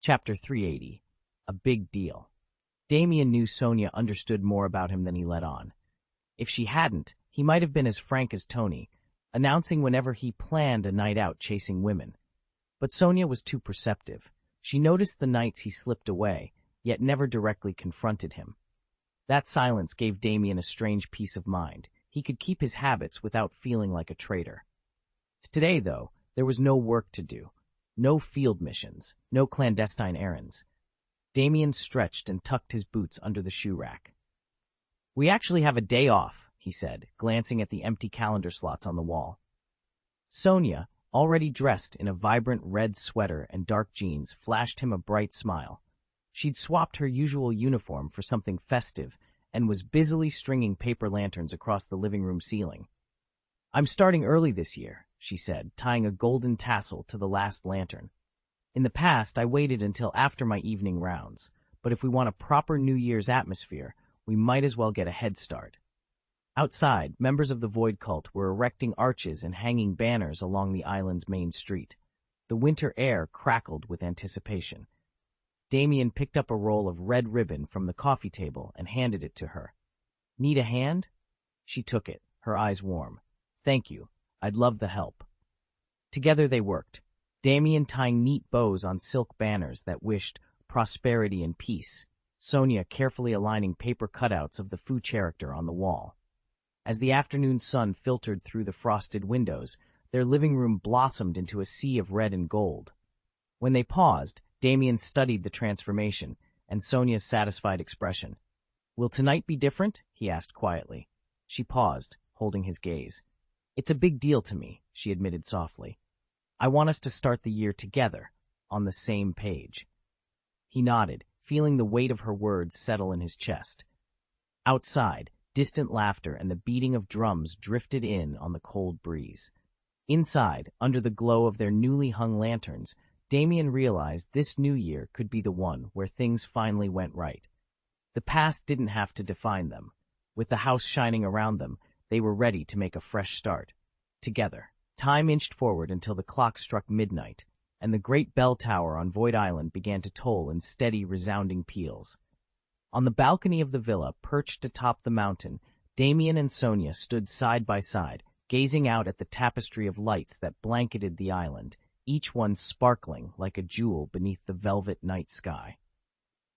Chapter 380. A Big Deal. Damien knew Sonia understood more about him than he let on. If she hadn't, he might have been as frank as Tony, announcing whenever he planned a night out chasing women. But Sonia was too perceptive. She noticed the nights he slipped away, yet never directly confronted him. That silence gave Damien a strange peace of mind. He could keep his habits without feeling like a traitor. Today, though, there was no work to do. No field missions, no clandestine errands. Damien stretched and tucked his boots under the shoe rack. "We actually have a day off," he said, glancing at the empty calendar slots on the wall. Sonia, already dressed in a vibrant red sweater and dark jeans, flashed him a bright smile. She'd swapped her usual uniform for something festive and was busily stringing paper lanterns across the living room ceiling. "I'm starting early this year," she said, tying a golden tassel to the last lantern. "In the past, I waited until after my evening rounds, but if we want a proper New Year's atmosphere, we might as well get a head start." Outside, members of the Void cult were erecting arches and hanging banners along the island's main street. The winter air crackled with anticipation. Damien picked up a roll of red ribbon from the coffee table and handed it to her. "Need a hand?" She took it, her eyes warm. "Thank you. I'd love the help." Together they worked, Damien tying neat bows on silk banners that wished prosperity and peace, Sonia carefully aligning paper cutouts of the Fu character on the wall. As the afternoon sun filtered through the frosted windows, their living room blossomed into a sea of red and gold. When they paused, Damien studied the transformation and Sonia's satisfied expression. "Will tonight be different?" he asked quietly. She paused, holding his gaze. "It's a big deal to me," she admitted softly. "I want us to start the year together, on the same page." He nodded, feeling the weight of her words settle in his chest. Outside, distant laughter and the beating of drums drifted in on the cold breeze. Inside, under the glow of their newly hung lanterns, Damien realized this new year could be the one where things finally went right. The past didn't have to define them. With the house shining around them, they were ready to make a fresh start. Together. Time inched forward until the clock struck midnight, and the great bell tower on Void Island began to toll in steady, resounding peals. On the balcony of the villa, perched atop the mountain, Damien and Sonia stood side by side, gazing out at the tapestry of lights that blanketed the island, each one sparkling like a jewel beneath the velvet night sky.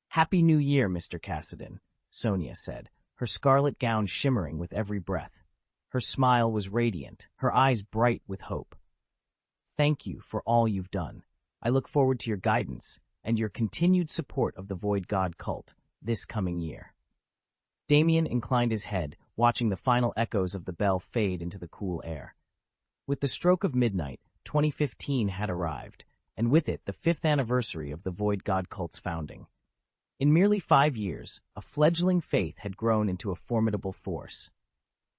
"Happy New Year, Mr. Cassidy," Sonia said, her scarlet gown shimmering with every breath. Her smile was radiant, her eyes bright with hope. "Thank you for all you've done. I look forward to your guidance and your continued support of the Void God cult this coming year." Damien inclined his head, watching the final echoes of the bell fade into the cool air. With the stroke of midnight, 2015 had arrived, and with it the 5th anniversary of the Void God cult's founding. In merely 5 years, a fledgling faith had grown into a formidable force.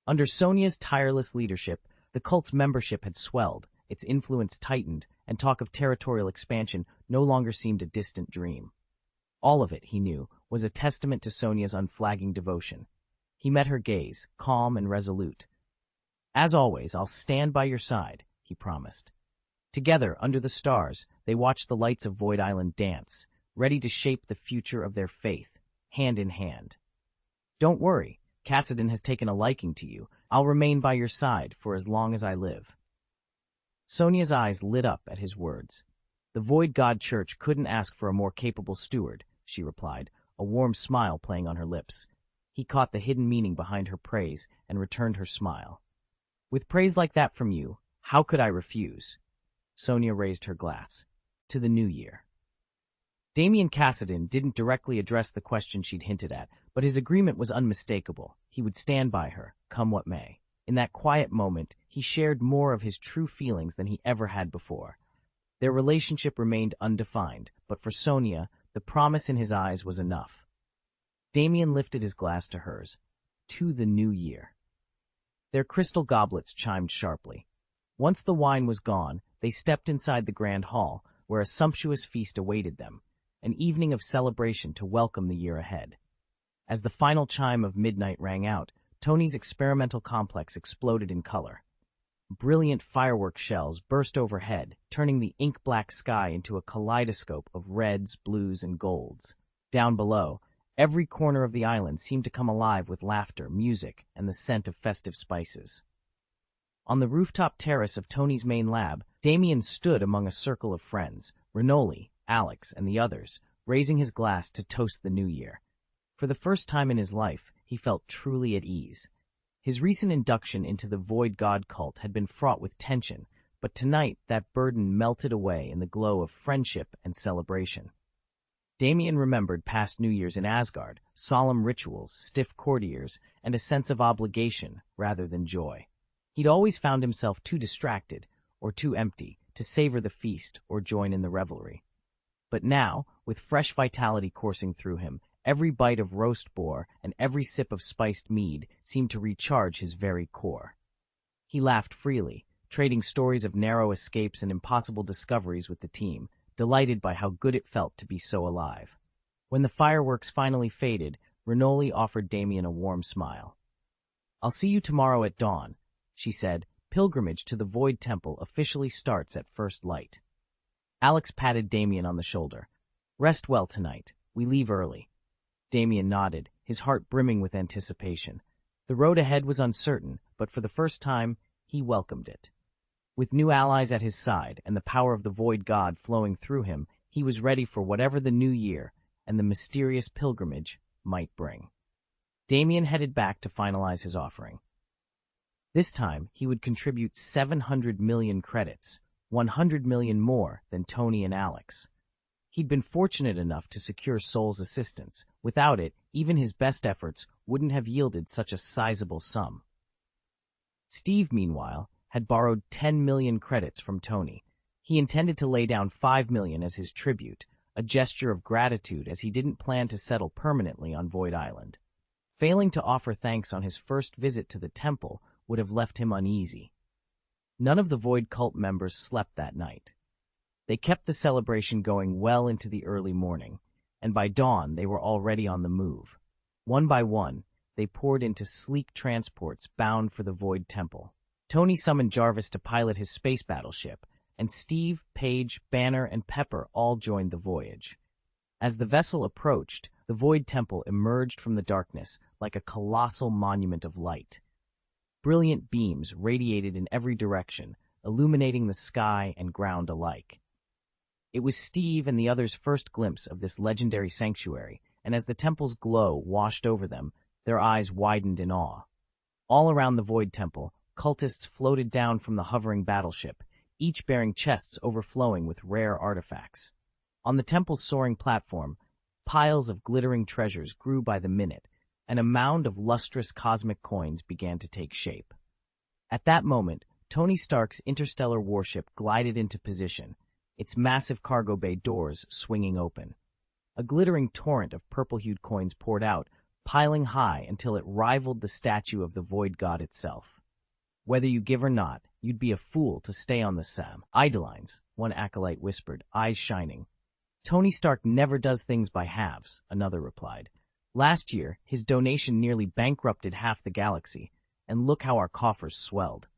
Under Sonia's tireless leadership, the cult's membership had swelled, its influence tightened, and talk of territorial expansion no longer seemed a distant dream. All of it, he knew, was a testament to Sonia's unflagging devotion. He met her gaze, calm and resolute. "As always, I'll stand by your side," he promised. Together, under the stars, they watched the lights of Void Island dance, ready to shape the future of their faith, hand in hand. "Don't worry, Cassidy has taken a liking to you. I'll remain by your side for as long as I live." Sonia's eyes lit up at his words. "The Void God Church couldn't ask for a more capable steward," she replied, a warm smile playing on her lips. He caught the hidden meaning behind her praise and returned her smile. "With praise like that from you, how could I refuse?" Sonia raised her glass. "To the new year." Damien Cassidy didn't directly address the question she'd hinted at, but his agreement was unmistakable. He would stand by her, come what may. In that quiet moment, he shared more of his true feelings than he ever had before. Their relationship remained undefined, but for Sonia, the promise in his eyes was enough. Damien lifted his glass to hers. "To the new year." Their crystal goblets chimed sharply. Once the wine was gone, they stepped inside the grand hall, where a sumptuous feast awaited them, an evening of celebration to welcome the year ahead. As the final chime of midnight rang out, Tony's experimental complex exploded in color. brilliant firework shells burst overhead, turning the ink-black sky into a kaleidoscope of reds, blues, and golds. Down below, every corner of the island seemed to come alive with laughter, music, and the scent of festive spices. On the rooftop terrace of Tony's main lab, Damien stood among a circle of friends, Renoli, Alex, and the others, raising his glass to toast the new year. For the first time in his life, he felt truly at ease. His recent induction into the Void God cult had been fraught with tension, but tonight that burden melted away in the glow of friendship and celebration. Damien remembered past New Year's in Asgard, solemn rituals, stiff courtiers, and a sense of obligation rather than joy. He'd always found himself too distracted or too empty to savor the feast or join in the revelry. But now, with fresh vitality coursing through him, every bite of roast boar and every sip of spiced mead seemed to recharge his very core. He laughed freely, trading stories of narrow escapes and impossible discoveries with the team, delighted by how good it felt to be so alive. When the fireworks finally faded, Renoli offered Damien a warm smile. "I'll see you tomorrow at dawn," she said. "Pilgrimage to the Void Temple officially starts at first light." Alex patted Damien on the shoulder. "Rest well tonight. We leave early." Damien nodded, his heart brimming with anticipation. The road ahead was uncertain, but for the first time, he welcomed it. With new allies at his side and the power of the Void God flowing through him, he was ready for whatever the new year and the mysterious pilgrimage might bring. Damien headed back to finalize his offering. This time, he would contribute 700 million credits, 100 million more than Tony and Alex. He'd been fortunate enough to secure Soul's assistance. Without it, even his best efforts wouldn't have yielded such a sizable sum. Steve, meanwhile, had borrowed 10 million credits from Tony. He intended to lay down 5 million as his tribute, a gesture of gratitude as he didn't plan to settle permanently on Void Island. Failing to offer thanks on his first visit to the temple would have left him uneasy. None of the Void cult members slept that night. They kept the celebration going well into the early morning, and by dawn they were already on the move. One by one, they poured into sleek transports bound for the Void Temple. Tony summoned Jarvis to pilot his space battleship, and Steve, Paige, Banner, and Pepper all joined the voyage. As the vessel approached, the Void Temple emerged from the darkness like a colossal monument of light. Brilliant beams radiated in every direction, illuminating the sky and ground alike. It was Steve and the others' first glimpse of this legendary sanctuary, and as the temple's glow washed over them, their eyes widened in awe. All around the Void Temple, cultists floated down from the hovering battleship, each bearing chests overflowing with rare artifacts. On the temple's soaring platform, piles of glittering treasures grew by the minute, and a mound of lustrous cosmic coins began to take shape. At that moment, Tony Stark's interstellar warship glided into position, its massive cargo bay doors swinging open. A glittering torrent of purple-hued coins poured out, piling high until it rivaled the statue of the Void God itself. "Whether you give or not, you'd be a fool to stay on the Sam. Idolines," one acolyte whispered, eyes shining. "Tony Stark never does things by halves," another replied. "Last year, his donation nearly bankrupted half the galaxy, and look how our coffers swelled."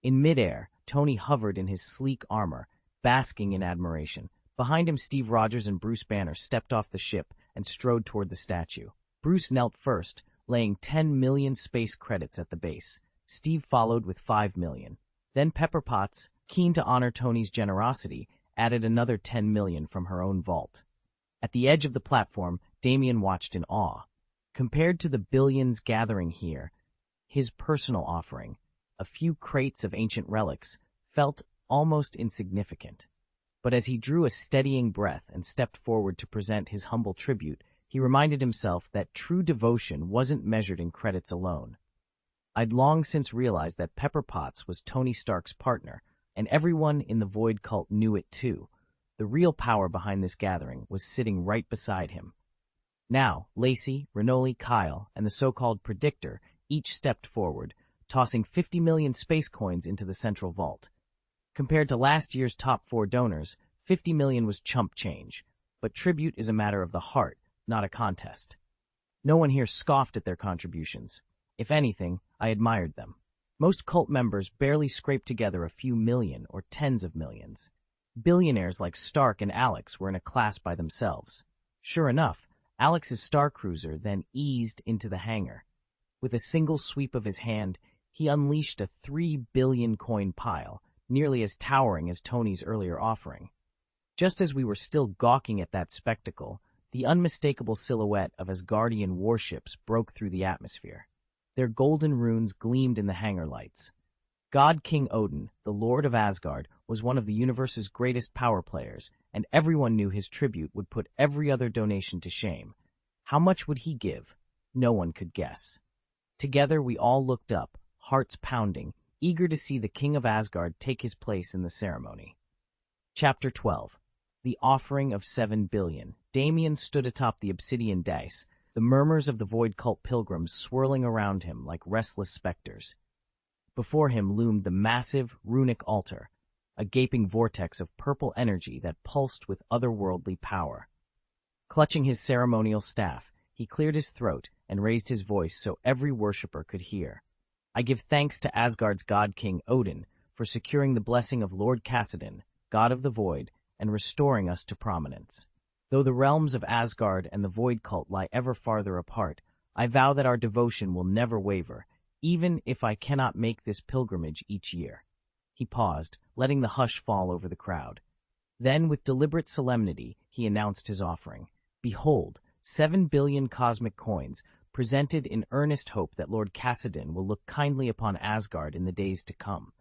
In midair, Tony hovered in his sleek armor, basking in admiration. Behind him, Steve Rogers and Bruce Banner stepped off the ship and strode toward the statue. Bruce knelt first, laying 10 million space credits at the base. Steve followed with 5 million. Then Pepper Potts, keen to honor Tony's generosity, added another 10 million from her own vault. At the edge of the platform, Damien watched in awe. Compared to the billions gathering here, his personal offering, a few crates of ancient relics, felt almost insignificant. But as he drew a steadying breath and stepped forward to present his humble tribute, he reminded himself that true devotion wasn't measured in credits alone. I'd long since realized that Pepper Potts was Tony Stark's partner, and everyone in the Void cult knew it too. The real power behind this gathering was sitting right beside him. Now, Lacey, Renoli, Kyle, and the so-called Predictor each stepped forward, tossing 50 million space coins into the central vault. Compared to last year's top 4 donors, 50 million was chump change, but tribute is a matter of the heart, not a contest. No one here scoffed at their contributions. If anything, I admired them. Most cult members barely scraped together a few million or tens of millions. Billionaires like Stark and Alex were in a class by themselves. Sure enough, Alex's Star Cruiser then eased into the hangar. With a single sweep of his hand, he unleashed a 3 billion coin pile, nearly as towering as Tony's earlier offering. Just as we were still gawking at that spectacle, the unmistakable silhouette of Asgardian warships broke through the atmosphere. Their golden runes gleamed in the hangar lights. God King Odin, the Lord of Asgard, was one of the universe's greatest power players, and everyone knew his tribute would put every other donation to shame. How much would he give? No one could guess. Together we all looked up, hearts pounding, eager to see the King of Asgard take his place in the ceremony. Chapter 12. The Offering of 7 Billion. Damien stood atop the obsidian dais, the murmurs of the Void Cult pilgrims swirling around him like restless specters. Before him loomed the massive, runic altar, a gaping vortex of purple energy that pulsed with otherworldly power. Clutching his ceremonial staff, he cleared his throat and raised his voice so every worshipper could hear. I give thanks to Asgard's god king Odin for securing the blessing of Lord Kassadin, god of the void, and restoring us to prominence. Though the realms of Asgard and the Void Cult lie ever farther apart, I vow that our devotion will never waver, even if I cannot make this pilgrimage each year. He paused, letting the hush fall over the crowd. Then, with deliberate solemnity, he announced his offering. Behold, 7 billion cosmic coins, presented in earnest hope that Lord Kassadin will look kindly upon Asgard in the days to come.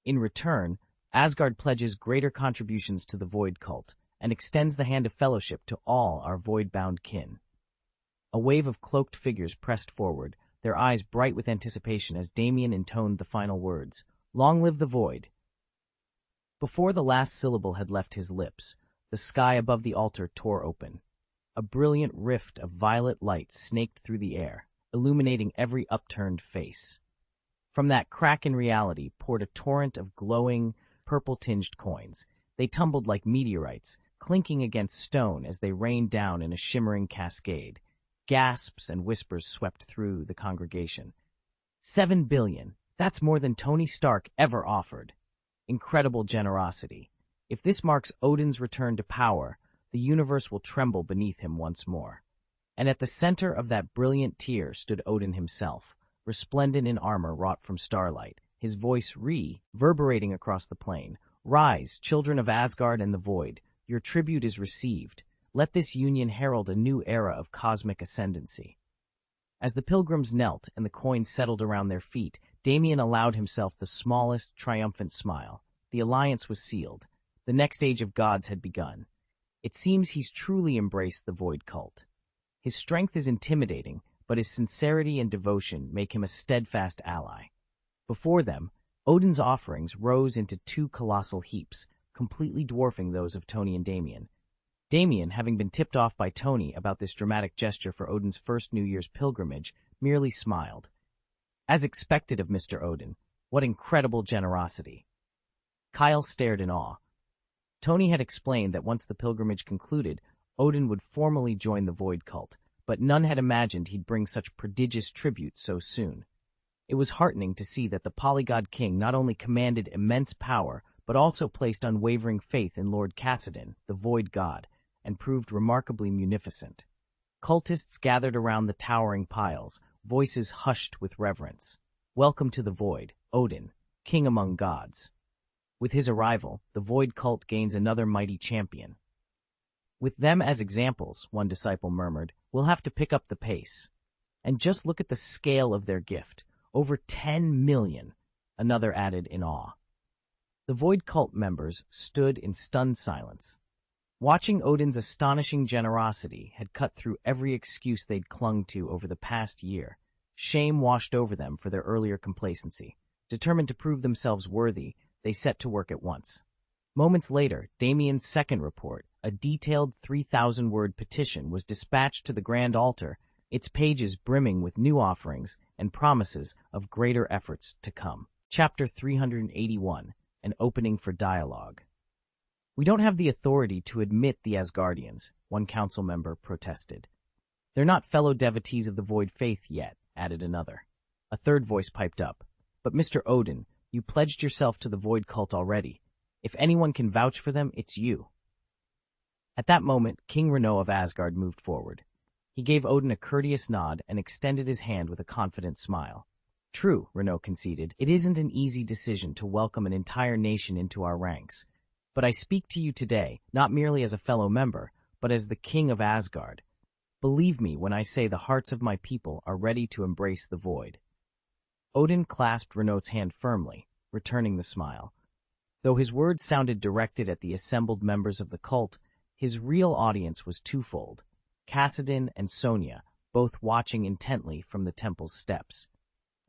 In return, Asgard pledges greater contributions to the Void Cult, and extends the hand of fellowship to all our void-bound kin. A wave of cloaked figures pressed forward, their eyes bright with anticipation as Damien intoned the final words, "Long live the void." Before the last syllable had left his lips, the sky above the altar tore open. A brilliant rift of violet light snaked through the air, illuminating every upturned face. From that crack in reality poured a torrent of glowing, purple-tinged coins. They tumbled like meteorites, clinking against stone as they rained down in a shimmering cascade. Gasps and whispers swept through the congregation. 7 billion. That's more than Tony Stark ever offered. Incredible generosity. If this marks Odin's return to power, the universe will tremble beneath him once more. And at the center of that brilliant tier stood Odin himself, resplendent in armor wrought from starlight, his voice reverberating across the plain. Rise, children of Asgard and the Void. Your tribute is received. Let this union herald a new era of cosmic ascendancy. As the pilgrims knelt and the coins settled around their feet, Damien allowed himself the smallest, triumphant smile. The alliance was sealed. The next age of gods had begun. It seems he's truly embraced the Void Cult. His strength is intimidating, but his sincerity and devotion make him a steadfast ally. Before them, Odin's offerings rose into 2 colossal heaps, completely dwarfing those of Tony and Damien. Damien, having been tipped off by Tony about this dramatic gesture for Odin's first New Year's pilgrimage, merely smiled. As expected of Mr. Odin, what incredible generosity. Kyle stared in awe. Tony had explained that once the pilgrimage concluded, Odin would formally join the Void Cult, but none had imagined he'd bring such prodigious tribute so soon. It was heartening to see that the Polygod King not only commanded immense power, but also placed unwavering faith in Lord Kassadin, the Void God, and proved remarkably munificent. Cultists gathered around the towering piles, voices hushed with reverence. Welcome to the Void, Odin, king among gods. With his arrival, the Void Cult gains another mighty champion. With them as examples, one disciple murmured, we'll have to pick up the pace. And just look at the scale of their gift. Over 10 million, another added in awe. The Void Cult members stood in stunned silence. Watching Odin's astonishing generosity had cut through every excuse they'd clung to over the past year. Shame washed over them for their earlier complacency. Determined to prove themselves worthy, they set to work at once. Moments later, Damien's second report, a detailed 3,000-word petition, was dispatched to the grand altar, its pages brimming with new offerings and promises of greater efforts to come. Chapter 381, an opening for dialogue. We don't have the authority to admit the Asgardians, one council member protested. They're not fellow devotees of the Void Faith yet, added another. A third voice piped up. But Mr. Odin, you pledged yourself to the Void Cult already. If anyone can vouch for them, it's you. At that moment, King Renaud of Asgard moved forward. He gave Odin a courteous nod and extended his hand with a confident smile. True, Renaud conceded, it isn't an easy decision to welcome an entire nation into our ranks. But I speak to you today, not merely as a fellow member, but as the King of Asgard. Believe me when I say the hearts of my people are ready to embrace the void. Odin clasped Renaud's hand firmly, returning the smile. Though his words sounded directed at the assembled members of the cult, his real audience was twofold: Kassadin and Sonia, both watching intently from the temple's steps.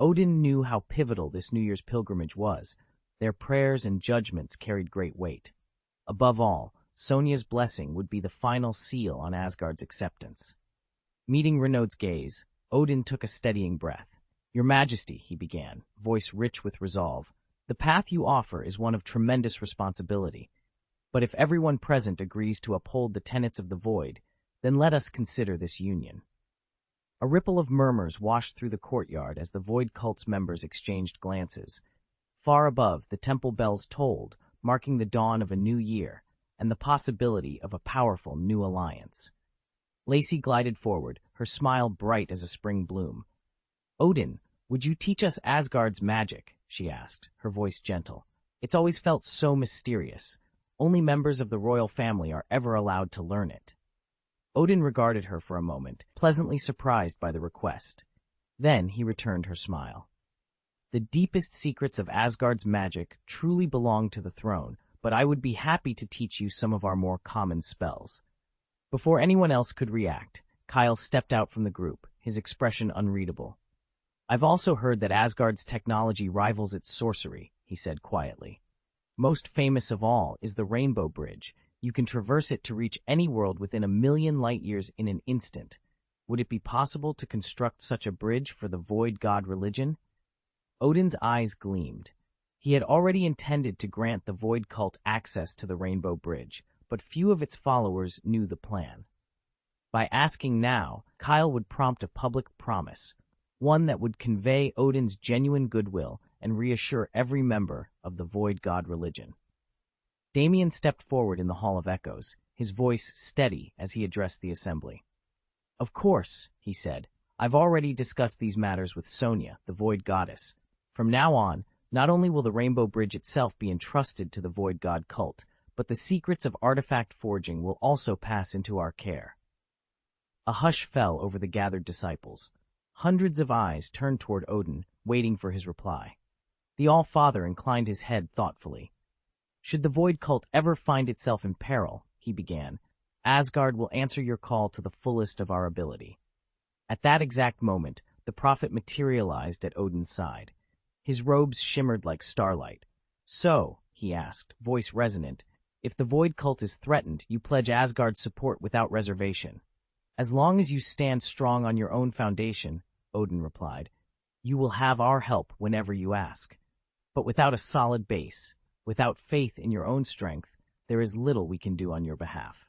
Odin knew how pivotal this New Year's pilgrimage was. Their prayers and judgments carried great weight. Above all, Sonia's blessing would be the final seal on Asgard's acceptance. Meeting Renaud's gaze, Odin took a steadying breath. Your Majesty, he began, voice rich with resolve, the path you offer is one of tremendous responsibility. But if everyone present agrees to uphold the tenets of the void, then let us consider this union. A ripple of murmurs washed through the courtyard as the Void Cult's members exchanged glances. Far above, the temple bells tolled, marking the dawn of a new year and the possibility of a powerful new alliance. Lacey glided forward, her smile bright as a spring bloom. Odin, would you teach us Asgard's magic? She asked, her voice gentle. It's always felt so mysterious. Only members of the royal family are ever allowed to learn it. Odin regarded her for a moment, pleasantly surprised by the request. Then he returned her smile. The deepest secrets of Asgard's magic truly belong to the throne, but I would be happy to teach you some of our more common spells. Before anyone else could react, Kyle stepped out from the group, his expression unreadable. I've also heard that Asgard's technology rivals its sorcery, he said quietly. Most famous of all is the Rainbow Bridge. You can traverse it to reach any world within 1,000,000 light-years in an instant. Would it be possible to construct such a bridge for the void god religion? Odin's eyes gleamed. He had already intended to grant the Void Cult access to the Rainbow Bridge, but few of its followers knew the plan. By asking now, Kyle would prompt a public promise, one that would convey Odin's genuine goodwill and reassure every member of the Void God religion. Damien stepped forward in the Hall of Echoes, his voice steady as he addressed the assembly. Of course, he said, I've already discussed these matters with Sonia, the Void Goddess. From now on, not only will the Rainbow Bridge itself be entrusted to the Void God cult, but the secrets of artifact forging will also pass into our care. A hush fell over the gathered disciples. Hundreds of eyes turned toward Odin, waiting for his reply. The All-Father inclined his head thoughtfully. Should the Void Cult ever find itself in peril, he began, Asgard will answer your call to the fullest of our ability. At that exact moment, the prophet materialized at Odin's side. His robes shimmered like starlight. So, he asked, voice resonant, if the Void Cult is threatened, you pledge Asgard's support without reservation. As long as you stand strong on your own foundation, Odin replied, you will have our help whenever you ask. But without a solid base, without faith in your own strength, there is little we can do on your behalf.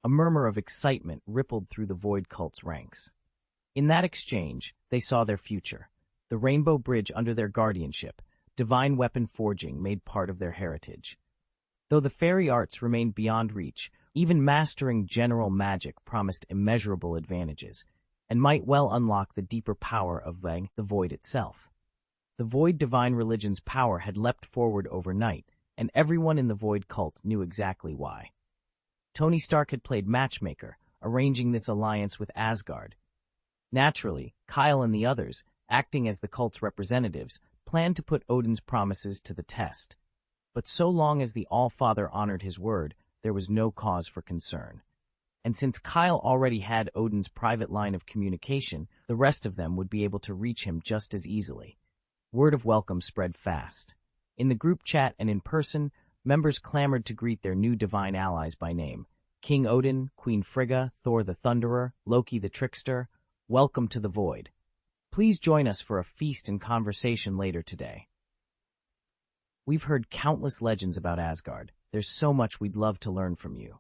A murmur of excitement rippled through the Void Cult's ranks. In that exchange, they saw their future. The Rainbow Bridge under their guardianship, divine weapon forging made part of their heritage. Though the fairy arts remained beyond reach, even mastering general magic promised immeasurable advantages, and might well unlock the deeper power of the Void itself. The Void divine religion's power had leapt forward overnight, and everyone in the Void cult knew exactly why. Tony Stark had played matchmaker, arranging this alliance with Asgard. Naturally, Kyle and the others, acting as the cult's representatives, planned to put Odin's promises to the test. But so long as the All-Father honored his word, there was no cause for concern. And since Kyle already had Odin's private line of communication, the rest of them would be able to reach him just as easily. Word of welcome spread fast. In the group chat and in person, members clamored to greet their new divine allies by name. King Odin, Queen Frigga, Thor the Thunderer, Loki the Trickster, welcome to the Void. Please join us for a feast and conversation later today. We've heard countless legends about Asgard. There's so much we'd love to learn from you.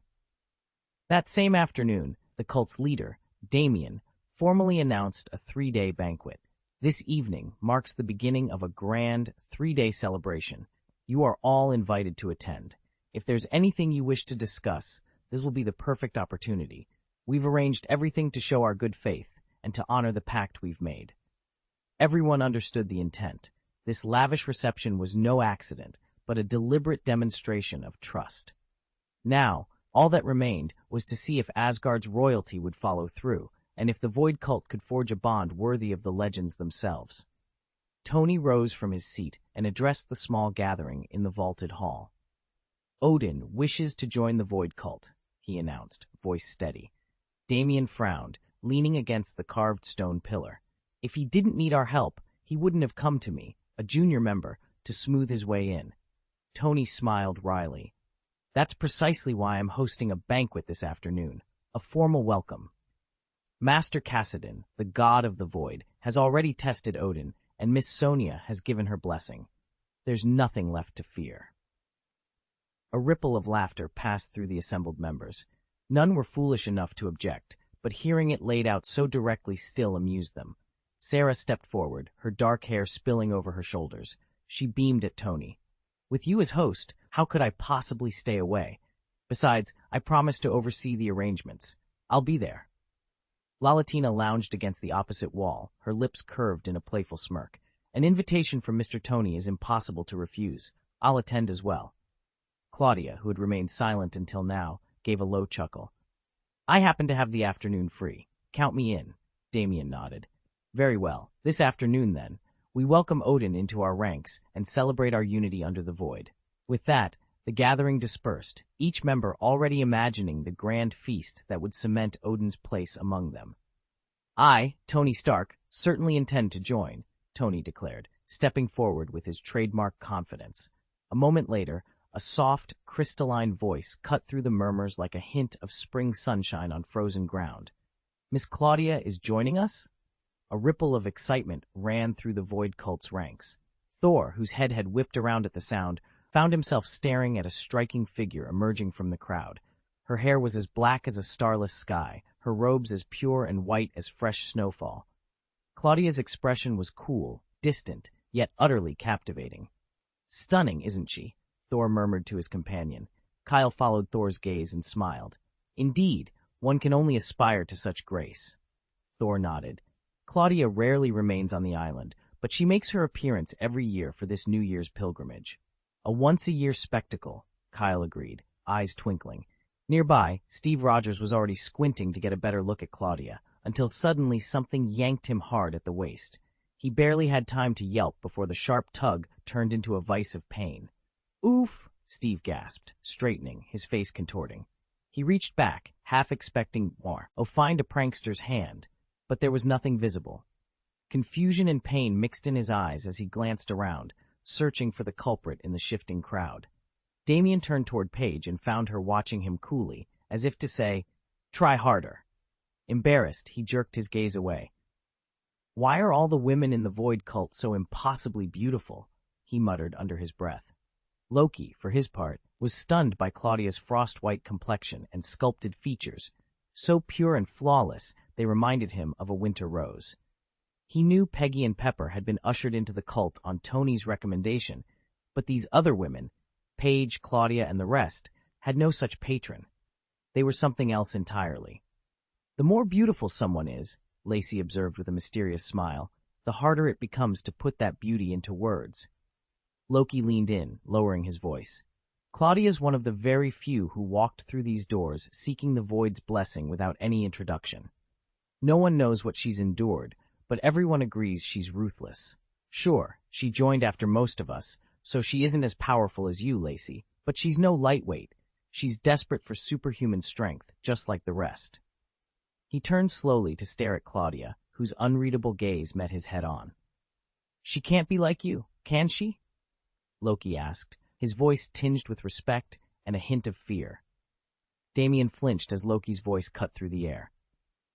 That same afternoon, the cult's leader, Damien, formally announced a 3-day banquet. This evening marks the beginning of a grand 3-day celebration. You are all invited to attend. If there's anything you wish to discuss, this will be the perfect opportunity. We've arranged everything to show our good faith and to honor the pact we've made. Everyone understood the intent. This lavish reception was no accident, but a deliberate demonstration of trust. Now, all that remained was to see if Asgard's royalty would follow through, and if the Void Cult could forge a bond worthy of the legends themselves. Tony rose from his seat and addressed the small gathering in the vaulted hall. Odin wishes to join the Void Cult, he announced, voice steady. Damien frowned, leaning against the carved stone pillar. If he didn't need our help, he wouldn't have come to me, a junior member, to smooth his way in. Tony smiled wryly. That's precisely why I'm hosting a banquet this afternoon, a formal welcome. Master Cassidon, the god of the void, has already tested Odin, and Miss Sonia has given her blessing. There's nothing left to fear. A ripple of laughter passed through the assembled members. None were foolish enough to object, but hearing it laid out so directly still amused them. Sarah stepped forward, her dark hair spilling over her shoulders. She beamed at Tony. With you as host, how could I possibly stay away? Besides, I promised to oversee the arrangements. I'll be there. Lalatina lounged against the opposite wall, her lips curved in a playful smirk. An invitation from Mr. Tony is impossible to refuse. I'll attend as well. Claudia, who had remained silent until now, gave a low chuckle. I happen to have the afternoon free. Count me in. Damien nodded. Very well. This afternoon, then, we welcome Odin into our ranks and celebrate our unity under the void. With that, the gathering dispersed, each member already imagining the grand feast that would cement Odin's place among them. I, Tony Stark, certainly intend to join, Tony declared, stepping forward with his trademark confidence. A moment later, a soft, crystalline voice cut through the murmurs like a hint of spring sunshine on frozen ground. Miss Claudia is joining us? A ripple of excitement ran through the Void Cult's ranks. Thor, whose head had whipped around at the sound, found himself staring at a striking figure emerging from the crowd. Her hair was as black as a starless sky, her robes as pure and white as fresh snowfall. Claudia's expression was cool, distant, yet utterly captivating. Stunning, isn't she? Thor murmured to his companion. Kyle followed Thor's gaze and smiled. Indeed, one can only aspire to such grace. Thor nodded. Claudia rarely remains on the island, but she makes her appearance every year for this New Year's pilgrimage. A once-a-year spectacle, Kyle agreed, eyes twinkling. Nearby, Steve Rogers was already squinting to get a better look at Claudia, until suddenly something yanked him hard at the waist. He barely had time to yelp before the sharp tug turned into a vice of pain. Oof, Steve gasped, straightening, his face contorting. He reached back, half expecting more. Find a prankster's hand, but there was nothing visible. Confusion and pain mixed in his eyes as he glanced around, searching for the culprit in the shifting crowd. Damien turned toward Paige and found her watching him coolly, as if to say, try harder. Embarrassed, he jerked his gaze away. Why are all the women in the Void Cult so impossibly beautiful? He muttered under his breath. Loki, for his part, was stunned by Claudia's frost-white complexion and sculpted features, so pure and flawless they reminded him of a winter rose. He knew Peggy and Pepper had been ushered into the cult on Tony's recommendation, but these other women, Paige, Claudia, and the rest, had no such patron. They were something else entirely. The more beautiful someone is, Lacey observed with a mysterious smile, the harder it becomes to put that beauty into words. Loki leaned in, lowering his voice. Claudia's one of the very few who walked through these doors seeking the Void's blessing without any introduction. No one knows what she's endured, but everyone agrees she's ruthless. Sure, she joined after most of us, so she isn't as powerful as you, Lacey, but she's no lightweight. She's desperate for superhuman strength, just like the rest. He turned slowly to stare at Claudia, whose unreadable gaze met his head-on. She can't be like you, can she? Loki asked, his voice tinged with respect and a hint of fear. Damien flinched as Loki's voice cut through the air.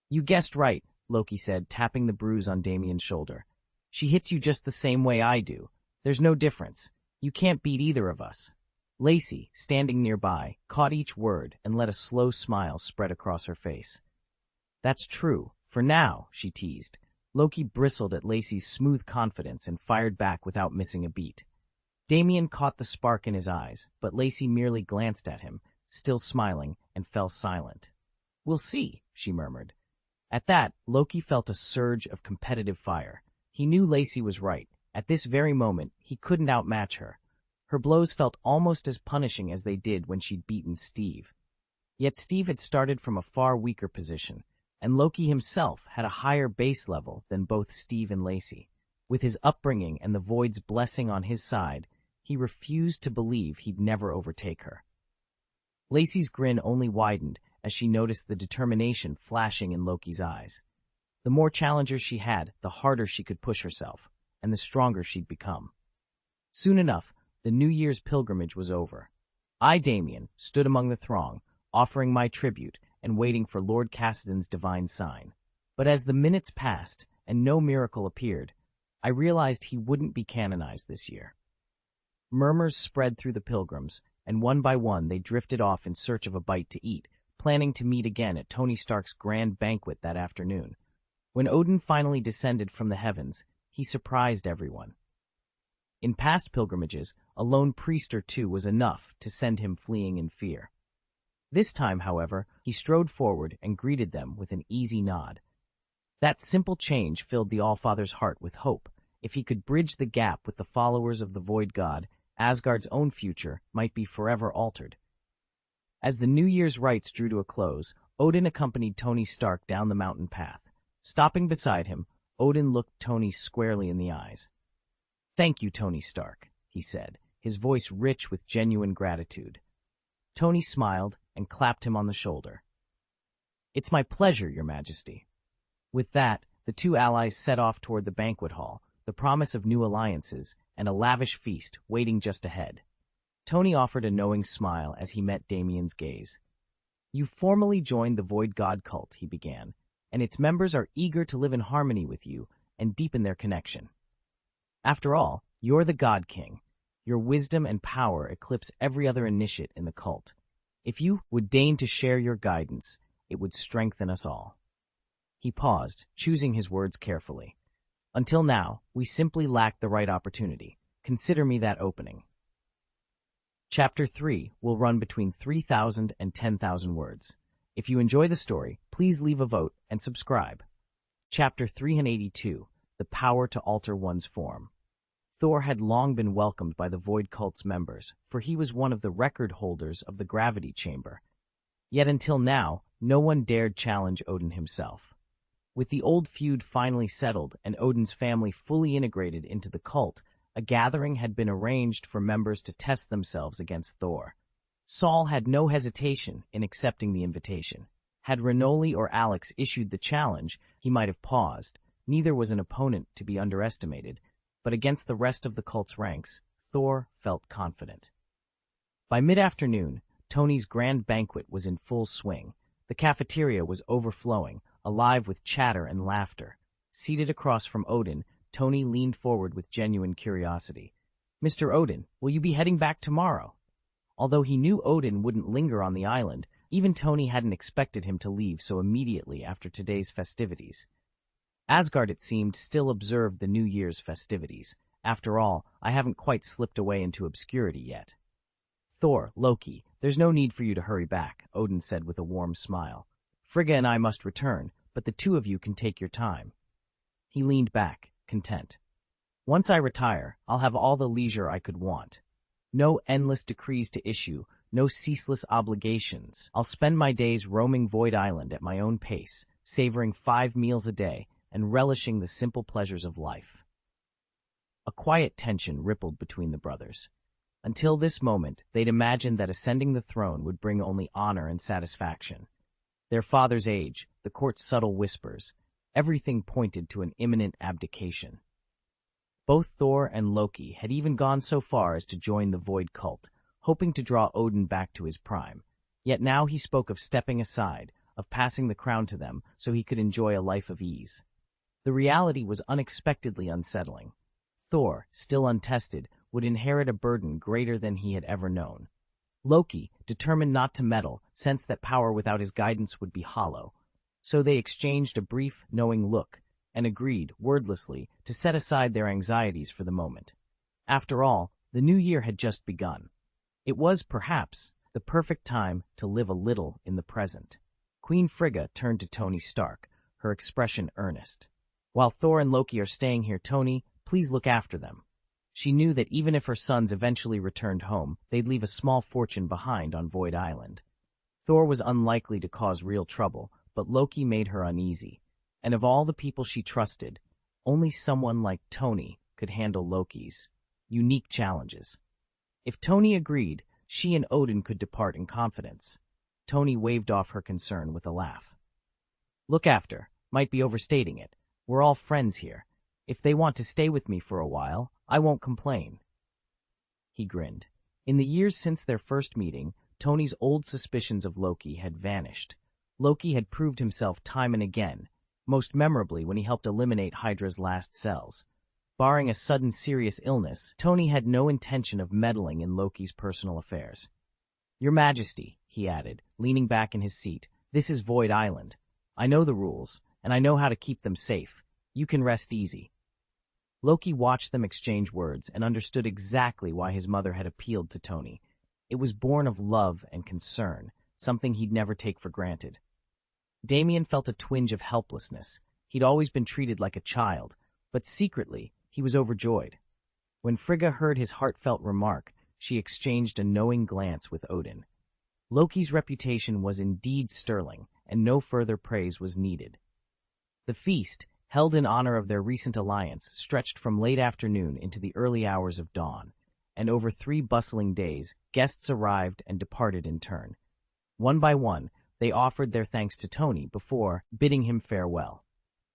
You guessed right, Loki said, tapping the bruise on Damien's shoulder. She hits you just the same way I do. There's no difference. You can't beat either of us. Lacey, standing nearby, caught each word and let a slow smile spread across her face. That's true, for now, she teased. Loki bristled at Lacey's smooth confidence and fired back without missing a beat. Damien caught the spark in his eyes, but Lacey merely glanced at him, still smiling, and fell silent. "We'll see," she murmured. At that, Loki felt a surge of competitive fire. He knew Lacey was right. At this very moment, he couldn't outmatch her. Her blows felt almost as punishing as they did when she'd beaten Steve. Yet Steve had started from a far weaker position, and Loki himself had a higher base level than both Steve and Lacey. With his upbringing and the Void's blessing on his side, he refused to believe he'd never overtake her. Lacey's grin only widened as she noticed the determination flashing in Loki's eyes. The more challengers she had, the harder she could push herself, and the stronger she'd become. Soon enough, the New Year's pilgrimage was over. I, Damien, stood among the throng, offering my tribute and waiting for Lord Cassidy's divine sign. But as the minutes passed and no miracle appeared, I realized he wouldn't be canonized this year. Murmurs spread through the pilgrims, and one by one they drifted off in search of a bite to eat, planning to meet again at Tony Stark's grand banquet that afternoon. When Odin finally descended from the heavens, he surprised everyone. In past pilgrimages, a lone priest or two was enough to send him fleeing in fear. This time, however, he strode forward and greeted them with an easy nod. That simple change filled the Allfather's heart with hope. If he could bridge the gap with the followers of the Void God, Asgard's own future might be forever altered. As the New Year's rites drew to a close, Odin accompanied Tony Stark down the mountain path. Stopping beside him, Odin looked Tony squarely in the eyes. "Thank you, Tony Stark," he said, his voice rich with genuine gratitude. Tony smiled and clapped him on the shoulder. "It's my pleasure, Your Majesty." With that, the two allies set off toward the banquet hall, the promise of new alliances and a lavish feast waiting just ahead. Tony offered a knowing smile as he met Damien's gaze. "You formally joined the Void God cult," he began, "and its members are eager to live in harmony with you and deepen their connection. After all, you're the God King. Your wisdom and power eclipse every other initiate in the cult. If you would deign to share your guidance, it would strengthen us all." He paused, choosing his words carefully. "Until now, we simply lacked the right opportunity. Consider me that opening." Chapter 3 will run between 3,000 and 10,000 words. If you enjoy the story, please leave a vote and subscribe. Chapter 382, The Power to Alter One's Form. Thor had long been welcomed by the Void Cult's members, for he was one of the record holders of the gravity chamber. Yet until now, no one dared challenge Odin himself. With the old feud finally settled and Odin's family fully integrated into the cult, a gathering had been arranged for members to test themselves against Thor. Saul had no hesitation in accepting the invitation. Had Renoli or Alex issued the challenge, he might have paused. Neither was an opponent to be underestimated, but against the rest of the cult's ranks, Thor felt confident. By mid-afternoon, Tony's grand banquet was in full swing. The cafeteria was overflowing, alive with chatter and laughter. Seated across from Odin, Tony leaned forward with genuine curiosity. "Mr. Odin, will you be heading back tomorrow?" Although he knew Odin wouldn't linger on the island, even Tony hadn't expected him to leave so immediately after today's festivities. Asgard, it seemed, still observed the New Year's festivities. After all, I haven't quite slipped away into obscurity yet. "Thor, Loki, there's no need for you to hurry back," Odin said with a warm smile. "Frigga and I must return, but the two of you can take your time." He leaned back, content. "Once I retire, I'll have all the leisure I could want. No endless decrees to issue, no ceaseless obligations. I'll spend my days roaming Void Island at my own pace, savoring 5 meals a day, and relishing the simple pleasures of life." A quiet tension rippled between the brothers. Until this moment, they'd imagined that ascending the throne would bring only honor and satisfaction. Their father's age, the court's subtle whispers, everything pointed to an imminent abdication. Both Thor and Loki had even gone so far as to join the Void cult, hoping to draw Odin back to his prime. Yet now he spoke of stepping aside, of passing the crown to them so he could enjoy a life of ease. The reality was unexpectedly unsettling. Thor, still untested, would inherit a burden greater than he had ever known. Loki, determined not to meddle, sensed that power without his guidance would be hollow. So they exchanged a brief, knowing look, and agreed, wordlessly, to set aside their anxieties for the moment. After all, the new year had just begun. It was, perhaps, the perfect time to live a little in the present. Queen Frigga turned to Tony Stark, her expression earnest. "While Thor and Loki are staying here, Tony, please look after them." She knew that even if her sons eventually returned home, they'd leave a small fortune behind on Void Island. Thor was unlikely to cause real trouble, but Loki made her uneasy. And of all the people she trusted, only someone like Tony could handle Loki's unique challenges. If Tony agreed, she and Odin could depart in confidence. Tony waved off her concern with a laugh. "Look after, might be overstating it. We're all friends here. If they want to stay with me for a while, I won't complain." He grinned. In the years since their first meeting, Tony's old suspicions of Loki had vanished. Loki had proved himself time and again, most memorably when he helped eliminate Hydra's last cells. Barring a sudden serious illness, Tony had no intention of meddling in Loki's personal affairs. "Your Majesty," he added, leaning back in his seat, "this is Void Island. I know the rules, and I know how to keep them safe. You can rest easy." Loki watched them exchange words and understood exactly why his mother had appealed to Tony. It was born of love and concern, something he'd never take for granted. Damien felt a twinge of helplessness. He'd always been treated like a child, but secretly, he was overjoyed. When Frigga heard his heartfelt remark, she exchanged a knowing glance with Odin. Loki's reputation was indeed sterling, and no further praise was needed. The feast, held in honor of their recent alliance, stretched from late afternoon into the early hours of dawn, and over 3 bustling days, guests arrived and departed in turn. One by one, they offered their thanks to Tony before bidding him farewell.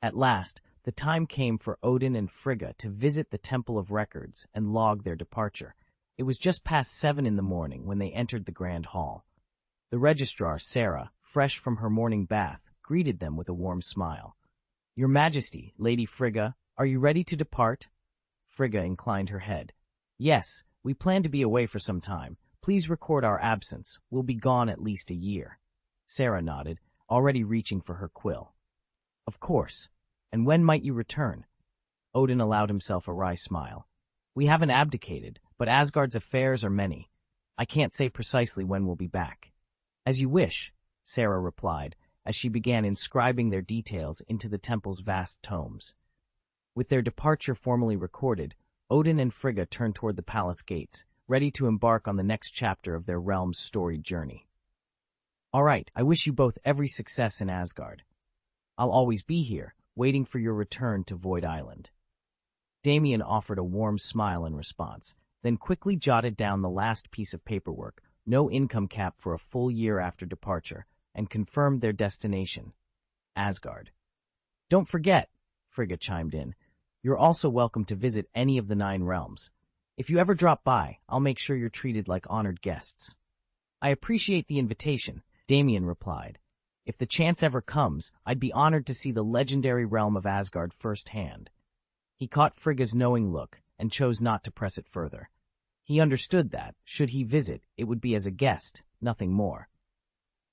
At last, the time came for Odin and Frigga to visit the Temple of Records and log their departure. It was just past 7 in the morning when they entered the grand hall. The registrar, Sarah, fresh from her morning bath, greeted them with a warm smile. "Your Majesty, Lady Frigga, are you ready to depart?" Frigga inclined her head. "Yes, we plan to be away for some time. Please record our absence. We'll be gone at least a year." Sarah nodded, already reaching for her quill. "Of course. And when might you return?" Odin allowed himself a wry smile. "We haven't abdicated, but Asgard's affairs are many. I can't say precisely when we'll be back." "As you wish," Sarah replied, as she began inscribing their details into the temple's vast tomes. With their departure formally recorded, Odin and Frigga turned toward the palace gates, ready to embark on the next chapter of their realm's storied journey. "All right, I wish you both every success in Asgard. I'll always be here, waiting for your return to Void Island." Damien offered a warm smile in response, then quickly jotted down the last piece of paperwork, no income cap for a full year after departure, and confirmed their destination, Asgard. "Don't forget," Frigga chimed in, "you're also welcome to visit any of the 9 realms. If you ever drop by, I'll make sure you're treated like honored guests." "I appreciate the invitation," Damien replied. "If the chance ever comes, I'd be honored to see the legendary realm of Asgard firsthand." He caught Frigga's knowing look and chose not to press it further. He understood that, should he visit, it would be as a guest, nothing more.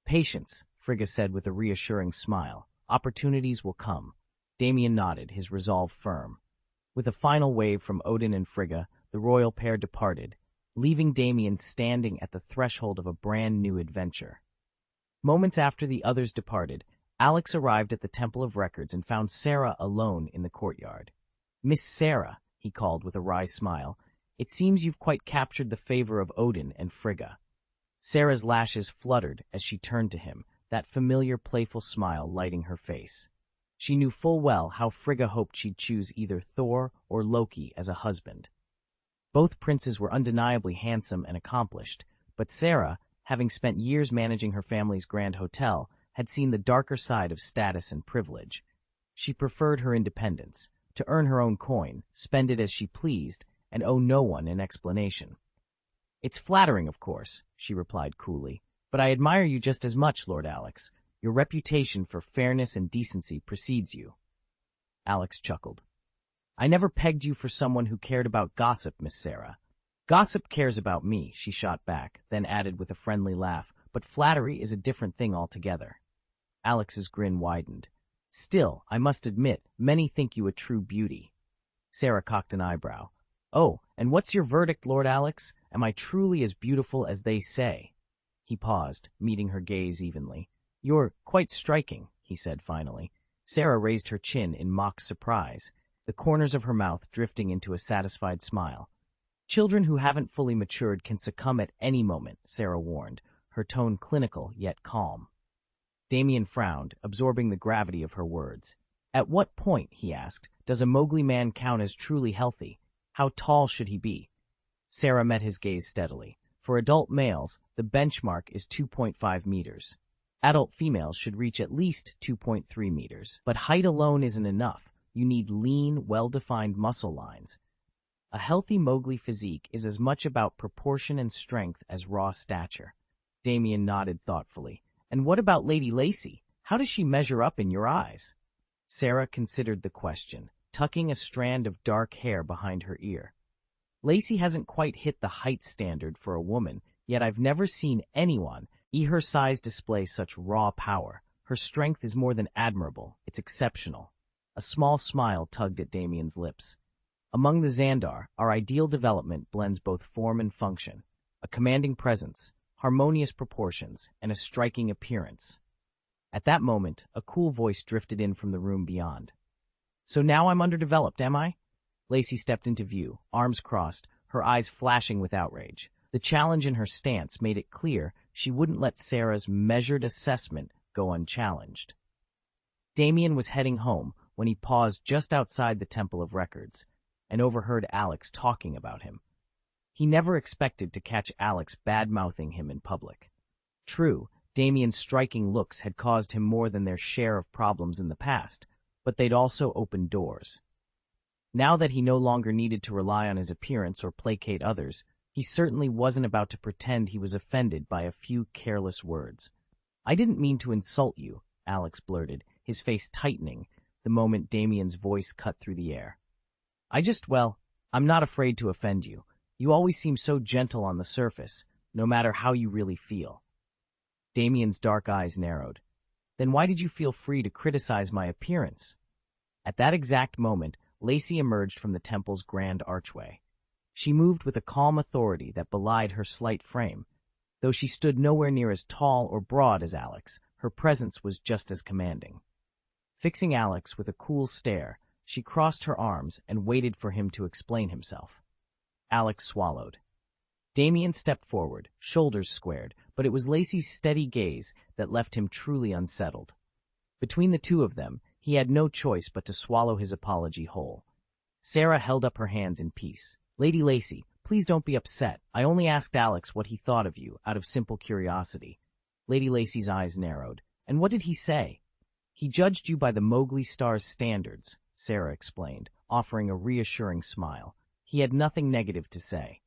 "Patience," Frigga said with a reassuring smile. "Opportunities will come." Damien nodded, his resolve firm. With a final wave from Odin and Frigga, the royal pair departed, leaving Damien standing at the threshold of a brand new adventure. Moments after the others departed, Alex arrived at the Temple of Records and found Sarah alone in the courtyard. "Miss Sarah," he called with a wry smile, "it seems you've quite captured the favor of Odin and Frigga." Sarah's lashes fluttered as she turned to him, that familiar playful smile lighting her face. She knew full well how Frigga hoped she'd choose either Thor or Loki as a husband. Both princes were undeniably handsome and accomplished, but Sarah, having spent years managing her family's grand hotel, had seen the darker side of status and privilege. She preferred her independence, to earn her own coin, spend it as she pleased, and owe no one an explanation. "It's flattering, of course," she replied coolly, "but I admire you just as much, Lord Alex. Your reputation for fairness and decency precedes you." Alex chuckled. "I never pegged you for someone who cared about gossip, Miss Sarah." "Gossip cares about me," she shot back, then added with a friendly laugh, "but flattery is a different thing altogether." Alex's grin widened. Still, I must admit, many think you a true beauty. Sarah cocked an eyebrow. Oh, and what's your verdict, Lord Alex? Am I truly as beautiful as they say? He paused, meeting her gaze evenly. You're quite striking, he said finally. Sarah raised her chin in mock surprise, the corners of her mouth drifting into a satisfied smile. Children who haven't fully matured can succumb at any moment, Sarah warned, her tone clinical yet calm. Damien frowned, absorbing the gravity of her words. At what point, he asked, does a Mowgli man count as truly healthy? How tall should he be? Sarah met his gaze steadily. For adult males, the benchmark is 2.5 meters. Adult females should reach at least 2.3 meters. But height alone isn't enough. You need lean, well-defined muscle lines. A healthy Mowgli physique is as much about proportion and strength as raw stature. Damien nodded thoughtfully. And what about Lady Lacy? How does she measure up in your eyes? Sarah considered the question, tucking a strand of dark hair behind her ear. Lacy hasn't quite hit the height standard for a woman, yet I've never seen anyone her size display such raw power. Her strength is more than admirable, it's exceptional. A small smile tugged at Damien's lips. Among the Xandar, our ideal development blends both form and function, a commanding presence, harmonious proportions, and a striking appearance. At that moment, a cool voice drifted in from the room beyond. So now I'm underdeveloped, am I? Lacy stepped into view, arms crossed, her eyes flashing with outrage. The challenge in her stance made it clear she wouldn't let Sarah's measured assessment go unchallenged. Damien was heading home when he paused just outside the Temple of Records and overheard Alex talking about him. He never expected to catch Alex bad-mouthing him in public. True, Damien's striking looks had caused him more than their share of problems in the past, but they'd also opened doors. Now that he no longer needed to rely on his appearance or placate others, he certainly wasn't about to pretend he was offended by a few careless words. I didn't mean to insult you, Alex blurted, his face tightening the moment Damien's voice cut through the air. I'm not afraid to offend you. You always seem so gentle on the surface, no matter how you really feel. Damien's dark eyes narrowed. Then why did you feel free to criticize my appearance? At that exact moment, Lacy emerged from the temple's grand archway. She moved with a calm authority that belied her slight frame. Though she stood nowhere near as tall or broad as Alex, her presence was just as commanding. Fixing Alex with a cool stare, she crossed her arms and waited for him to explain himself. Alex swallowed. Damien stepped forward, shoulders squared, but it was Lacy's steady gaze that left him truly unsettled. Between the two of them, he had no choice but to swallow his apology whole. Sarah held up her hands in peace. Lady Lacy, please don't be upset. I only asked Alex what he thought of you, out of simple curiosity. Lady Lacy's eyes narrowed. And what did he say? He judged you by the Mowgli Star's standards, Sarah explained, offering a reassuring smile. He had nothing negative to say.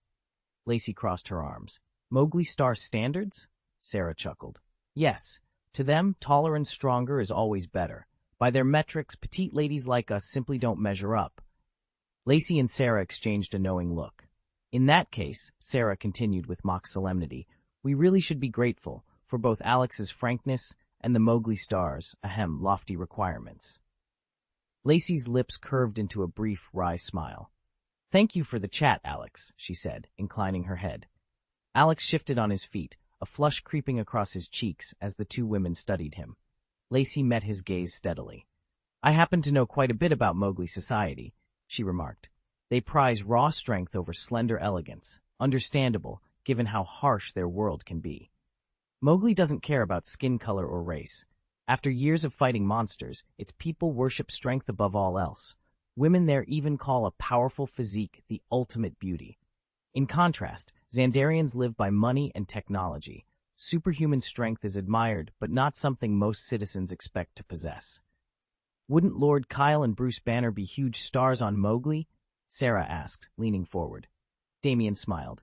Lacy crossed her arms. Mowgli Star standards? Sarah chuckled. Yes. To them, taller and stronger is always better. By their metrics, petite ladies like us simply don't measure up. Lacy and Sarah exchanged a knowing look. In that case, Sarah continued with mock solemnity, we really should be grateful for both Alex's frankness and the Mowgli Star's, lofty requirements. Lacy's lips curved into a brief, wry smile. Thank you for the chat, Alex, she said, inclining her head. Alex shifted on his feet, a flush creeping across his cheeks as the two women studied him. Lacy met his gaze steadily. I happen to know quite a bit about Mowgli society, she remarked. They prize raw strength over slender elegance, understandable given how harsh their world can be. Mowgli doesn't care about skin color or race. After years of fighting monsters, its people worship strength above all else. Women there even call a powerful physique the ultimate beauty. In contrast, Xandarians live by money and technology. Superhuman strength is admired, but not something most citizens expect to possess. Wouldn't Lord Kyle and Bruce Banner be huge stars on Mowgli? Sarah asked, leaning forward. Damien smiled.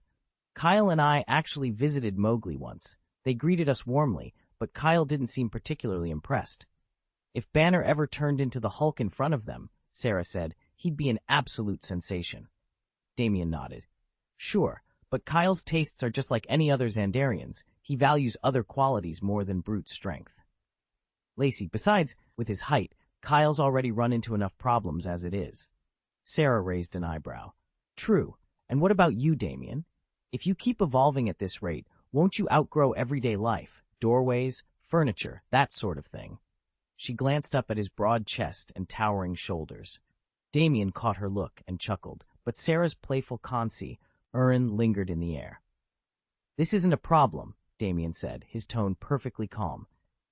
Kyle and I actually visited Mowgli once. They greeted us warmly, but Kyle didn't seem particularly impressed. If Banner ever turned into the Hulk in front of them, Sarah said, he'd be an absolute sensation. Damien nodded. Sure, but Kyle's tastes are just like any other Xandarian's. He values other qualities more than brute strength. Lacy, besides, with his height, Kyle's already run into enough problems as it is. Sarah raised an eyebrow. True. And what about you, Damien? If you keep evolving at this rate, won't you outgrow everyday life, doorways, furniture, that sort of thing? She glanced up at his broad chest and towering shoulders. Damien caught her look and chuckled, but Sarah's playful lingered in the air. This isn't a problem, Damien said, his tone perfectly calm.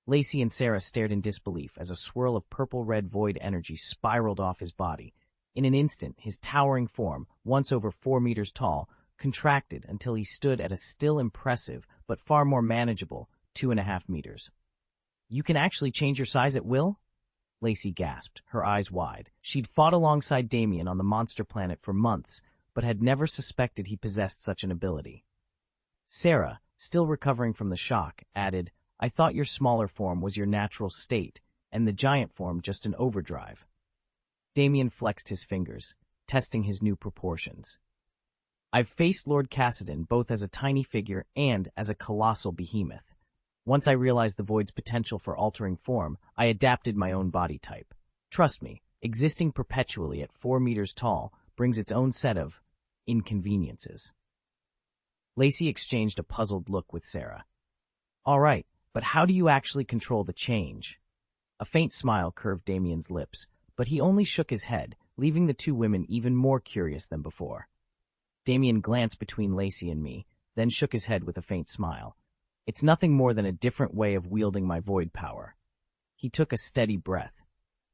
Lacey and Sarah stared in disbelief as a swirl of purple-red void energy spiraled off his body. In an instant, his towering form, once over 4 meters tall, contracted until he stood at a still impressive, but far more manageable, 2.5 meters. You can actually change your size at will? Lacey gasped, her eyes wide. She'd fought alongside Damien on the monster planet for months, but had never suspected he possessed such an ability. Sarah, still recovering from the shock, added, I thought your smaller form was your natural state, and the giant form just an overdrive. Damien flexed his fingers, testing his new proportions. I've faced Lord Cassidon both as a tiny figure and as a colossal behemoth. Once I realized the Void's potential for altering form, I adapted my own body type. Trust me, existing perpetually at 4 meters tall brings its own set of inconveniences. Lacey exchanged a puzzled look with Sarah. All right, but how do you actually control the change? A faint smile curved Damien's lips, but he only shook his head, leaving the two women even more curious than before. Damien glanced between Lacey and me, then shook his head with a faint smile. It's nothing more than a different way of wielding my void power. He took a steady breath.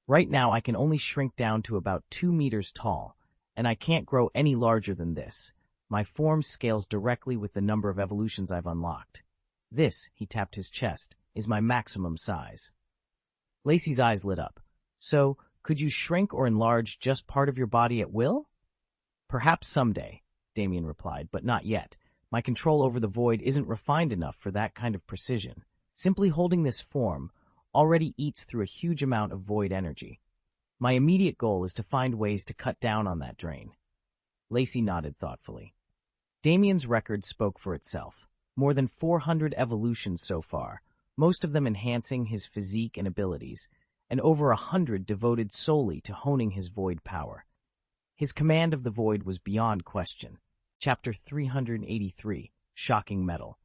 Right now I can only shrink down to about 2 meters tall, and I can't grow any larger than this. My form scales directly with the number of evolutions I've unlocked. This, he tapped his chest, is my maximum size. Lacey's eyes lit up. So, could you shrink or enlarge just part of your body at will? Perhaps someday, Damien replied, but not yet. My control over the void isn't refined enough for that kind of precision. Simply holding this form already eats through a huge amount of void energy. My immediate goal is to find ways to cut down on that drain. Lacey nodded thoughtfully. Damien's record spoke for itself. More than 400 evolutions so far, most of them enhancing his physique and abilities, and over 100 devoted solely to honing his void power. His command of the void was beyond question. Chapter 383, Shocking Metal.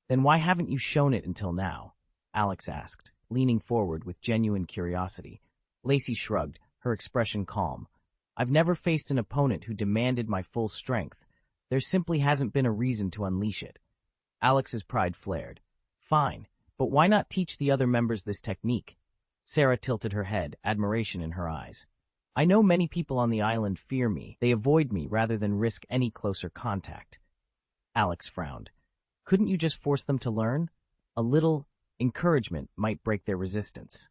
Then why haven't you shown it until now? Alex asked, leaning forward with genuine curiosity. Lacey shrugged, her expression calm. I've never faced an opponent who demanded my full strength. There simply hasn't been a reason to unleash it. Alex's pride flared. Fine, but why not teach the other members this technique? Sarah tilted her head, admiration in her eyes. I know many people on the island fear me. They avoid me rather than risk any closer contact. Alex frowned. Couldn't you just force them to learn? A little encouragement might break their resistance.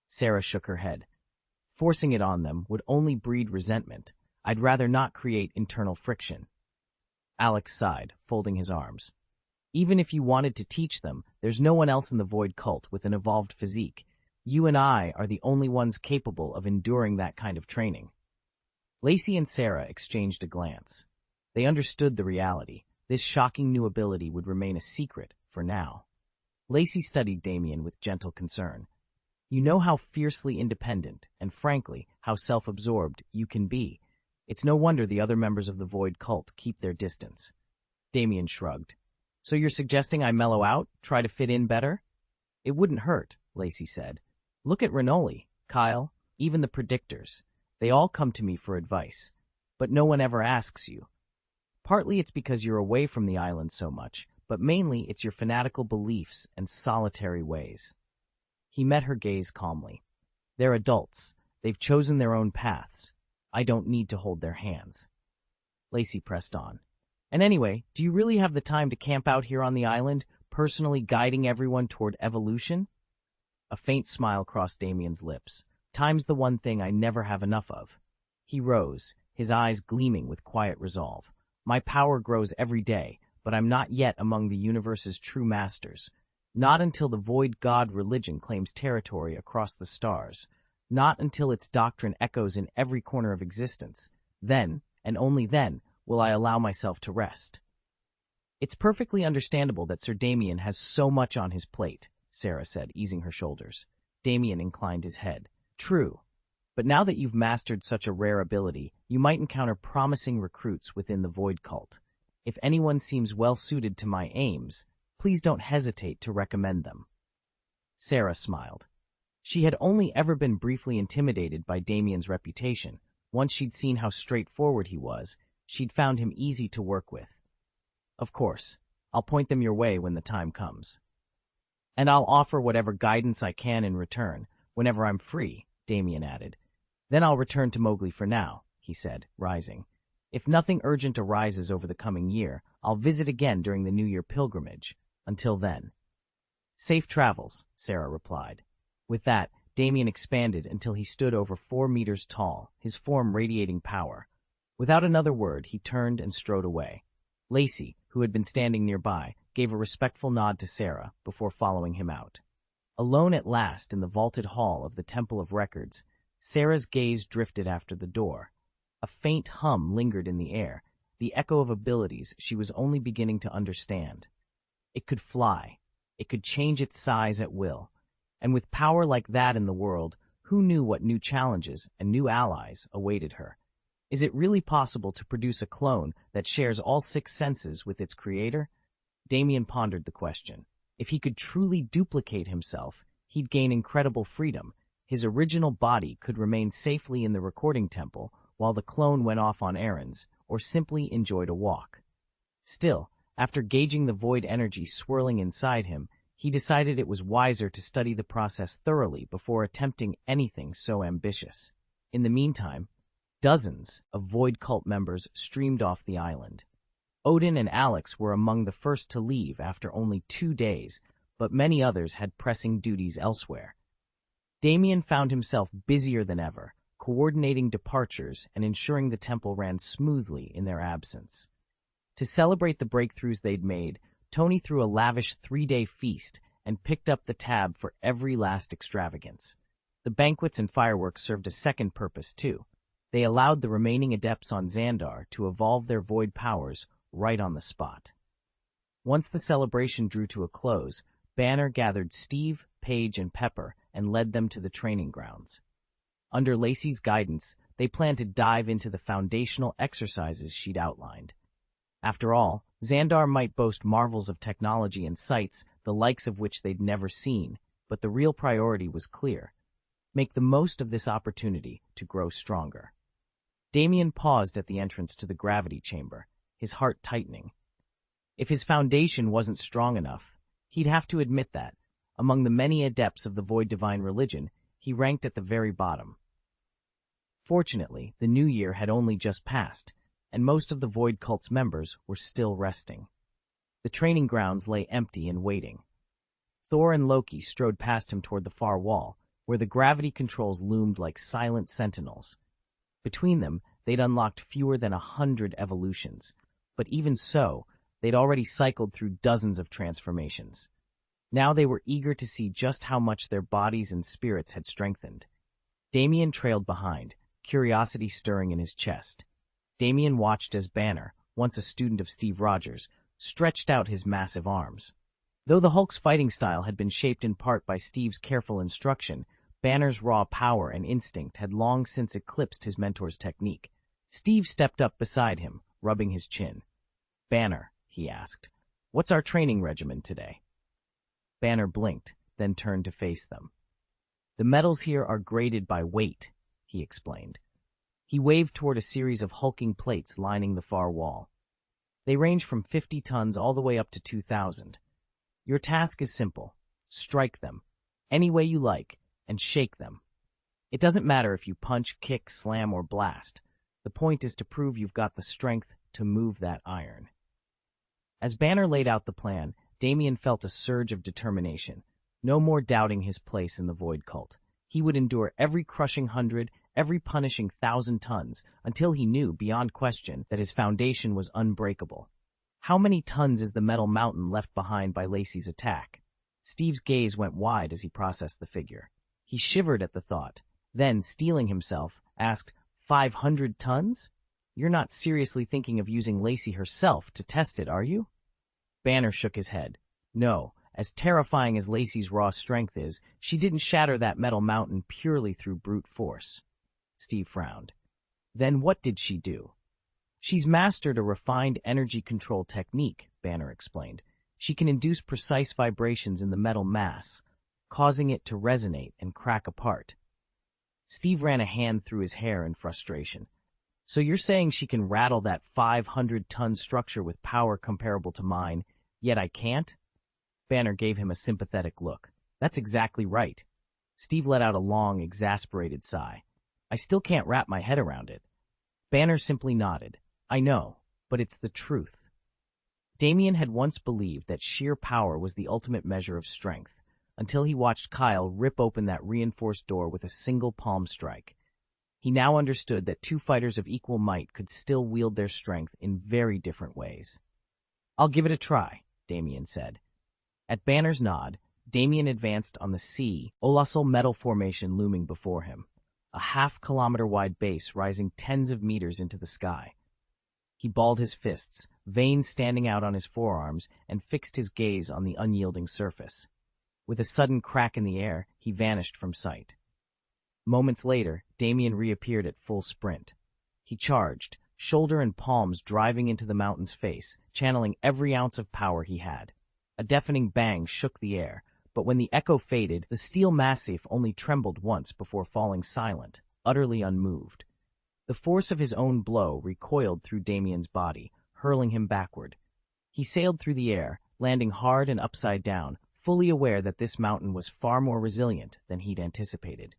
Sarah shook her head. Forcing it on them would only breed resentment. I'd rather not create internal friction. Alex sighed, folding his arms. Even if you wanted to teach them, there's no one else in the Void cult with an evolved physique. You and I are the only ones capable of enduring that kind of training. Lacey and Sarah exchanged a glance. They understood the reality. This shocking new ability would remain a secret for now. Lacey studied Damien with gentle concern. You know how fiercely independent and, frankly, how self-absorbed you can be. It's no wonder the other members of the Void cult keep their distance. Damien shrugged. So you're suggesting I mellow out, try to fit in better? It wouldn't hurt, Lacey said. Look at Renoli, Kyle, even the predictors. They all come to me for advice, but no one ever asks you. Partly it's because you're away from the island so much, but mainly it's your fanatical beliefs and solitary ways. He met her gaze calmly. They're adults. They've chosen their own paths. I don't need to hold their hands. Lacey pressed on. And anyway, do you really have the time to camp out here on the island, personally guiding everyone toward evolution? A faint smile crossed Damien's lips. Time's the one thing I never have enough of. He rose, his eyes gleaming with quiet resolve. My power grows every day, but I'm not yet among the universe's true masters. Not until the Void God religion claims territory across the stars. Not until its doctrine echoes in every corner of existence. Then, and only then, will I allow myself to rest. It's perfectly understandable that Sir Damien has so much on his plate, Sarah said, easing her shoulders. Damien inclined his head. True, but now that you've mastered such a rare ability, you might encounter promising recruits within the Void Cult. If anyone seems well suited to my aims, please don't hesitate to recommend them. Sarah smiled. She had only ever been briefly intimidated by Damien's reputation. Once she'd seen how straightforward he was, she'd found him easy to work with. Of course, I'll point them your way when the time comes. And I'll offer whatever guidance I can in return, whenever I'm free, Damien added. Then I'll return to Mowgli for now, he said, rising. If nothing urgent arises over the coming year, I'll visit again during the New Year pilgrimage. Until then. Safe travels, Sarah replied. With that, Damien expanded until he stood over 4 meters tall, his form radiating power. Without another word, he turned and strode away. Lacey, who had been standing nearby, gave a respectful nod to Sarah before following him out. Alone at last in the vaulted hall of the Temple of Records, Sarah's gaze drifted after the door. A faint hum lingered in the air, the echo of abilities she was only beginning to understand. It could fly. It could change its size at will. And with power like that in the world, who knew what new challenges and new allies awaited her? Is it really possible to produce a clone that shares all 6 senses with its creator? Damien pondered the question. If he could truly duplicate himself, he'd gain incredible freedom. His original body could remain safely in the recording temple while the clone went off on errands or simply enjoyed a walk. Still, after gauging the void energy swirling inside him, he decided it was wiser to study the process thoroughly before attempting anything so ambitious. In the meantime, dozens of Void Cult members streamed off the island. Odin and Alex were among the first to leave after only 2 days, but many others had pressing duties elsewhere. Damien found himself busier than ever, coordinating departures and ensuring the temple ran smoothly in their absence. To celebrate the breakthroughs they'd made, Tony threw a lavish 3-day feast and picked up the tab for every last extravagance. The banquets and fireworks served a second purpose, too. They allowed the remaining adepts on Xandar to evolve their void powers right on the spot. Once the celebration drew to a close, Banner gathered Steve, Paige, and Pepper and led them to the training grounds. Under Lacey's guidance, they planned to dive into the foundational exercises she'd outlined. After all, Xandar might boast marvels of technology and sights, the likes of which they'd never seen, but the real priority was clear. Make the most of this opportunity to grow stronger. Damien paused at the entrance to the gravity chamber, his heart tightening. If his foundation wasn't strong enough, he'd have to admit that, among the many adepts of the Void Divine religion, he ranked at the very bottom. Fortunately, the new year had only just passed, and most of the Void Cult's members were still resting. The training grounds lay empty and waiting. Thor and Loki strode past him toward the far wall, where the gravity controls loomed like silent sentinels. Between them, they'd unlocked fewer than 100 evolutions, but even so, they'd already cycled through dozens of transformations. Now they were eager to see just how much their bodies and spirits had strengthened. Damien trailed behind, curiosity stirring in his chest. Damien watched as Banner, once a student of Steve Rogers, stretched out his massive arms. Though the Hulk's fighting style had been shaped in part by Steve's careful instruction, Banner's raw power and instinct had long since eclipsed his mentor's technique. Steve stepped up beside him, rubbing his chin. "Banner," he asked, "what's our training regimen today?" Banner blinked, then turned to face them. "The metals here are graded by weight," he explained. He waved toward a series of hulking plates lining the far wall. "They range from 50 tons all the way up to 2,000. Your task is simple. Strike them, any way you like, and shake them. It doesn't matter if you punch, kick, slam, or blast. The point is to prove you've got the strength to move that iron." As Banner laid out the plan, Damien felt a surge of determination. No more doubting his place in the Void Cult. He would endure every crushing 100, every punishing 1,000 tons, until he knew, beyond question, that his foundation was unbreakable. How many tons is the metal mountain left behind by Lacey's attack? Steve's gaze went wide as he processed the figure. He shivered at the thought, then, steeling himself, asked, 500 tons? You're not seriously thinking of using Lacey herself to test it, are you? Banner shook his head. No, as terrifying as Lacey's raw strength is, she didn't shatter that metal mountain purely through brute force. Steve frowned. Then what did she do? She's mastered a refined energy control technique, Banner explained. She can induce precise vibrations in the metal mass, causing it to resonate and crack apart. Steve ran a hand through his hair in frustration. So you're saying she can rattle that 500-ton structure with power comparable to mine, yet I can't? Banner gave him a sympathetic look. That's exactly right. Steve let out a long, exasperated sigh. I still can't wrap my head around it. Banner simply nodded. I know, but it's the truth. Damien had once believed that sheer power was the ultimate measure of strength, until he watched Kyle rip open that reinforced door with a single palm strike. He now understood that two fighters of equal might could still wield their strength in very different ways. I'll give it a try, Damien said. At Banner's nod, Damien advanced on the sea, colossal metal formation looming before him, a half-kilometer-wide base rising tens of meters into the sky. He balled his fists, veins standing out on his forearms, and fixed his gaze on the unyielding surface. With a sudden crack in the air, he vanished from sight. Moments later, Damien reappeared at full sprint. He charged, shoulder and palms driving into the mountain's face, channeling every ounce of power he had. A deafening bang shook the air, but when the echo faded, the steel massif only trembled once before falling silent, utterly unmoved. The force of his own blow recoiled through Damien's body, hurling him backward. He sailed through the air, landing hard and upside down, fully aware that this mountain was far more resilient than he'd anticipated.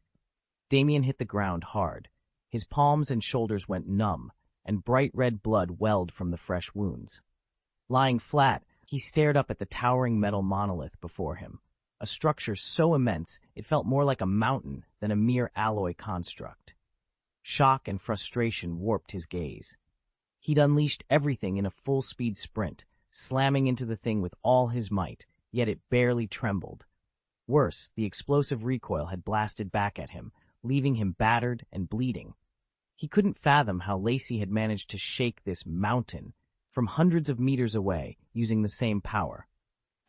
Damien hit the ground hard. His palms and shoulders went numb, and bright red blood welled from the fresh wounds. Lying flat, he stared up at the towering metal monolith before him, a structure so immense it felt more like a mountain than a mere alloy construct. Shock and frustration warped his gaze. He'd unleashed everything in a full-speed sprint, slamming into the thing with all his might, yet it barely trembled. Worse, the explosive recoil had blasted back at him, leaving him battered and bleeding. He couldn't fathom how Lacey had managed to shake this mountain from hundreds of meters away using the same power.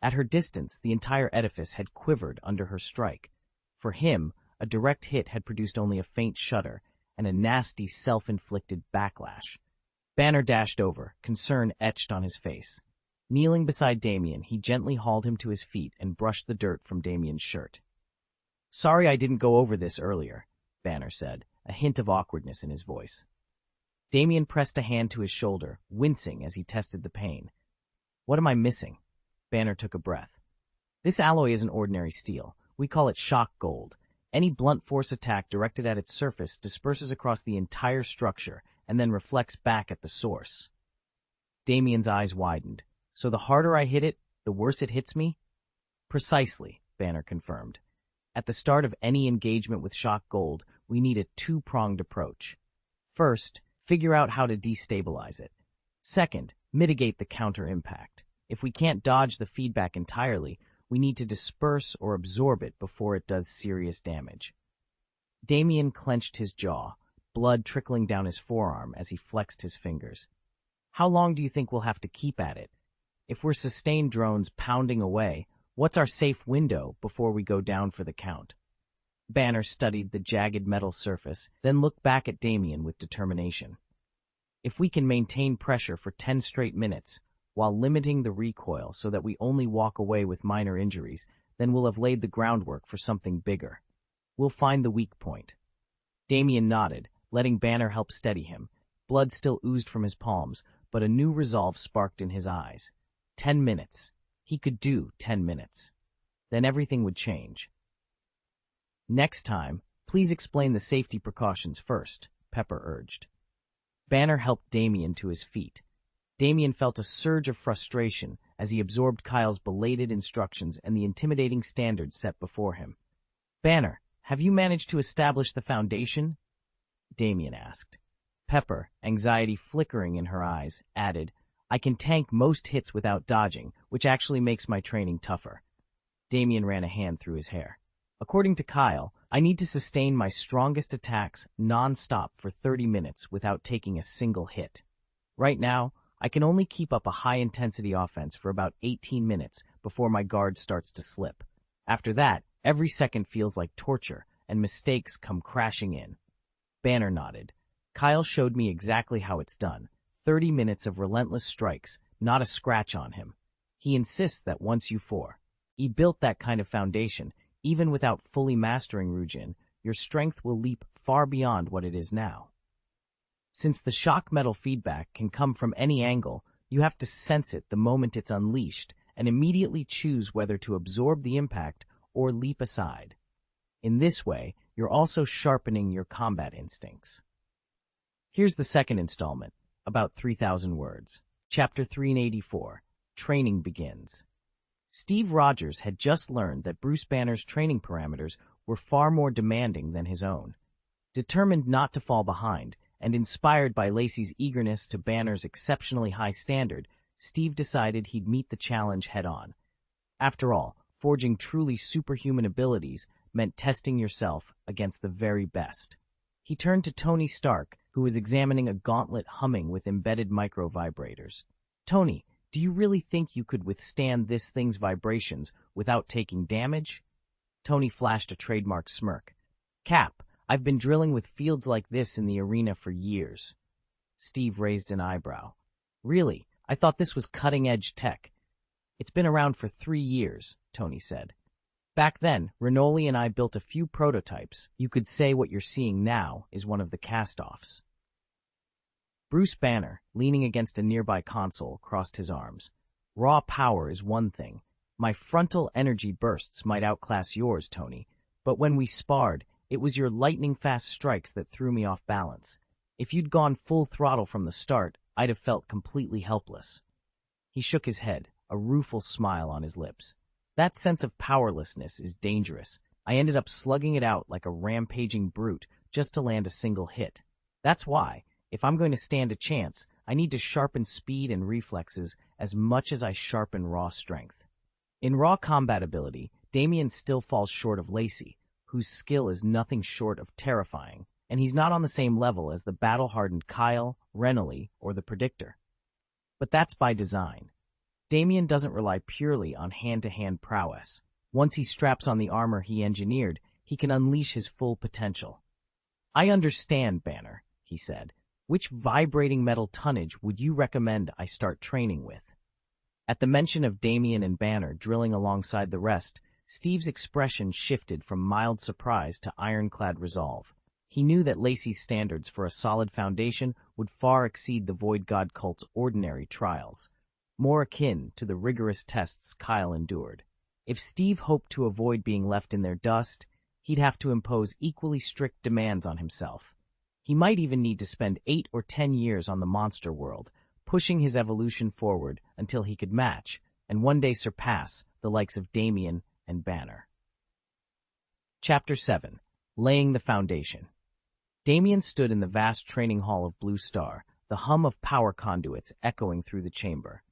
At her distance, the entire edifice had quivered under her strike. For him, a direct hit had produced only a faint shudder and a nasty self-inflicted backlash. Banner dashed over, concern etched on his face. Kneeling beside Damien, he gently hauled him to his feet and brushed the dirt from Damien's shirt. Sorry I didn't go over this earlier, Banner said, a hint of awkwardness in his voice. Damien pressed a hand to his shoulder, wincing as he tested the pain. What am I missing? Banner took a breath. This alloy isn't ordinary steel. We call it shock gold. Any blunt force attack directed at its surface disperses across the entire structure and then reflects back at the source. Damien's eyes widened. So the harder I hit it, the worse it hits me? Precisely, Banner confirmed. At the start of any engagement with shock gold, we need a two-pronged approach. First, figure out how to destabilize it. Second, mitigate the counter-impact. If we can't dodge the feedback entirely, we need to disperse or absorb it before it does serious damage. Damien clenched his jaw, blood trickling down his forearm as he flexed his fingers. How long do you think we'll have to keep at it? If we're sustained drones pounding away, what's our safe window before we go down for the count? Banner studied the jagged metal surface, then looked back at Damien with determination. If we can maintain pressure for 10 straight minutes, while limiting the recoil so that we only walk away with minor injuries, then we'll have laid the groundwork for something bigger. We'll find the weak point. Damien nodded, letting Banner help steady him. Blood still oozed from his palms, but a new resolve sparked in his eyes. 10 minutes. He could do 10 minutes. Then everything would change. Next time, please explain the safety precautions first, Pepper urged. Banner helped Damien to his feet. Damien felt a surge of frustration as he absorbed Kyle's belated instructions and the intimidating standards set before him. Banner, have you managed to establish the foundation? Damien asked. Pepper, anxiety flickering in her eyes, added, I can tank most hits without dodging, which actually makes my training tougher. Damien ran a hand through his hair. According to Kyle, I need to sustain my strongest attacks non-stop for 30 minutes without taking a single hit. Right now, I can only keep up a high-intensity offense for about 18 minutes before my guard starts to slip. After that, every second feels like torture, and mistakes come crashing in. Banner nodded. Kyle showed me exactly how it's done. 30 minutes of relentless strikes, not a scratch on him. He insists that once you four. He built that kind of foundation. Even without fully mastering Rujin, your strength will leap far beyond what it is now. Since the shock metal feedback can come from any angle, you have to sense it the moment it's unleashed and immediately choose whether to absorb the impact or leap aside. In this way, you're also sharpening your combat instincts. Here's the second installment, about 3,000 words. Chapter 384, Training Begins. Steve Rogers had just learned that Bruce Banner's training parameters were far more demanding than his own. Determined not to fall behind, and inspired by Lacey's eagerness to Banner's exceptionally high standard, Steve decided he'd meet the challenge head-on. After all, forging truly superhuman abilities meant testing yourself against the very best. He turned to Tony Stark, who was examining a gauntlet humming with embedded micro-vibrators. Tony, do you really think you could withstand this thing's vibrations without taking damage? Tony flashed a trademark smirk. Cap, I've been drilling with fields like this in the arena for years. Steve raised an eyebrow. Really? I thought this was cutting-edge tech. It's been around for 3 years, Tony said. Back then, Renoli and I built a few prototypes. You could say what you're seeing now is one of the cast-offs. Bruce Banner, leaning against a nearby console, crossed his arms. Raw power is one thing. My frontal energy bursts might outclass yours, Tony. But when we sparred, it was your lightning-fast strikes that threw me off balance. If you'd gone full throttle from the start, I'd have felt completely helpless. He shook his head, a rueful smile on his lips. That sense of powerlessness is dangerous. I ended up slugging it out like a rampaging brute just to land a single hit. That's why, if I'm going to stand a chance, I need to sharpen speed and reflexes as much as I sharpen raw strength. In raw combat ability, Damien still falls short of Lacey, whose skill is nothing short of terrifying, and he's not on the same level as the battle-hardened Kyle, Renoli, or the Predictor. But that's by design. Damien doesn't rely purely on hand-to-hand prowess. Once he straps on the armor he engineered, he can unleash his full potential. I understand, Banner, he said. Which vibrating metal tonnage would you recommend I start training with? At the mention of Damien and Banner drilling alongside the rest, Steve's expression shifted from mild surprise to ironclad resolve. He knew that Lacey's standards for a solid foundation would far exceed the Void God cult's ordinary trials, more akin to the rigorous tests Kyle endured. If Steve hoped to avoid being left in their dust, he'd have to impose equally strict demands on himself. He might even need to spend 8 or 10 years on the monster world, pushing his evolution forward until he could match, and one day surpass, the likes of Damien and Banner. Chapter 7. Laying the Foundation. Damien stood in the vast training hall of Blue Star, the hum of power conduits echoing through the chamber.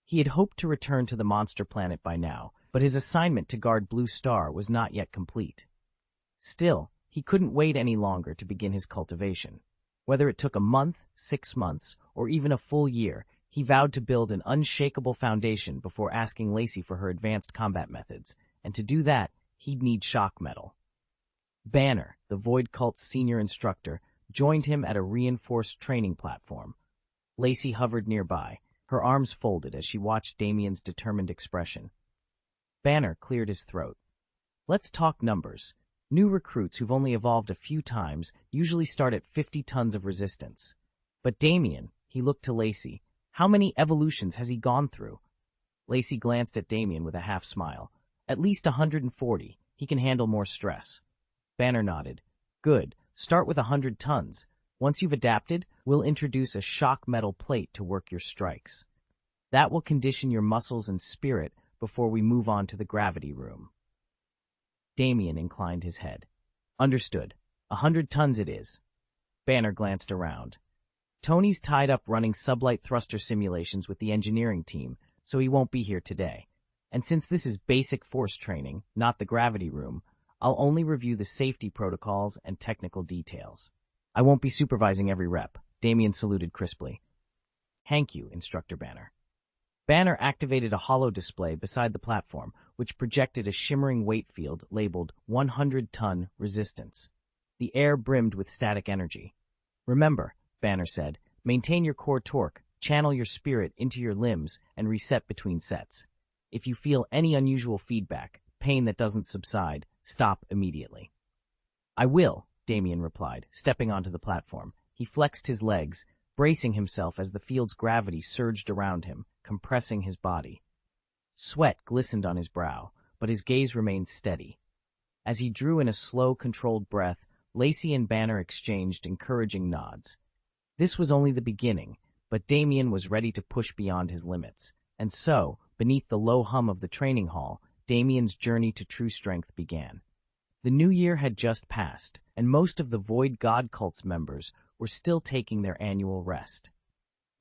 He had hoped to return to the monster planet by now, but his assignment to guard Blue Star was not yet complete. Still, he couldn't wait any longer to begin his cultivation. Whether it took a month, 6 months, or even a full year, he vowed to build an unshakable foundation before asking Lacey for her advanced combat methods, and to do that, he'd need shock metal. Banner, the Void Cult's senior instructor, joined him at a reinforced training platform. Lacey hovered nearby, her arms folded as she watched Damien's determined expression. Banner cleared his throat. Let's talk numbers. New recruits who've only evolved a few times usually start at 50 tons of resistance. But Damien, he looked to Lacey. How many evolutions has he gone through? Lacey glanced at Damien with a half-smile. At least 140. He can handle more stress. Banner nodded. Good. Start with 100 tons. Once you've adapted, we'll introduce a shock metal plate to work your strikes. That will condition your muscles and spirit before we move on to the gravity room. Damien inclined his head. Understood. 100 tons it is. Banner glanced around. Tony's tied up running sublight thruster simulations with the engineering team, so he won't be here today. And since this is basic force training, not the gravity room, I'll only review the safety protocols and technical details. I won't be supervising every rep. Damien saluted crisply. Thank you, Instructor Banner. Banner activated a holo display beside the platform, which projected a shimmering weight field labeled 100-ton resistance. The air brimmed with static energy. Remember, Banner said, maintain your core torque, channel your spirit into your limbs, and reset between sets. If you feel any unusual feedback, pain that doesn't subside, stop immediately. I will, Damien replied, stepping onto the platform. He flexed his legs, bracing himself as the field's gravity surged around him, compressing his body. Sweat glistened on his brow, but his gaze remained steady. As he drew in a slow, controlled breath, Lacey and Banner exchanged encouraging nods. This was only the beginning, but Damien was ready to push beyond his limits. And so, beneath the low hum of the training hall, Damien's journey to true strength began. The new year had just passed, and most of the Void God Cult's members were still taking their annual rest.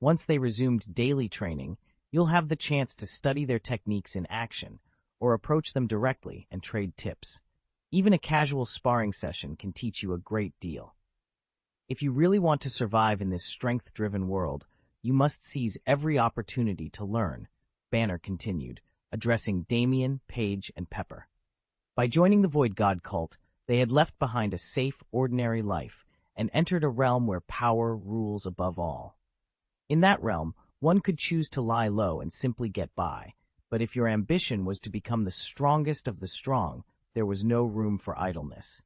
Once they resumed daily training, you'll have the chance to study their techniques in action, or approach them directly and trade tips. Even a casual sparring session can teach you a great deal. If you really want to survive in this strength-driven world, you must seize every opportunity to learn, Banner continued, addressing Damien, Paige, and Pepper. By joining the Void God Cult, they had left behind a safe, ordinary life and entered a realm where power rules above all. In that realm, one could choose to lie low and simply get by, but if your ambition was to become the strongest of the strong, there was no room for idleness.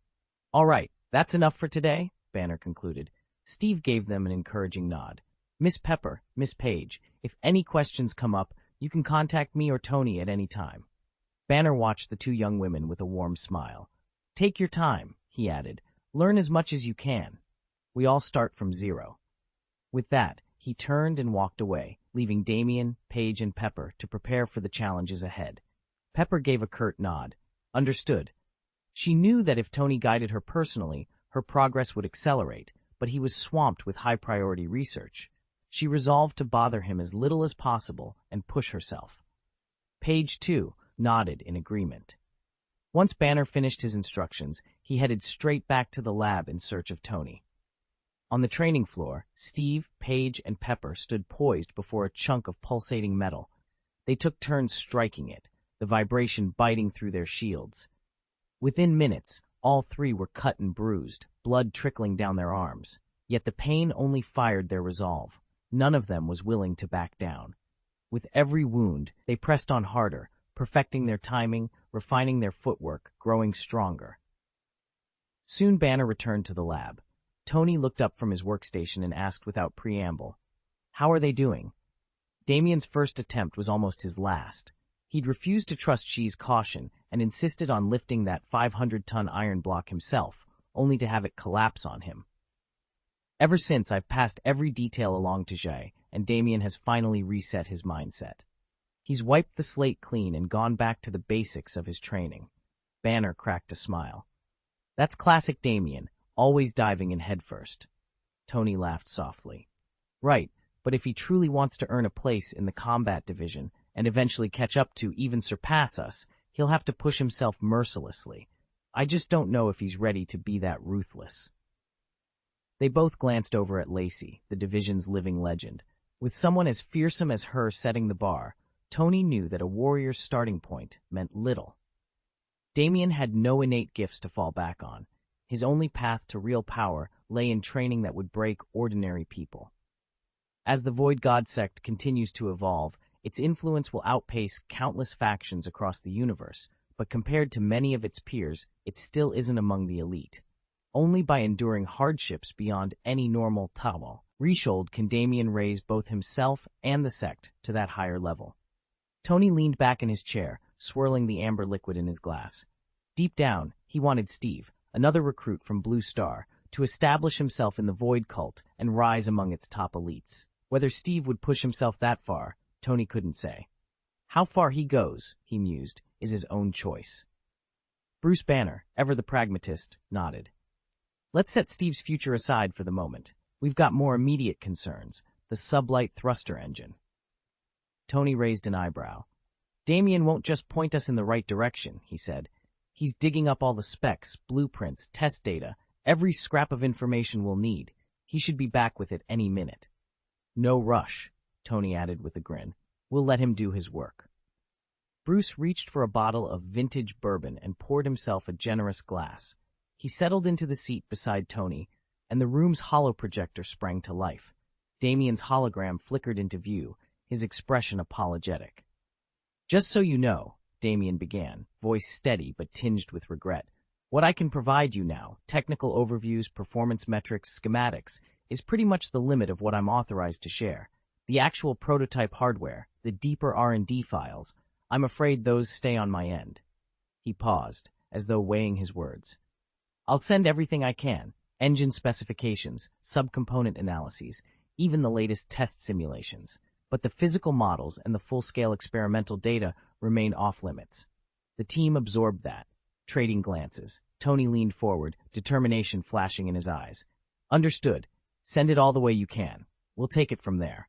All right, that's enough for today, Banner concluded. Steve gave them an encouraging nod. Miss Pepper, Miss Paige, if any questions come up, you can contact me or Tony at any time. Banner watched the two young women with a warm smile. Take your time, he added. Learn as much as you can. We all start from zero. With that, he turned and walked away, leaving Damien, Paige, and Pepper to prepare for the challenges ahead. Pepper gave a curt nod. Understood. She knew that if Tony guided her personally, her progress would accelerate, but he was swamped with high-priority research. She resolved to bother him as little as possible and push herself. Paige, too, nodded in agreement. Once Banner finished his instructions, he headed straight back to the lab in search of Tony. On the training floor, Steve, Paige, and Pepper stood poised before a chunk of pulsating metal. They took turns striking it, the vibration biting through their shields. Within minutes, all three were cut and bruised, blood trickling down their arms. Yet the pain only fired their resolve. None of them was willing to back down. With every wound, they pressed on harder, perfecting their timing, refining their footwork, growing stronger. Soon Banner returned to the lab. Tony looked up from his workstation and asked without preamble, "How are they doing?" Damien's first attempt was almost his last. He'd refused to trust Xi's caution and insisted on lifting that 500-ton iron block himself, only to have it collapse on him. Ever since, I've passed every detail along to Xi, and Damien has finally reset his mindset. He's wiped the slate clean and gone back to the basics of his training. Banner cracked a smile. That's classic Damien, always diving in headfirst. Tony laughed softly. Right, but if he truly wants to earn a place in the combat division and eventually catch up to, even surpass us, he'll have to push himself mercilessly. I just don't know if he's ready to be that ruthless. They both glanced over at Lacey, the division's living legend. With someone as fearsome as her setting the bar, Tony knew that a warrior's starting point meant little. Damien had no innate gifts to fall back on. His only path to real power lay in training that would break ordinary people. As the Void God sect continues to evolve, its influence will outpace countless factions across the universe, but compared to many of its peers, it still isn't among the elite. Only by enduring hardships beyond any normal reshape can Damien raise both himself and the sect to that higher level. Tony leaned back in his chair, swirling the amber liquid in his glass. Deep down, he wanted Steve, another recruit from Blue Star, to establish himself in the Void Cult and rise among its top elites. Whether Steve would push himself that far, Tony couldn't say. How far he goes, he mused, is his own choice. Bruce Banner, ever the pragmatist, nodded. Let's set Steve's future aside for the moment. We've got more immediate concerns, the sublight thruster engine. Tony raised an eyebrow. Damien won't just point us in the right direction, he said. He's digging up all the specs, blueprints, test data, every scrap of information we'll need. He should be back with it any minute. No rush. Tony added with a grin. We'll let him do his work. Bruce reached for a bottle of vintage bourbon and poured himself a generous glass. He settled into the seat beside Tony, and the room's holoprojector sprang to life. Damien's hologram flickered into view, his expression apologetic. Just so you know, Damien began, voice steady but tinged with regret, what I can provide you now, technical overviews, performance metrics, schematics, is pretty much the limit of what I'm authorized to share. The actual prototype hardware, the deeper R&D files, I'm afraid those stay on my end. He paused, as though weighing his words. I'll send everything I can, engine specifications, subcomponent analyses, even the latest test simulations, but the physical models and the full-scale experimental data remain off-limits. The team absorbed that, trading glances. Tony leaned forward, determination flashing in his eyes. Understood. Send it all the way you can. We'll take it from there.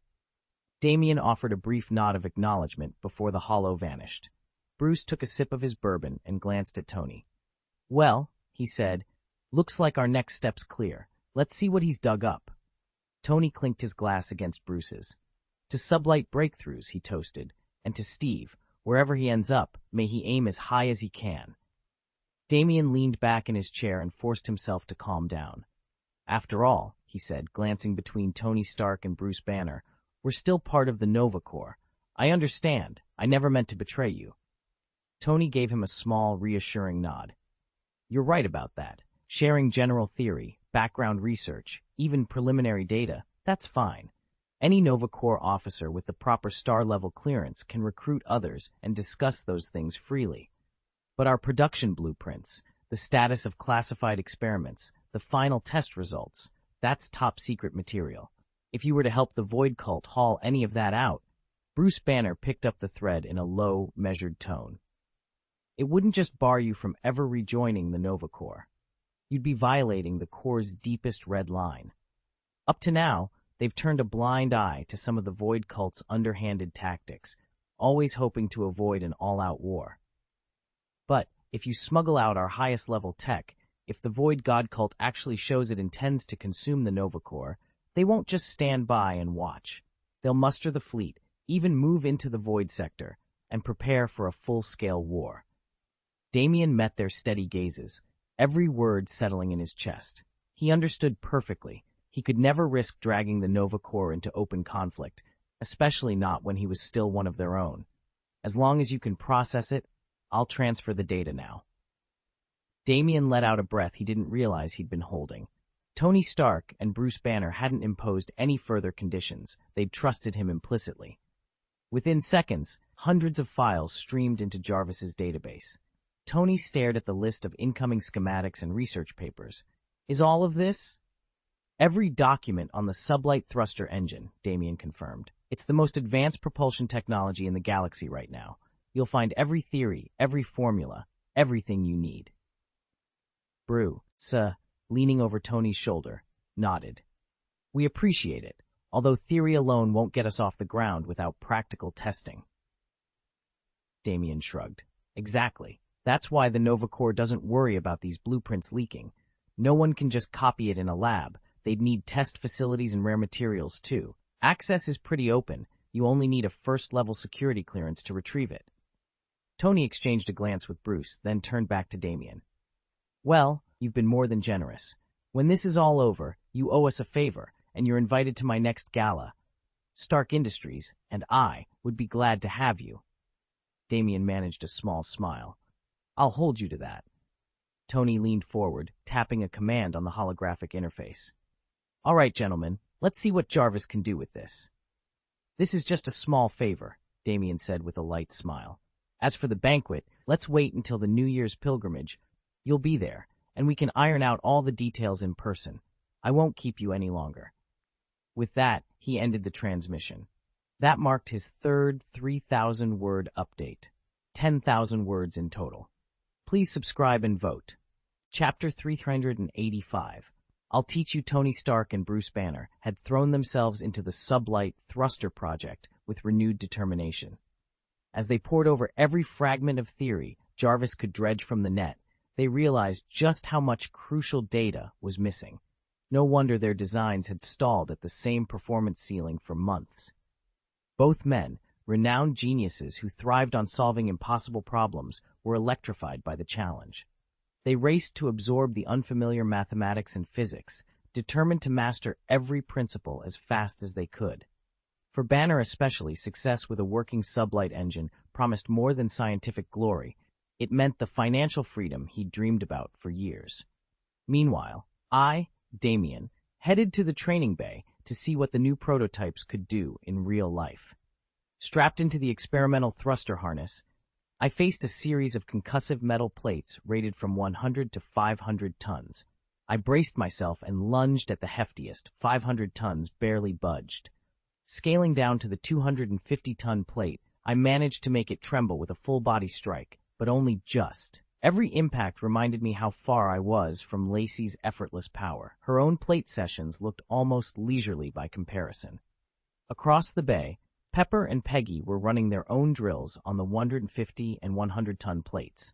Damien offered a brief nod of acknowledgement before the holo vanished. Bruce took a sip of his bourbon and glanced at Tony. Well, he said, looks like our next step's clear. Let's see what he's dug up. Tony clinked his glass against Bruce's. To sublight breakthroughs, he toasted, and to Steve, wherever he ends up, may he aim as high as he can. Damien leaned back in his chair and forced himself to calm down. After all, he said, glancing between Tony Stark and Bruce Banner, we're still part of the Nova Corps. I understand. I never meant to betray you. Tony gave him a small, reassuring nod. You're right about that. Sharing general theory, background research, even preliminary data, that's fine. Any Nova Corps officer with the proper star-level clearance can recruit others and discuss those things freely. But our production blueprints, the status of classified experiments, the final test results, that's top-secret material. If you were to help the Void Cult haul any of that out, Bruce Banner picked up the thread in a low, measured tone. It wouldn't just bar you from ever rejoining the Nova Corps. You'd be violating the Corps' deepest red line. Up to now, they've turned a blind eye to some of the Void Cult's underhanded tactics, always hoping to avoid an all-out war. But if you smuggle out our highest-level tech, if the Void God Cult actually shows it intends to consume the Nova Corps, they won't just stand by and watch. They'll muster the fleet, even move into the Void sector, and prepare for a full-scale war. Damien met their steady gazes, every word settling in his chest. He understood perfectly. He could never risk dragging the Nova Corps into open conflict, especially not when he was still one of their own. As long as you can process it, I'll transfer the data now. Damien let out a breath he didn't realize he'd been holding. Tony Stark and Bruce Banner hadn't imposed any further conditions. They'd trusted him implicitly. Within seconds, hundreds of files streamed into Jarvis's database. Tony stared at the list of incoming schematics and research papers. Is all of this? Every document on the sublight thruster engine, Damien confirmed. It's the most advanced propulsion technology in the galaxy right now. You'll find every theory, every formula, everything you need. Bruce, leaning over Tony's shoulder, nodded. We appreciate it, although theory alone won't get us off the ground without practical testing. Damien shrugged. Exactly. That's why the Nova Corps doesn't worry about these blueprints leaking. No one can just copy it in a lab. They'd need test facilities and rare materials, too. Access is pretty open. You only need a first-level security clearance to retrieve it. Tony exchanged a glance with Bruce, then turned back to Damien. Well, you've been more than generous. When this is all over, you owe us a favor, and you're invited to my next gala. Stark Industries, and I, would be glad to have you. Damien managed a small smile. I'll hold you to that. Tony leaned forward, tapping a command on the holographic interface. All right, gentlemen, let's see what Jarvis can do with this. This is just a small favor, Damien said with a light smile. As for the banquet, let's wait until the New Year's pilgrimage. You'll be there, and we can iron out all the details in person. I won't keep you any longer. With that, he ended the transmission. That marked his third 3,000-word update. 10,000 words in total. Please subscribe and vote. Chapter 385. I'll Teach You Tony Stark and Bruce Banner had thrown themselves into the sublight thruster project with renewed determination. As they pored over every fragment of theory Jarvis could dredge from the net, they realized just how much crucial data was missing. No wonder their designs had stalled at the same performance ceiling for months. Both men, renowned geniuses who thrived on solving impossible problems, were electrified by the challenge. They raced to absorb the unfamiliar mathematics and physics, determined to master every principle as fast as they could. For Banner especially, success with a working sublight engine promised more than scientific glory. It meant the financial freedom he'd dreamed about for years. Meanwhile, I, Damien, headed to the training bay to see what the new prototypes could do in real life. Strapped into the experimental thruster harness, I faced a series of concussive metal plates rated from 100 to 500 tons. I braced myself and lunged at the heftiest. 500 tons barely budged. Scaling down to the 250-ton plate, I managed to make it tremble with a full-body strike, but only just. Every impact reminded me how far I was from Lacey's effortless power. Her own plate sessions looked almost leisurely by comparison. Across the bay, Pepper and Peggy were running their own drills on the 150 and 100-ton plates.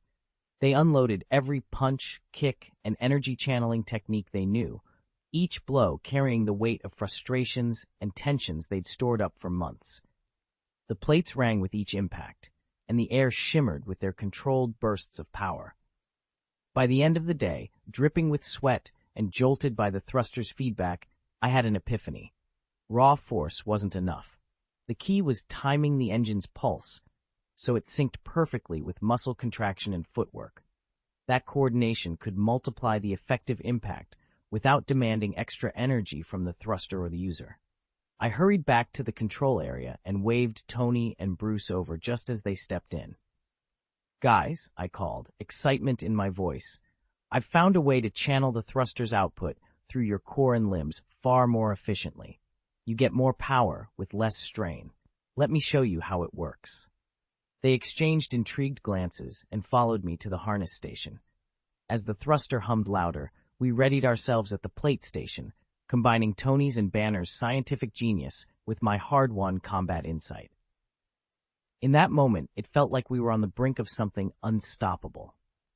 They unloaded every punch, kick, and energy channeling technique they knew, each blow carrying the weight of frustrations and tensions they'd stored up for months. The plates rang with each impact, and the air shimmered with their controlled bursts of power. By the end of the day, dripping with sweat and jolted by the thruster's feedback, I had an epiphany. Raw force wasn't enough. The key was timing the engine's pulse, so it synced perfectly with muscle contraction and footwork. That coordination could multiply the effective impact without demanding extra energy from the thruster or the user. I hurried back to the control area and waved Tony and Bruce over just as they stepped in. "Guys," I called, excitement in my voice, "I've found a way to channel the thruster's output through your core and limbs far more efficiently. You get more power with less strain. Let me show you how it works." They exchanged intrigued glances and followed me to the harness station. As the thruster hummed louder, we readied ourselves at the plate station, combining Tony's and Banner's scientific genius with my hard-won combat insight. In that moment, it felt like we were on the brink of something unstoppable.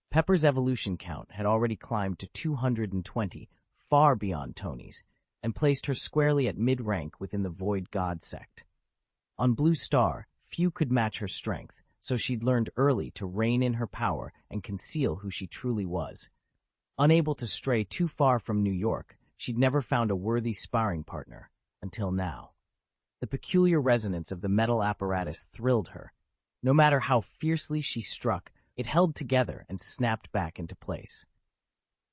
Pepper's evolution count had already climbed to 220, far beyond Tony's, and placed her squarely at mid-rank within the Void God sect. On Blue Star, few could match her strength, so she'd learned early to rein in her power and conceal who she truly was. Unable to stray too far from New York, she'd never found a worthy sparring partner, until now. The peculiar resonance of the metal apparatus thrilled her. No matter how fiercely she struck, it held together and snapped back into place.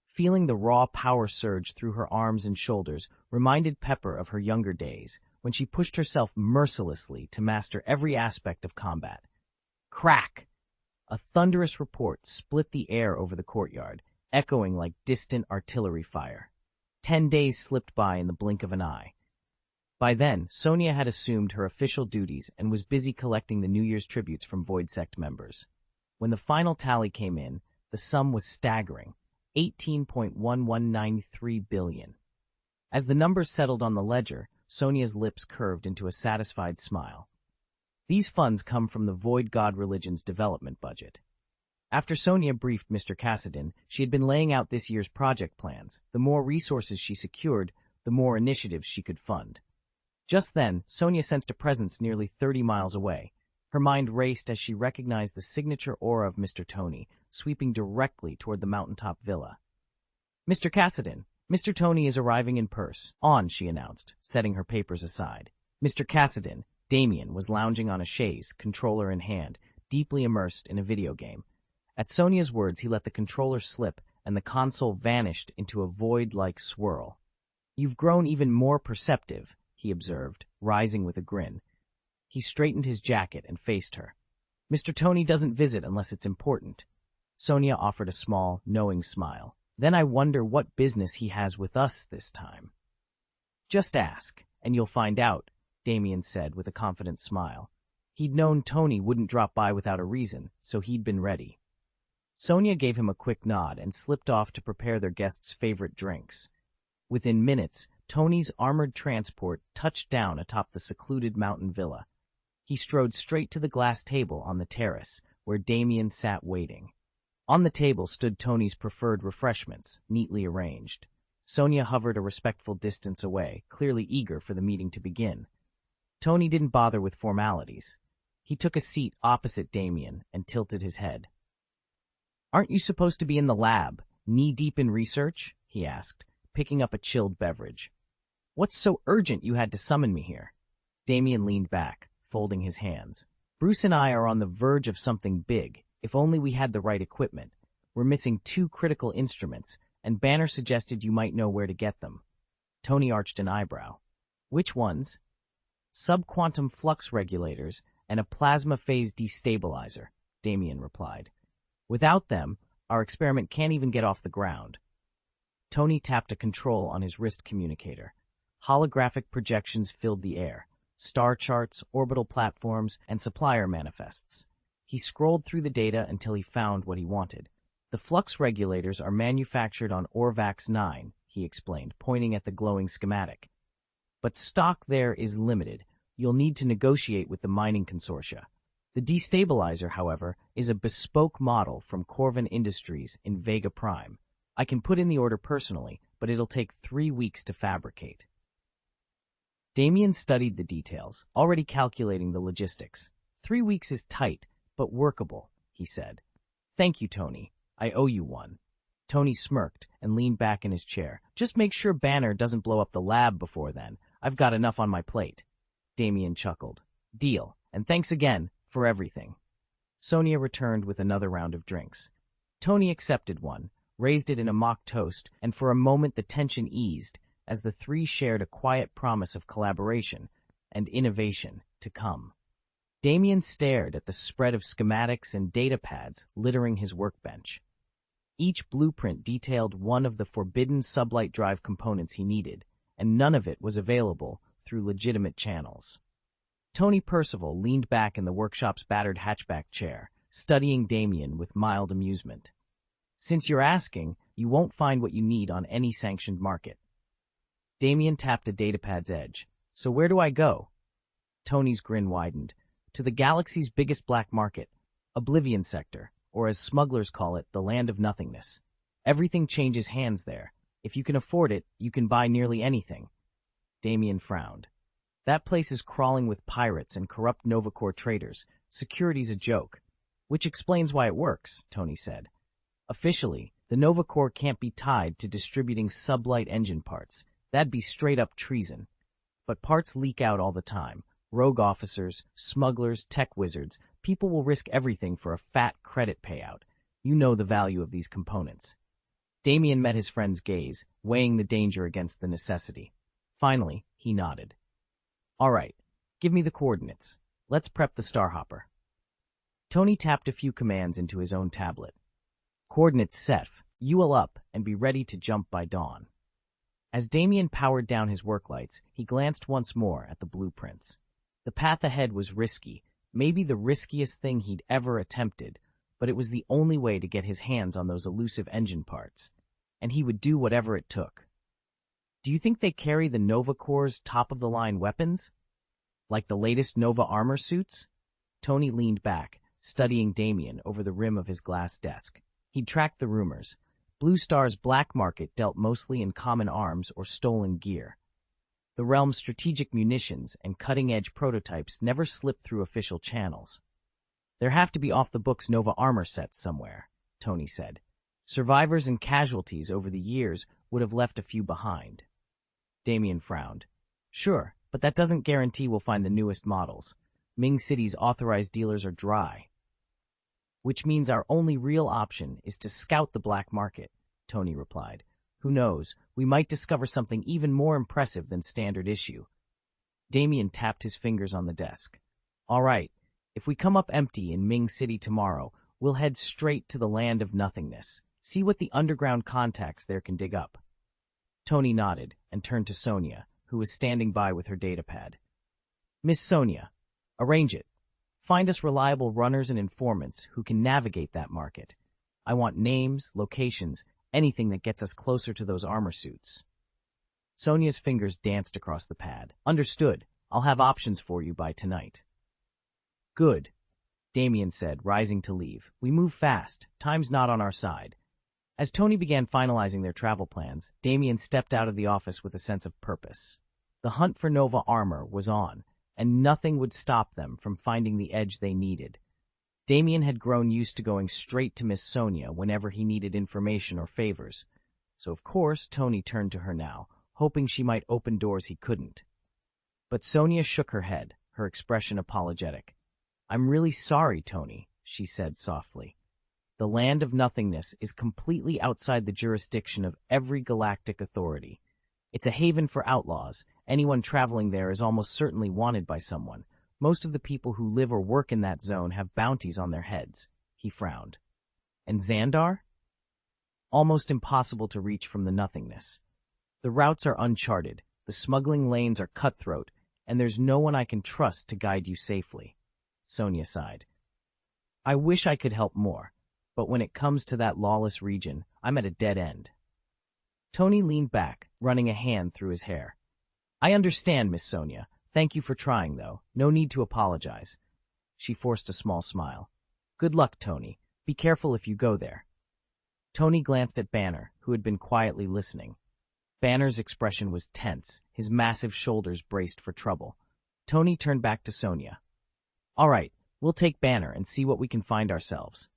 Feeling the raw power surge through her arms and shoulders reminded Pepper of her younger days, when she pushed herself mercilessly to master every aspect of combat. Crack! A thunderous report split the air over the courtyard, echoing like distant artillery fire. 10 days slipped by in the blink of an eye. By then, Sonia had assumed her official duties and was busy collecting the New Year's tributes from Void Sect members. When the final tally came in, the sum was staggering, 18.1193 billion. As the numbers settled on the ledger, Sonia's lips curved into a satisfied smile. These funds come from the Void God religion's development budget. After Sonia briefed Mr. Cassidon, she had been laying out this year's project plans. The more resources she secured, the more initiatives she could fund. Just then, Sonia sensed a presence nearly 30 miles away. Her mind raced as she recognized the signature aura of Mr. Tony, sweeping directly toward the mountaintop villa. "Mr. Cassidon, Mr. Tony is arriving in purse." "On," she announced, setting her papers aside. Mr. Cassidon, Damien, was lounging on a chaise, controller in hand, deeply immersed in a video game. At Sonia's words, he let the controller slip, and the console vanished into a void-like swirl. "You've grown even more perceptive," he observed, rising with a grin. He straightened his jacket and faced her. "Mr. Tony doesn't visit unless it's important." Sonia offered a small, knowing smile. "Then I wonder what business he has with us this time." "Just ask, and you'll find out," Damien said with a confident smile. He'd known Tony wouldn't drop by without a reason, so he'd been ready. Sonia gave him a quick nod and slipped off to prepare their guests' favorite drinks. Within minutes, Tony's armored transport touched down atop the secluded mountain villa. He strode straight to the glass table on the terrace, where Damien sat waiting. On the table stood Tony's preferred refreshments, neatly arranged. Sonia hovered a respectful distance away, clearly eager for the meeting to begin. Tony didn't bother with formalities. He took a seat opposite Damien and tilted his head. "Aren't you supposed to be in the lab, knee-deep in research?" he asked, picking up a chilled beverage. "What's so urgent you had to summon me here?" Damien leaned back, folding his hands. "Bruce and I are on the verge of something big, if only we had the right equipment. We're missing 2 critical instruments, and Banner suggested you might know where to get them." Tony arched an eyebrow. "Which ones?" "Subquantum flux regulators and a plasma phase destabilizer," Damien replied. "Without them, our experiment can't even get off the ground." Tony tapped a control on his wrist communicator. Holographic projections filled the air, star charts, orbital platforms, and supplier manifests. He scrolled through the data until he found what he wanted. "The flux regulators are manufactured on Orvax 9, he explained, pointing at the glowing schematic. "But stock there is limited. You'll need to negotiate with the mining consortia. The destabilizer, however, is a bespoke model from Corvin Industries in Vega Prime. I can put in the order personally, but it'll take 3 weeks to fabricate." Damien studied the details, already calculating the logistics. 3 weeks is tight, but workable, he said. "Thank you, Tony. I owe you one." Tony smirked and leaned back in his chair. "Just make sure Banner doesn't blow up the lab before then. I've got enough on my plate." Damien chuckled. "Deal, and thanks again for everything." Sonia returned with another round of drinks. Tony accepted one, raised it in a mock toast, and for a moment the tension eased as the 3 shared a quiet promise of collaboration and innovation to come. Damien stared at the spread of schematics and data pads littering his workbench. Each blueprint detailed one of the forbidden sublight drive components he needed, and none of it was available through legitimate channels. Tony Percival leaned back in the workshop's battered hatchback chair, studying Damien with mild amusement. "Since you're asking, you won't find what you need on any sanctioned market." Damien tapped a datapad's edge. "So where do I go?" Tony's grin widened. "To the galaxy's biggest black market, Oblivion Sector, or as smugglers call it, the Land of Nothingness. Everything changes hands there. If you can afford it, you can buy nearly anything." Damien frowned. "That place is crawling with pirates and corrupt Novacore traders. Security's a joke." "Which explains why it works," Tony said. "Officially, the Novacore can't be tied to distributing sublight engine parts. That'd be straight-up treason. But parts leak out all the time. Rogue officers, smugglers, tech wizards, people will risk everything for a fat credit payout. You know the value of these components." Damien met his friend's gaze, weighing the danger against the necessity. Finally, he nodded. "All right, give me the coordinates. Let's prep the Starhopper." Tony tapped a few commands into his own tablet. "Coordinates set. UL up and be ready to jump by dawn." As Damien powered down his work lights, he glanced once more at the blueprints. The path ahead was risky, maybe the riskiest thing he'd ever attempted, but it was the only way to get his hands on those elusive engine parts, and he would do whatever it took. "Do you think they carry the Nova Corps' top-of-the-line weapons? Like the latest Nova armor suits?" Tony leaned back, studying Damien over the rim of his glass desk. He'd tracked the rumors. Blue Star's black market dealt mostly in common arms or stolen gear. The realm's strategic munitions and cutting-edge prototypes never slipped through official channels. "There have to be off-the-books Nova armor sets somewhere," Tony said. "Survivors and casualties over the years would have left a few behind." Damien frowned. "Sure, but that doesn't guarantee we'll find the newest models. Ming City's authorized dealers are dry." "Which means our only real option is to scout the black market," Tony replied. "Who knows, we might discover something even more impressive than standard issue." Damien tapped his fingers on the desk. "All right, if we come up empty in Ming City tomorrow, we'll head straight to the Land of Nothingness. See what the underground contacts there can dig up." Tony nodded and turned to Sonia, who was standing by with her datapad. "Miss Sonia, arrange it. Find us reliable runners and informants who can navigate that market. I want names, locations, anything that gets us closer to those armor suits." Sonia's fingers danced across the pad. "Understood. I'll have options for you by tonight." "Good," Damien said, rising to leave. "We move fast. Time's not on our side." As Tony began finalizing their travel plans, Damien stepped out of the office with a sense of purpose. The hunt for Nova armor was on, and nothing would stop them from finding the edge they needed. Damien had grown used to going straight to Miss Sonia whenever he needed information or favors, so of course Tony turned to her now, hoping she might open doors he couldn't. But Sonia shook her head, her expression apologetic. "I'm really sorry, Tony," she said softly. "The land of nothingness is completely outside the jurisdiction of every galactic authority. It's a haven for outlaws. Anyone traveling there is almost certainly wanted by someone. Most of the people who live or work in that zone have bounties on their heads." He frowned. "And Xandar?" "Almost impossible to reach from the nothingness. The routes are uncharted, the smuggling lanes are cutthroat, and there's no one I can trust to guide you safely." Sonia sighed. "I wish I could help more, but when it comes to that lawless region, I'm at a dead end." Tony leaned back, running a hand through his hair. "I understand, Miss Sonia. Thank you for trying, though. No need to apologize." She forced a small smile. "Good luck, Tony. Be careful if you go there." Tony glanced at Banner, who had been quietly listening. Banner's expression was tense, his massive shoulders braced for trouble. Tony turned back to Sonia. "All right, we'll take Banner and see what we can find ourselves."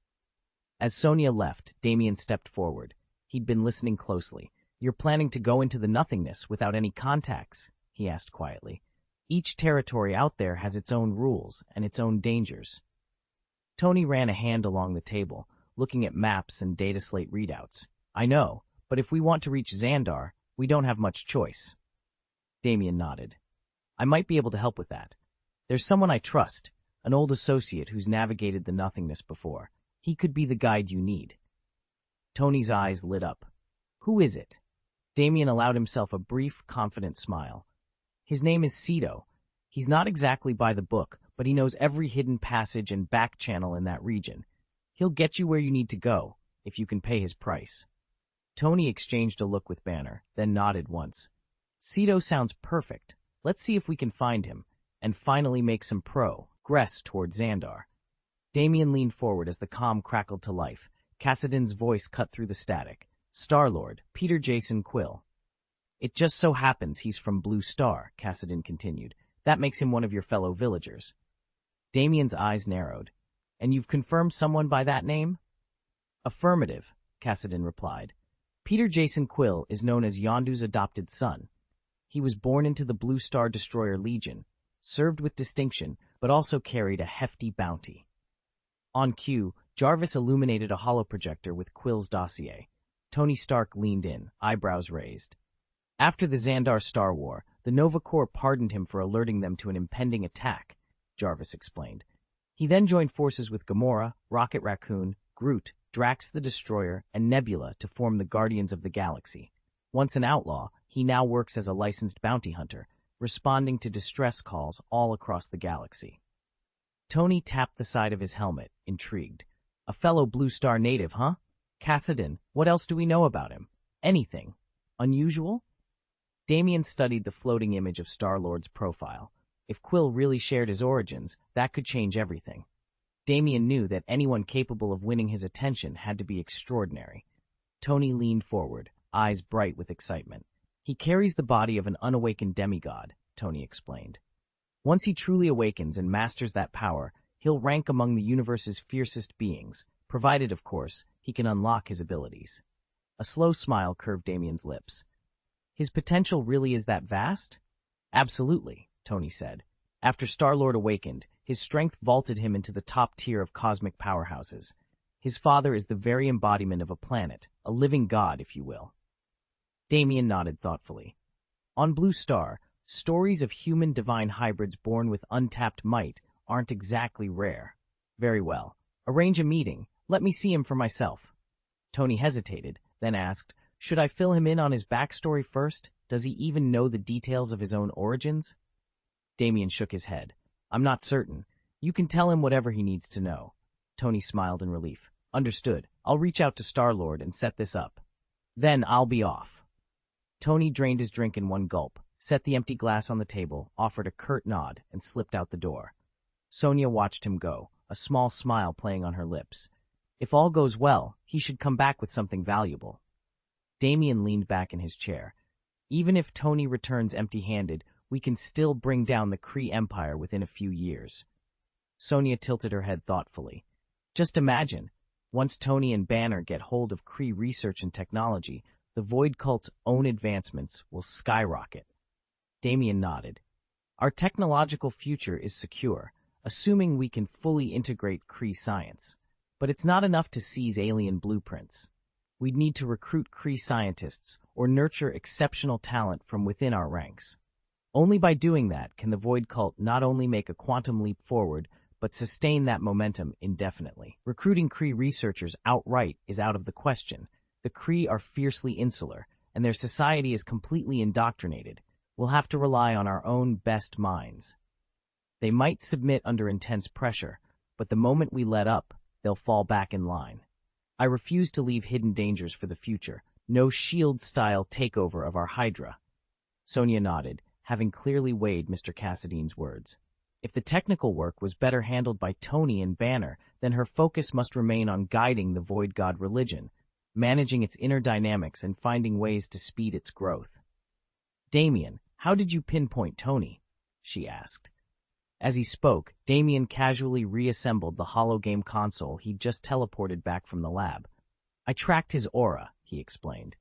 As Sonia left, Damien stepped forward. He'd been listening closely. "You're planning to go into the nothingness without any contacts?" he asked quietly. "Each territory out there has its own rules and its own dangers." Tony ran a hand along the table, looking at maps and data slate readouts. "I know, but if we want to reach Xandar, we don't have much choice." Damien nodded. "I might be able to help with that. There's someone I trust, an old associate who's navigated the nothingness before. He could be the guide you need." Tony's eyes lit up. "Who is it?" Damien allowed himself a brief, confident smile. "His name is Cito. He's not exactly by the book, but he knows every hidden passage and back channel in that region. He'll get you where you need to go, if you can pay his price." Tony exchanged a look with Banner, then nodded once. "Cito sounds perfect. Let's see if we can find him, and finally make some progress toward Xandar." Damien leaned forward as the comm crackled to life. Cassidon's voice cut through the static. "Star-Lord, Peter Jason Quill." "It just so happens he's from Blue Star," Cassidon continued. "That makes him one of your fellow villagers." Damien's eyes narrowed. "And you've confirmed someone by that name?" "Affirmative," Cassidon replied. "Peter Jason Quill is known as Yondu's adopted son. He was born into the Blue Star Destroyer Legion, served with distinction, but also carried a hefty bounty." On cue, Jarvis illuminated a holoprojector with Quill's dossier. Tony Stark leaned in, eyebrows raised. "After the Xandar Star War, the Nova Corps pardoned him for alerting them to an impending attack," Jarvis explained. "He then joined forces with Gamora, Rocket Raccoon, Groot, Drax the Destroyer, and Nebula to form the Guardians of the Galaxy. Once an outlaw, he now works as a licensed bounty hunter, responding to distress calls all across the galaxy." Tony tapped the side of his helmet, intrigued. "A fellow Blue Star native, huh? Cassidon, what else do we know about him? Anything unusual?" Damien studied the floating image of Star-Lord's profile. If Quill really shared his origins, that could change everything. Damien knew that anyone capable of winning his attention had to be extraordinary. Tony leaned forward, eyes bright with excitement. "He carries the body of an unawakened demigod," Tony explained. "Once he truly awakens and masters that power, he'll rank among the universe's fiercest beings, provided, of course, he can unlock his abilities." A slow smile curved Damien's lips. "His potential really is that vast?" "Absolutely," Tony said. "After Star-Lord awakened, his strength vaulted him into the top tier of cosmic powerhouses. His father is the very embodiment of a planet, a living god, if you will." Damien nodded thoughtfully. "On Blue Star, stories of human-divine hybrids born with untapped might aren't exactly rare." "Very well. Arrange a meeting. Let me see him for myself." Tony hesitated, then asked, "Should I fill him in on his backstory first? Does he even know the details of his own origins?" Damien shook his head. "I'm not certain. You can tell him whatever he needs to know." Tony smiled in relief. "Understood. I'll reach out to Star-Lord and set this up. Then I'll be off." Tony drained his drink in one gulp, set the empty glass on the table, offered a curt nod, and slipped out the door. Sonia watched him go, a small smile playing on her lips. If all goes well, he should come back with something valuable. Damien leaned back in his chair. Even if Tony returns empty-handed, we can still bring down the Kree Empire within a few years. Sonia tilted her head thoughtfully. Just imagine, once Tony and Banner get hold of Kree research and technology, the Void Cult's own advancements will skyrocket. Damien nodded. Our technological future is secure, assuming we can fully integrate Kree science. But it's not enough to seize alien blueprints. We'd need to recruit Kree scientists or nurture exceptional talent from within our ranks. Only by doing that can the Void Cult not only make a quantum leap forward, but sustain that momentum indefinitely. Recruiting Kree researchers outright is out of the question. The Kree are fiercely insular, and their society is completely indoctrinated. We'll have to rely on our own best minds. They might submit under intense pressure, but the moment we let up, they'll fall back in line. I refuse to leave hidden dangers for the future. No SHIELD-style takeover of our Hydra. Sonia nodded, having clearly weighed Mr. Cassidy's words. If the technical work was better handled by Tony and Banner, then her focus must remain on guiding the Void God religion, managing its inner dynamics and finding ways to speed its growth. Damien, how did you pinpoint Tony? She asked. As he spoke, Damien casually reassembled the hologame console he'd just teleported back from the lab. I tracked his aura, he explained.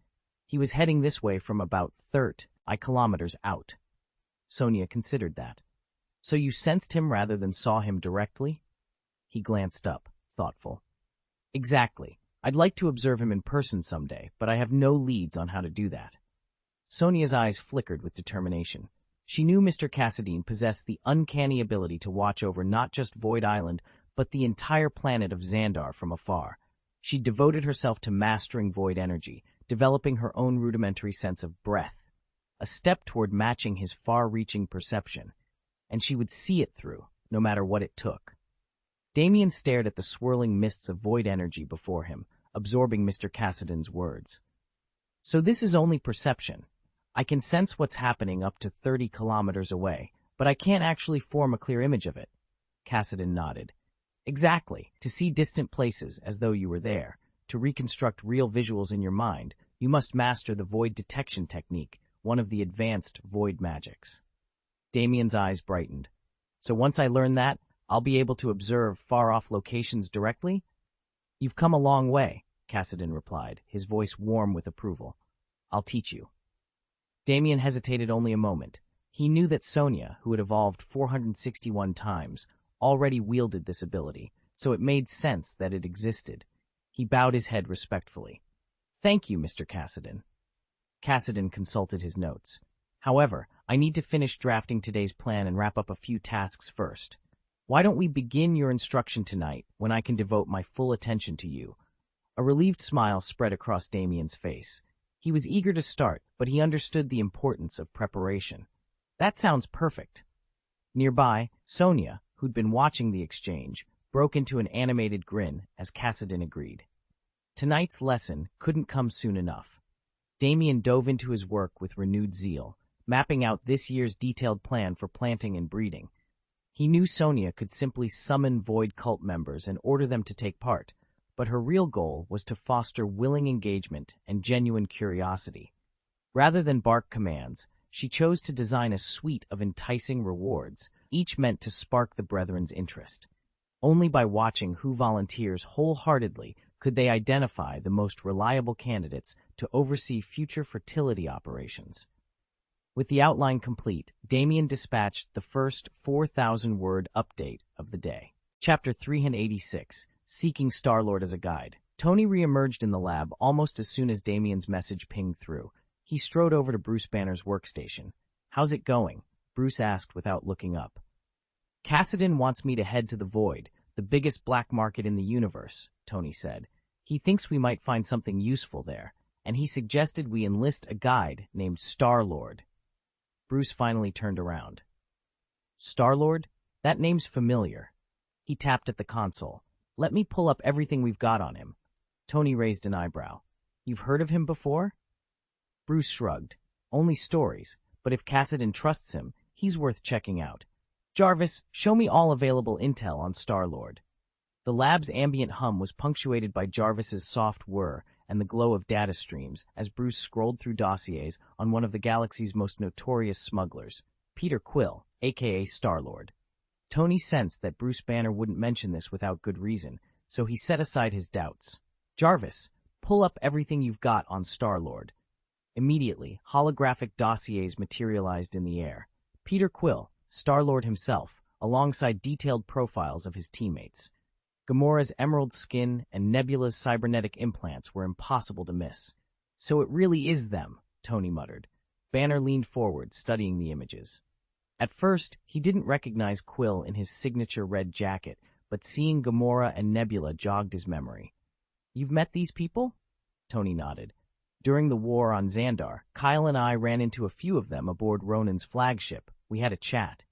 He was heading this way from about 30 kilometers out. Sonia considered that. So you sensed him rather than saw him directly? He glanced up, thoughtful. Exactly. I'd like to observe him in person someday, but I have no leads on how to do that. Sonia's eyes flickered with determination. She knew Mr. Cassidy possessed the uncanny ability to watch over not just Void Island, but the entire planet of Xandar from afar. She devoted herself to mastering Void energy, developing her own rudimentary sense of breath, a step toward matching his far-reaching perception, and she would see it through, no matter what it took. Damien stared at the swirling mists of Void energy before him, absorbing Mr. Cassidy's words. So this is only perception. I can sense what's happening up to 30 kilometers away, but I can't actually form a clear image of it. Cassidy nodded. Exactly. To see distant places as though you were there, to reconstruct real visuals in your mind, you must master the Void detection technique, one of the advanced Void magics. Damien's eyes brightened. So once I learn that, I'll be able to observe far-off locations directly? You've come a long way, Cassidy replied, his voice warm with approval. I'll teach you. Damien hesitated only a moment. He knew that Sonia, who had evolved 461 times, already wielded this ability, so it made sense that it existed. He bowed his head respectfully. Thank you, Mr. Cassidy. Cassidy consulted his notes. However, I need to finish drafting today's plan and wrap up a few tasks first. Why don't we begin your instruction tonight, when I can devote my full attention to you? A relieved smile spread across Damien's face. He was eager to start, but he understood the importance of preparation. That sounds perfect. Nearby, Sonia, who'd been watching the exchange, broke into an animated grin as Cassidy agreed. Tonight's lesson couldn't come soon enough. Damien dove into his work with renewed zeal, mapping out this year's detailed plan for planting and breeding. He knew Sonia could simply summon Void cult members and order them to take part, but her real goal was to foster willing engagement and genuine curiosity. Rather than bark commands, she chose to design a suite of enticing rewards, each meant to spark the Brethren's interest. Only by watching who volunteers wholeheartedly could they identify the most reliable candidates to oversee future fertility operations. With the outline complete, Damien dispatched the first 4,000-word update of the day. Chapter 386, Seeking Star-Lord as a Guide. Tony re-emerged in the lab almost as soon as Damien's message pinged through. He strode over to Bruce Banner's workstation. How's it going? Bruce asked without looking up. Cassidy wants me to head to the Void, the biggest black market in the universe, Tony said. He thinks we might find something useful there, and he suggested we enlist a guide named Star-Lord. Bruce finally turned around. Star-Lord? That name's familiar. He tapped at the console. Let me pull up everything we've got on him. Tony raised an eyebrow. You've heard of him before? Bruce shrugged. Only stories, but if Cassidy trusts him, he's worth checking out. Jarvis, show me all available intel on Star-Lord. The lab's ambient hum was punctuated by Jarvis's soft whir and the glow of data streams as Bruce scrolled through dossiers on one of the galaxy's most notorious smugglers. Peter Quill, aka Star-Lord. Tony sensed that Bruce Banner wouldn't mention this without good reason, so he set aside his doubts. Jarvis, pull up everything you've got on Star-Lord. Immediately, holographic dossiers materialized in the air. Peter Quill, Star-Lord himself, alongside detailed profiles of his teammates. Gamora's emerald skin and Nebula's cybernetic implants were impossible to miss. So it really is them, Tony muttered. Banner leaned forward, studying the images. At first, he didn't recognize Quill in his signature red jacket, but seeing Gamora and Nebula jogged his memory. You've met these people? Tony nodded. During the war on Xandar, Kyle and I ran into a few of them aboard Ronan's flagship. We had a chat.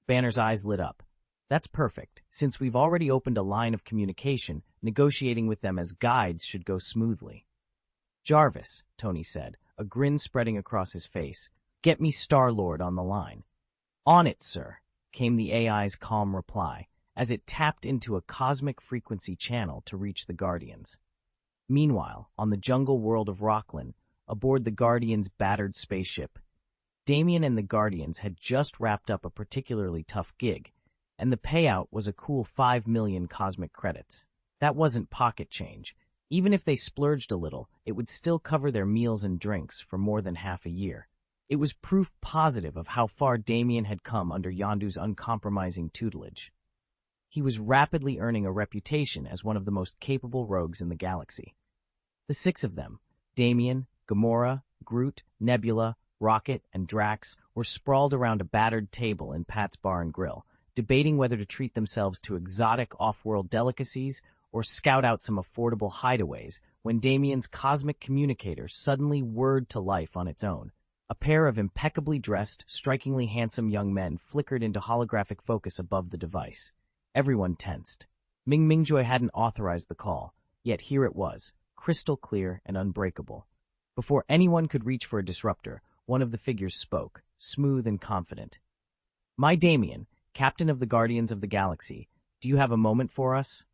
Banner's eyes lit up. That's perfect. Since we've already opened a line of communication, negotiating with them as guides should go smoothly. Jarvis, Tony said, a grin spreading across his face. Get me Star-Lord on the line. On it, sir, came the AI's calm reply, as it tapped into a cosmic frequency channel to reach the Guardians. Meanwhile, on the jungle world of Rockland, aboard the Guardians' battered spaceship, Damien and the Guardians had just wrapped up a particularly tough gig, and the payout was a cool 5 million cosmic credits. That wasn't pocket change. Even if they splurged a little, it would still cover their meals and drinks for more than half a year. It was proof positive of how far Damien had come under Yondu's uncompromising tutelage. He was rapidly earning a reputation as one of the most capable rogues in the galaxy. The 6 of them, Damien, Gamora, Groot, Nebula, Rocket, and Drax, were sprawled around a battered table in Pat's Bar and Grill, debating whether to treat themselves to exotic off-world delicacies or scout out some affordable hideaways when Damien's cosmic communicator suddenly whirred to life on its own. A pair of impeccably dressed, strikingly handsome young men flickered into holographic focus above the device. Everyone tensed. Ming Mingjoy hadn't authorized the call, yet here it was, crystal clear and unbreakable. Before anyone could reach for a disruptor, one of the figures spoke, smooth and confident. My Damien, Captain of the Guardians of the Galaxy, do you have a moment for us?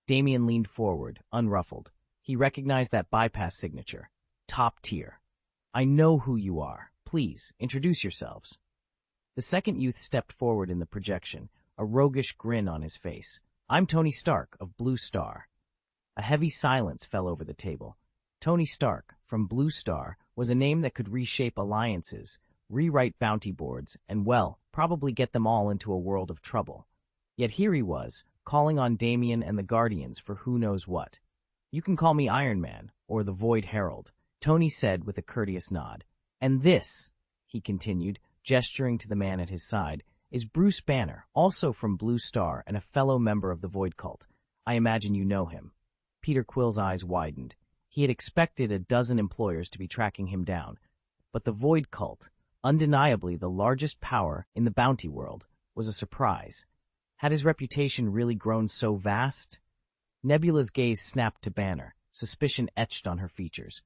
Damien leaned forward, unruffled. He recognized that bypass signature. Top tier. I know who you are. Please, introduce yourselves. The second youth stepped forward in the projection, a roguish grin on his face. I'm Tony Stark of Blue Star. A heavy silence fell over the table. Tony Stark, from Blue Star, was a name that could reshape alliances, rewrite bounty boards, and, well, probably get them all into a world of trouble. Yet here he was, calling on Damien and the Guardians for who knows what. You can call me Iron Man, or the Void Herald, Tony said with a courteous nod. And this, he continued, gesturing to the man at his side, is Bruce Banner, also from Blue Star and a fellow member of the Void Cult. I imagine you know him. Peter Quill's eyes widened. He had expected a dozen employers to be tracking him down, but the Void Cult, undeniably the largest power in the bounty world, was a surprise. Had his reputation really grown so vast? Nebula's gaze snapped to Banner, suspicion etched on her features.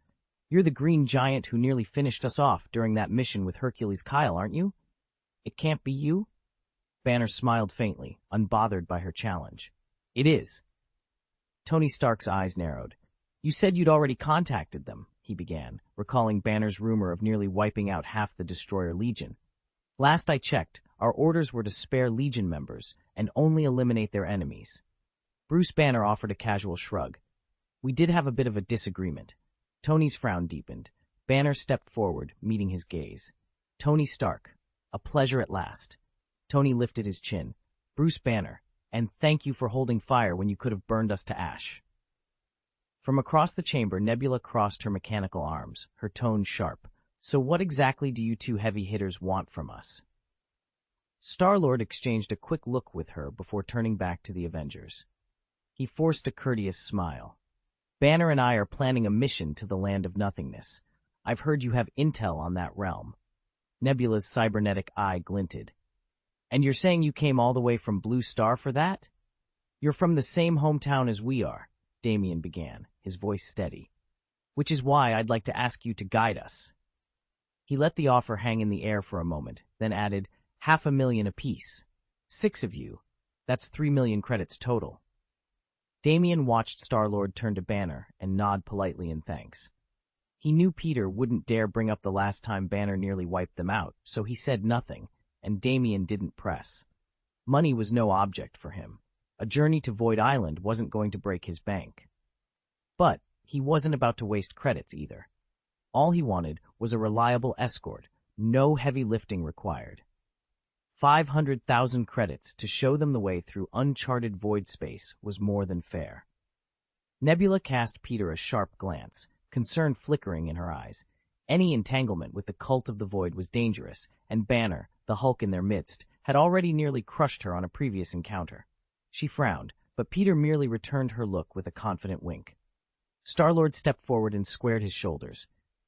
You're the green giant who nearly finished us off during that mission with Hercules Kyle, aren't you? It can't be you? Banner smiled faintly, unbothered by her challenge. It is. Tony Stark's eyes narrowed. You said you'd already contacted them, he began, recalling Banner's rumor of nearly wiping out half the Destroyer Legion. Last I checked, our orders were to spare Legion members and only eliminate their enemies. Bruce Banner offered a casual shrug. We did have a bit of a disagreement. Tony's frown deepened. Banner stepped forward, meeting his gaze. Tony Stark, a pleasure at last. Tony lifted his chin. Bruce Banner, and thank you for holding fire when you could have burned us to ash. From across the chamber, Nebula crossed her mechanical arms, her tone sharp. So what exactly do you two heavy hitters want from us? Star-Lord exchanged a quick look with her before turning back to the Avengers. He forced a courteous smile. Banner and I are planning a mission to the Land of Nothingness. I've heard you have intel on that realm. Nebula's cybernetic eye glinted. And you're saying you came all the way from Blue Star for that? You're from the same hometown as we are, Damien began, his voice steady. Which is why I'd like to ask you to guide us. He let the offer hang in the air for a moment, then added, 500,000 apiece. 6 of you. That's 3 million credits total. Damien watched Star-Lord turn to Banner and nod politely in thanks. He knew Peter wouldn't dare bring up the last time Banner nearly wiped them out, so he said nothing, and Damien didn't press. Money was no object for him. A journey to Void Island wasn't going to break his bank. But he wasn't about to waste credits either. All he wanted was a reliable escort, no heavy lifting required. 500,000 credits to show them the way through uncharted void space was more than fair. Nebula cast Peter a sharp glance, concern flickering in her eyes. Any entanglement with the cult of the void was dangerous, and Banner, the Hulk in their midst, had already nearly crushed her on a previous encounter. She frowned, but Peter merely returned her look with a confident wink. Star-Lord stepped forward and squared his shoulders.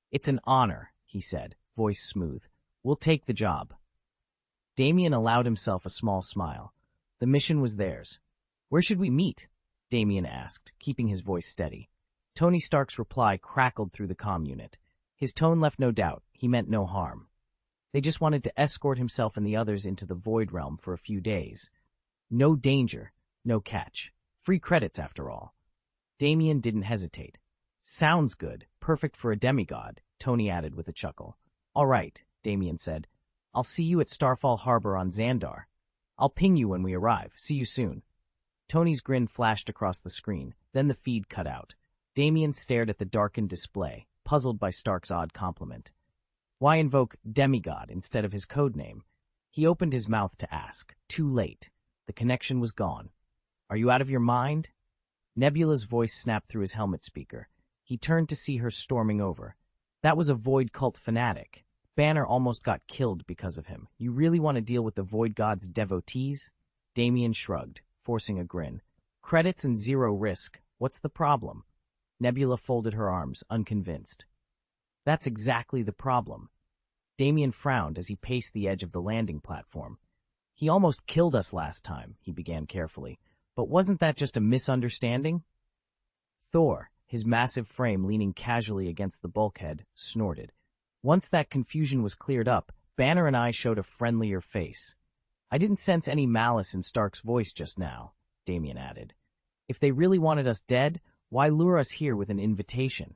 "It's an honor," he said, voice smooth. "We'll take the job." Damien allowed himself a small smile. The mission was theirs. "Where should we meet?" Damien asked, keeping his voice steady. Tony Stark's reply crackled through the comm unit. His tone left no doubt. He meant no harm. They just wanted to escort himself and the others into the Void Realm for a few days. No danger, no catch. Free credits, after all. Damien didn't hesitate. "Sounds good, perfect for a demigod," Tony added with a chuckle. "All right," Damien said. "I'll see you at Starfall Harbor on Xandar. I'll ping you when we arrive. See you soon." Tony's grin flashed across the screen, then the feed cut out. Damien stared at the darkened display, puzzled by Stark's odd compliment. Why invoke demigod instead of his code name? He opened his mouth to ask. Too late. The connection was gone. "Are you out of your mind?" Nebula's voice snapped through his helmet speaker. He turned to see her storming over. "That was a Void cult fanatic. Banner almost got killed because of him. You really want to deal with the Void God's devotees?" Damien shrugged, forcing a grin. "Credits and zero risk. What's the problem?" Nebula folded her arms, unconvinced. "That's exactly the problem." Damien frowned as he paced the edge of the landing platform. "He almost killed us last time," he began carefully. "But wasn't that just a misunderstanding?" Thor, his massive frame leaning casually against the bulkhead, snorted. "Once that confusion was cleared up, Banner and I showed a friendlier face. I didn't sense any malice in Stark's voice just now," Damien added. "If they really wanted us dead, why lure us here with an invitation?"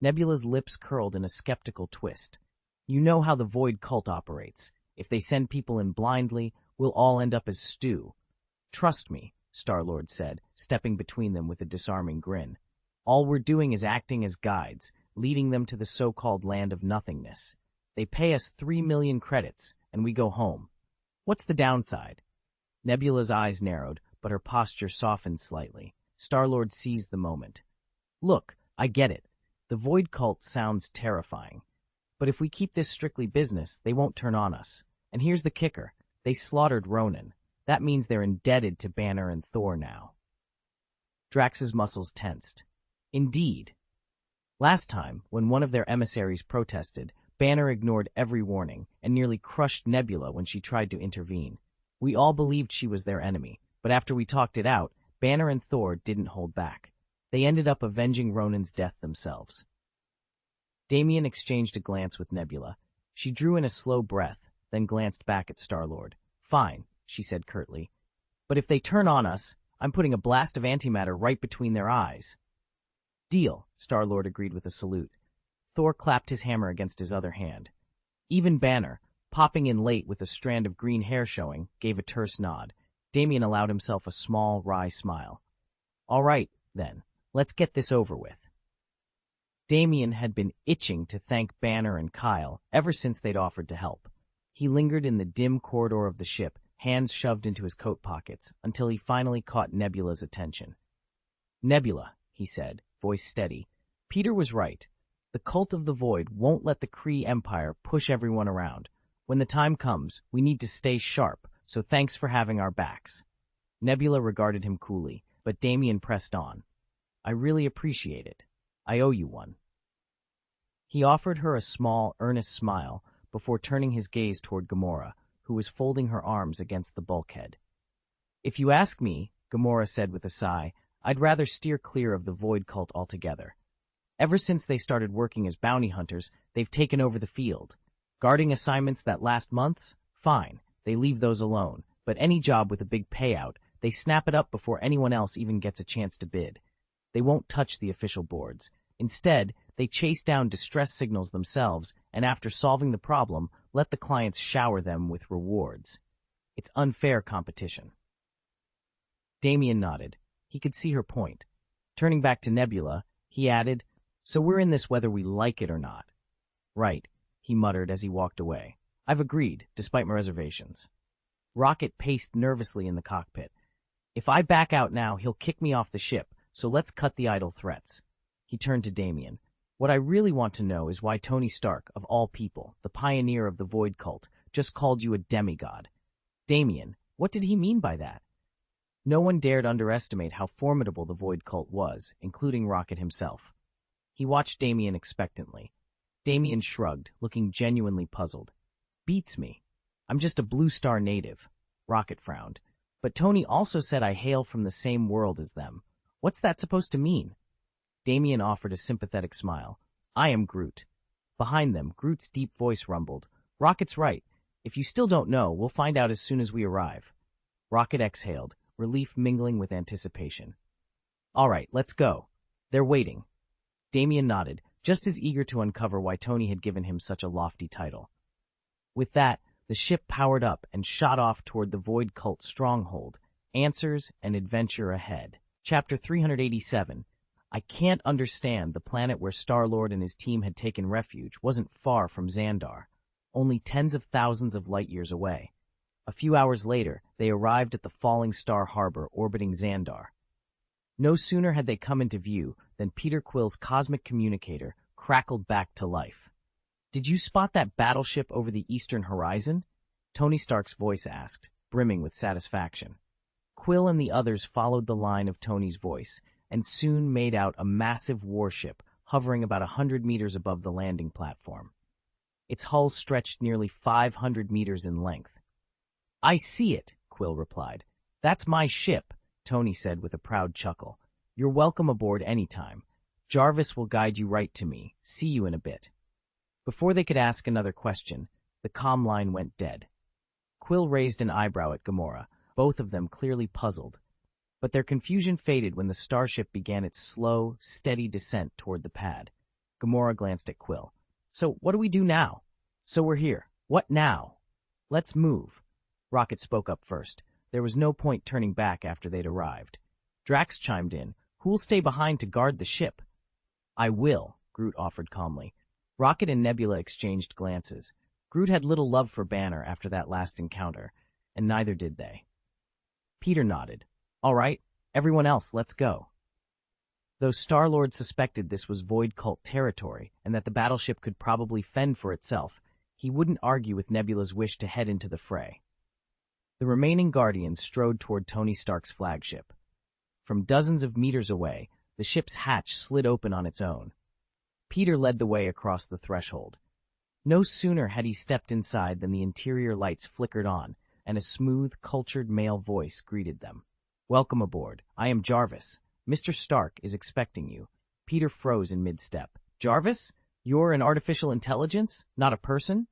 Nebula's lips curled in a skeptical twist. "You know how the Void cult operates. If they send people in blindly, we'll all end up as stew." "Trust me," Star-Lord said, stepping between them with a disarming grin. "All we're doing is acting as guides, leading them to the so-called land of nothingness. They pay us 3 million credits, and we go home. What's the downside?" Nebula's eyes narrowed, but her posture softened slightly. Star-Lord seized the moment. "Look, I get it. The Void cult sounds terrifying. But if we keep this strictly business, they won't turn on us. And here's the kicker. They slaughtered Ronan. That means they're indebted to Banner and Thor now." Drax's muscles tensed. "Indeed. Last time, when one of their emissaries protested, Banner ignored every warning and nearly crushed Nebula when she tried to intervene. We all believed she was their enemy, but after we talked it out, Banner and Thor didn't hold back. They ended up avenging Ronan's death themselves." Damien exchanged a glance with Nebula. She drew in a slow breath, then glanced back at Star-Lord. "Fine," she said curtly. "But if they turn on us, I'm putting a blast of antimatter right between their eyes." "Deal," Star-Lord agreed with a salute. Thor clapped his hammer against his other hand. Even Banner, popping in late with a strand of green hair showing, gave a terse nod. Damien allowed himself a small, wry smile. "All right, then. Let's get this over with." Damien had been itching to thank Banner and Kyle ever since they'd offered to help. He lingered in the dim corridor of the ship, hands shoved into his coat pockets, until he finally caught Nebula's attention. "Nebula," he said, voice steady, "Peter was right. The cult of the Void won't let the Kree Empire push everyone around. When the time comes, we need to stay sharp, so thanks for having our backs." Nebula regarded him coolly, but Damien pressed on. "I really appreciate it. I owe you one." He offered her a small, earnest smile before turning his gaze toward Gamora, who was folding her arms against the bulkhead. "If you ask me," Gamora said with a sigh, "I'd rather steer clear of the Void cult altogether. Ever since they started working as bounty hunters, they've taken over the field. Guarding assignments that last months? Fine, they leave those alone, but any job with a big payout, they snap it up before anyone else even gets a chance to bid. They won't touch the official boards. Instead, They chase down distress signals themselves, and after solving the problem, let the clients shower them with rewards. It's unfair competition. Damien nodded. He could see her point. Turning back to Nebula, he added, "So we're in this whether we like it or not." "Right," he muttered as he walked away. "I've agreed, despite my reservations." Rocket paced nervously in the cockpit. "If I back out now, he'll kick me off the ship, so let's cut the idle threats." He turned to Damien. "What I really want to know is why Tony Stark, of all people, the pioneer of the Void cult, just called you a demigod. Damien, what did he mean by that?" No one dared underestimate how formidable the Void cult was, including Rocket himself. He watched Damien expectantly. Damien shrugged, looking genuinely puzzled. "Beats me. I'm just a Blue Star native." Rocket frowned. "But Tony also said I hail from the same world as them. What's that supposed to mean?" Damien offered a sympathetic smile. "I am Groot." Behind them, Groot's deep voice rumbled. "Rocket's right. If you still don't know, we'll find out as soon as we arrive." Rocket exhaled, relief mingling with anticipation. "All right, let's go. They're waiting." Damien nodded, just as eager to uncover why Tony had given him such a lofty title. With that, the ship powered up and shot off toward the Void Cult stronghold. Answers and adventure ahead. Chapter 387. I can't understand. The planet where Star-Lord and his team had taken refuge wasn't far from Xandar, only tens of thousands of light-years away. A few hours later, they arrived at the Falling Star Harbor orbiting Xandar. No sooner had they come into view than Peter Quill's cosmic communicator crackled back to life. "Did you spot that battleship over the eastern horizon?" Tony Stark's voice asked, brimming with satisfaction. Quill and the others followed the line of Tony's voice and soon made out a massive warship hovering about 100 meters above the landing platform. Its hull stretched nearly 500 meters in length. "I see it," Quill replied. "That's my ship," Tony said with a proud chuckle. "You're welcome aboard any time. Jarvis will guide you right to me. See you in a bit." Before they could ask another question, the comm line went dead. Quill raised an eyebrow at Gamora, both of them clearly puzzled. But their confusion faded when the starship began its slow, steady descent toward the pad. Gamora glanced at Quill. "So what do we do now?" "So we're here. What now?" "Let's move." Rocket spoke up first. There was no point turning back after they'd arrived. Drax chimed in. "Who'll stay behind to guard the ship?" "I will," Groot offered calmly. Rocket and Nebula exchanged glances. Groot had little love for Banner after that last encounter, and neither did they. Peter nodded. "All right, everyone else, let's go." Though Star-Lord suspected this was Void Cult territory and that the battleship could probably fend for itself, he wouldn't argue with Nebula's wish to head into the fray. The remaining Guardians strode toward Tony Stark's flagship. From dozens of meters away, the ship's hatch slid open on its own. Peter led the way across the threshold. No sooner had he stepped inside than the interior lights flickered on, and a smooth, cultured male voice greeted them. "Welcome aboard. I am Jarvis. Mr. Stark is expecting you." Peter froze in mid-step. "Jarvis? You're an artificial intelligence, not a person?"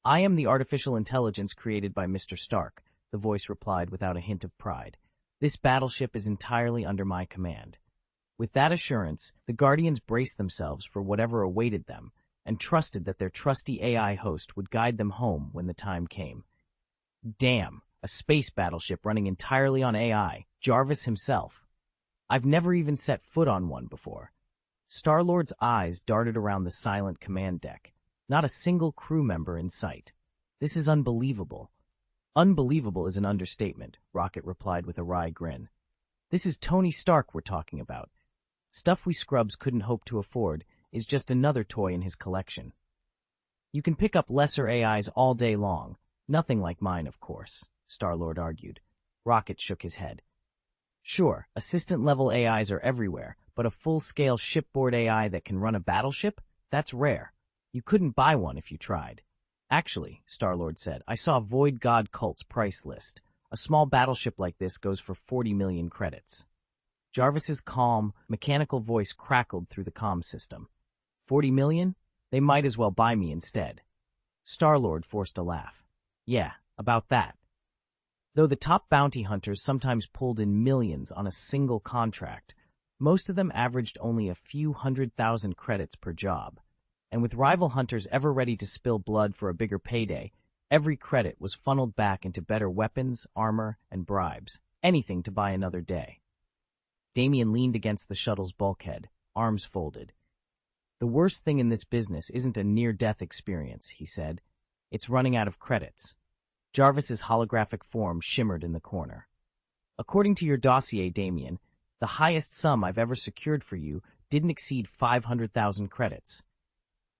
"I am the artificial intelligence created by Mr. Stark," the voice replied without a hint of pride. "This battleship is entirely under my command." With that assurance, the Guardians braced themselves for whatever awaited them, and trusted that their trusty AI host would guide them home when the time came. Damn, a space battleship running entirely on AI, Jarvis himself. I've never even set foot on one before. Star-Lord's eyes darted around the silent command deck. Not a single crew member in sight. "This is unbelievable." "Unbelievable is an understatement," Rocket replied with a wry grin. "This is Tony Stark we're talking about. Stuff we scrubs couldn't hope to afford is just another toy in his collection. You can pick up lesser AIs all day long. Nothing like mine, of course," Star-Lord argued. Rocket shook his head. "Sure, assistant-level AIs are everywhere, but a full-scale shipboard AI that can run a battleship? That's rare. You couldn't buy one if you tried." "Actually," Star-Lord said, "I saw Void God Cult's price list. A small battleship like this goes for 40 million credits. Jarvis's calm, mechanical voice crackled through the comm system. 40 million? They might as well buy me instead." Star-Lord forced a laugh. "Yeah, about that." Though the top bounty hunters sometimes pulled in millions on a single contract, Most of them averaged only a few 100,000 credits per job, and with rival hunters ever ready to spill blood for a bigger payday, every credit was funneled back into better weapons, armor, and bribes, anything to buy another day. Damien leaned against the shuttle's bulkhead, arms folded. "The worst thing in this business isn't a near-death experience," he said. "It's running out of credits." Jarvis's holographic form shimmered in the corner. "According to your dossier, Damien, the highest sum I've ever secured for you didn't exceed 500,000 credits.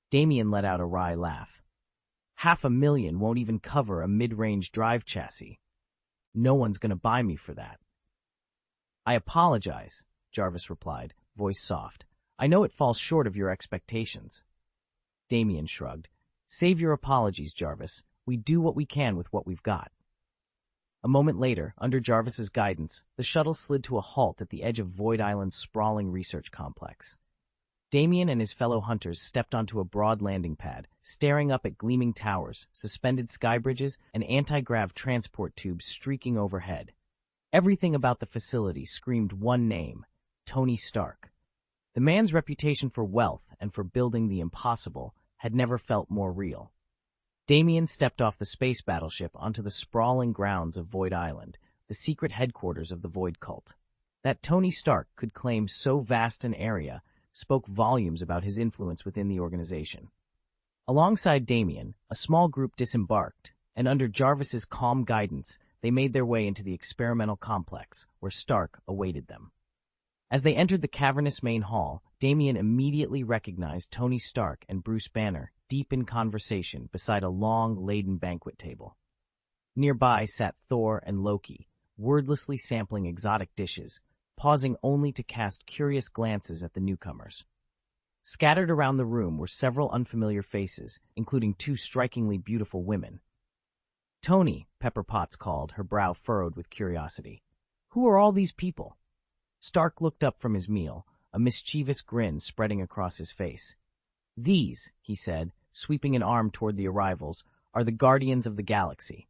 Damien let out a wry laugh. "500,000 won't even cover a mid-range drive chassis. No one's going to buy me for that." "I apologize," Jarvis replied, voice soft. "I know it falls short of your expectations." Damien shrugged. "Save your apologies, Jarvis. We do what we can with what we've got." A moment later, under Jarvis's guidance, the shuttle slid to a halt at the edge of Void Island's sprawling research complex. Damien and his fellow hunters stepped onto a broad landing pad, staring up at gleaming towers, suspended sky bridges, and anti-grav transport tubes streaking overhead. Everything about the facility screamed one name: Tony Stark. The man's reputation for wealth and for building the impossible had never felt more real. Damien stepped off the space battleship onto the sprawling grounds of Void Island, the secret headquarters of the Void cult. That Tony Stark could claim so vast an area spoke volumes about his influence within the organization. Alongside Damien, a small group disembarked, and under Jarvis's calm guidance, they made their way into the experimental complex, where Stark awaited them. As they entered the cavernous main hall, Damien immediately recognized Tony Stark and Bruce Banner deep in conversation beside a long, laden banquet table. Nearby sat Thor and Loki, wordlessly sampling exotic dishes, pausing only to cast curious glances at the newcomers. Scattered around the room were several unfamiliar faces, including two strikingly beautiful women. "Tony," Pepper Potts called, her brow furrowed with curiosity. "Who are all these people?" Stark looked up from his meal, a mischievous grin spreading across his face. "These," he said, sweeping an arm toward the arrivals, "are the Guardians of the Galaxy."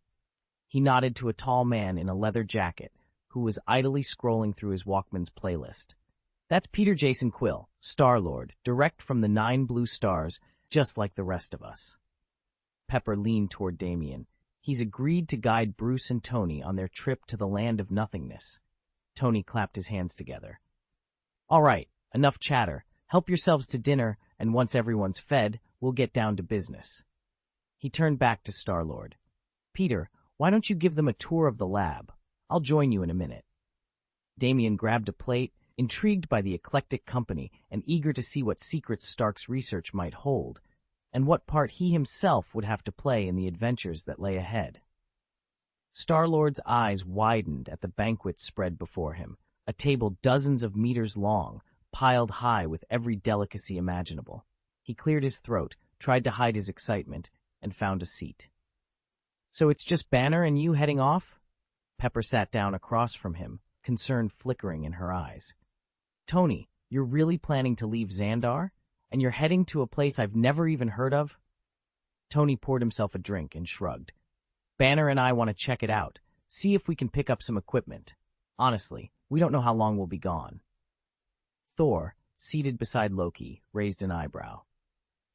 He nodded to a tall man in a leather jacket who was idly scrolling through his Walkman's playlist. "That's Peter Jason Quill, Star-Lord, direct from the 9 blue stars, just like the rest of us." Pepper leaned toward Damien. "He's agreed to guide Bruce and Tony on their trip to the land of nothingness." Tony clapped his hands together. "All right, enough chatter. Help yourselves to dinner, and once everyone's fed, we'll get down to business." He turned back to Star-Lord. "Peter, why don't you give them a tour of the lab? I'll join you in a minute." Damien grabbed a plate, intrigued by the eclectic company and eager to see what secrets Stark's research might hold, and what part he himself would have to play in the adventures that lay ahead. Star-Lord's eyes widened at the banquet spread before him, a table dozens of meters long, piled high with every delicacy imaginable. He cleared his throat, tried to hide his excitement, and found a seat. "So it's just Banner and you heading off?" Pepper sat down across from him, concern flickering in her eyes. "Tony, you're really planning to leave Xandar? And you're heading to a place I've never even heard of?" Tony poured himself a drink and shrugged. "Banner and I want to check it out, see if we can pick up some equipment. Honestly, we don't know how long we'll be gone." Thor, seated beside Loki, raised an eyebrow.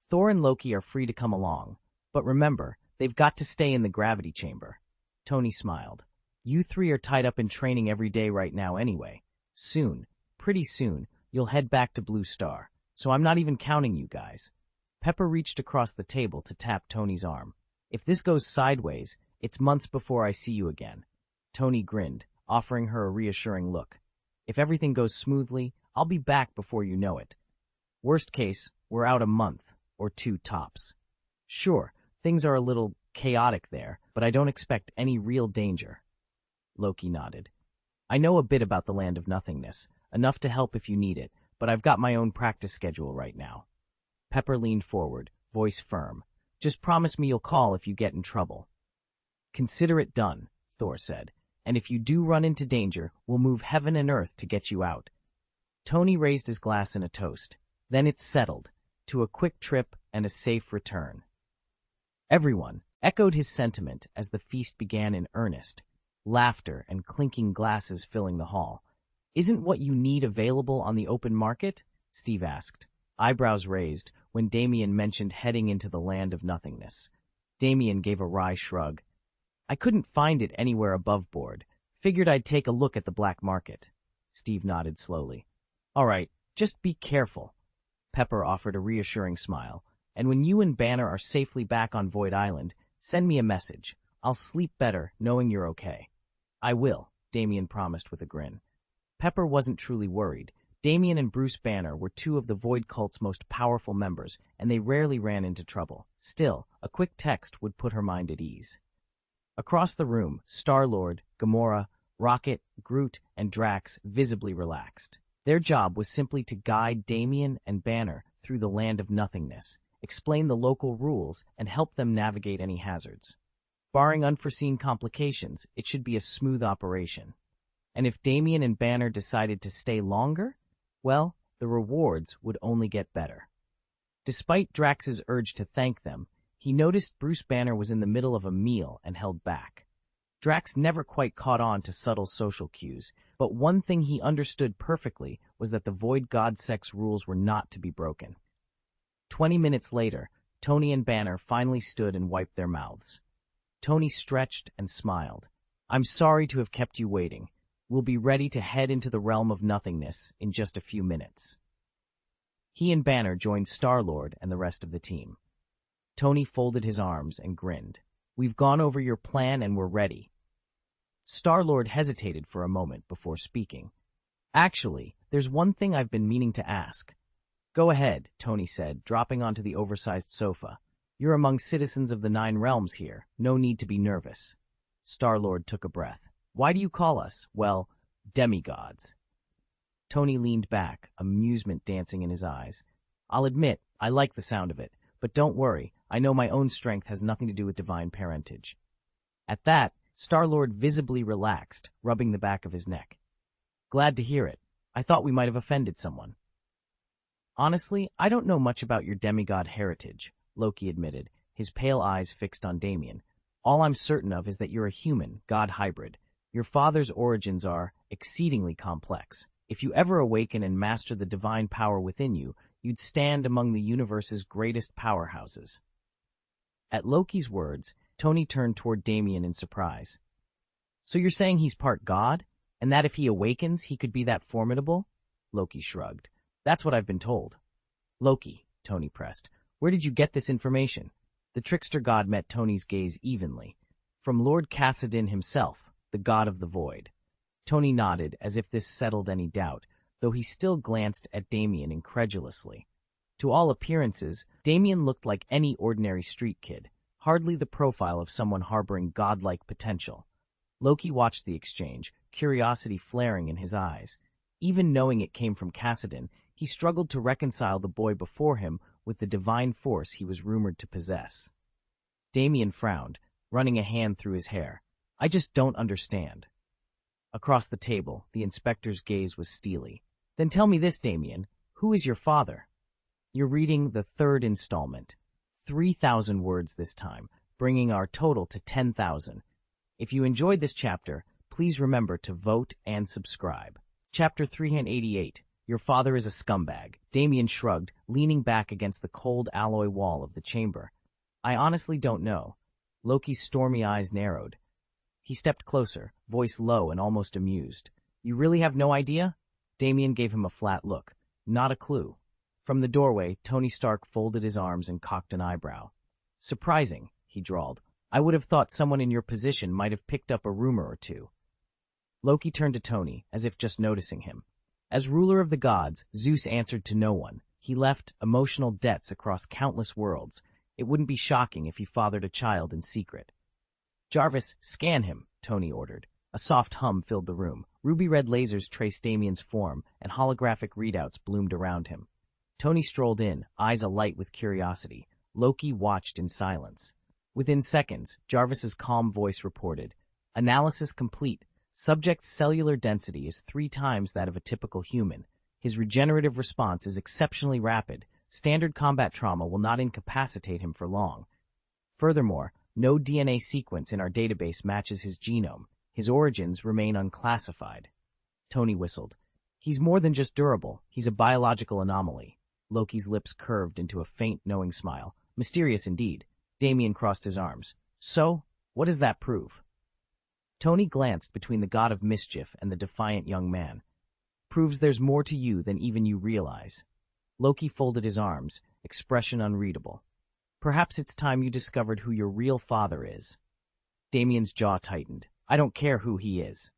"Thor and Loki are free to come along, but remember, they've got to stay in the gravity chamber." Tony smiled. "You three are tied up in training every day right now anyway. Soon, pretty soon, you'll head back to Blue Star, so I'm not even counting you guys." Pepper reached across the table to tap Tony's arm. "If this goes sideways, it's months before I see you again." Tony grinned, offering her a reassuring look. "If everything goes smoothly, I'll be back before you know it. Worst case, we're out a month, or 2 tops. Sure, things are a little chaotic there, but I don't expect any real danger." Loki nodded. "I know a bit about the Land of Nothingness, enough to help if you need it, but I've got my own practice schedule right now." Pepper leaned forward, voice firm. "Just promise me you'll call if you get in trouble." "Consider it done," Thor said. "And if you do run into danger, we'll move heaven and earth to get you out." Tony raised his glass in a toast. "Then it's settled. To a quick trip and a safe return." Everyone echoed his sentiment as the feast began in earnest, laughter and clinking glasses filling the hall. Isn't what you need available on the open market? Steve asked, eyebrows raised when Damien mentioned heading into the land of nothingness. Damien gave a wry shrug. I couldn't find it anywhere above board. Figured I'd take a look at the black market. Steve nodded slowly. All right, just be careful. Pepper offered a reassuring smile. And when you and Banner are safely back on Void Island, send me a message. I'll sleep better knowing you're okay. I will, Damien promised with a grin. Pepper wasn't truly worried. Damien and Bruce Banner were two of the Void cult's most powerful members, and they rarely ran into trouble. Still, a quick text would put her mind at ease. Across the room, Star-Lord, Gamora, Rocket, Groot, and Drax visibly relaxed. Their job was simply to guide Damien and Banner through the land of nothingness, explain the local rules, and help them navigate any hazards. Barring unforeseen complications, it should be a smooth operation. And if Damien and Banner decided to stay longer, well, the rewards would only get better. Despite Drax's urge to thank them, he noticed Bruce Banner was in the middle of a meal and held back. Drax never quite caught on to subtle social cues, but one thing he understood perfectly was that the Void God-Sex rules were not to be broken. 20 minutes later, Tony and Banner finally stood and wiped their mouths. Tony stretched and smiled. I'm sorry to have kept you waiting. We'll be ready to head into the realm of nothingness in just a few minutes. He and Banner joined Star-Lord and the rest of the team. Tony folded his arms and grinned. We've gone over your plan and we're ready. Star-Lord hesitated for a moment before speaking. Actually, there's one thing I've been meaning to ask. Go ahead, Tony said, dropping onto the oversized sofa. You're among citizens of the 9 realms here. No need to be nervous. Star-Lord took a breath. Why do you call us, well, demigods? Tony leaned back, amusement dancing in his eyes. I'll admit, I like the sound of it, but don't worry, I know my own strength has nothing to do with divine parentage. At that, Star-Lord visibly relaxed, rubbing the back of his neck. Glad to hear it. I thought we might have offended someone. Honestly, I don't know much about your demigod heritage, Loki admitted, his pale eyes fixed on Damien. All I'm certain of is that you're a human, god hybrid. Your father's origins are exceedingly complex. If you ever awaken and master the divine power within you, you'd stand among the universe's greatest powerhouses. At Loki's words, Tony turned toward Damien in surprise. So you're saying he's part god? And that if he awakens, he could be that formidable? Loki shrugged. That's what I've been told. Loki, Tony pressed, where did you get this information? The trickster god met Tony's gaze evenly. From Lord Kassadin himself, the god of the void. Tony nodded as if this settled any doubt, though he still glanced at Damien incredulously. To all appearances, Damien looked like any ordinary street kid, hardly the profile of someone harboring godlike potential. Loki watched the exchange, curiosity flaring in his eyes. Even knowing it came from Kassadin, he struggled to reconcile the boy before him with the divine force he was rumored to possess. Damien frowned, running a hand through his hair. I just don't understand. Across the table, the inspector's gaze was steely. Then tell me this, Damien. Who is your father? You're reading the 3rd installment. 3,000 words this time, bringing our total to 10,000. If you enjoyed this chapter, please remember to vote and subscribe. Chapter 388. Your father is a scumbag. Damien shrugged, leaning back against the cold alloy wall of the chamber. I honestly don't know. Loki's stormy eyes narrowed. He stepped closer, voice low and almost amused. You really have no idea? Damien gave him a flat look. Not a clue. From the doorway, Tony Stark folded his arms and cocked an eyebrow. Surprising, he drawled. I would have thought someone in your position might have picked up a rumor or two. Loki turned to Tony, as if just noticing him. As ruler of the gods, Zeus answered to no one. He left emotional debts across countless worlds. It wouldn't be shocking if he fathered a child in secret. Jarvis, scan him, Tony ordered. A soft hum filled the room. Ruby-red lasers traced Damien's form, and holographic readouts bloomed around him. Tony strolled in, eyes alight with curiosity. Loki watched in silence. Within seconds, Jarvis's calm voice reported, Analysis complete. Subject's cellular density is 3 times that of a typical human. His regenerative response is exceptionally rapid. Standard combat trauma will not incapacitate him for long. Furthermore, no DNA sequence in our database matches his genome. His origins remain unclassified. Tony whistled. He's more than just durable, he's a biological anomaly. Loki's lips curved into a faint, knowing smile. Mysterious indeed. Damien crossed his arms. So, what does that prove? Tony glanced between the god of mischief and the defiant young man. Proves there's more to you than even you realize. Loki folded his arms, expression unreadable. Perhaps it's time you discovered who your real father is. Damien's jaw tightened. I don't care who he is.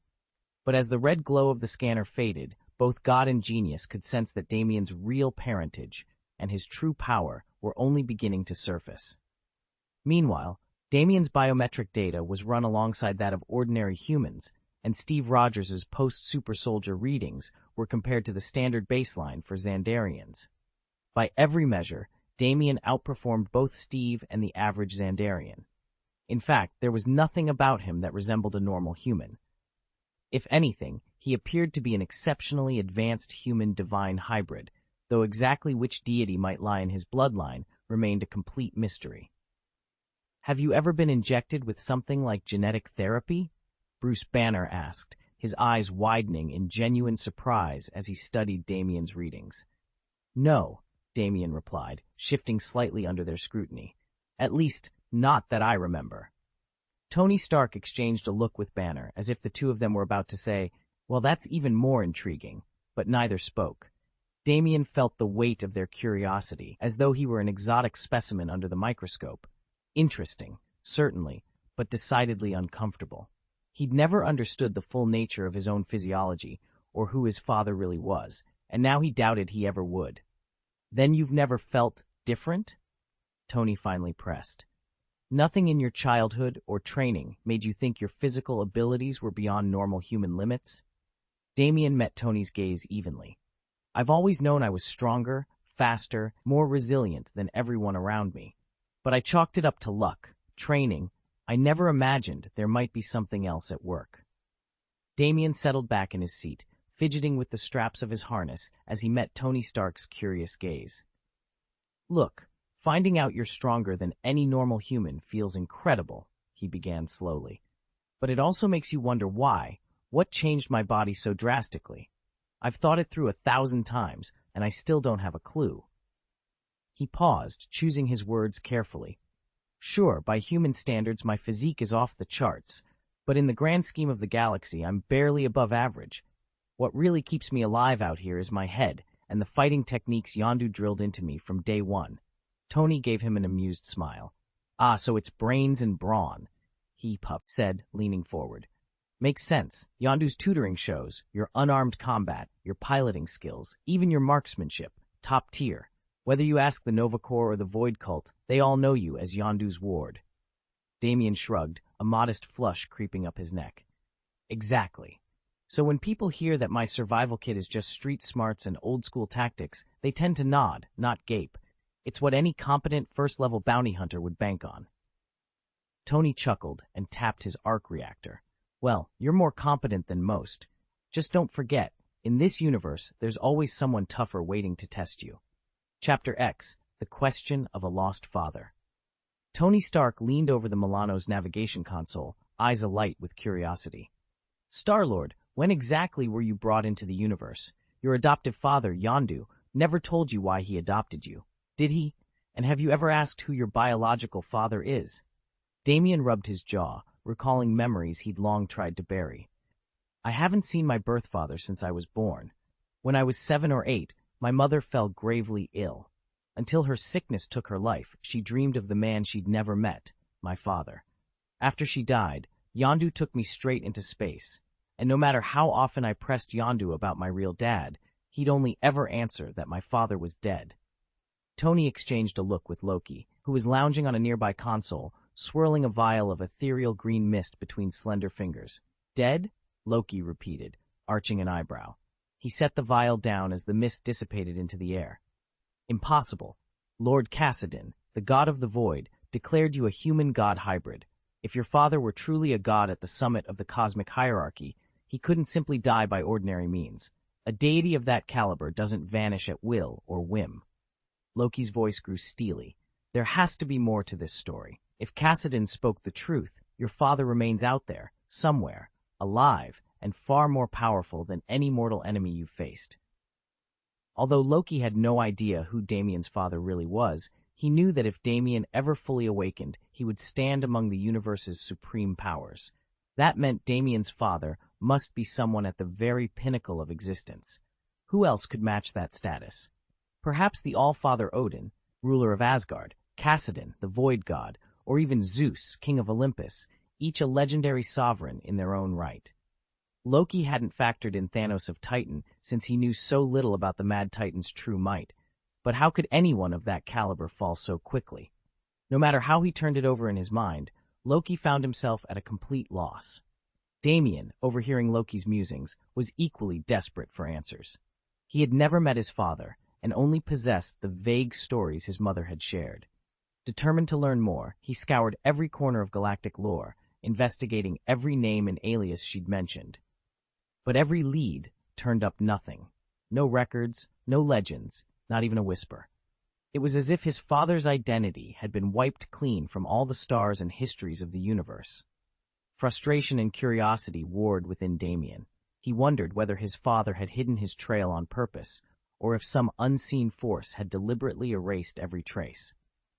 But as the red glow of the scanner faded, both God and Genius could sense that Damien's real parentage and his true power were only beginning to surface. Meanwhile, Damien's biometric data was run alongside that of ordinary humans, and Steve Rogers' post-super soldier readings were compared to the standard baseline for Xandarians. By every measure, Damien outperformed both Steve and the average Xandarian. In fact, there was nothing about him that resembled a normal human. If anything, he appeared to be an exceptionally advanced human-divine hybrid, though exactly which deity might lie in his bloodline remained a complete mystery. Have you ever been injected with something like genetic therapy? Bruce Banner asked, his eyes widening in genuine surprise as he studied Damien's readings. No, Damien replied, shifting slightly under their scrutiny. At least, not that I remember. Tony Stark exchanged a look with Banner, as if the two of them were about to say, well, that's even more intriguing, but neither spoke. Damien felt the weight of their curiosity, as though he were an exotic specimen under the microscope. Interesting, certainly, but decidedly uncomfortable. He'd never understood the full nature of his own physiology, or who his father really was, and now he doubted he ever would. Then you've never felt different? Tony finally pressed. Nothing in your childhood or training made you think your physical abilities were beyond normal human limits? Damien met Tony's gaze evenly. I've always known I was stronger, faster, more resilient than everyone around me. But I chalked it up to luck, training. I never imagined there might be something else at work. Damien settled back in his seat, fidgeting with the straps of his harness as he met Tony Stark's curious gaze. Look, finding out you're stronger than any normal human feels incredible, he began slowly. But it also makes you wonder why. What changed my body so drastically? I've thought it through 1,000 times, and I still don't have a clue. He paused, choosing his words carefully. Sure, by human standards, my physique is off the charts, but in the grand scheme of the galaxy, I'm barely above average. What really keeps me alive out here is my head and the fighting techniques Yondu drilled into me from day one. Tony gave him an amused smile. Ah, so it's brains and brawn, he said, leaning forward. Makes sense. Yondu's tutoring shows, your unarmed combat, your piloting skills, even your marksmanship, top tier. Whether you ask the Nova Corps or the Void Cult, they all know you as Yondu's ward. Damien shrugged, a modest flush creeping up his neck. Exactly. So when people hear that my survival kit is just street smarts and old-school tactics, they tend to nod, not gape. It's what any competent first-level bounty hunter would bank on. Tony chuckled and tapped his arc reactor. Well, you're more competent than most. Just don't forget, in this universe, there's always someone tougher waiting to test you. Chapter X, The Question of a Lost Father. Tony Stark leaned over the Milano's navigation console, eyes alight with curiosity. Star-Lord, when exactly were you brought into the universe? Your adoptive father, Yondu, never told you why he adopted you, did he? And have you ever asked who your biological father is? Damien rubbed his jaw, recalling memories he'd long tried to bury. I haven't seen my birth father since I was born. When I was 7 or 8, my mother fell gravely ill. Until her sickness took her life, she dreamed of the man she'd never met, my father. After she died, Yondu took me straight into space, and no matter how often I pressed Yondu about my real dad, he'd only ever answer that my father was dead. Tony exchanged a look with Loki, who was lounging on a nearby console, swirling a vial of ethereal green mist between slender fingers. Dead? Loki repeated, arching an eyebrow. He set the vial down as the mist dissipated into the air. Impossible. Lord Kassadin, the god of the void, declared you a human-god hybrid. If your father were truly a god at the summit of the cosmic hierarchy, he couldn't simply die by ordinary means. A deity of that caliber doesn't vanish at will or whim. Loki's voice grew steely. There has to be more to this story. If Kassadin spoke the truth, your father remains out there, somewhere, alive, and far more powerful than any mortal enemy you've faced. Although Loki had no idea who Damien's father really was, he knew that if Damien ever fully awakened, he would stand among the universe's supreme powers. That meant Damien's father must be someone at the very pinnacle of existence. Who else could match that status? Perhaps the All-Father Odin, ruler of Asgard, Cassidon, the Void God, or even Zeus, king of Olympus, each a legendary sovereign in their own right. Loki hadn't factored in Thanos of Titan since he knew so little about the Mad Titan's true might. But how could anyone of that caliber fall so quickly? No matter how he turned it over in his mind, Loki found himself at a complete loss. Damien, overhearing Loki's musings, was equally desperate for answers. He had never met his father, and only possessed the vague stories his mother had shared. Determined to learn more, he scoured every corner of galactic lore, investigating every name and alias she'd mentioned. But every lead turned up nothing. No records, no legends, not even a whisper. It was as if his father's identity had been wiped clean from all the stars and histories of the universe. Frustration and curiosity warred within Damien. He wondered whether his father had hidden his trail on purpose, or if some unseen force had deliberately erased every trace.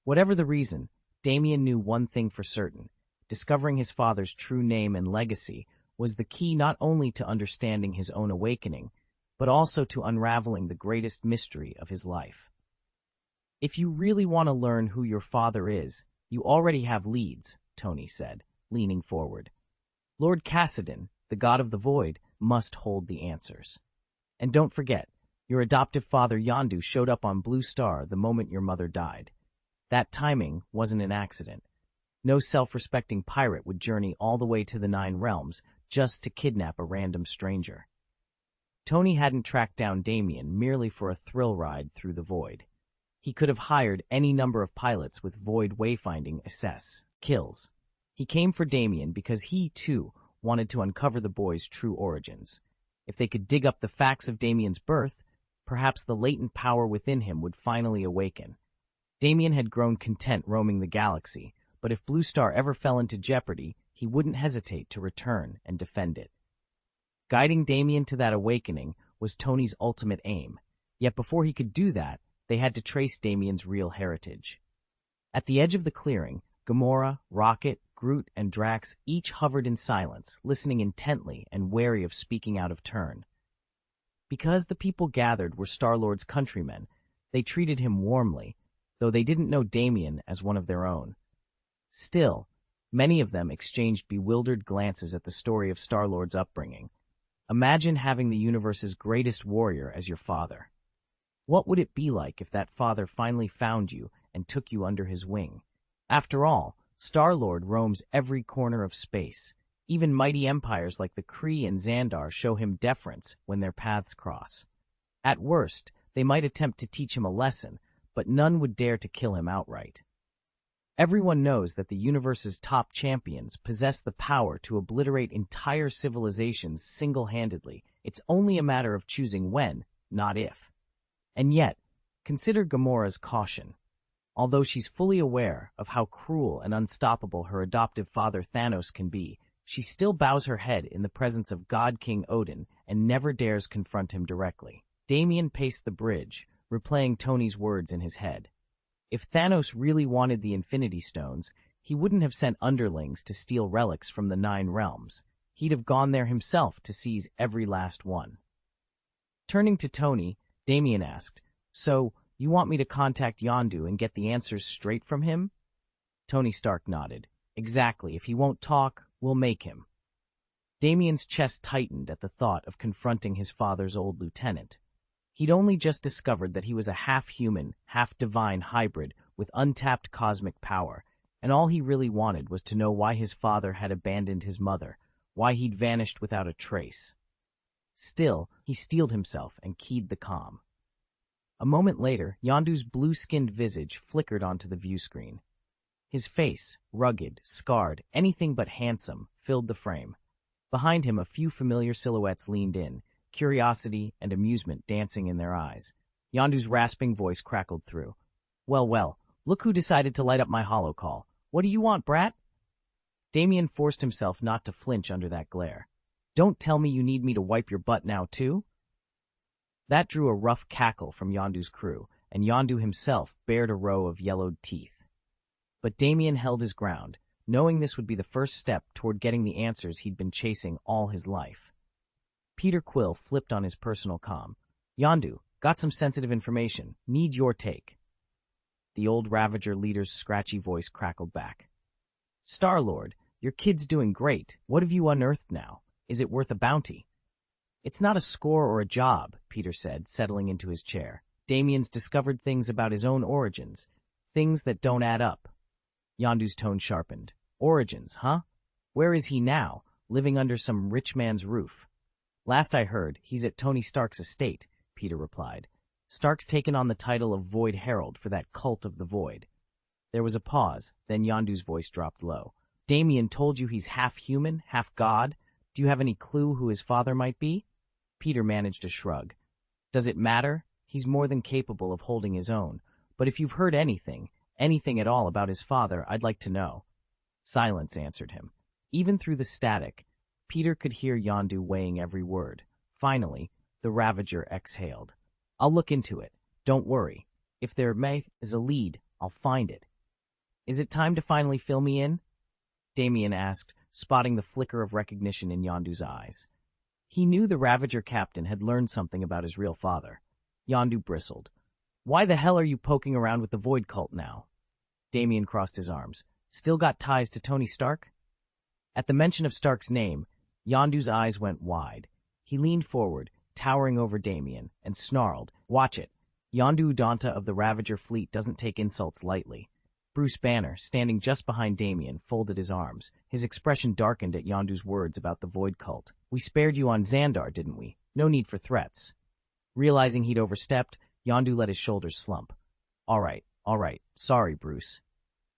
Whatever the reason, Damien knew one thing for certain. Discovering his father's true name and legacy was the key not only to understanding his own awakening, but also to unraveling the greatest mystery of his life. If you really want to learn who your father is, you already have leads, Tony said, leaning forward. Lord Cassidon, the god of the void, must hold the answers. And don't forget, your adoptive father Yondu showed up on Blue Star the moment your mother died. That timing wasn't an accident. No self-respecting pirate would journey all the way to the Nine Realms just to kidnap a random stranger. Tony hadn't tracked down Damien merely for a thrill ride through the void. He could have hired any number of pilots with void wayfinding kills. He came for Damien because he, too, wanted to uncover the boy's true origins. If they could dig up the facts of Damien's birth, perhaps the latent power within him would finally awaken. Damien had grown content roaming the galaxy, but if Blue Star ever fell into jeopardy, he wouldn't hesitate to return and defend it. Guiding Damien to that awakening was Tony's ultimate aim, yet before he could do that, they had to trace Damien's real heritage. At the edge of the clearing, Gamora, Rocket, Groot, and Drax each hovered in silence, listening intently and wary of speaking out of turn. Because the people gathered were Star-Lord's countrymen, they treated him warmly, though they didn't know Damien as one of their own. Still, many of them exchanged bewildered glances at the story of Star-Lord's upbringing. Imagine having the universe's greatest warrior as your father. What would it be like if that father finally found you and took you under his wing? After all, Star-Lord roams every corner of space. Even mighty empires like the Kree and Xandar show him deference when their paths cross. At worst, they might attempt to teach him a lesson, but none would dare to kill him outright. Everyone knows that the universe's top champions possess the power to obliterate entire civilizations single-handedly. It's only a matter of choosing when, not if. And yet, consider Gamora's caution. Although she's fully aware of how cruel and unstoppable her adoptive father Thanos can be, she still bows her head in the presence of God King Odin and never dares confront him directly. Damien paced the bridge, replaying Tony's words in his head. If Thanos really wanted the Infinity Stones, he wouldn't have sent underlings to steal relics from the Nine Realms. He'd have gone there himself to seize every last one. Turning to Tony, Damien asked, "So, you want me to contact Yondu and get the answers straight from him?" Tony Stark nodded. "Exactly. If he won't talk, we'll make him." Damien's chest tightened at the thought of confronting his father's old lieutenant. He'd only just discovered that he was a half-human, half-divine hybrid with untapped cosmic power, and all he really wanted was to know why his father had abandoned his mother, why he'd vanished without a trace. Still, he steeled himself and keyed the calm. A moment later, Yondu's blue-skinned visage flickered onto the view screen. His face, rugged, scarred, anything but handsome, filled the frame. Behind him, a few familiar silhouettes leaned in, curiosity and amusement dancing in their eyes. Yondu's rasping voice crackled through. Well, look who decided to light up my holo call. What do you want, brat?" Damien forced himself not to flinch under that glare. Don't tell me you need me to wipe your butt now, too? That drew a rough cackle from Yondu's crew, and Yondu himself bared a row of yellowed teeth. But Damien held his ground, knowing this would be the first step toward getting the answers he'd been chasing all his life. Peter Quill flipped on his personal comm. Yondu, got some sensitive information. Need your take. The old Ravager leader's scratchy voice crackled back. Star-Lord, your kid's doing great. What have you unearthed now? Is it worth a bounty? It's not a score or a job, Peter said, settling into his chair. Damien's discovered things about his own origins, things that don't add up. Yondu's tone sharpened. Origins, huh? Where is he now? Living under some rich man's roof. Last I heard, he's at Tony Stark's estate, Peter replied. Stark's taken on the title of Void Herald for that cult of the Void. There was a pause, then Yondu's voice dropped low. Damien told you he's half human, half god? Do you have any clue who his father might be? Peter managed a shrug. Does it matter? He's more than capable of holding his own. But if you've heard anything at all about his father, I'd like to know. Silence answered him. Even through the static, Peter could hear Yondu weighing every word. Finally, the Ravager exhaled. I'll look into it. Don't worry. If there is a lead, I'll find it. Is it time to finally fill me in? Damien asked, spotting the flicker of recognition in Yondu's eyes. He knew the Ravager captain had learned something about his real father. Yondu bristled. Why the hell are you poking around with the Void cult now? Damien crossed his arms. Still got ties to Tony Stark? At the mention of Stark's name, Yondu's eyes went wide. He leaned forward, towering over Damien, and snarled, Watch it. Yondu Udonta of the Ravager fleet doesn't take insults lightly. Bruce Banner, standing just behind Damien, folded his arms. His expression darkened at Yondu's words about the Void cult. We spared you on Xandar, didn't we? No need for threats. Realizing he'd overstepped, Yondu let his shoulders slump. All right. Sorry, Bruce.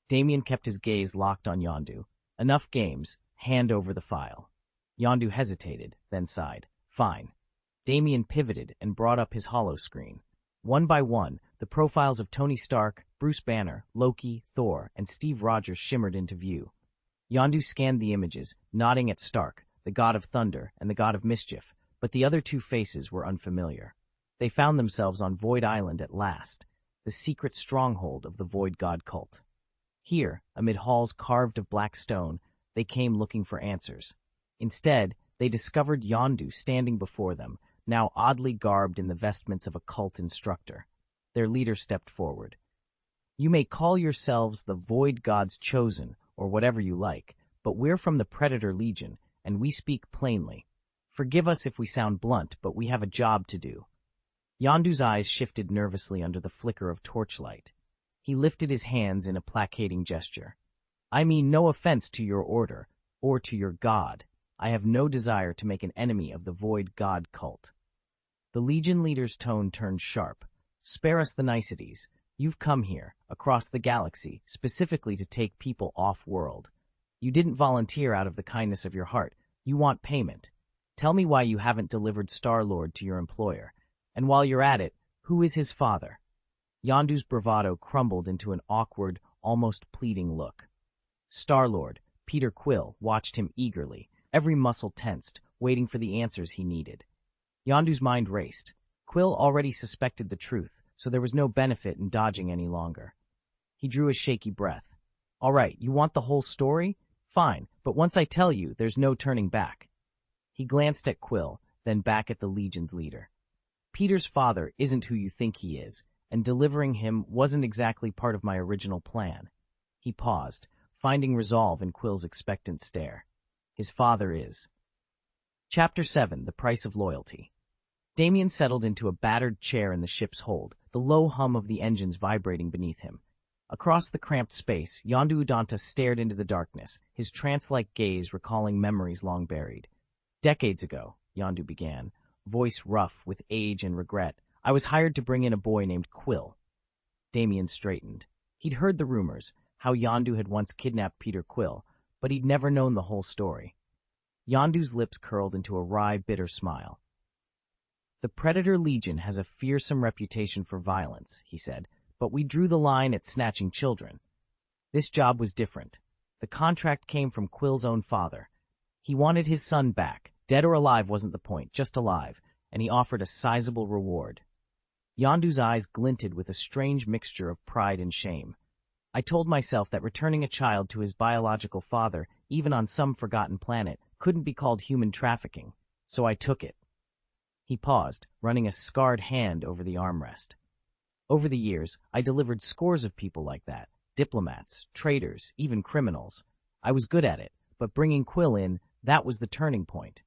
Damien kept his gaze locked on Yondu. Enough games. Hand over the file. Yondu hesitated, then sighed. Fine. Damien pivoted and brought up his holo screen. One by one, the profiles of Tony Stark, Bruce Banner, Loki, Thor, and Steve Rogers shimmered into view. Yondu scanned the images, nodding at Stark, the god of thunder and the god of mischief, but the other two faces were unfamiliar. They found themselves on Void Island at last, the secret stronghold of the Void God cult. Here, amid halls carved of black stone, they came looking for answers. Instead, they discovered Yondu standing before them, now oddly garbed in the vestments of a cult instructor. Their leader stepped forward. You may call yourselves the Void God's Chosen, or whatever you like, but we're from the Predator Legion, and we speak plainly. Forgive us if we sound blunt, but we have a job to do. Yondu's eyes shifted nervously under the flicker of torchlight. He lifted his hands in a placating gesture. I mean no offense to your order, or to your god. I have no desire to make an enemy of the Void God cult. The Legion leader's tone turned sharp. Spare us the niceties. You've come here, across the galaxy, specifically to take people off-world. You didn't volunteer out of the kindness of your heart. You want payment. Tell me why you haven't delivered Star-Lord to your employer. And while you're at it, who is his father? Yondu's bravado crumbled into an awkward, almost pleading look. Star-Lord, Peter Quill, watched him eagerly, every muscle tensed, waiting for the answers he needed. Yondu's mind raced. Quill already suspected the truth, so there was no benefit in dodging any longer. He drew a shaky breath. All right, you want the whole story? Fine, but once I tell you, there's no turning back. He glanced at Quill, then back at the Legion's leader. Peter's father isn't who you think he is, and delivering him wasn't exactly part of my original plan. He paused, finding resolve in Quill's expectant stare. His father is. Chapter 7, The Price of Loyalty. Damien settled into a battered chair in the ship's hold, the low hum of the engines vibrating beneath him. Across the cramped space, Yondu Udonta stared into the darkness, his trance-like gaze recalling memories long buried. Decades ago, Yondu began, voice rough with age and regret, I was hired to bring in a boy named Quill. Damien straightened. He'd heard the rumors, how Yondu had once kidnapped Peter Quill, but he'd never known the whole story. Yondu's lips curled into a wry, bitter smile. The Predator Legion has a fearsome reputation for violence, he said, but we drew the line at snatching children. This job was different. The contract came from Quill's own father. He wanted his son back, Dead or alive wasn't the point, just alive, and he offered a sizable reward. Yondu's eyes glinted with a strange mixture of pride and shame. I told myself that returning a child to his biological father, even on some forgotten planet, couldn't be called human trafficking, so I took it. He paused, running a scarred hand over the armrest. Over the years, I delivered scores of people like that, diplomats, traitors, even criminals. I was good at it, but bringing Quill in, that was the turning point.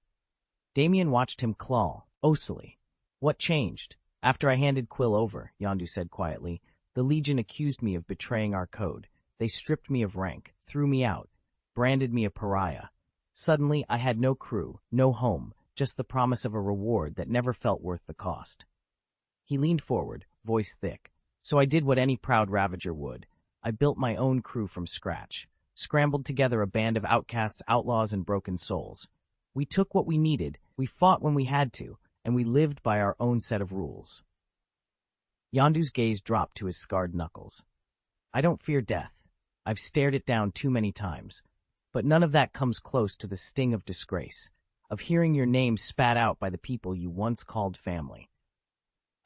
Damien watched him claw, ocily. What changed? After I handed Quill over, Yondu said quietly, the Legion accused me of betraying our code. They stripped me of rank, threw me out, branded me a pariah. Suddenly, I had no crew, no home, just the promise of a reward that never felt worth the cost. He leaned forward, voice thick. So I did what any proud Ravager would. I built my own crew from scratch, scrambled together a band of outcasts, outlaws, and broken souls. We took what we needed, we fought when we had to, and we lived by our own set of rules. Yondu's gaze dropped to his scarred knuckles. I don't fear death. I've stared it down too many times. But none of that comes close to the sting of disgrace, of hearing your name spat out by the people you once called family.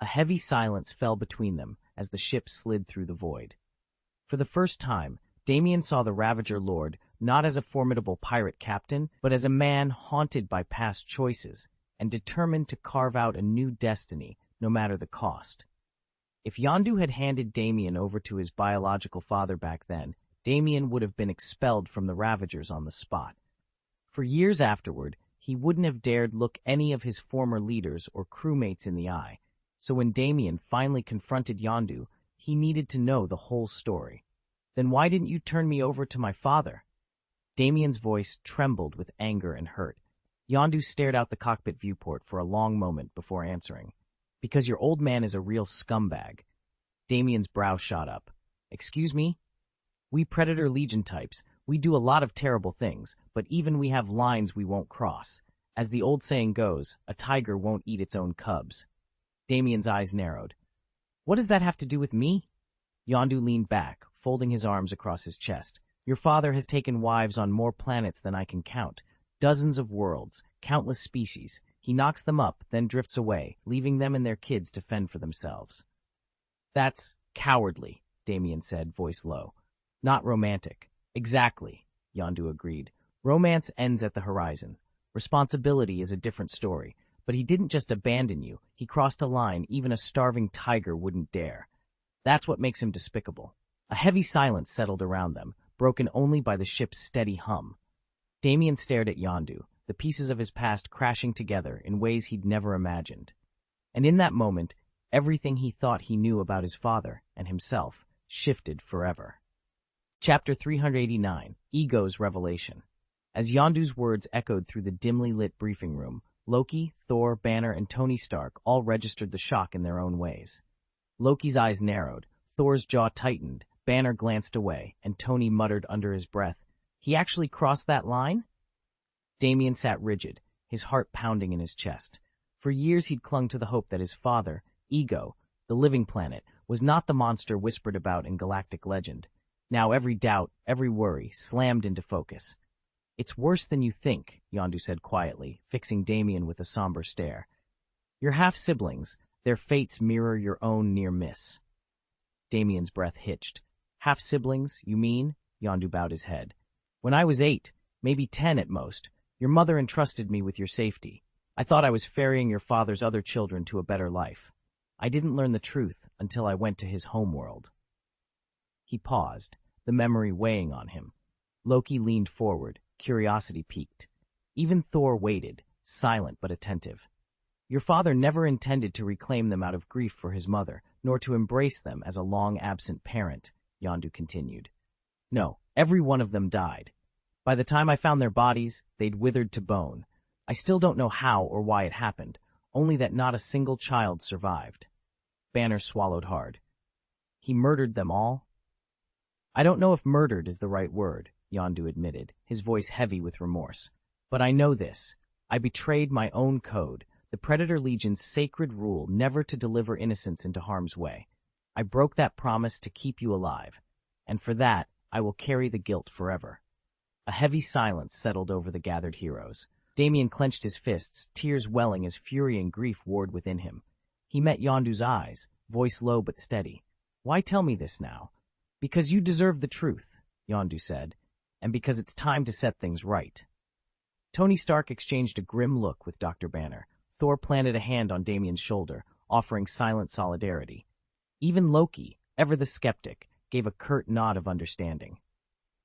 A heavy silence fell between them as the ship slid through the void. For the first time, Damien saw the Ravager Lord not as a formidable pirate captain, but as a man haunted by past choices and determined to carve out a new destiny, no matter the cost. If Yondu had handed Damien over to his biological father back then, Damien would have been expelled from the Ravagers on the spot. For years afterward, he wouldn't have dared look any of his former leaders or crewmates in the eye, so when Damien finally confronted Yondu, he needed to know the whole story. Then why didn't you turn me over to my father? Damien's voice trembled with anger and hurt. Yondu stared out the cockpit viewport for a long moment before answering. Because your old man is a real scumbag. Damien's brow shot up. Excuse me? We Predator Legion types, we do a lot of terrible things, but even we have lines we won't cross. As the old saying goes, a tiger won't eat its own cubs. Damien's eyes narrowed. What does that have to do with me? Yondu leaned back, folding his arms across his chest. Your father has taken wives on more planets than I can count. Dozens of worlds, countless species. He knocks them up, then drifts away, leaving them and their kids to fend for themselves. That's cowardly, Damien said, voice low. Not romantic. Exactly, Yondu agreed. Romance ends at the horizon. Responsibility is a different story. But he didn't just abandon you. He crossed a line even a starving tiger wouldn't dare. That's what makes him despicable. A heavy silence settled around them, broken only by the ship's steady hum. Damien stared at Yondu, the pieces of his past crashing together in ways he'd never imagined. And in that moment, everything he thought he knew about his father and himself shifted forever. Chapter 389, Ego's Revelation. As Yondu's words echoed through the dimly lit briefing room, Loki, Thor, Banner, and Tony Stark all registered the shock in their own ways. Loki's eyes narrowed, Thor's jaw tightened, Banner glanced away, and Tony muttered under his breath, He actually crossed that line? Damien sat rigid, his heart pounding in his chest. For years he'd clung to the hope that his father, Ego, the living planet, was not the monster whispered about in galactic legend. Now every doubt, every worry, slammed into focus. It's worse than you think, Yondu said quietly, fixing Damien with a somber stare. You're half-siblings. Their fates mirror your own near miss. Damien's breath hitched. Half-siblings, you mean? Yondu bowed his head. When I was 8, maybe 10 at most, your mother entrusted me with your safety. I thought I was ferrying your father's other children to a better life. I didn't learn the truth until I went to his homeworld. He paused, the memory weighing on him. Loki leaned forward, curiosity piqued. Even Thor waited, silent but attentive. Your father never intended to reclaim them out of grief for his mother, nor to embrace them as a long-absent parent, Yondu continued. No, every one of them died. By the time I found their bodies, they'd withered to bone. I still don't know how or why it happened, only that not a single child survived. Banner swallowed hard. He murdered them all? I don't know if murdered is the right word, Yondu admitted, his voice heavy with remorse. But I know this. I betrayed my own code, the Predator Legion's sacred rule never to deliver innocents into harm's way. I broke that promise to keep you alive, and for that, I will carry the guilt forever. A heavy silence settled over the gathered heroes. Damien clenched his fists, tears welling as fury and grief warred within him. He met Yondu's eyes, voice low but steady. "Why tell me this now?" "Because you deserve the truth," Yondu said, "and because it's time to set things right." Tony Stark exchanged a grim look with Dr. Banner. Thor planted a hand on Damien's shoulder, offering silent solidarity. Even Loki, ever the skeptic, gave a curt nod of understanding.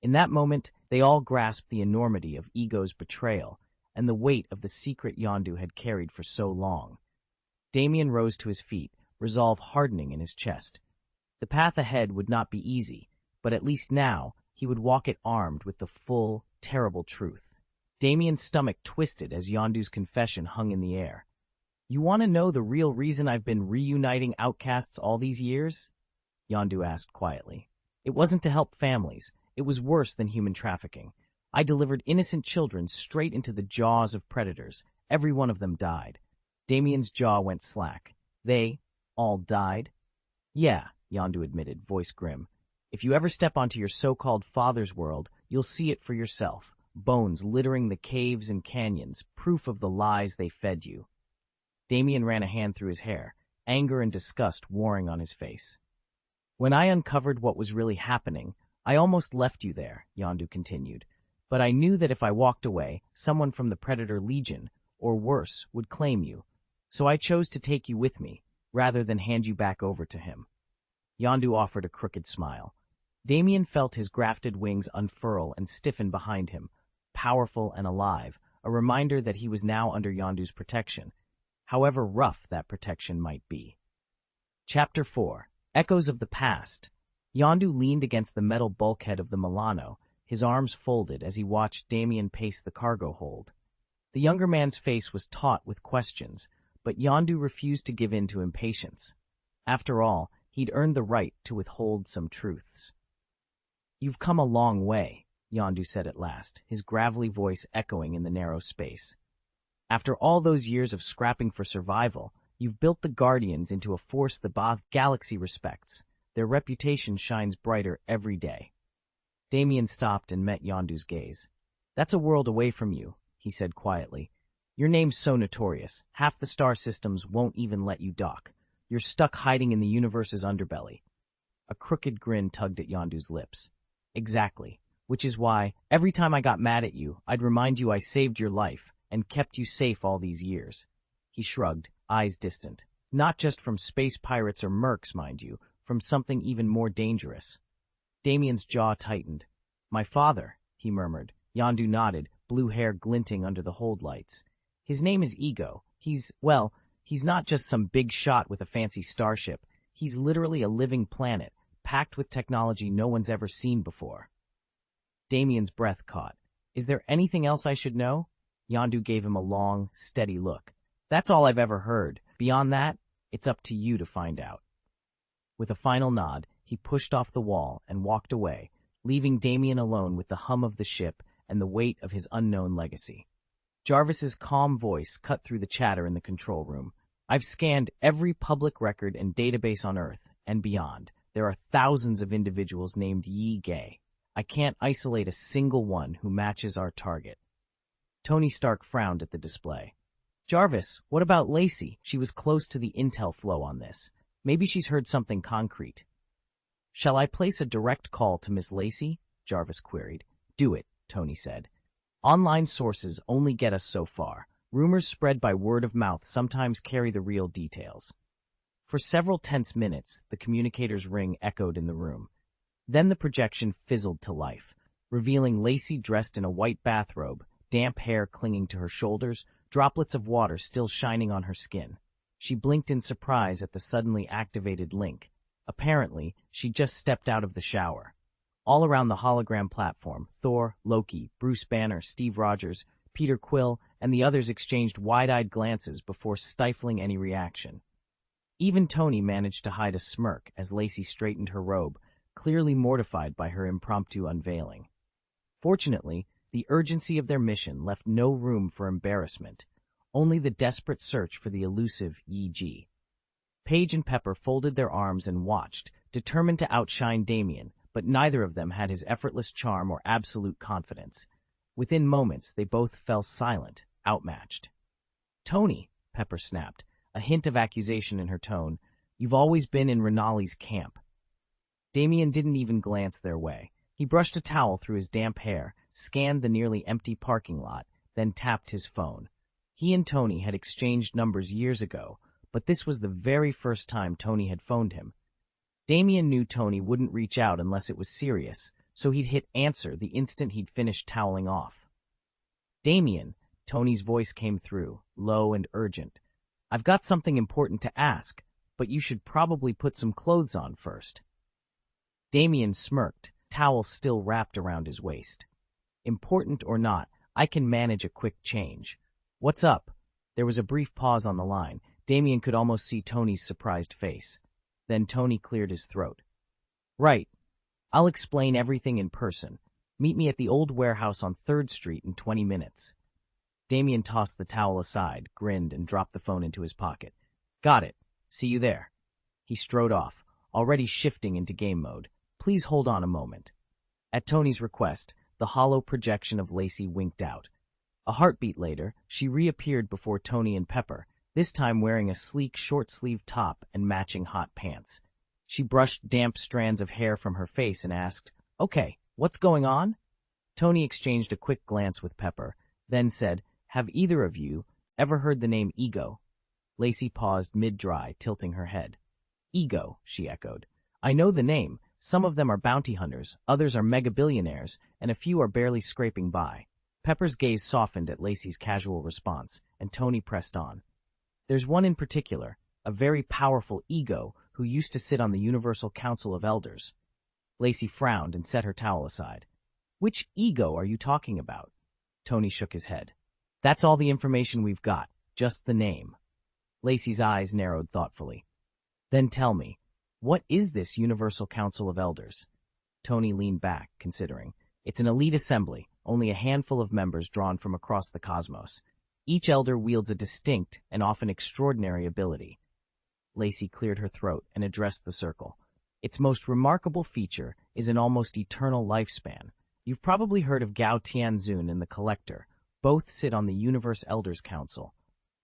In that moment, they all grasped the enormity of Ego's betrayal and the weight of the secret Yondu had carried for so long. Damien rose to his feet, resolve hardening in his chest. The path ahead would not be easy, but at least now he would walk it armed with the full, terrible truth. Damien's stomach twisted as Yondu's confession hung in the air. "You want to know the real reason I've been reuniting outcasts all these years?" Yondu asked quietly. "It wasn't to help families. It was worse than human trafficking. I delivered innocent children straight into the jaws of predators. Every one of them died." Damien's jaw went slack. "They all died?" "Yeah," Yondu admitted, voice grim. "If you ever step onto your so-called father's world, you'll see it for yourself. Bones littering the caves and canyons, proof of the lies they fed you." Damien ran a hand through his hair, anger and disgust warring on his face. "When I uncovered what was really happening, I almost left you there," Yondu continued. "But I knew that if I walked away, someone from the Predator Legion, or worse, would claim you. So I chose to take you with me, rather than hand you back over to him." Yondu offered a crooked smile. Damien felt his grafted wings unfurl and stiffen behind him, powerful and alive, a reminder that he was now under Yondu's protection, however rough that protection might be. Chapter 4. Echoes of the Past. Yondu leaned against the metal bulkhead of the Milano, his arms folded as he watched Damien pace the cargo hold. The younger man's face was taut with questions, but Yondu refused to give in to impatience. After all, he'd earned the right to withhold some truths. "You've come a long way," Yondu said at last, his gravelly voice echoing in the narrow space. "After all those years of scrapping for survival, you've built the Guardians into a force the Bath galaxy respects. Their reputation shines brighter every day." Damien stopped and met Yondu's gaze. "That's a world away from you," he said quietly. "Your name's so notorious, half the star systems won't even let you dock. You're stuck hiding in the universe's underbelly." A crooked grin tugged at Yondu's lips. "Exactly. Which is why, every time I got mad at you, I'd remind you I saved your life and kept you safe all these years." He shrugged, eyes distant. "Not just from space pirates or mercs, mind you, from something even more dangerous." Damien's jaw tightened. "My father," he murmured. Yondu nodded, blue hair glinting under the hold lights. "His name is Ego. He's not just some big shot with a fancy starship. He's literally a living planet, packed with technology no one's ever seen before." Damien's breath caught. "Is there anything else I should know?" Yondu gave him a long, steady look. "That's all I've ever heard. Beyond that, it's up to you to find out." With a final nod, he pushed off the wall and walked away, leaving Damien alone with the hum of the ship and the weight of his unknown legacy. Jarvis's calm voice cut through the chatter in the control room. "I've scanned every public record and database on Earth and beyond. There are thousands of individuals named Yi Gay. I can't isolate a single one who matches our target." Tony Stark frowned at the display. "Jarvis, what about Lacey? She was close to the intel flow on this. Maybe she's heard something concrete." "Shall I place a direct call to Miss Lacey?" Jarvis queried. "Do it," Tony said. "Online sources only get us so far. Rumors spread by word of mouth sometimes carry the real details." For several tense minutes, the communicator's ring echoed in the room. Then the projection fizzled to life, revealing Lacey dressed in a white bathrobe, damp hair clinging to her shoulders, droplets of water still shining on her skin. She blinked in surprise at the suddenly activated link. Apparently, she just stepped out of the shower. All around the hologram platform, Thor, Loki, Bruce Banner, Steve Rogers, Peter Quill, and the others exchanged wide-eyed glances before stifling any reaction. Even Tony managed to hide a smirk as Lacey straightened her robe, clearly mortified by her impromptu unveiling. Fortunately, the urgency of their mission left no room for embarrassment, only the desperate search for the elusive Yi. Paige and Pepper folded their arms and watched, determined to outshine Damien, but neither of them had his effortless charm or absolute confidence. Within moments, they both fell silent, outmatched. Tony, Pepper snapped, a hint of accusation in her tone, you've always been in Renali's camp. Damien didn't even glance their way. He brushed a towel through his damp hair, scanned the nearly empty parking lot, then tapped his phone. He and Tony had exchanged numbers years ago, but this was the very first time Tony had phoned him. Damien knew Tony wouldn't reach out unless it was serious, so he'd hit answer the instant he'd finished toweling off. Damien, Tony's voice came through, low and urgent. I've got something important to ask, but you should probably put some clothes on first. Damien smirked, towel still wrapped around his waist. Important or not, I can manage a quick change. What's up? There was a brief pause on the line. Damien could almost see Tony's surprised face. Then Tony cleared his throat. Right. I'll explain everything in person. Meet me at the old warehouse on 3rd Street in 20 minutes. Damien tossed the towel aside, grinned, and dropped the phone into his pocket. Got it. See you there. He strode off, already shifting into game mode. Please hold on a moment. At Tony's request, the hollow projection of Lacey winked out. A heartbeat later, she reappeared before Tony and Pepper, this time wearing a sleek short-sleeved top and matching hot pants. She brushed damp strands of hair from her face and asked, Okay, what's going on? Tony exchanged a quick glance with Pepper, then said, Have either of you ever heard the name Ego? Lacey paused mid-dry, tilting her head. Ego, she echoed. I know the name. Some of them are bounty hunters, others are mega-billionaires, and a few are barely scraping by. Pepper's gaze softened at Lacey's casual response, and Tony pressed on. There's one in particular, a very powerful ego who used to sit on the Universal Council of Elders. Lacey frowned and set her towel aside. Which ego are you talking about? Tony shook his head. That's all the information we've got, just the name. Lacey's eyes narrowed thoughtfully. Then tell me, what is this Universal Council of Elders? Tony leaned back, considering. It's an elite assembly, only a handful of members drawn from across the cosmos. Each elder wields a distinct and often extraordinary ability. Lacey cleared her throat and addressed the circle. Its most remarkable feature is an almost eternal lifespan. You've probably heard of Gao Tianzun and the Collector. Both sit on the Universe Elders Council.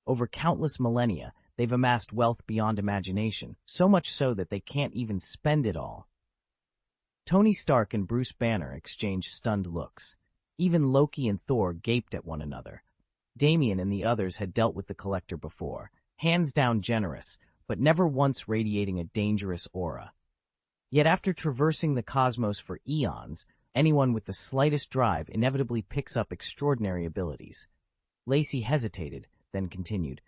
Over countless millennia, they've amassed wealth beyond imagination, so much so that they can't even spend it all. Tony Stark and Bruce Banner exchanged stunned looks. Even Loki and Thor gaped at one another. Damien and the others had dealt with the Collector before, hands down generous, but never once radiating a dangerous aura. Yet after traversing the cosmos for eons, anyone with the slightest drive inevitably picks up extraordinary abilities. Lacey hesitated, then continued.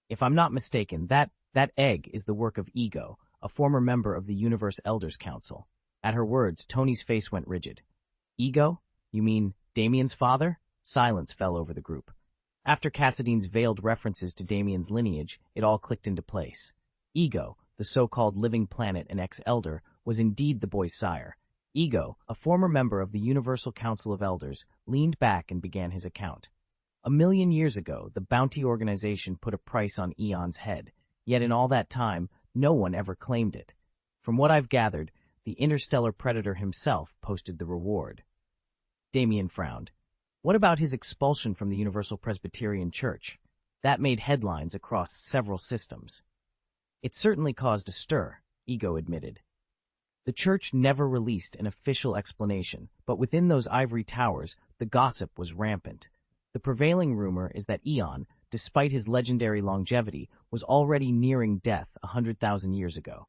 If I'm not mistaken, that egg is the work of Ego, a former member of the Universe Elders Council. At her words, Tony's face went rigid. Ego? You mean Damien's father? Silence fell over the group. After Cassidy's veiled references to Damien's lineage, it all clicked into place. Ego, the so-called living planet and ex-elder, was indeed the boy's sire. Ego, a former member of the Universal Council of Elders, leaned back and began his account. 1,000,000 years ago, the bounty organization put a price on Eon's head, yet in all that time, no one ever claimed it. From what I've gathered, the interstellar predator himself posted the reward. Damien frowned. What about his expulsion from the Universal Presbyterian Church? That made headlines across several systems. It certainly caused a stir, Ego admitted. The church never released an official explanation, but within those ivory towers, the gossip was rampant. The prevailing rumor is that Eon, despite his legendary longevity, was already nearing death 100,000 years ago.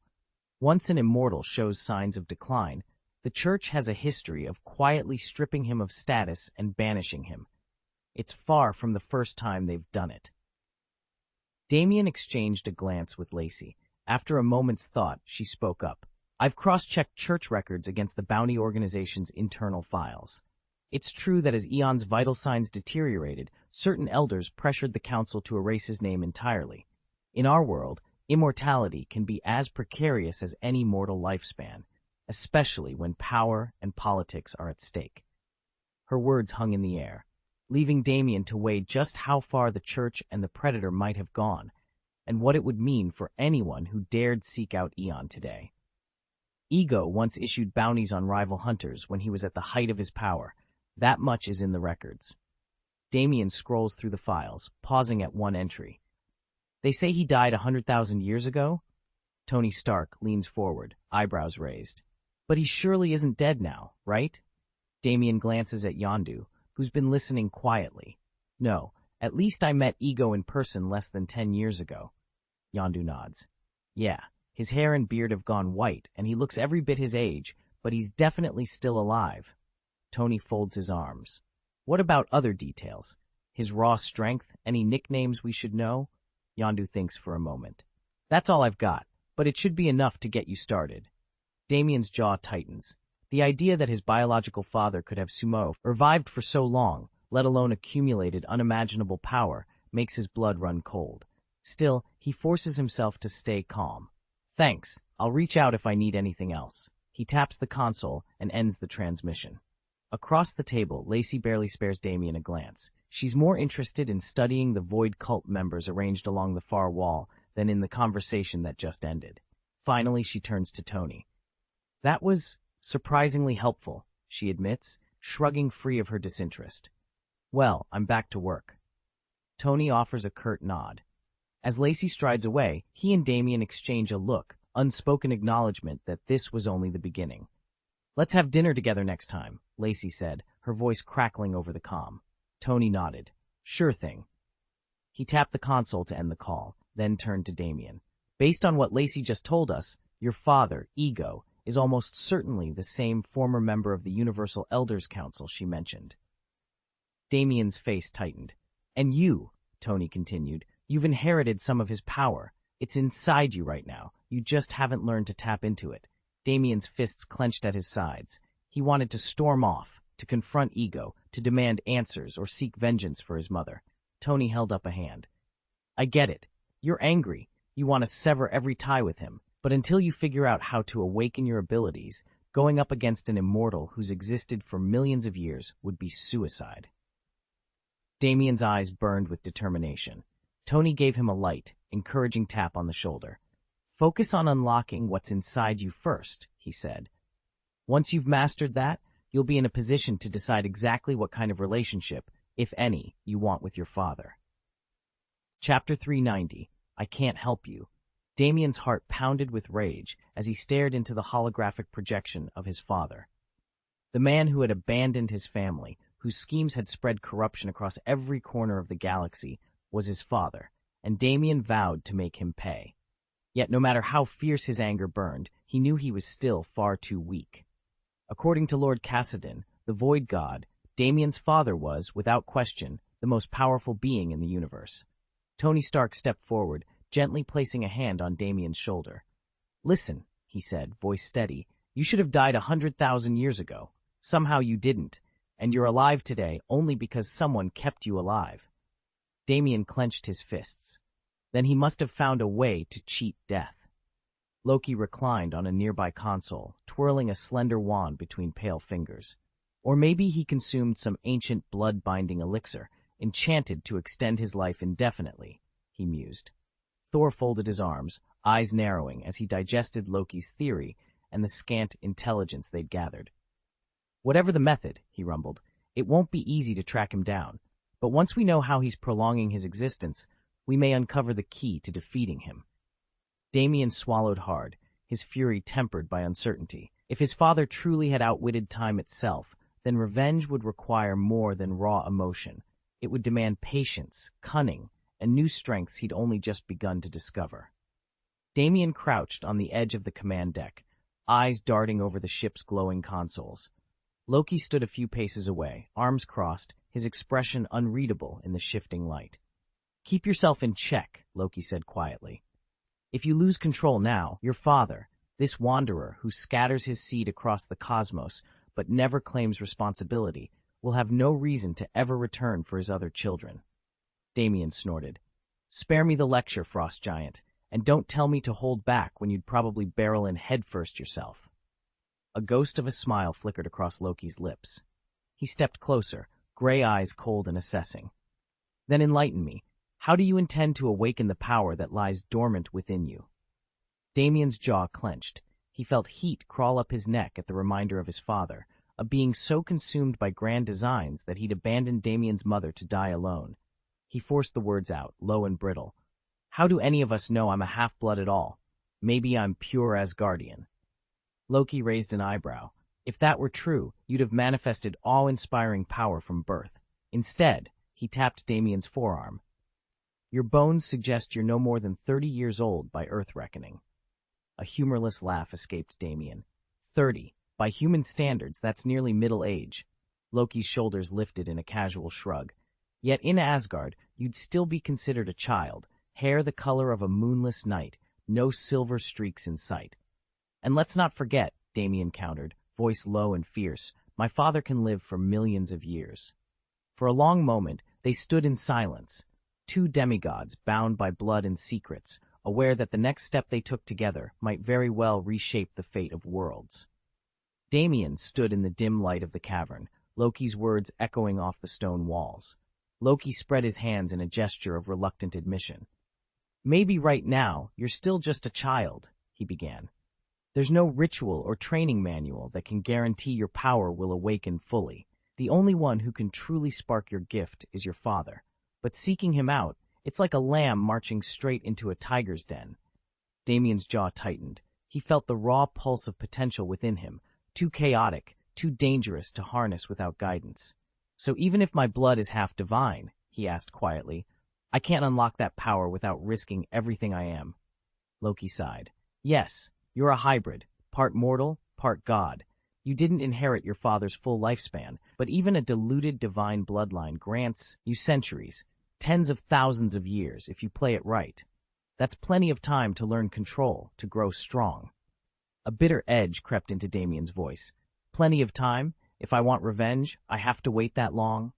Once an immortal shows signs of decline, the church has a history of quietly stripping him of status and banishing him. It's far from the first time they've done it. Damien exchanged a glance with Lacey. After a moment's thought, she spoke up. I've cross-checked church records against the bounty organization's internal files. It's true that as Eon's vital signs deteriorated, certain elders pressured the council to erase his name entirely. In our world, immortality can be as precarious as any mortal lifespan, especially when power and politics are at stake. Her words hung in the air, leaving Damien to weigh just how far the church and the predator might have gone, and what it would mean for anyone who dared seek out Eon today. Ego once issued bounties on rival hunters when he was at the height of his power. That much is in the records. Damien scrolls through the files, pausing at one entry. They say he died 100,000 years ago? Tony Stark leans forward, eyebrows raised. But he surely isn't dead now, right? Damien glances at Yondu, who's been listening quietly. No, at least I met Ego in person less than 10 years ago. Yondu nods. Yeah, his hair and beard have gone white, and he looks every bit his age, but he's definitely still alive. Tony folds his arms. What about other details? His raw strength? Any nicknames we should know? Yondu thinks for a moment. That's all I've got, but it should be enough to get you started. Damien's jaw tightens. The idea that his biological father could have survived for so long, let alone accumulated unimaginable power, makes his blood run cold. Still, he forces himself to stay calm. Thanks, I'll reach out if I need anything else. He taps the console and ends the transmission. Across the table, Lacey barely spares Damien a glance. She's more interested in studying the Void cult members arranged along the far wall than in the conversation that just ended. Finally, she turns to Tony. That was surprisingly helpful, she admits, shrugging free of her disinterest. Well, I'm back to work. Tony offers a curt nod. As Lacey strides away, he and Damien exchange a look, unspoken acknowledgement that this was only the beginning. Let's have dinner together next time, Lacey said, her voice crackling over the comm. Tony nodded. Sure thing. He tapped the console to end the call, then turned to Damien. Based on what Lacey just told us, your father, Ego, is almost certainly the same former member of the Universal Elders Council she mentioned. Damien's face tightened. And you, Tony continued, you've inherited some of his power. It's inside you right now. You just haven't learned to tap into it. Damien's fists clenched at his sides. He wanted to storm off, to confront Ego, to demand answers or seek vengeance for his mother. Tony held up a hand. I get it. You're angry. You want to sever every tie with him. But until you figure out how to awaken your abilities, going up against an immortal who's existed for millions of years would be suicide. Damien's eyes burned with determination. Tony gave him a light, encouraging tap on the shoulder. Focus on unlocking what's inside you first, he said. Once you've mastered that, you'll be in a position to decide exactly what kind of relationship, if any, you want with your father. Chapter 390, I Can't Help You. Damien's heart pounded with rage as he stared into the holographic projection of his father. The man who had abandoned his family, whose schemes had spread corruption across every corner of the galaxy, was his father, and Damien vowed to make him pay. Yet no matter how fierce his anger burned, he knew he was still far too weak. According to Lord Cassadin, the Void God, Damien's father was, without question, the most powerful being in the universe. Tony Stark stepped forward, gently placing a hand on Damien's shoulder. Listen, he said, voice steady, you should have died 100,000 years ago. Somehow you didn't, and you're alive today only because someone kept you alive. Damien clenched his fists. Then he must have found a way to cheat death. Loki reclined on a nearby console, twirling a slender wand between pale fingers. Or maybe he consumed some ancient blood-binding elixir, enchanted to extend his life indefinitely, he mused. Thor folded his arms, eyes narrowing as he digested Loki's theory and the scant intelligence they'd gathered. Whatever the method, he rumbled, it won't be easy to track him down. But once we know how he's prolonging his existence, we may uncover the key to defeating him. Damien swallowed hard, his fury tempered by uncertainty. If his father truly had outwitted time itself, then revenge would require more than raw emotion. It would demand patience, cunning, and new strengths he'd only just begun to discover. Damien crouched on the edge of the command deck, eyes darting over the ship's glowing consoles. Loki stood a few paces away, arms crossed, his expression unreadable in the shifting light. Keep yourself in check, Loki said quietly. If you lose control now, your father, this wanderer who scatters his seed across the cosmos but never claims responsibility, will have no reason to ever return for his other children. Damien snorted. Spare me the lecture, Frost Giant, and don't tell me to hold back when you'd probably barrel in headfirst yourself. A ghost of a smile flickered across Loki's lips. He stepped closer, gray eyes cold and assessing. Then enlighten me. How do you intend to awaken the power that lies dormant within you? Damien's jaw clenched. He felt heat crawl up his neck at the reminder of his father, a being so consumed by grand designs that he'd abandoned Damien's mother to die alone. He forced the words out, low and brittle. How do any of us know I'm a half-blood at all? Maybe I'm pure Asgardian. Loki raised an eyebrow. If that were true, you'd have manifested awe-inspiring power from birth. Instead, he tapped Damien's forearm. Your bones suggest you're no more than 30 years old by Earth reckoning. A humorless laugh escaped Damien. 30. By human standards, that's nearly middle age. Loki's shoulders lifted in a casual shrug. Yet in Asgard, you'd still be considered a child, hair the color of a moonless night, no silver streaks in sight. And let's not forget, Damien countered, voice low and fierce, my father can live for millions of years. For a long moment, they stood in silence, two demigods bound by blood and secrets, aware that the next step they took together might very well reshape the fate of worlds. Damien stood in the dim light of the cavern, Loki's words echoing off the stone walls. Loki spread his hands in a gesture of reluctant admission. Maybe right now, you're still just a child, he began. There's no ritual or training manual that can guarantee your power will awaken fully. The only one who can truly spark your gift is your father. But seeking him out, it's like a lamb marching straight into a tiger's den. Damien's jaw tightened. He felt the raw pulse of potential within him, too chaotic, too dangerous to harness without guidance. So even if my blood is half divine, he asked quietly, I can't unlock that power without risking everything I am. Loki sighed. Yes, you're a hybrid, part mortal, part god. You didn't inherit your father's full lifespan, but even a diluted divine bloodline grants you centuries, tens of thousands of years if you play it right. That's plenty of time to learn control, to grow strong. A bitter edge crept into Damien's voice. Plenty of time? If I want revenge, I have to wait that long?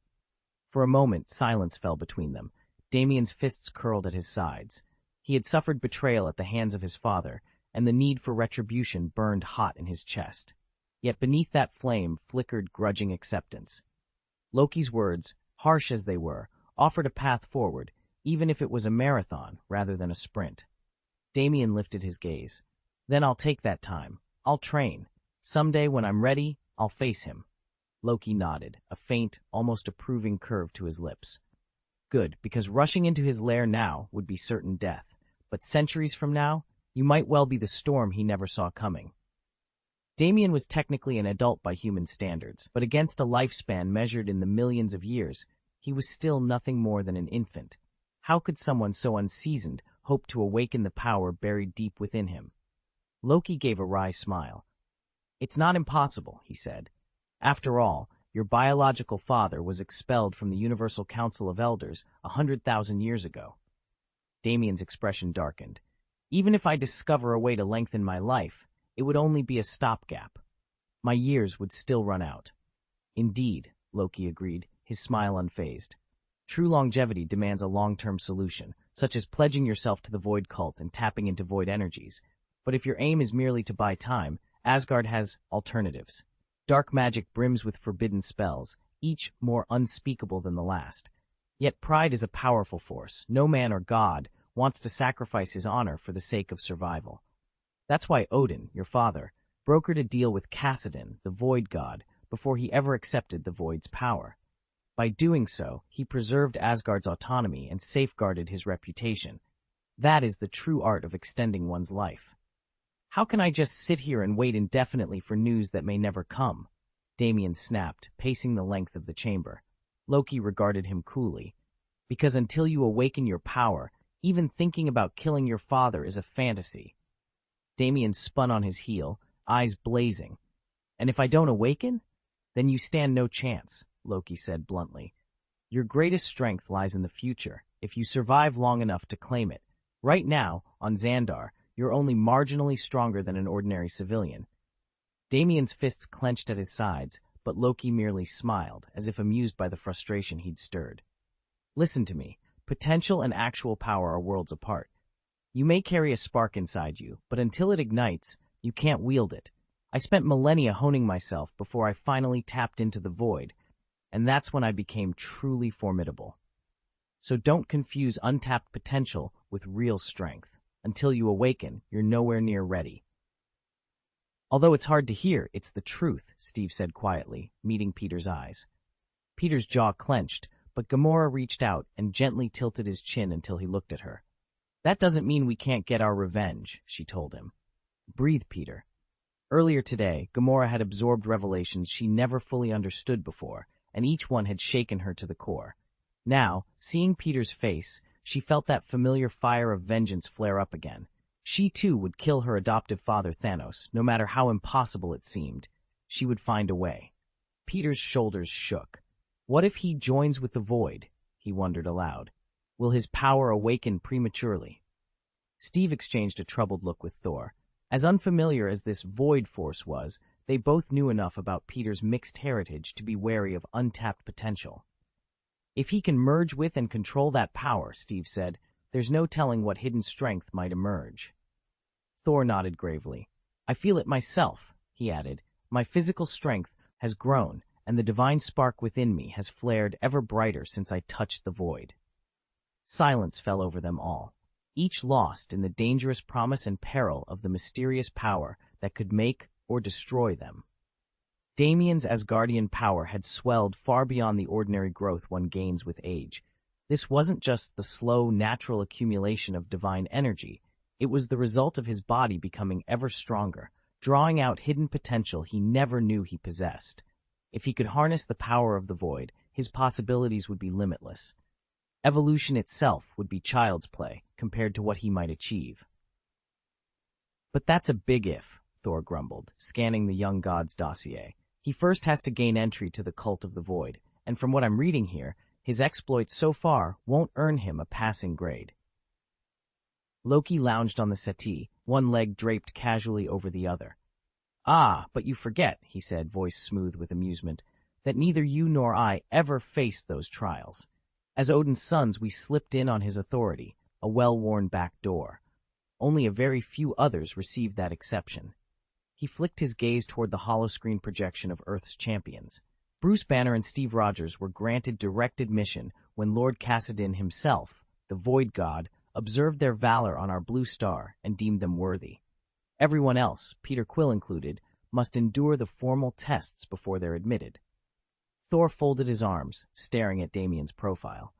For a moment, silence fell between them. Damien's fists curled at his sides. He had suffered betrayal at the hands of his father, and the need for retribution burned hot in his chest. Yet beneath that flame flickered grudging acceptance. Loki's words, harsh as they were, offered a path forward, even if it was a marathon rather than a sprint. Damien lifted his gaze. Then I'll take that time. I'll train. Someday when I'm ready, I'll face him. Loki nodded, a faint, almost approving curve to his lips. Good, because rushing into his lair now would be certain death. But centuries from now, you might well be the storm he never saw coming. Damien was technically an adult by human standards, but against a lifespan measured in the millions of years, he was still nothing more than an infant. How could someone so unseasoned hope to awaken the power buried deep within him? Loki gave a wry smile. It's not impossible, he said. After all, your biological father was expelled from the Universal Council of Elders 100,000 years ago. Damien's expression darkened. Even if I discover a way to lengthen my life, it would only be a stopgap. My years would still run out. Indeed, Loki agreed, his smile unfazed. True longevity demands a long-term solution, such as pledging yourself to the Void cult and tapping into Void energies. But if your aim is merely to buy time, Asgard has alternatives. Dark magic brims with forbidden spells, each more unspeakable than the last. Yet pride is a powerful force. No man or god wants to sacrifice his honor for the sake of survival. That's why Odin, your father, brokered a deal with Kassadin, the Void god, before he ever accepted the Void's power. By doing so, he preserved Asgard's autonomy and safeguarded his reputation. That is the true art of extending one's life. How can I just sit here and wait indefinitely for news that may never come? Damien snapped, pacing the length of the chamber. Loki regarded him coolly. Because until you awaken your power, even thinking about killing your father is a fantasy. Damien spun on his heel, eyes blazing. And if I don't awaken? Then you stand no chance, Loki said bluntly. Your greatest strength lies in the future, if you survive long enough to claim it. Right now, on Xandar, you're only marginally stronger than an ordinary civilian. Damien's fists clenched at his sides, but Loki merely smiled, as if amused by the frustration he'd stirred. Listen to me. Potential and actual power are worlds apart. You may carry a spark inside you, but until it ignites, you can't wield it. I spent millennia honing myself before I finally tapped into the Void, and that's when I became truly formidable. So don't confuse untapped potential with real strength. Until you awaken, you're nowhere near ready. Although it's hard to hear, it's the truth, Steve said quietly, meeting Peter's eyes. Peter's jaw clenched, but Gamora reached out and gently tilted his chin until he looked at her. That doesn't mean we can't get our revenge, she told him. Breathe, Peter. Earlier today, Gamora had absorbed revelations she never fully understood before, and each one had shaken her to the core. Now, seeing Peter's face, she felt that familiar fire of vengeance flare up again. She too would kill her adoptive father Thanos, no matter how impossible it seemed. She would find a way. Peter's shoulders shook. What if he joins with the Void? He wondered aloud. Will his power awaken prematurely? Steve exchanged a troubled look with Thor. As unfamiliar as this Void force was, they both knew enough about Peter's mixed heritage to be wary of untapped potential. If he can merge with and control that power, Steve said, there's no telling what hidden strength might emerge. Thor nodded gravely. I feel it myself, he added. My physical strength has grown, and the divine spark within me has flared ever brighter since I touched the Void. Silence fell over them all, each lost in the dangerous promise and peril of the mysterious power that could make or destroy them. Damien's Asgardian power had swelled far beyond the ordinary growth one gains with age. This wasn't just the slow, natural accumulation of divine energy. It was the result of his body becoming ever stronger, drawing out hidden potential he never knew he possessed. If he could harness the power of the Void, his possibilities would be limitless. Evolution itself would be child's play compared to what he might achieve. But that's a big if, Thor grumbled, scanning the young god's dossier. He first has to gain entry to the cult of the Void, and from what I'm reading here, his exploits so far won't earn him a passing grade. Loki lounged on the settee, one leg draped casually over the other. Ah, but you forget, he said, voice smooth with amusement, that neither you nor I ever faced those trials. As Odin's sons, we slipped in on his authority, a well-worn back door. Only a very few others received that exception. He flicked his gaze toward the holoscreen projection of Earth's champions. Bruce Banner and Steve Rogers were granted direct admission when Lord Kassadin himself, the Void God, observed their valor on our blue star and deemed them worthy. Everyone else, Peter Quill included, must endure the formal tests before they're admitted. Thor folded his arms, staring at Damien's profile.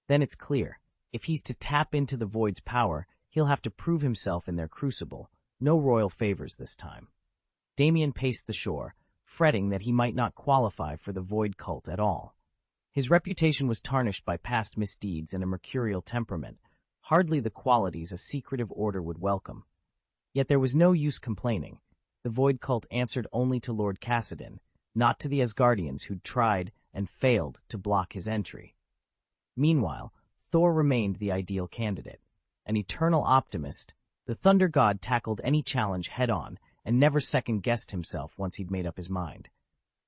Then it's clear. If he's to tap into the Void's power, he'll have to prove himself in their crucible. No royal favors this time. Damien paced the shore, fretting that he might not qualify for the Void cult at all. His reputation was tarnished by past misdeeds and a mercurial temperament, hardly the qualities a secretive order would welcome. Yet there was no use complaining. The Void cult answered only to Lord Kassadin, not to the Asgardians who'd tried and failed to block his entry. Meanwhile, Thor remained the ideal candidate. An eternal optimist, the Thunder God tackled any challenge head-on and never second-guessed himself once he'd made up his mind.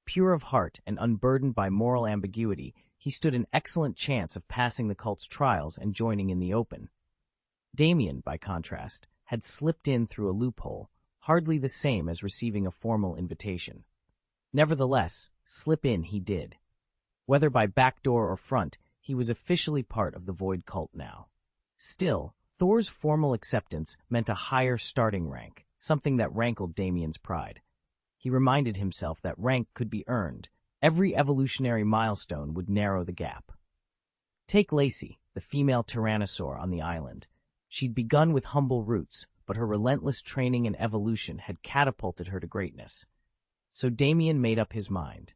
Pure of heart and unburdened by moral ambiguity, he stood an excellent chance of passing the cult's trials and joining in the open. Damien, by contrast, had slipped in through a loophole, hardly the same as receiving a formal invitation. Nevertheless, slip in he did. Whether by back door or front, he was officially part of the Void cult now. Still, Thor's formal acceptance meant a higher starting rank, something that rankled Damien's pride. He reminded himself that rank could be earned. Every evolutionary milestone would narrow the gap. Take Lacey, the female tyrannosaur on the island. She'd begun with humble roots, but her relentless training and evolution had catapulted her to greatness. So Damien made up his mind.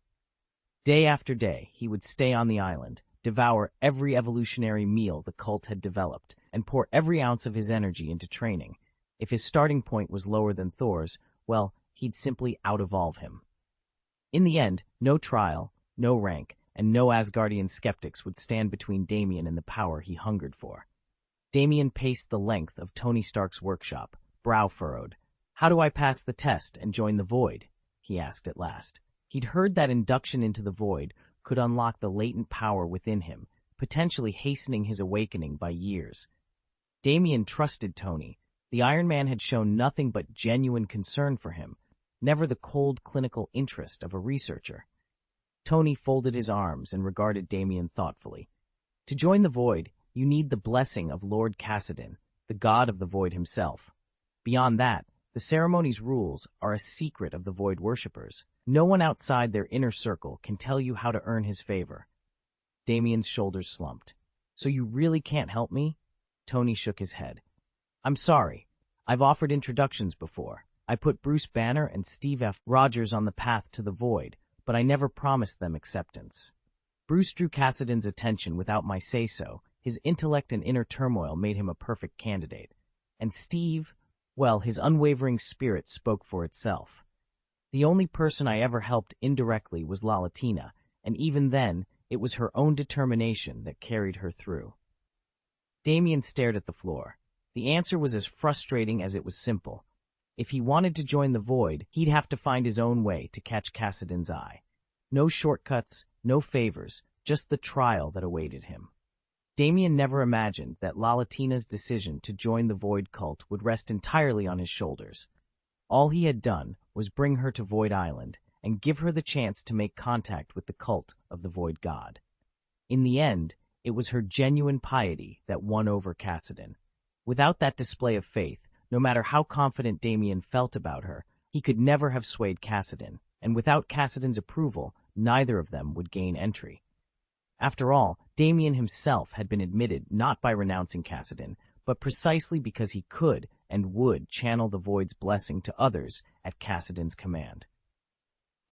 Day after day, he would stay on the island, devour every evolutionary meal the cult had developed, and pour every ounce of his energy into training. If his starting point was lower than Thor's, well, he'd simply out-evolve him. In the end, no trial, no rank, and no Asgardian skeptics would stand between Damien and the power he hungered for. Damien paced the length of Tony Stark's workshop, brow furrowed. How do I pass the test and join the Void? He asked at last. He'd heard that induction into the Void could unlock the latent power within him, potentially hastening his awakening by years. Damien trusted Tony. The Iron Man had shown nothing but genuine concern for him, never the cold clinical interest of a researcher. Tony folded his arms and regarded Damien thoughtfully. To join the Void, you need the blessing of Lord Kassadin, the god of the Void himself. Beyond that, The ceremony's rules are a secret of the Void worshippers. No one outside their inner circle can tell you how to earn his favor. Damien's shoulders slumped. So you really can't help me? Tony shook his head. I'm sorry. I've offered introductions before. I put Bruce Banner and Steve F. Rogers on the path to the Void, but I never promised them acceptance. Bruce drew Cassidon's attention without my say-so. His intellect and inner turmoil made him a perfect candidate. And Steve, well, his unwavering spirit spoke for itself. The only person I ever helped indirectly was Lalatina, and even then, it was her own determination that carried her through. Damien stared at the floor. The answer was as frustrating as it was simple. If he wanted to join the Void, he'd have to find his own way to catch Cassidon's eye. No shortcuts, no favors, just the trial that awaited him. Damien never imagined that Lalatina's decision to join the Void cult would rest entirely on his shoulders. All he had done was bring her to Void Island and give her the chance to make contact with the cult of the Void God. In the end, it was her genuine piety that won over Cassidon. Without that display of faith, no matter how confident Damien felt about her, he could never have swayed Cassidon, and without Cassidon's approval, neither of them would gain entry. After all, Damien himself had been admitted not by renouncing Cassidon, but precisely because he could and would channel the Void's blessing to others at Cassidon's command.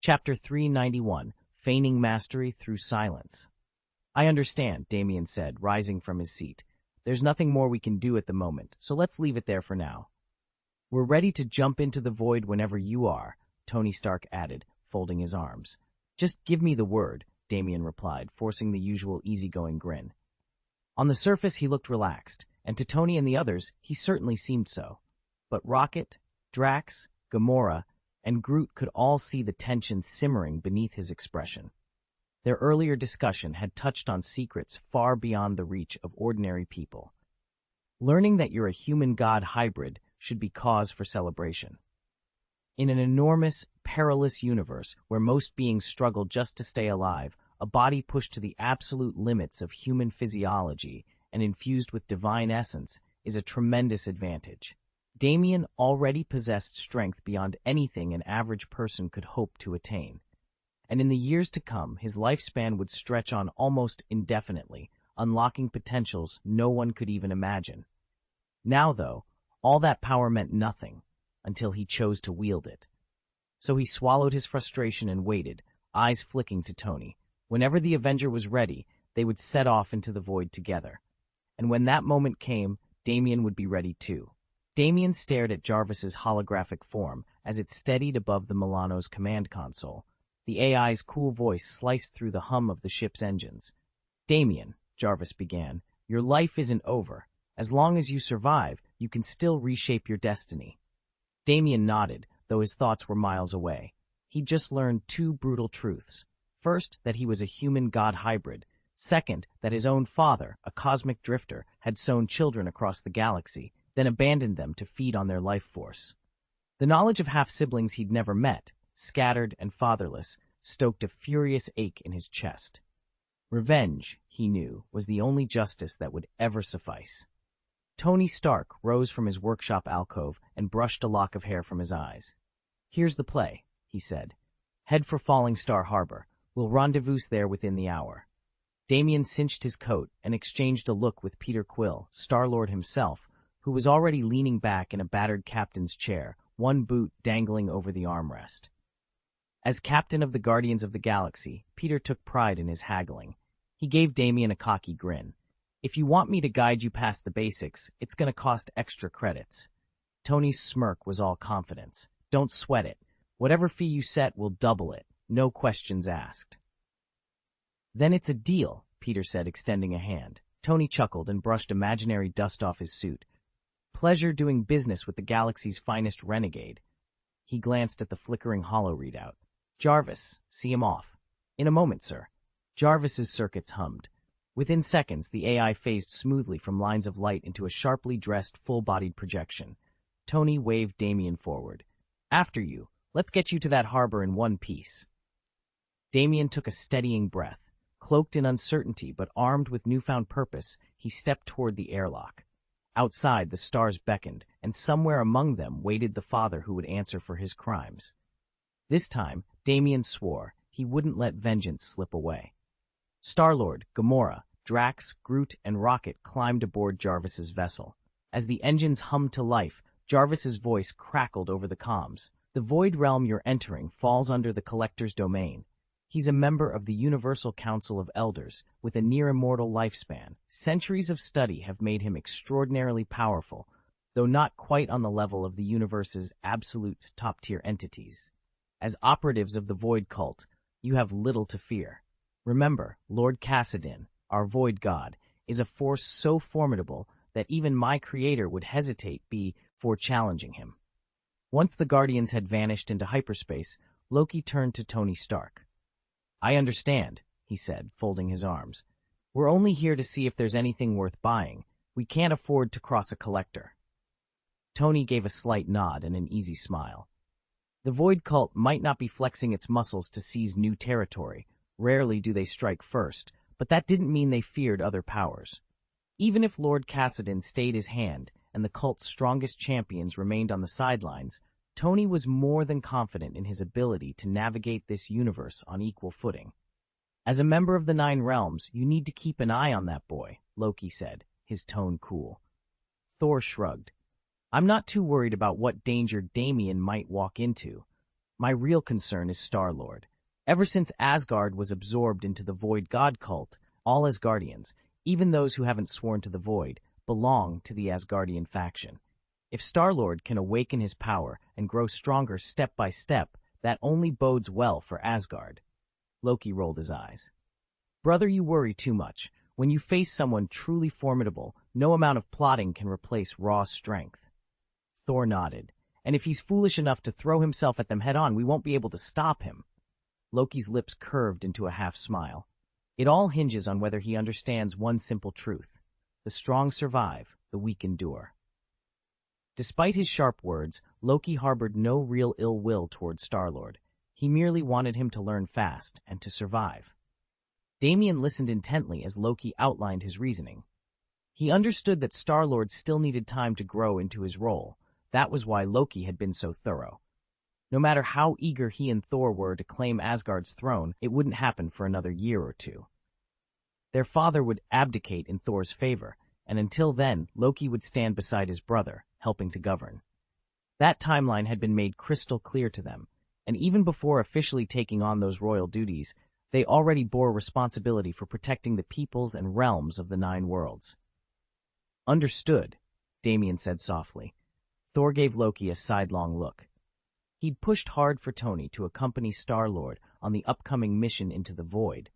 Chapter 391, Feigning Mastery Through Silence. I understand, Damien said, rising from his seat. There's nothing more we can do at the moment, so let's leave it there for now. We're ready to jump into the Void whenever you are, Tony Stark added, folding his arms. Just give me the word, Damien replied, forcing the usual easygoing grin. On the surface, he looked relaxed, and to Tony and the others, he certainly seemed so. But Rocket, Drax, Gamora, and Groot could all see the tension simmering beneath his expression. Their earlier discussion had touched on secrets far beyond the reach of ordinary people. Learning that you're a human-god hybrid should be cause for celebration. In an enormous, perilous universe where most beings struggle just to stay alive, a body pushed to the absolute limits of human physiology and infused with divine essence is a tremendous advantage. Damien already possessed strength beyond anything an average person could hope to attain. And in the years to come, his lifespan would stretch on almost indefinitely, unlocking potentials no one could even imagine. Now, though, all that power meant nothing until he chose to wield it. So he swallowed his frustration and waited, eyes flicking to Tony. Whenever the Avenger was ready, they would set off into the Void together. And when that moment came, Damien would be ready too. Damien stared at Jarvis's holographic form as it steadied above the Milano's command console. The AI's cool voice sliced through the hum of the ship's engines. Damien, Jarvis began, your life isn't over. As long as you survive, you can still reshape your destiny. Damien nodded, though his thoughts were miles away. He'd just learned two brutal truths. First, that he was a human-god hybrid. Second, that his own father, a cosmic drifter, had sown children across the galaxy, then abandoned them to feed on their life force. The knowledge of half-siblings he'd never met, scattered and fatherless, stoked a furious ache in his chest. Revenge, he knew, was the only justice that would ever suffice. Tony Stark rose from his workshop alcove and brushed a lock of hair from his eyes. Here's the play, he said. Head for Falling Star Harbor. We'll rendezvous there within the hour. Damien cinched his coat and exchanged a look with Peter Quill, Star-Lord himself, who was already leaning back in a battered captain's chair, one boot dangling over the armrest. As captain of the Guardians of the Galaxy, Peter took pride in his haggling. He gave Damien a cocky grin. If you want me to guide you past the basics, it's going to cost extra credits. Tony's smirk was all confidence. Don't sweat it. Whatever fee you set, we'll double it. No questions asked. Then it's a deal, Peter said, extending a hand. Tony chuckled and brushed imaginary dust off his suit. Pleasure doing business with the galaxy's finest renegade. He glanced at the flickering holo readout. Jarvis, see him off. In a moment, sir. Jarvis's circuits hummed. Within seconds, the AI phased smoothly from lines of light into a sharply dressed, full-bodied projection. Tony waved Damien forward. After you. Let's get you to that harbor in one piece. Damien took a steadying breath. Cloaked in uncertainty but armed with newfound purpose, he stepped toward the airlock. Outside, the stars beckoned, and somewhere among them waited the father who would answer for his crimes. This time, Damien swore he wouldn't let vengeance slip away. Star-Lord, Gamora, Drax, Groot, and Rocket climbed aboard Jarvis's vessel. As the engines hummed to life, Jarvis's voice crackled over the comms. The void realm you're entering falls under the Collector's domain. He's a member of the Universal Council of Elders, with a near-immortal lifespan. Centuries of study have made him extraordinarily powerful, though not quite on the level of the universe's absolute top-tier entities. As operatives of the Void Cult, you have little to fear. Remember, Lord Kassadin, our Void God, is a force so formidable that even my creator would hesitate before challenging him. Once the Guardians had vanished into hyperspace, Loki turned to Tony Stark. "I understand," he said, folding his arms. "We're only here to see if there's anything worth buying. We can't afford to cross a collector." Tony gave a slight nod and an easy smile. The Void Cult might not be flexing its muscles to seize new territory. Rarely do they strike first, but that didn't mean they feared other powers. Even if Lord Kassadin stayed his hand and the cult's strongest champions remained on the sidelines, Tony was more than confident in his ability to navigate this universe on equal footing. "As a member of the Nine Realms, you need to keep an eye on that boy," Loki said, his tone cool. Thor shrugged. "I'm not too worried about what danger Damien might walk into. My real concern is Star-Lord. Ever since Asgard was absorbed into the Void God cult, all Asgardians, even those who haven't sworn to the Void, belong to the Asgardian faction. If Star-Lord can awaken his power and grow stronger step by step, that only bodes well for Asgard." Loki rolled his eyes. "Brother, you worry too much. When you face someone truly formidable, no amount of plotting can replace raw strength." Thor nodded. "And if he's foolish enough to throw himself at them head-on, we won't be able to stop him." Loki's lips curved into a half-smile. "It all hinges on whether he understands one simple truth. The strong survive, the weak endure." Despite his sharp words, Loki harbored no real ill will toward Star-Lord. He merely wanted him to learn fast and to survive. Damien listened intently as Loki outlined his reasoning. He understood that Star-Lord still needed time to grow into his role. That was why Loki had been so thorough. No matter how eager he and Thor were to claim Asgard's throne, it wouldn't happen for another year or two. Their father would abdicate in Thor's favor, and until then, Loki would stand beside his brother, helping to govern. That timeline had been made crystal clear to them, and even before officially taking on those royal duties, they already bore responsibility for protecting the peoples and realms of the Nine Worlds. "Understood," Damien said softly. Thor gave Loki a sidelong look. He'd pushed hard for Tony to accompany Star-Lord on the upcoming mission into the Void,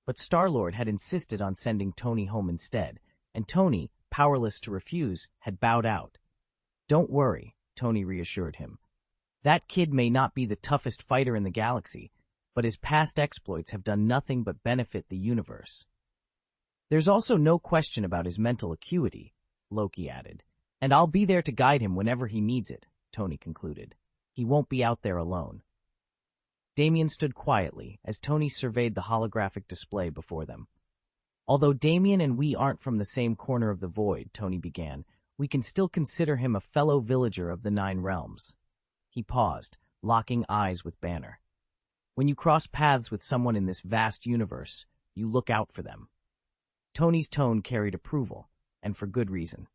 but Star-Lord had insisted on sending Tony home instead, and Tony, powerless to refuse, had bowed out. "Don't worry," Tony reassured him. "That kid may not be the toughest fighter in the galaxy, but his past exploits have done nothing but benefit the universe." "There's also no question about his mental acuity," Loki added. "And I'll be there to guide him whenever he needs it," Tony concluded. "He won't be out there alone." Damien stood quietly as Tony surveyed the holographic display before them. "Although Damien and we aren't from the same corner of the Void," Tony began, "we can still consider him a fellow villager of the Nine Realms." He paused, locking eyes with Banner. "When you cross paths with someone in this vast universe, you look out for them." Tony's tone carried approval, and for good reason.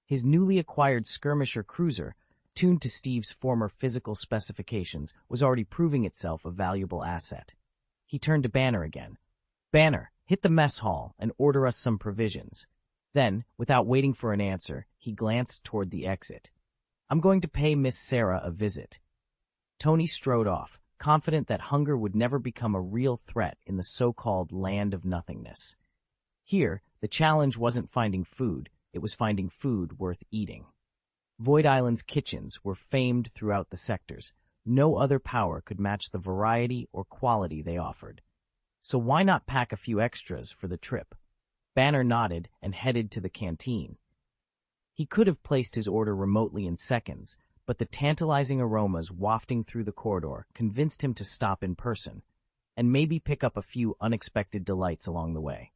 His newly acquired skirmisher cruiser, tuned to Steve's former physical specifications, was already proving itself a valuable asset. He turned to Banner again. "Banner, hit the mess hall and order us some provisions." Then, without waiting for an answer, he glanced toward the exit. "I'm going to pay Miss Sarah a visit." Tony strode off, confident that hunger would never become a real threat in the so-called land of nothingness. Here, the challenge wasn't finding food, it was finding food worth eating. Void Island's kitchens were famed throughout the sectors. No other power could match the variety or quality they offered. So why not pack a few extras for the trip? Banner nodded and headed to the canteen. He could have placed his order remotely in seconds, but the tantalizing aromas wafting through the corridor convinced him to stop in person, and maybe pick up a few unexpected delights along the way.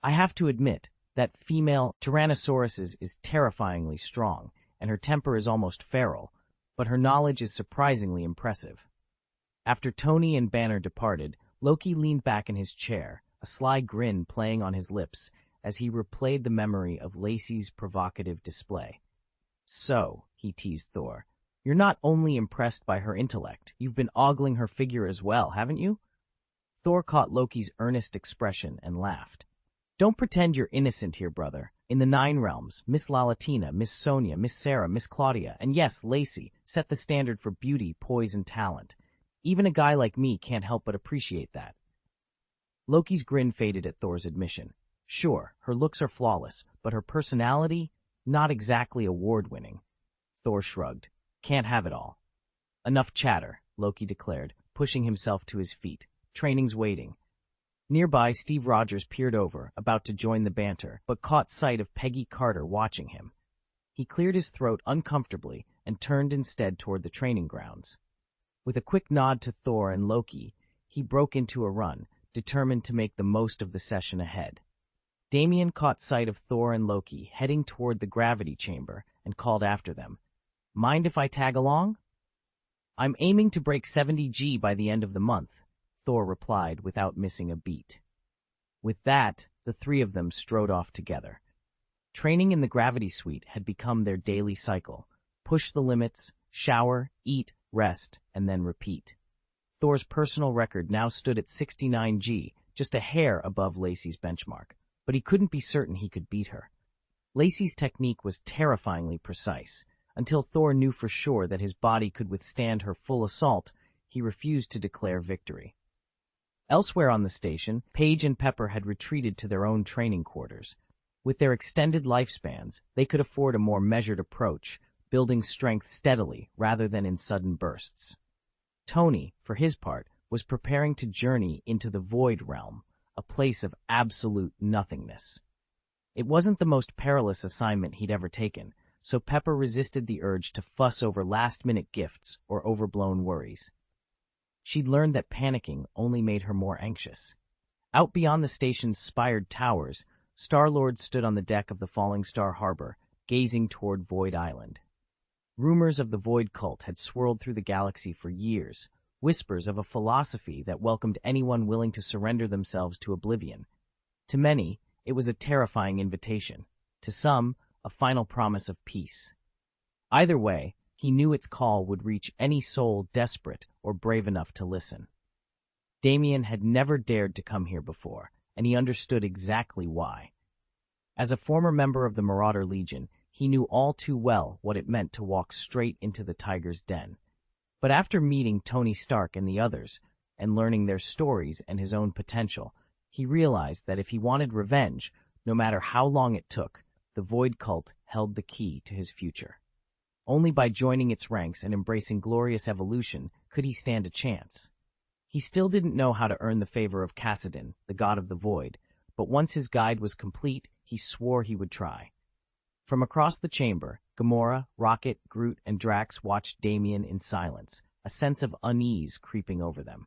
"I have to admit, That female Tyrannosaurus is terrifyingly strong, and her temper is almost feral, but her knowledge is surprisingly impressive. After Tony and Banner departed, Loki leaned back in his chair, a sly grin playing on his lips as he replayed the memory of Lacey's provocative display. So, he teased Thor, you're not only impressed by her intellect, you've been ogling her figure as well, haven't you? Thor caught Loki's earnest expression and laughed. Don't pretend you're innocent here, brother. In the 9 realms, Miss Lalatina, Miss Sonia, Miss Sarah, Miss Claudia, and yes, Lacey, set the standard for beauty, poise, and talent. Even a guy like me can't help but appreciate that. Loki's grin faded at Thor's admission. Sure, her looks are flawless, but her personality, not exactly award-winning. Thor shrugged. Can't have it all. Enough chatter, Loki declared, pushing himself to his feet. Training's waiting. Nearby, Steve Rogers peered over, about to join the banter, but caught sight of Peggy Carter watching him. He cleared his throat uncomfortably and turned instead toward the training grounds. With a quick nod to Thor and Loki, he broke into a run, determined to make the most of the session ahead. Damien caught sight of Thor and Loki heading toward the gravity chamber and called after them. Mind if I tag along? I'm aiming to break 70G by the end of the month, Thor replied without missing a beat. With that, the 3 of them strode off together. Training in the gravity suite had become their daily cycle. Push the limits, shower, eat, rest, and then repeat. Thor's personal record now stood at 69G, just a hair above Lacey's benchmark, but he couldn't be certain he could beat her. Lacey's technique was terrifyingly precise. Until Thor knew for sure that his body could withstand her full assault, he refused to declare victory. Elsewhere on the station, Paige and Pepper had retreated to their own training quarters. With their extended lifespans, they could afford a more measured approach, building strength steadily rather than in sudden bursts. Tony, for his part, was preparing to journey into the Void Realm, a place of absolute nothingness. It wasn't the most perilous assignment he'd ever taken, so Pepper resisted the urge to fuss over last-minute gifts or overblown worries. She'd learned that panicking only made her more anxious. Out beyond the station's spired towers, Star-Lord stood on the deck of the Falling Star Harbor, gazing toward Void Island. Rumors of the Void cult had swirled through the galaxy for years, whispers of a philosophy that welcomed anyone willing to surrender themselves to oblivion. To many, it was a terrifying invitation. To some, a final promise of peace. Either way, he knew its call would reach any soul desperate or brave enough to listen. Damien had never dared to come here before, and he understood exactly why. As a former member of the Marauder Legion, he knew all too well what it meant to walk straight into the tiger's den. But after meeting Tony Stark and the others, and learning their stories and his own potential, he realized that if he wanted revenge, no matter how long it took, the Void Cult held the key to his future. Only by joining its ranks and embracing glorious evolution could he stand a chance. He still didn't know how to earn the favor of Kassadin, the god of the Void, but once his guide was complete, he swore he would try. From across the chamber, Gamora, Rocket, Groot, and Drax watched Damien in silence, a sense of unease creeping over them.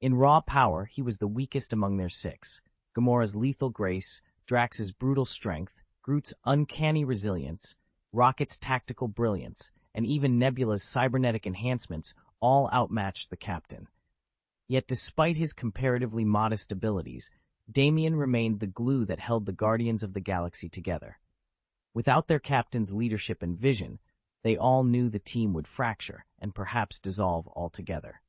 In raw power, he was the weakest among their 6. Gamora's lethal grace, Drax's brutal strength, Groot's uncanny resilience, Rocket's tactical brilliance, and even Nebula's cybernetic enhancements all outmatched the captain. Yet despite his comparatively modest abilities, Damien remained the glue that held the Guardians of the Galaxy together. Without their captain's leadership and vision, they all knew the team would fracture and perhaps dissolve altogether.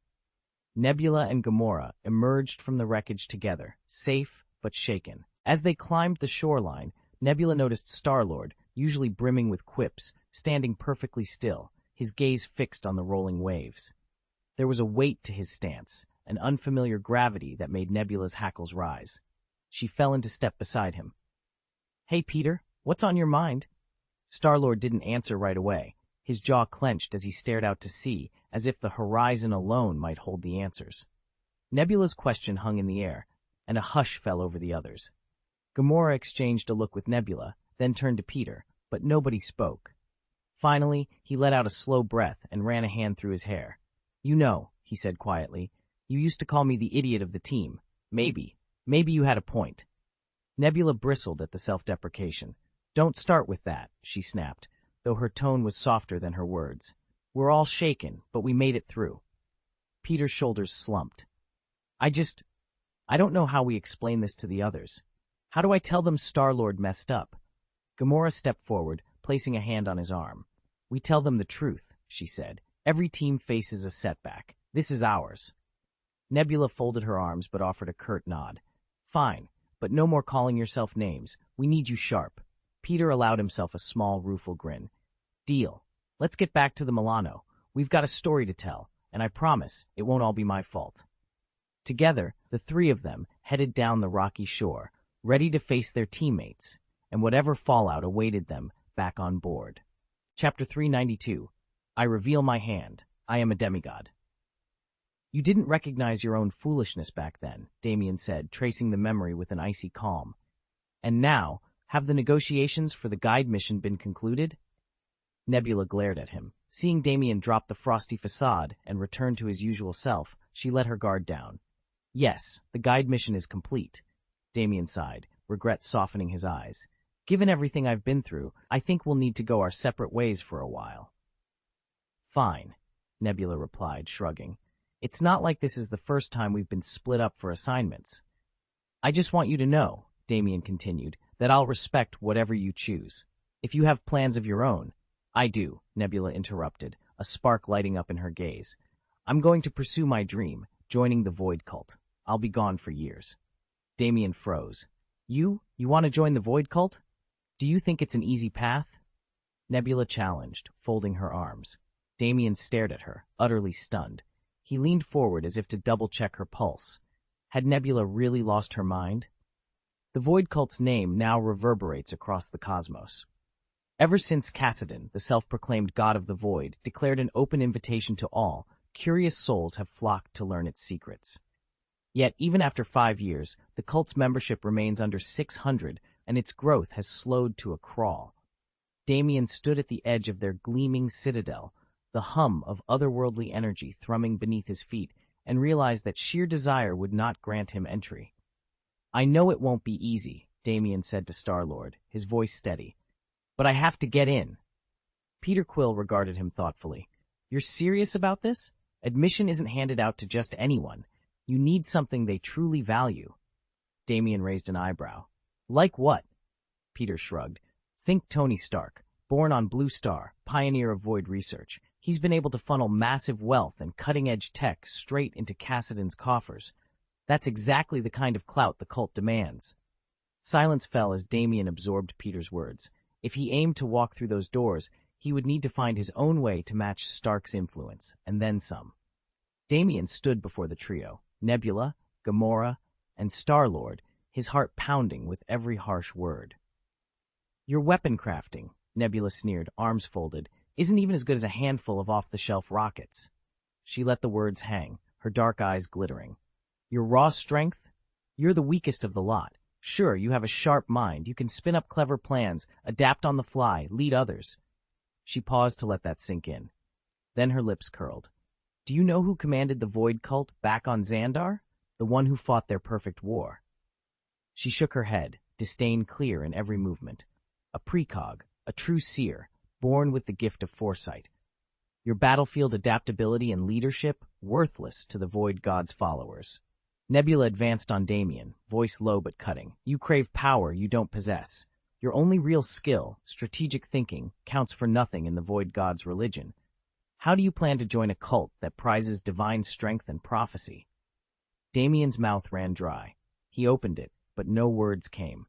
Nebula and Gamora emerged from the wreckage together, safe but shaken. As they climbed the shoreline, Nebula noticed Star-Lord, usually brimming with quips, standing perfectly still, his gaze fixed on the rolling waves. There was a weight to his stance, an unfamiliar gravity that made Nebula's hackles rise. She fell into step beside him. "Hey, Peter, what's on your mind?" Star-Lord didn't answer right away. His jaw clenched as he stared out to sea, as if the horizon alone might hold the answers. Nebula's question hung in the air, and a hush fell over the others. Gamora exchanged a look with Nebula, then turned to Peter, but nobody spoke. Finally, he let out a slow breath and ran a hand through his hair. "You know," he said quietly, "you used to call me the idiot of the team. Maybe you had a point." Nebula bristled at the self-deprecation. "Don't start with that," she snapped, though her tone was softer than her words. "We're all shaken, but we made it through." Peter's shoulders slumped. I don't know how we explain this to the others. How do I tell them Star-Lord messed up?" Gamora stepped forward, placing a hand on his arm. "We tell them the truth," she said. "Every team faces a setback. This is ours." Nebula folded her arms but offered a curt nod. "Fine, but no more calling yourself names. We need you sharp." Peter allowed himself a small, rueful grin. "Deal. Let's get back to the Milano. We've got a story to tell, and I promise it won't all be my fault." Together, the three of them headed down the rocky shore, ready to face their teammates, and whatever fallout awaited them back on board. Chapter 392. I reveal my hand. I am a demigod. "You didn't recognize your own foolishness back then," Damien said, tracing the memory with an icy calm. "And now, have the negotiations for the guide mission been concluded?" Nebula glared at him. Seeing Damien drop the frosty facade and return to his usual self, she let her guard down. "Yes, the guide mission is complete." Damien sighed, regret softening his eyes. "Given everything I've been through, I think we'll need to go our separate ways for a while." "Fine," Nebula replied, shrugging. "It's not like this is the first time we've been split up for assignments." "I just want you to know," Damien continued, "that I'll respect whatever you choose. If you have plans of your own—" "I do," Nebula interrupted, a spark lighting up in her gaze. "I'm going to pursue my dream, joining the Void Cult. I'll be gone for years." Damien froze. You want to join the Void Cult? Do you think it's an easy path?" Nebula challenged, folding her arms. Damien stared at her, utterly stunned. He leaned forward as if to double-check her pulse. Had Nebula really lost her mind? The Void Cult's name now reverberates across the cosmos. Ever since Cassidon, the self-proclaimed god of the void, declared an open invitation to all, curious souls have flocked to learn its secrets. Yet, even after 5 years, the cult's membership remains under 600, and its growth has slowed to a crawl. Damien stood at the edge of their gleaming citadel, the hum of otherworldly energy thrumming beneath his feet, and realized that sheer desire would not grant him entry. "I know it won't be easy," Damien said to Star-Lord, his voice steady. "But I have to get in." Peter Quill regarded him thoughtfully. "You're serious about this? Admission isn't handed out to just anyone. You need something they truly value." Damien raised an eyebrow. "Like what?" Peter shrugged. "Think Tony Stark, born on Blue Star, pioneer of void research. He's been able to funnel massive wealth and cutting-edge tech straight into Cassidon's coffers. That's exactly the kind of clout the cult demands." Silence fell as Damien absorbed Peter's words. If he aimed to walk through those doors, he would need to find his own way to match Stark's influence, and then some. Damien stood before the trio, Nebula, Gamora, and Star-Lord, his heart pounding with every harsh word. "Your weapon crafting," Nebula sneered, arms folded, "isn't even as good as a handful of off-the-shelf rockets." She let the words hang, her dark eyes glittering. "Your raw strength? You're the weakest of the lot. Sure, you have a sharp mind, you can spin up clever plans, adapt on the fly, lead others." She paused to let that sink in. Then her lips curled. "Do you know who commanded the Void Cult back on Xandar? The one who fought their perfect war." She shook her head, disdain clear in every movement. "A precog, a true seer, born with the gift of foresight. Your battlefield adaptability and leadership, worthless to the Void God's followers." Nebula advanced on Damien, voice low but cutting. "You crave power you don't possess. Your only real skill, strategic thinking, counts for nothing in the Void God's religion. How do you plan to join a cult that prizes divine strength and prophecy?" Damien's mouth ran dry. He opened it, but no words came.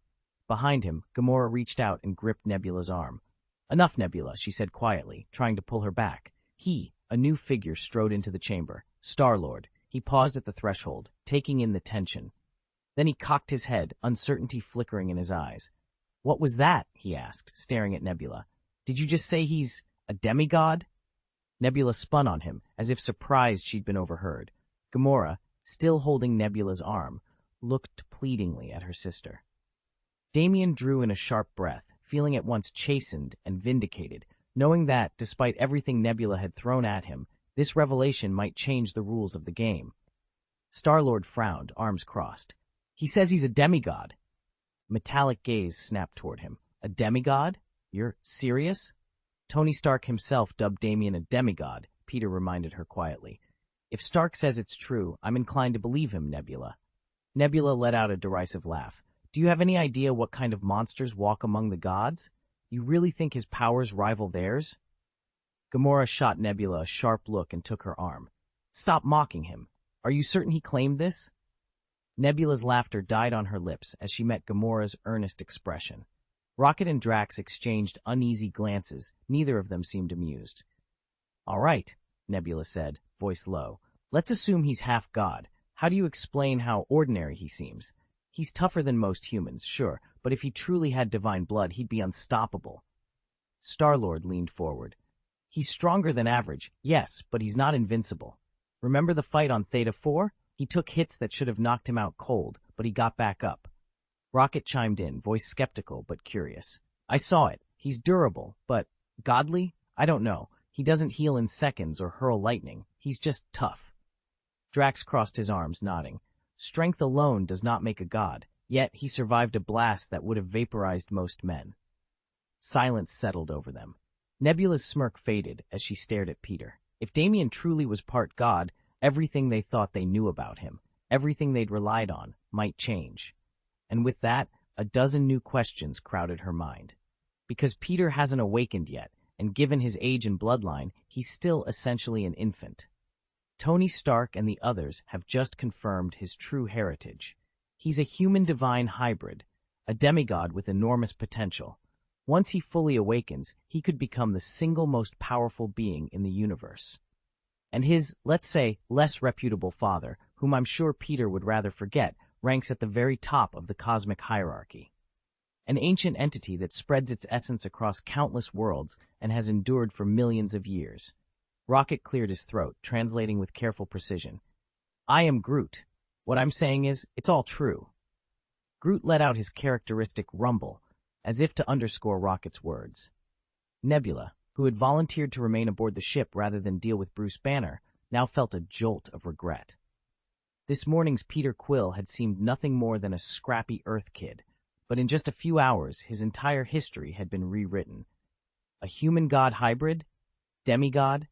Behind him, Gamora reached out and gripped Nebula's arm. "Enough, Nebula," she said quietly, trying to pull her back. He, a new figure, strode into the chamber. Star-Lord. He paused at the threshold, taking in the tension. Then he cocked his head, uncertainty flickering in his eyes. "What was that?" he asked, staring at Nebula. "Did you just say he's a demigod?" Nebula spun on him, as if surprised she'd been overheard. Gamora, still holding Nebula's arm, looked pleadingly at her sister. Damien drew in a sharp breath, feeling at once chastened and vindicated, knowing that, despite everything Nebula had thrown at him, this revelation might change the rules of the game. Star-Lord frowned, arms crossed. "He says he's a demigod." Metallic gaze snapped toward him. A demigod? You're serious? Tony Stark himself dubbed Damien a demigod, Peter reminded her quietly. If Stark says it's true, I'm inclined to believe him, Nebula. Nebula let out a derisive laugh. Do you have any idea what kind of monsters walk among the gods? You really think his powers rival theirs? Gamora shot Nebula a sharp look and took her arm. Stop mocking him. Are you certain he claimed this? Nebula's laughter died on her lips as she met Gamora's earnest expression. Rocket and Drax exchanged uneasy glances. Neither of them seemed amused. All right, Nebula said, voice low. Let's assume he's half god. How do you explain how ordinary he seems? He's tougher than most humans, sure, but if he truly had divine blood, he'd be unstoppable. Star-Lord leaned forward. He's stronger than average, yes, but he's not invincible. Remember the fight on Theta 4? He took hits that should have knocked him out cold, but he got back up. Rocket chimed in, voice skeptical but curious. I saw it. He's durable, but godly? I don't know. He doesn't heal in seconds or hurl lightning. He's just tough. Drax crossed his arms, nodding. Strength alone does not make a god, yet he survived a blast that would have vaporized most men. Silence settled over them. Nebula's smirk faded as she stared at Peter. If Damien truly was part god, everything they thought they knew about him, everything they'd relied on, might change. And with that, a dozen new questions crowded her mind. Because Peter hasn't awakened yet, and given his age and bloodline, he's still essentially an infant. Tony Stark and the others have just confirmed his true heritage. He's a human-divine hybrid, a demigod with enormous potential. Once he fully awakens, he could become the single most powerful being in the universe. And his, let's say, less reputable father, whom I'm sure Peter would rather forget, ranks at the very top of the cosmic hierarchy. An ancient entity that spreads its essence across countless worlds and has endured for millions of years. Rocket cleared his throat, translating with careful precision. I am Groot. What I'm saying is, it's all true. Groot let out his characteristic rumble, as if to underscore Rocket's words. Nebula, who had volunteered to remain aboard the ship rather than deal with Bruce Banner, now felt a jolt of regret. This morning's Peter Quill had seemed nothing more than a scrappy Earth kid, but in just a few hours his entire history had been rewritten. A human-god hybrid? Demigod?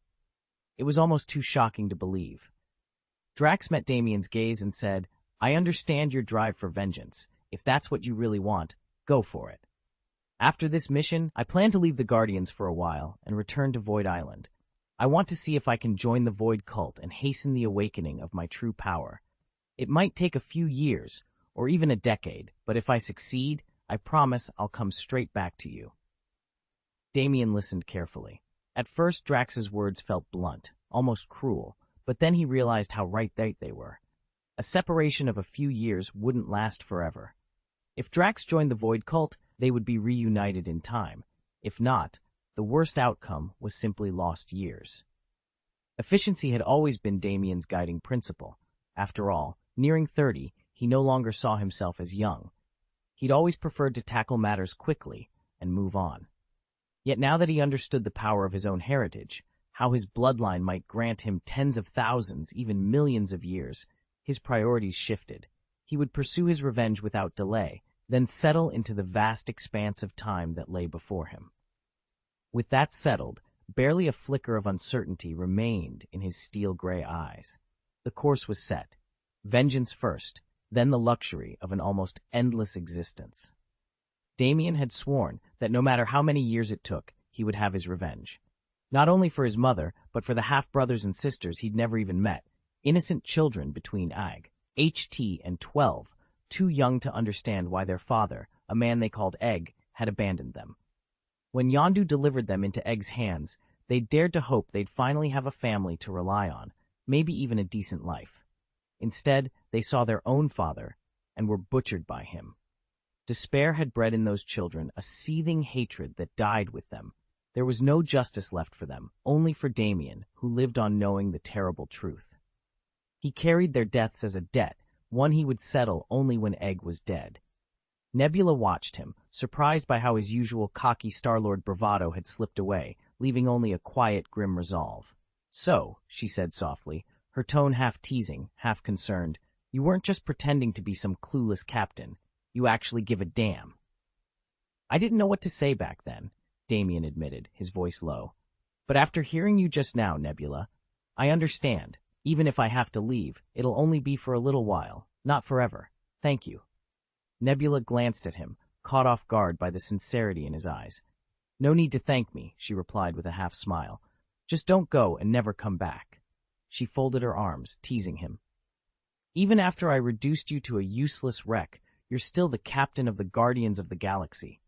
It was almost too shocking to believe. Drax met Damien's gaze and said, I understand your drive for vengeance. If that's what you really want, go for it. After this mission, I plan to leave the Guardians for a while and return to Void Island. I want to see if I can join the Void cult and hasten the awakening of my true power. It might take a few years, or even a decade, but if I succeed, I promise I'll come straight back to you. Damien listened carefully. At first, Drax's words felt blunt, almost cruel, but then he realized how right they were. A separation of a few years wouldn't last forever. If Drax joined the Void cult, they would be reunited in time. If not, the worst outcome was simply lost years. Efficiency had always been Damien's guiding principle. After all, nearing 30, he no longer saw himself as young. He'd always preferred to tackle matters quickly and move on. Yet now that he understood the power of his own heritage, how his bloodline might grant him tens of thousands, even millions of years, his priorities shifted. He would pursue his revenge without delay, then settle into the vast expanse of time that lay before him. With that settled, barely a flicker of uncertainty remained in his steel-gray eyes. The course was set. Vengeance first, then the luxury of an almost endless existence. Damien had sworn that no matter how many years it took, he would have his revenge. Not only for his mother, but for the half-brothers and sisters he'd never even met, innocent children between Ag, HT, and 12, too young to understand why their father, a man they called Egg, had abandoned them. When Yondu delivered them into Egg's hands, they dared to hope they'd finally have a family to rely on, maybe even a decent life. Instead, they saw their own father and were butchered by him. Despair had bred in those children a seething hatred that died with them. There was no justice left for them, only for Damien, who lived on knowing the terrible truth. He carried their deaths as a debt, one he would settle only when Egg was dead. Nebula watched him, surprised by how his usual cocky Star-Lord bravado had slipped away, leaving only a quiet, grim resolve. So, she said softly, her tone half teasing, half concerned, you weren't just pretending to be some clueless captain. You actually give a damn. I didn't know what to say back then, Damien admitted, his voice low. But after hearing you just now, Nebula, I understand. Even if I have to leave, it'll only be for a little while, not forever. Thank you. Nebula glanced at him, caught off guard by the sincerity in his eyes. No need to thank me, she replied with a half smile. Just don't go and never come back. She folded her arms, teasing him. Even after I reduced you to a useless wreck, you're still the captain of the Guardians of the Galaxy.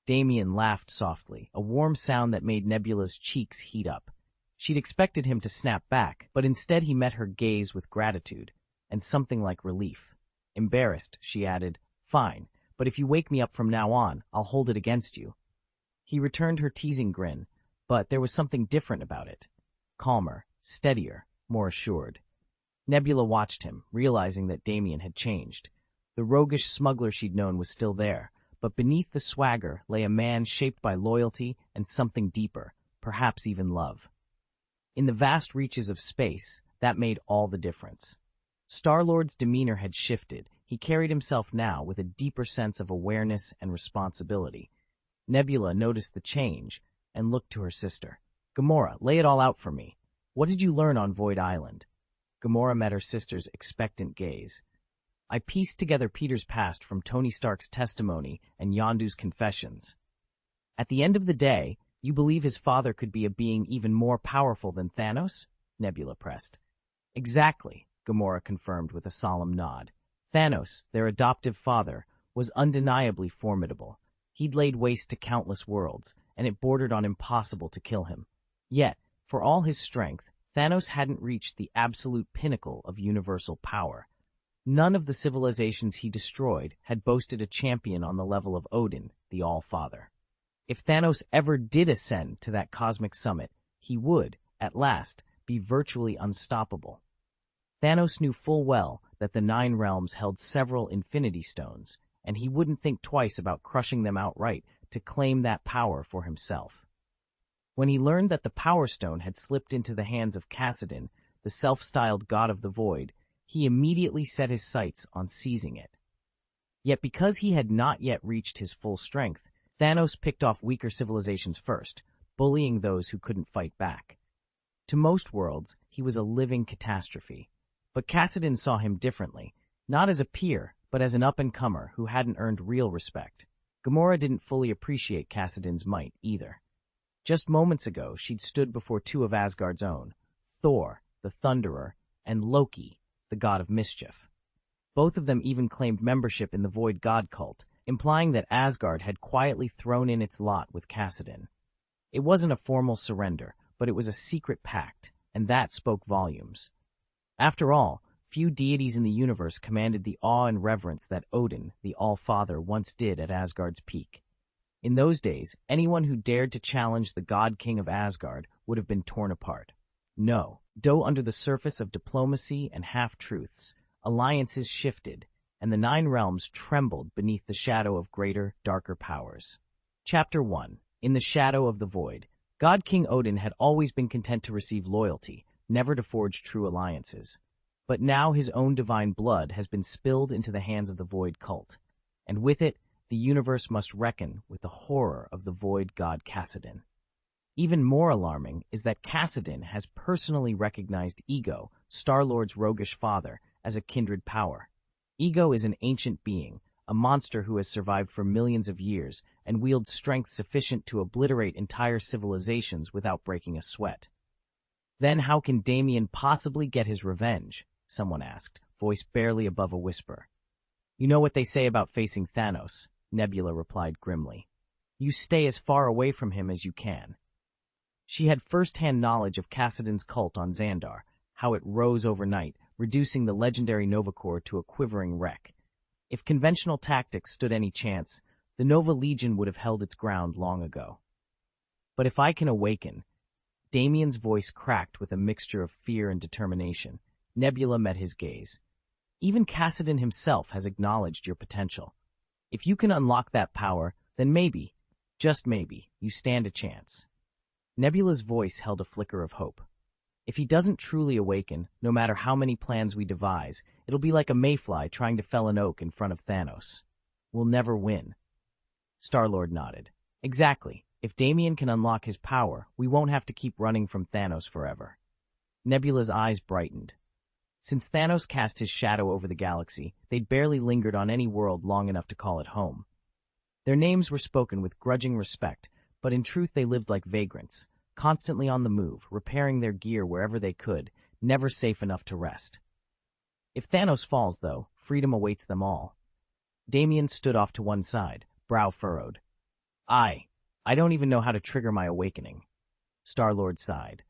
Damien laughed softly, a warm sound that made Nebula's cheeks heat up. She'd expected him to snap back, but instead he met her gaze with gratitude, and something like relief. Embarrassed, she added, Fine, but if you wake me up from now on, I'll hold it against you. He returned her teasing grin, but there was something different about it. Calmer, steadier, more assured. Nebula watched him, realizing that Damien had changed. The roguish smuggler she'd known was still there, but beneath the swagger lay a man shaped by loyalty and something deeper, perhaps even love. In the vast reaches of space, that made all the difference. Star-Lord's demeanor had shifted. He carried himself now with a deeper sense of awareness and responsibility. Nebula noticed the change and looked to her sister. Gamora, lay it all out for me. What did you learn on Void Island? Gamora met her sister's expectant gaze. I pieced together Peter's past from Tony Stark's testimony and Yondu's confessions. At the end of the day, you believe his father could be a being even more powerful than Thanos? Nebula pressed. Exactly, Gamora confirmed with a solemn nod. Thanos, their adoptive father, was undeniably formidable. He'd laid waste to countless worlds, and it bordered on impossible to kill him. Yet, for all his strength, Thanos hadn't reached the absolute pinnacle of universal power. None of the civilizations he destroyed had boasted a champion on the level of Odin, the All-Father. If Thanos ever did ascend to that cosmic summit, he would, at last, be virtually unstoppable. Thanos knew full well that the Nine Realms held several Infinity Stones, and he wouldn't think twice about crushing them outright to claim that power for himself. When he learned that the Power Stone had slipped into the hands of Kassadin, the self-styled god of the void, he immediately set his sights on seizing it. Yet because he had not yet reached his full strength, Thanos picked off weaker civilizations first, bullying those who couldn't fight back. To most worlds, he was a living catastrophe. But Kassadin saw him differently, not as a peer, but as an up-and-comer who hadn't earned real respect. Gamora didn't fully appreciate Kassadin's might, either. Just moments ago, she'd stood before two of Asgard's own, Thor, the Thunderer, and Loki, the god of mischief. Both of them even claimed membership in the Void God cult, implying that Asgard had quietly thrown in its lot with Kassadin. It wasn't a formal surrender, but it was a secret pact, and that spoke volumes. After all, few deities in the universe commanded the awe and reverence that Odin, the All-Father, once did at Asgard's peak. In those days, anyone who dared to challenge the God-King of Asgard would have been torn apart. No, though under the surface of diplomacy and half-truths, alliances shifted, and the Nine Realms trembled beneath the shadow of greater, darker powers. Chapter 1. In the Shadow of the Void. God King Odin had always been content to receive loyalty, never to forge true alliances. But now his own divine blood has been spilled into the hands of the Void cult, and with it, the universe must reckon with the horror of the Void god Kassadin. Even more alarming is that Kassadin has personally recognized Ego, Star-Lord's roguish father, as a kindred power. Ego is an ancient being, a monster who has survived for millions of years and wields strength sufficient to obliterate entire civilizations without breaking a sweat. Then how can Damien possibly get his revenge? Someone asked, voice barely above a whisper. You know what they say about facing Thanos, Nebula replied grimly. You stay as far away from him as you can. She had first-hand knowledge of Kassadin's cult on Xandar, how it rose overnight, reducing the legendary Nova Corps to a quivering wreck. If conventional tactics stood any chance, the Nova Legion would have held its ground long ago. But if I can awaken, Damien's voice cracked with a mixture of fear and determination. Nebula met his gaze. Even Kassadin himself has acknowledged your potential. If you can unlock that power, then maybe, just maybe, you stand a chance. Nebula's voice held a flicker of hope. If he doesn't truly awaken, no matter how many plans we devise, it'll be like a mayfly trying to fell an oak in front of Thanos. We'll never win. Star-Lord nodded. Exactly. If Damien can unlock his power, we won't have to keep running from Thanos forever. Nebula's eyes brightened. Since Thanos cast his shadow over the galaxy, they'd barely lingered on any world long enough to call it home. Their names were spoken with grudging respect, but in truth they lived like vagrants, constantly on the move, repairing their gear wherever they could, never safe enough to rest. If Thanos falls, though, freedom awaits them all. Damien stood off to one side, brow furrowed. I don't even know how to trigger my awakening. Star-Lord sighed.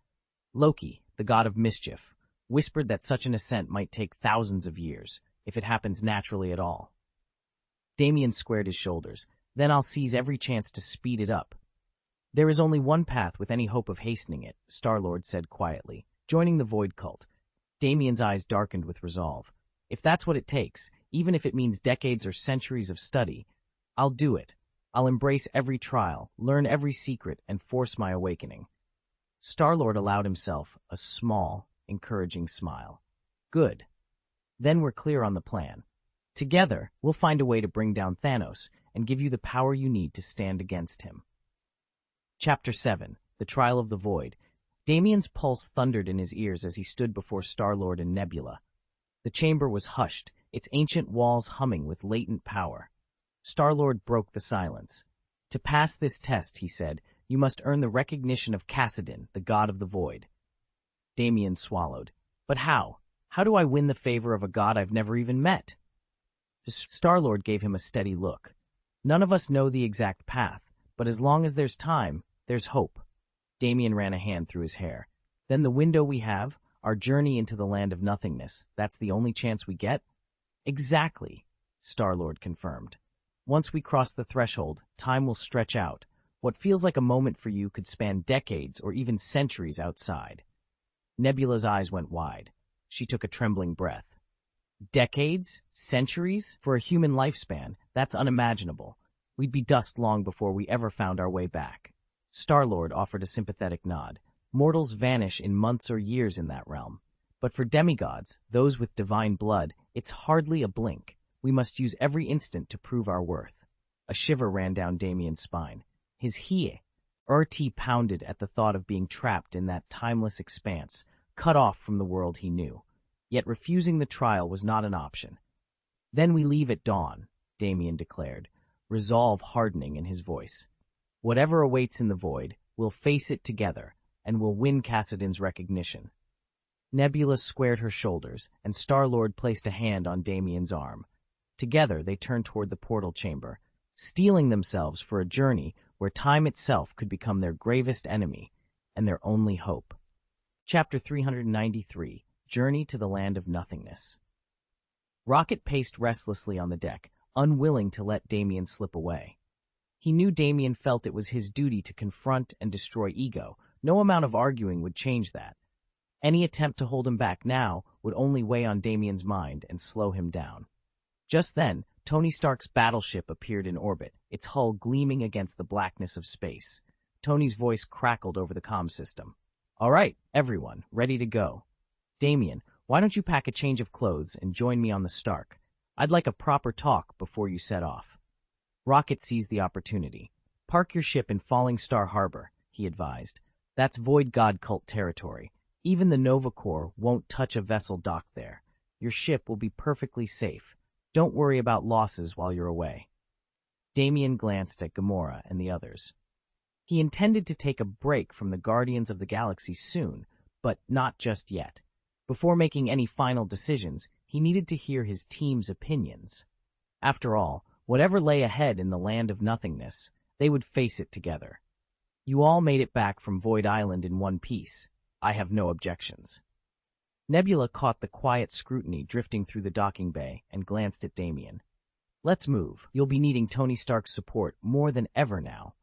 Loki, the god of mischief, whispered that such an ascent might take thousands of years, if it happens naturally at all. Damien squared his shoulders. Then I'll seize every chance to speed it up. There is only one path with any hope of hastening it, Star-Lord said quietly, joining the Void cult. Damien's eyes darkened with resolve. If that's what it takes, even if it means decades or centuries of study, I'll do it. I'll embrace every trial, learn every secret, and force my awakening. Star-Lord allowed himself a small, encouraging smile. Good. Then we're clear on the plan. Together, we'll find a way to bring down Thanos and give you the power you need to stand against him. Chapter 7. The Trial of the Void. Damien's pulse thundered in his ears as he stood before Star-Lord and Nebula. The chamber was hushed, its ancient walls humming with latent power. Star-Lord broke the silence. To pass this test, he said, you must earn the recognition of Kassadin, the god of the Void. Damien swallowed. But how? How do I win the favor of a god I've never even met? Star-Lord gave him a steady look. None of us know the exact path, but as long as there's time, there's hope. Damien ran a hand through his hair. Then the window we have, our journey into the land of nothingness, that's the only chance we get? Exactly, Star-Lord confirmed. Once we cross the threshold, time will stretch out. What feels like a moment for you could span decades or even centuries outside. Nebula's eyes went wide. She took a trembling breath. Decades? Centuries? For a human lifespan, that's unimaginable. We'd be dust long before we ever found our way back. Star-Lord offered a sympathetic nod. Mortals vanish in months or years in that realm. But for demigods, those with divine blood, it's hardly a blink. We must use every instant to prove our worth. A shiver ran down Damien's spine. His RT pounded at the thought of being trapped in that timeless expanse, cut off from the world he knew. Yet refusing the trial was not an option. Then we leave at dawn, Damien declared, resolve hardening in his voice. Whatever awaits in the void, we'll face it together, and we'll win Kassadin's recognition. Nebula squared her shoulders, and Star-Lord placed a hand on Damien's arm. Together they turned toward the portal chamber, steeling themselves for a journey where time itself could become their gravest enemy and their only hope. Chapter 393. Journey to the Land of Nothingness. Rocket paced restlessly on the deck, unwilling to let Damien slip away. He knew Damien felt it was his duty to confront and destroy ego. No amount of arguing would change that. Any attempt to hold him back now would only weigh on Damien's mind and slow him down. Just then, Tony Stark's battleship appeared in orbit, its hull gleaming against the blackness of space. Tony's voice crackled over the comm system. All right, everyone, ready to go. Damien, why don't you pack a change of clothes and join me on the Stark? I'd like a proper talk before you set off. Rocket seized the opportunity. Park your ship in Falling Star Harbor, he advised. That's Void God cult territory. Even the Nova Corps won't touch a vessel docked there. Your ship will be perfectly safe. Don't worry about losses while you're away. Damien glanced at Gamora and the others. He intended to take a break from the Guardians of the Galaxy soon, but not just yet. Before making any final decisions, he needed to hear his team's opinions. After all, whatever lay ahead in the land of nothingness, they would face it together. You all made it back from Void Island in one piece. I have no objections. Nebula caught the quiet scrutiny drifting through the docking bay and glanced at Damien. Let's move. You'll be needing Tony Stark's support more than ever now.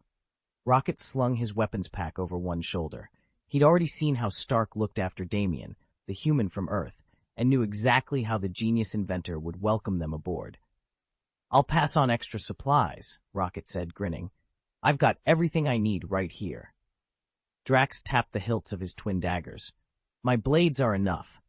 Rocket slung his weapons pack over one shoulder. He'd already seen how Stark looked after Damien, the human from Earth, and knew exactly how the genius inventor would welcome them aboard. I'll pass on extra supplies, Rocket said, grinning. I've got everything I need right here. Drax tapped the hilts of his twin daggers. My blades are enough.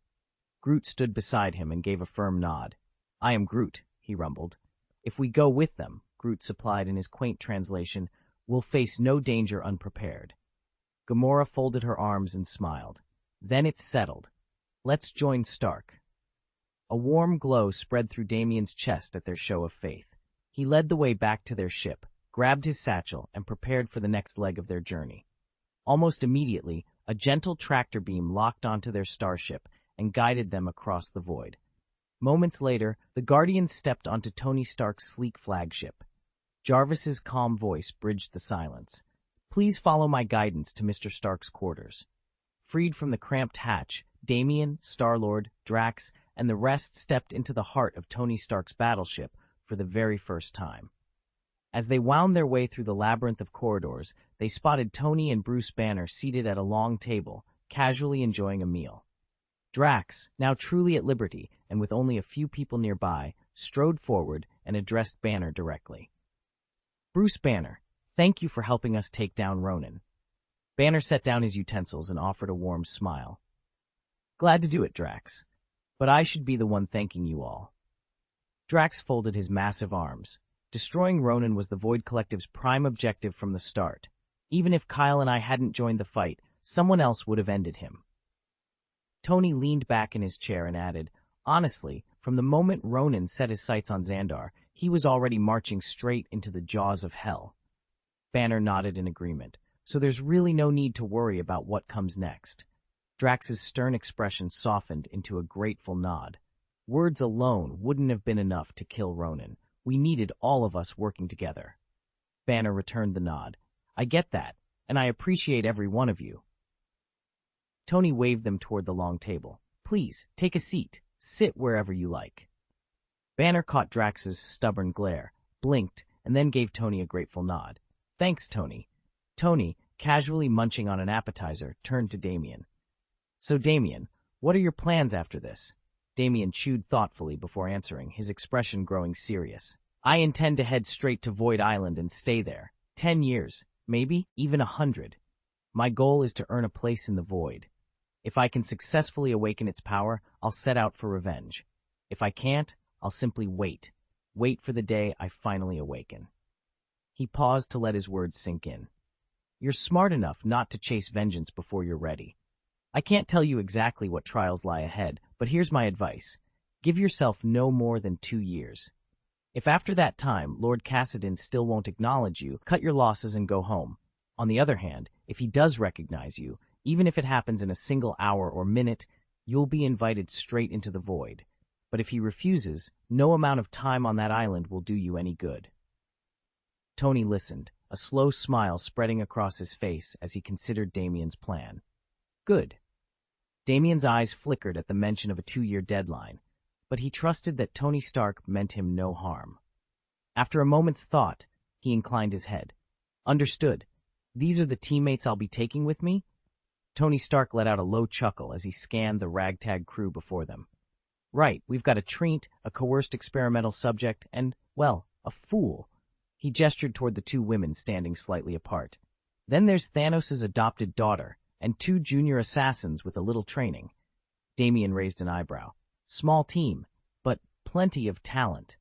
Groot stood beside him and gave a firm nod. I am Groot, he rumbled. If we go with them, Groot supplied in his quaint translation, we'll face no danger unprepared. Gamora folded her arms and smiled. Then it's settled. Let's join Stark. A warm glow spread through Damien's chest at their show of faith. He led the way back to their ship, grabbed his satchel, and prepared for the next leg of their journey. Almost immediately, a gentle tractor beam locked onto their starship and guided them across the void. Moments later, the Guardians stepped onto Tony Stark's sleek flagship. Jarvis's calm voice bridged the silence. Please follow my guidance to Mr. Stark's quarters. Freed from the cramped hatch, Damien, Star-Lord, Drax, and the rest stepped into the heart of Tony Stark's battleship for the very first time. As they wound their way through the labyrinth of corridors, they spotted Tony and Bruce Banner seated at a long table, casually enjoying a meal. Drax, now truly at liberty and with only a few people nearby, strode forward and addressed Banner directly. Bruce Banner, thank you for helping us take down Ronan. Banner set down his utensils and offered a warm smile. Glad to do it, Drax. But I should be the one thanking you all. Drax folded his massive arms. Destroying Ronan was the Void Collective's prime objective from the start. Even if Kyle and I hadn't joined the fight, someone else would have ended him. Tony leaned back in his chair and added, honestly, from the moment Ronan set his sights on Xandar, he was already marching straight into the jaws of hell. Banner nodded in agreement, so there's really no need to worry about what comes next. Drax's stern expression softened into a grateful nod. Words alone wouldn't have been enough to kill Ronan. We needed all of us working together. Banner returned the nod. I get that, and I appreciate every one of you. Tony waved them toward the long table. Please, take a seat. Sit wherever you like. Banner caught Drax's stubborn glare, blinked, and then gave Tony a grateful nod. Thanks, Tony. Tony, casually munching on an appetizer, turned to Damien. So, Damien, what are your plans after this? Damien chewed thoughtfully before answering, his expression growing serious. I intend to head straight to Void Island and stay there. 10 years, maybe even 100. My goal is to earn a place in the Void. If I can successfully awaken its power, I'll set out for revenge. If I can't, I'll simply wait. Wait for the day I finally awaken. He paused to let his words sink in. You're smart enough not to chase vengeance before you're ready. I can't tell you exactly what trials lie ahead, but here's my advice. Give yourself no more than 2 years. If after that time Lord Cassidon still won't acknowledge you, cut your losses and go home. On the other hand, if he does recognize you, even if it happens in a single hour or minute, you'll be invited straight into the Void. But if he refuses, no amount of time on that island will do you any good. Tony listened, a slow smile spreading across his face as he considered Damien's plan. Good. Damien's eyes flickered at the mention of a 2-year deadline, but he trusted that Tony Stark meant him no harm. After a moment's thought, he inclined his head. Understood. These are the teammates I'll be taking with me? Tony Stark let out a low chuckle as he scanned the ragtag crew before them. Right, we've got a treant, a coerced experimental subject, and, well, a fool. He gestured toward the 2 women standing slightly apart. Then there's Thanos' adopted daughter, and 2 junior assassins with a little training. Damien raised an eyebrow. Small team, but plenty of talent.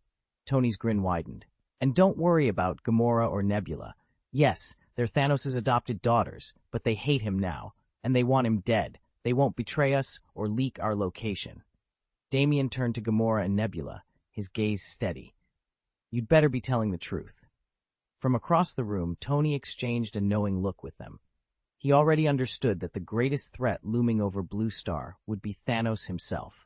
Tony's grin widened. And don't worry about Gamora or Nebula. Yes, they're Thanos' adopted daughters, but they hate him now, and they want him dead. They won't betray us or leak our location. Damien turned to Gamora and Nebula, his gaze steady. You'd better be telling the truth. From across the room, Tony exchanged a knowing look with them. He already understood that the greatest threat looming over Blue Star would be Thanos himself.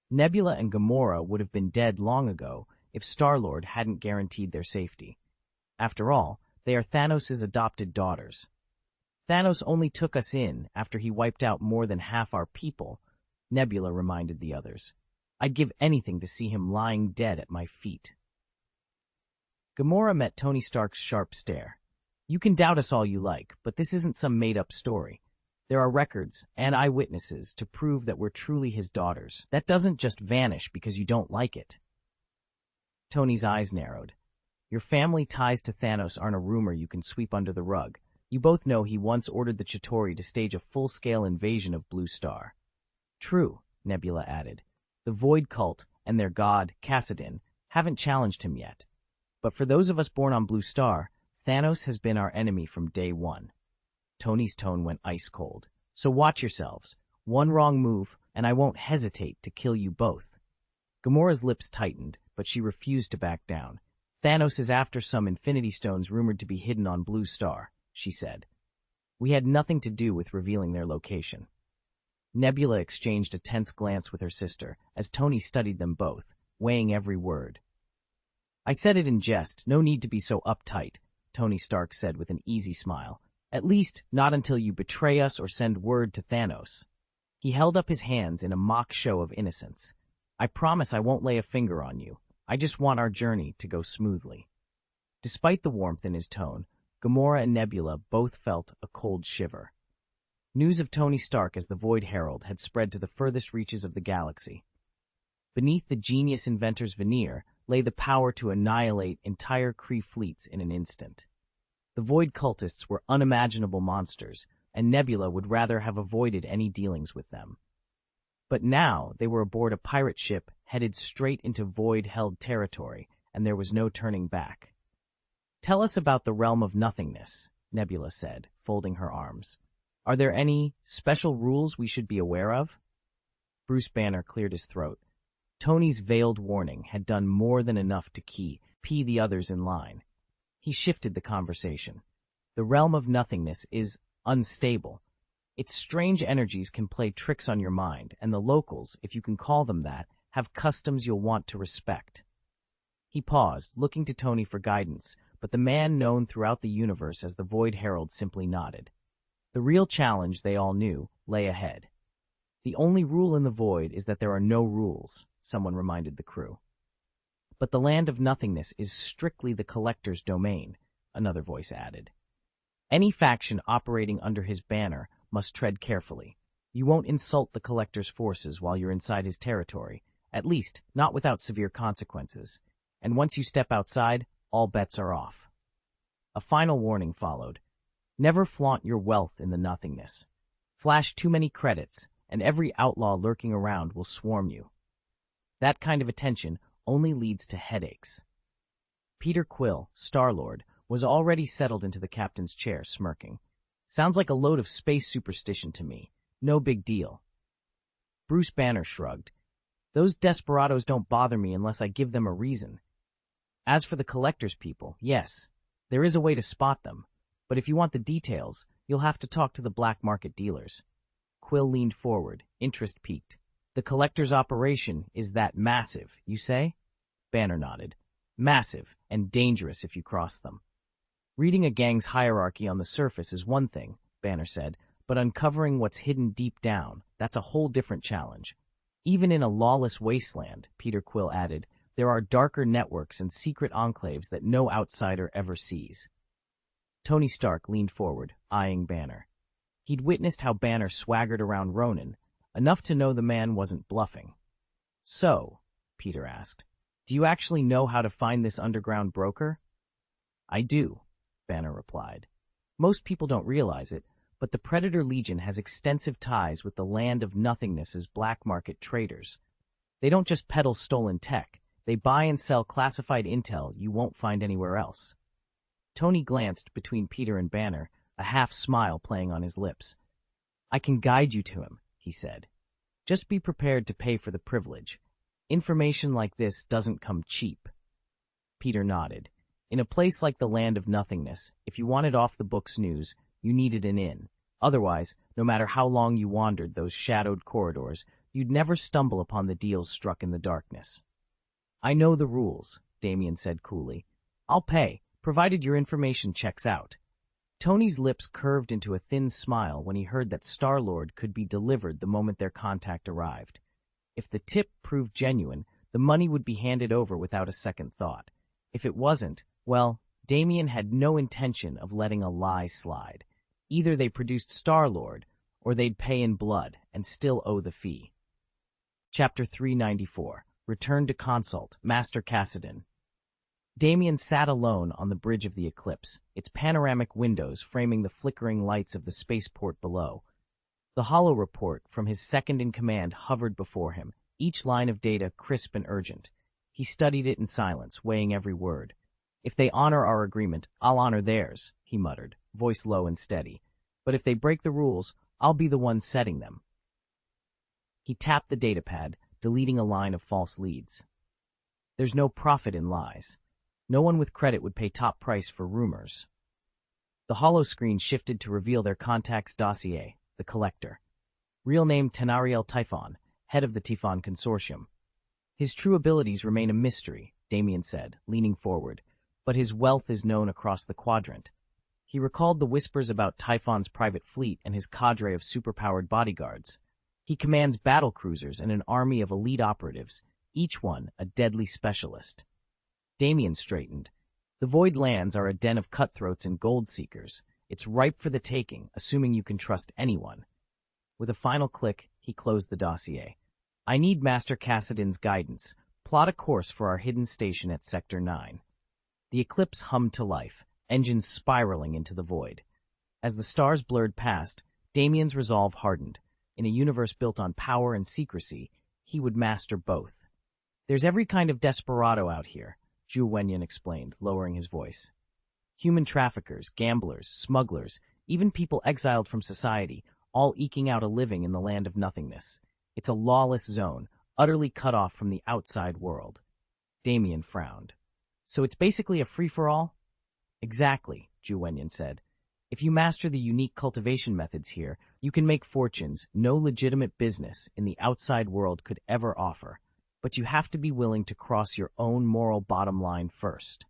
Nebula and Gamora would have been dead long ago if Star-Lord hadn't guaranteed their safety. After all, they are Thanos' adopted daughters. Thanos only took us in after he wiped out more than half our people, Nebula reminded the others. I'd give anything to see him lying dead at my feet. Gamora met Tony Stark's sharp stare. You can doubt us all you like, but this isn't some made-up story. There are records and eyewitnesses to prove that we're truly his daughters. That doesn't just vanish because you don't like it. Tony's eyes narrowed. Your family ties to Thanos aren't a rumor you can sweep under the rug. You both know he once ordered the Chitauri to stage a full-scale invasion of Blue Star. True, Nebula added. The Void Cult and their god, Kassadin, haven't challenged him yet. But for those of us born on Blue Star, Thanos has been our enemy from day one. Tony's tone went ice-cold. So watch yourselves. One wrong move, and I won't hesitate to kill you both. Gamora's lips tightened, but she refused to back down. Thanos is after some Infinity Stones rumored to be hidden on Blue Star, she said. We had nothing to do with revealing their location. Nebula exchanged a tense glance with her sister as Tony studied them both, weighing every word. I said it in jest, no need to be so uptight, Tony Stark said with an easy smile. At least, not until you betray us or send word to Thanos. He held up his hands in a mock show of innocence. I promise I won't lay a finger on you. I just want our journey to go smoothly. Despite the warmth in his tone, Gamora and Nebula both felt a cold shiver. News of Tony Stark as the Void Herald had spread to the furthest reaches of the galaxy. Beneath the genius inventor's veneer lay the power to annihilate entire Kree fleets in an instant. The Void cultists were unimaginable monsters, and Nebula would rather have avoided any dealings with them. But now they were aboard a pirate ship headed straight into Void-held territory, and there was no turning back. Tell us about the realm of nothingness, Nebula said, folding her arms. Are there any special rules we should be aware of? Bruce Banner cleared his throat. Tony's veiled warning had done more than enough to key the others in line. He shifted the conversation. The realm of nothingness is unstable. Its strange energies can play tricks on your mind, and the locals, if you can call them that, have customs you'll want to respect. He paused, looking to Tony for guidance, but the man known throughout the universe as the Void Herald simply nodded. The real challenge, they all knew, lay ahead. The only rule in the Void is that there are no rules, someone reminded the crew. But the land of nothingness is strictly the Collector's domain, another voice added. Any faction operating under his banner must tread carefully. You won't insult the Collector's forces while you're inside his territory, at least not without severe consequences. And once you step outside, all bets are off. A final warning followed. Never flaunt your wealth in the nothingness. Flash too many credits, and every outlaw lurking around will swarm you. That kind of attention only leads to headaches. Peter Quill, Star-Lord, was already settled into the captain's chair, smirking. Sounds like a load of space superstition to me. No big deal. Bruce Banner shrugged. Those desperados don't bother me unless I give them a reason. As for the Collector's people, yes, there is a way to spot them. But if you want the details, you'll have to talk to the black market dealers. Quill leaned forward, interest piqued. The Collector's operation is that massive, you say? Banner nodded. Massive, and dangerous if you cross them. Reading a gang's hierarchy on the surface is one thing, Banner said, but uncovering what's hidden deep down, that's a whole different challenge. Even in a lawless wasteland, Peter Quill added, there are darker networks and secret enclaves that no outsider ever sees. Tony Stark leaned forward, eyeing Banner. He'd witnessed how Banner swaggered around Ronan, enough to know the man wasn't bluffing. So, Peter asked, do you actually know how to find this underground broker? I do, Banner replied. Most people don't realize it, but the Predator Legion has extensive ties with the land of nothingness's black market traders. They don't just peddle stolen tech, they buy and sell classified intel you won't find anywhere else. Tony glanced between Peter and Banner, a half-smile playing on his lips. I can guide you to him, he said. Just be prepared to pay for the privilege. Information like this doesn't come cheap. Peter nodded. In a place like the land of nothingness, if you wanted off-the-books news, you needed an inn. Otherwise, no matter how long you wandered those shadowed corridors, you'd never stumble upon the deals struck in the darkness. I know the rules, Damien said coolly. I'll pay, provided your information checks out. Tony's lips curved into a thin smile when he heard that Star-Lord could be delivered the moment their contact arrived. If the tip proved genuine, the money would be handed over without a second thought. If it wasn't, well, Damien had no intention of letting a lie slide. Either they produced Star-Lord, or they'd pay in blood and still owe the fee. Chapter 394. Return to Consult, Master Kassadin. Damien sat alone on the bridge of the eclipse, its panoramic windows framing the flickering lights of the spaceport below. The holo report from his second-in-command hovered before him, each line of data crisp and urgent. He studied it in silence, weighing every word. "If they honor our agreement, I'll honor theirs," he muttered, voice low and steady. "But if they break the rules, I'll be the one setting them." He tapped the datapad, deleting a line of false leads. There's no profit in lies. No one with credit would pay top price for rumors. The holo screen shifted to reveal their contact's dossier, the collector. Real name Tenariel Typhon, head of the Typhon Consortium. "His true abilities remain a mystery," Damien said, leaning forward, "but his wealth is known across the quadrant." He recalled the whispers about Typhon's private fleet and his cadre of superpowered bodyguards. He commands battle cruisers and an army of elite operatives, each one a deadly specialist. Damien straightened. "The Void Lands are a den of cutthroats and gold seekers. It's ripe for the taking, assuming you can trust anyone." With a final click, he closed the dossier. "I need Master Cassidin's guidance. Plot a course for our hidden station at Sector 9. The eclipse hummed to life, engines spiraling into the void. As the stars blurred past, Damien's resolve hardened. In a universe built on power and secrecy, he would master both. "There's every kind of desperado out here," Zhu Wenyan explained, lowering his voice. "Human traffickers, gamblers, smugglers, even people exiled from society, all eking out a living in the land of nothingness. It's a lawless zone, utterly cut off from the outside world." Damien frowned. "So it's basically a free-for-all?" "Exactly," Zhu Wenyan said. "If you master the unique cultivation methods here, you can make fortunes no legitimate business in the outside world could ever offer. But you have to be willing to cross your own moral bottom line first."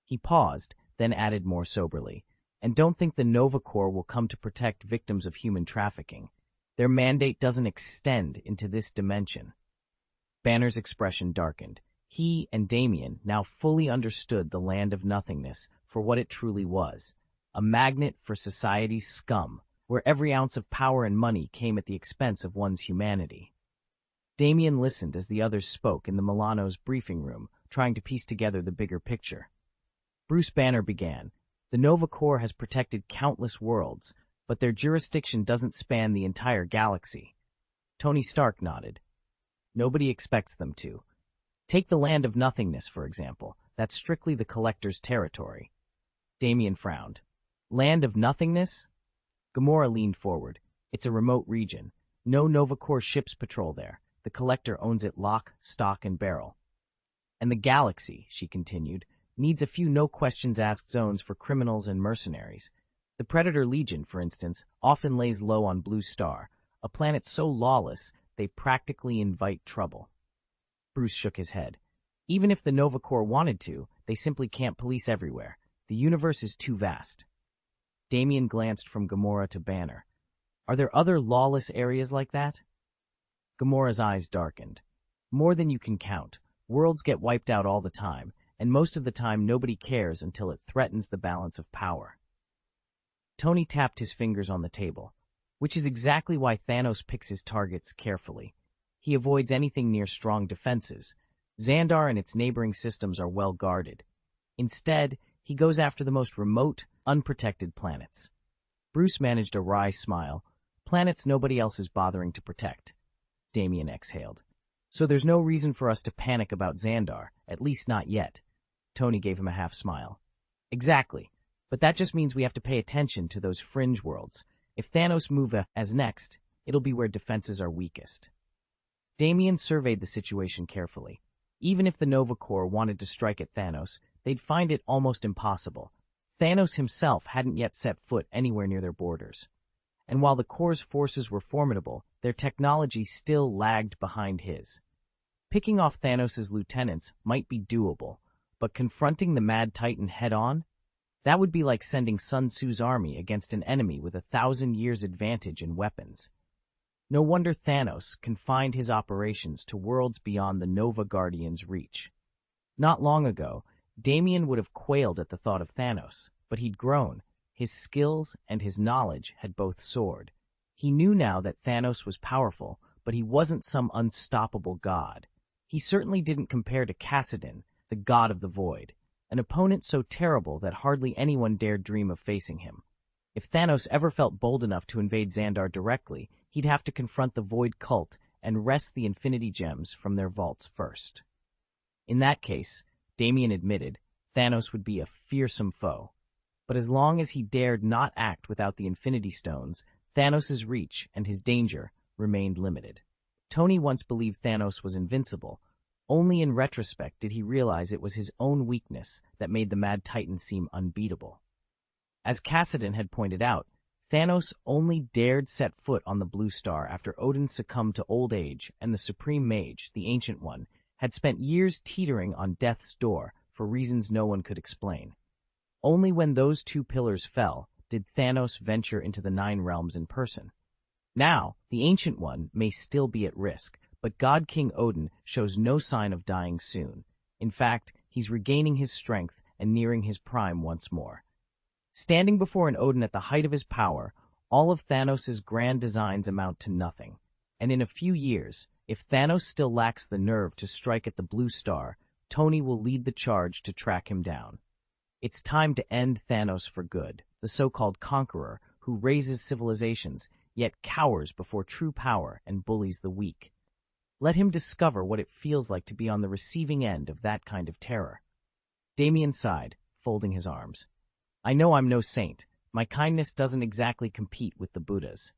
He paused, then added more soberly, "And don't think the Nova Corps will come to protect victims of human trafficking. Their mandate doesn't extend into this dimension." Banner's expression darkened. He and Damien now fully understood the land of nothingness for what it truly was, a magnet for society's scum, where every ounce of power and money came at the expense of one's humanity. Damien listened as the others spoke in the Milano's briefing room, trying to piece together the bigger picture. Bruce Banner began. "The Nova Corps has protected countless worlds, but their jurisdiction doesn't span the entire galaxy." Tony Stark nodded. "Nobody expects them to. Take the Land of Nothingness, for example. That's strictly the Collector's territory." Damien frowned. "Land of Nothingness?" Gamora leaned forward. "It's a remote region. No Nova Corps ships patrol there. The Collector owns it lock, stock, and barrel." "And the galaxy," she continued, "needs a few no-questions-asked zones for criminals and mercenaries. The Predator Legion, for instance, often lays low on Blue Star, a planet so lawless they practically invite trouble." Bruce shook his head. "Even if the Nova Corps wanted to, they simply can't police everywhere. The universe is too vast." Damien glanced from Gamora to Banner. "Are there other lawless areas like that?" Gamora's eyes darkened. "More than you can count. Worlds get wiped out all the time, and most of the time nobody cares until it threatens the balance of power." Tony tapped his fingers on the table, which is exactly why Thanos picks his targets carefully. He avoids anything near strong defenses. Xandar and its neighboring systems are well guarded. Instead, he goes after the most remote, unprotected planets. Bruce managed a wry smile. "Planets nobody else is bothering to protect." Damien exhaled. "So there's no reason for us to panic about Xandar, at least not yet." Tony gave him a half smile. "Exactly. But that just means we have to pay attention to those fringe worlds. If Thanos moves as next, it'll be where defenses are weakest." Damien surveyed the situation carefully. Even if the Nova Corps wanted to strike at Thanos, they'd find it almost impossible. Thanos himself hadn't yet set foot anywhere near their borders. And while the Corps' forces were formidable, their technology still lagged behind his. Picking off Thanos' lieutenants might be doable, but confronting the Mad Titan head-on? That would be like sending Sun Tzu's army against an enemy with 1,000 years advantage in weapons. No wonder Thanos confined his operations to worlds beyond the Nova Guardians' reach. Not long ago, Damien would have quailed at the thought of Thanos, but he'd grown. His skills and his knowledge had both soared. He knew now that Thanos was powerful, but he wasn't some unstoppable god. He certainly didn't compare to Cassidin, the god of the void. an opponent so terrible that hardly anyone dared dream of facing him. If Thanos ever felt bold enough to invade Xandar directly, he'd have to confront the Void cult and wrest the Infinity Gems from their vaults first. In that case, Damien admitted, Thanos would be a fearsome foe. But as long as he dared not act without the Infinity Stones, Thanos' reach and his danger remained limited. Tony once believed Thanos was invincible. Only in retrospect did he realize it was his own weakness that made the Mad Titan seem unbeatable. As Cassidon had pointed out, Thanos only dared set foot on the Blue Star after Odin succumbed to old age and the Supreme Mage, the Ancient One, had spent years teetering on death's door for reasons no one could explain. Only when those two pillars fell did Thanos venture into the Nine Realms in person. Now, the Ancient One may still be at risk, but God King Odin shows no sign of dying soon. In fact, he's regaining his strength and nearing his prime once more. Standing before an Odin at the height of his power, all of Thanos' grand designs amount to nothing. And in a few years, if Thanos still lacks the nerve to strike at the Blue Star, Tony will lead the charge to track him down. It's time to end Thanos for good, the so-called conqueror who raises civilizations, yet cowers before true power and bullies the weak. Let him discover what it feels like to be on the receiving end of that kind of terror. Damien sighed, folding his arms. I know I'm no saint. My kindness doesn't exactly compete with the Buddha's.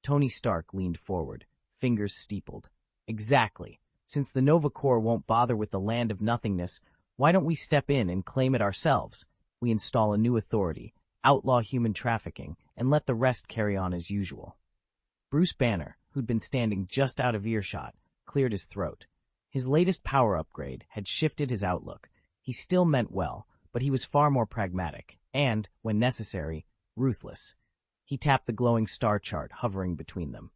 Tony Stark leaned forward, fingers steepled. Exactly. Since the Nova Corps won't bother with the land of nothingness, why don't we step in and claim it ourselves? We install a new authority, outlaw human trafficking, and let the rest carry on as usual. Bruce Banner, who'd been standing just out of earshot, cleared his throat. His latest power upgrade had shifted his outlook. He still meant well, but he was far more pragmatic and, when necessary, ruthless. He tapped the glowing star chart hovering between them.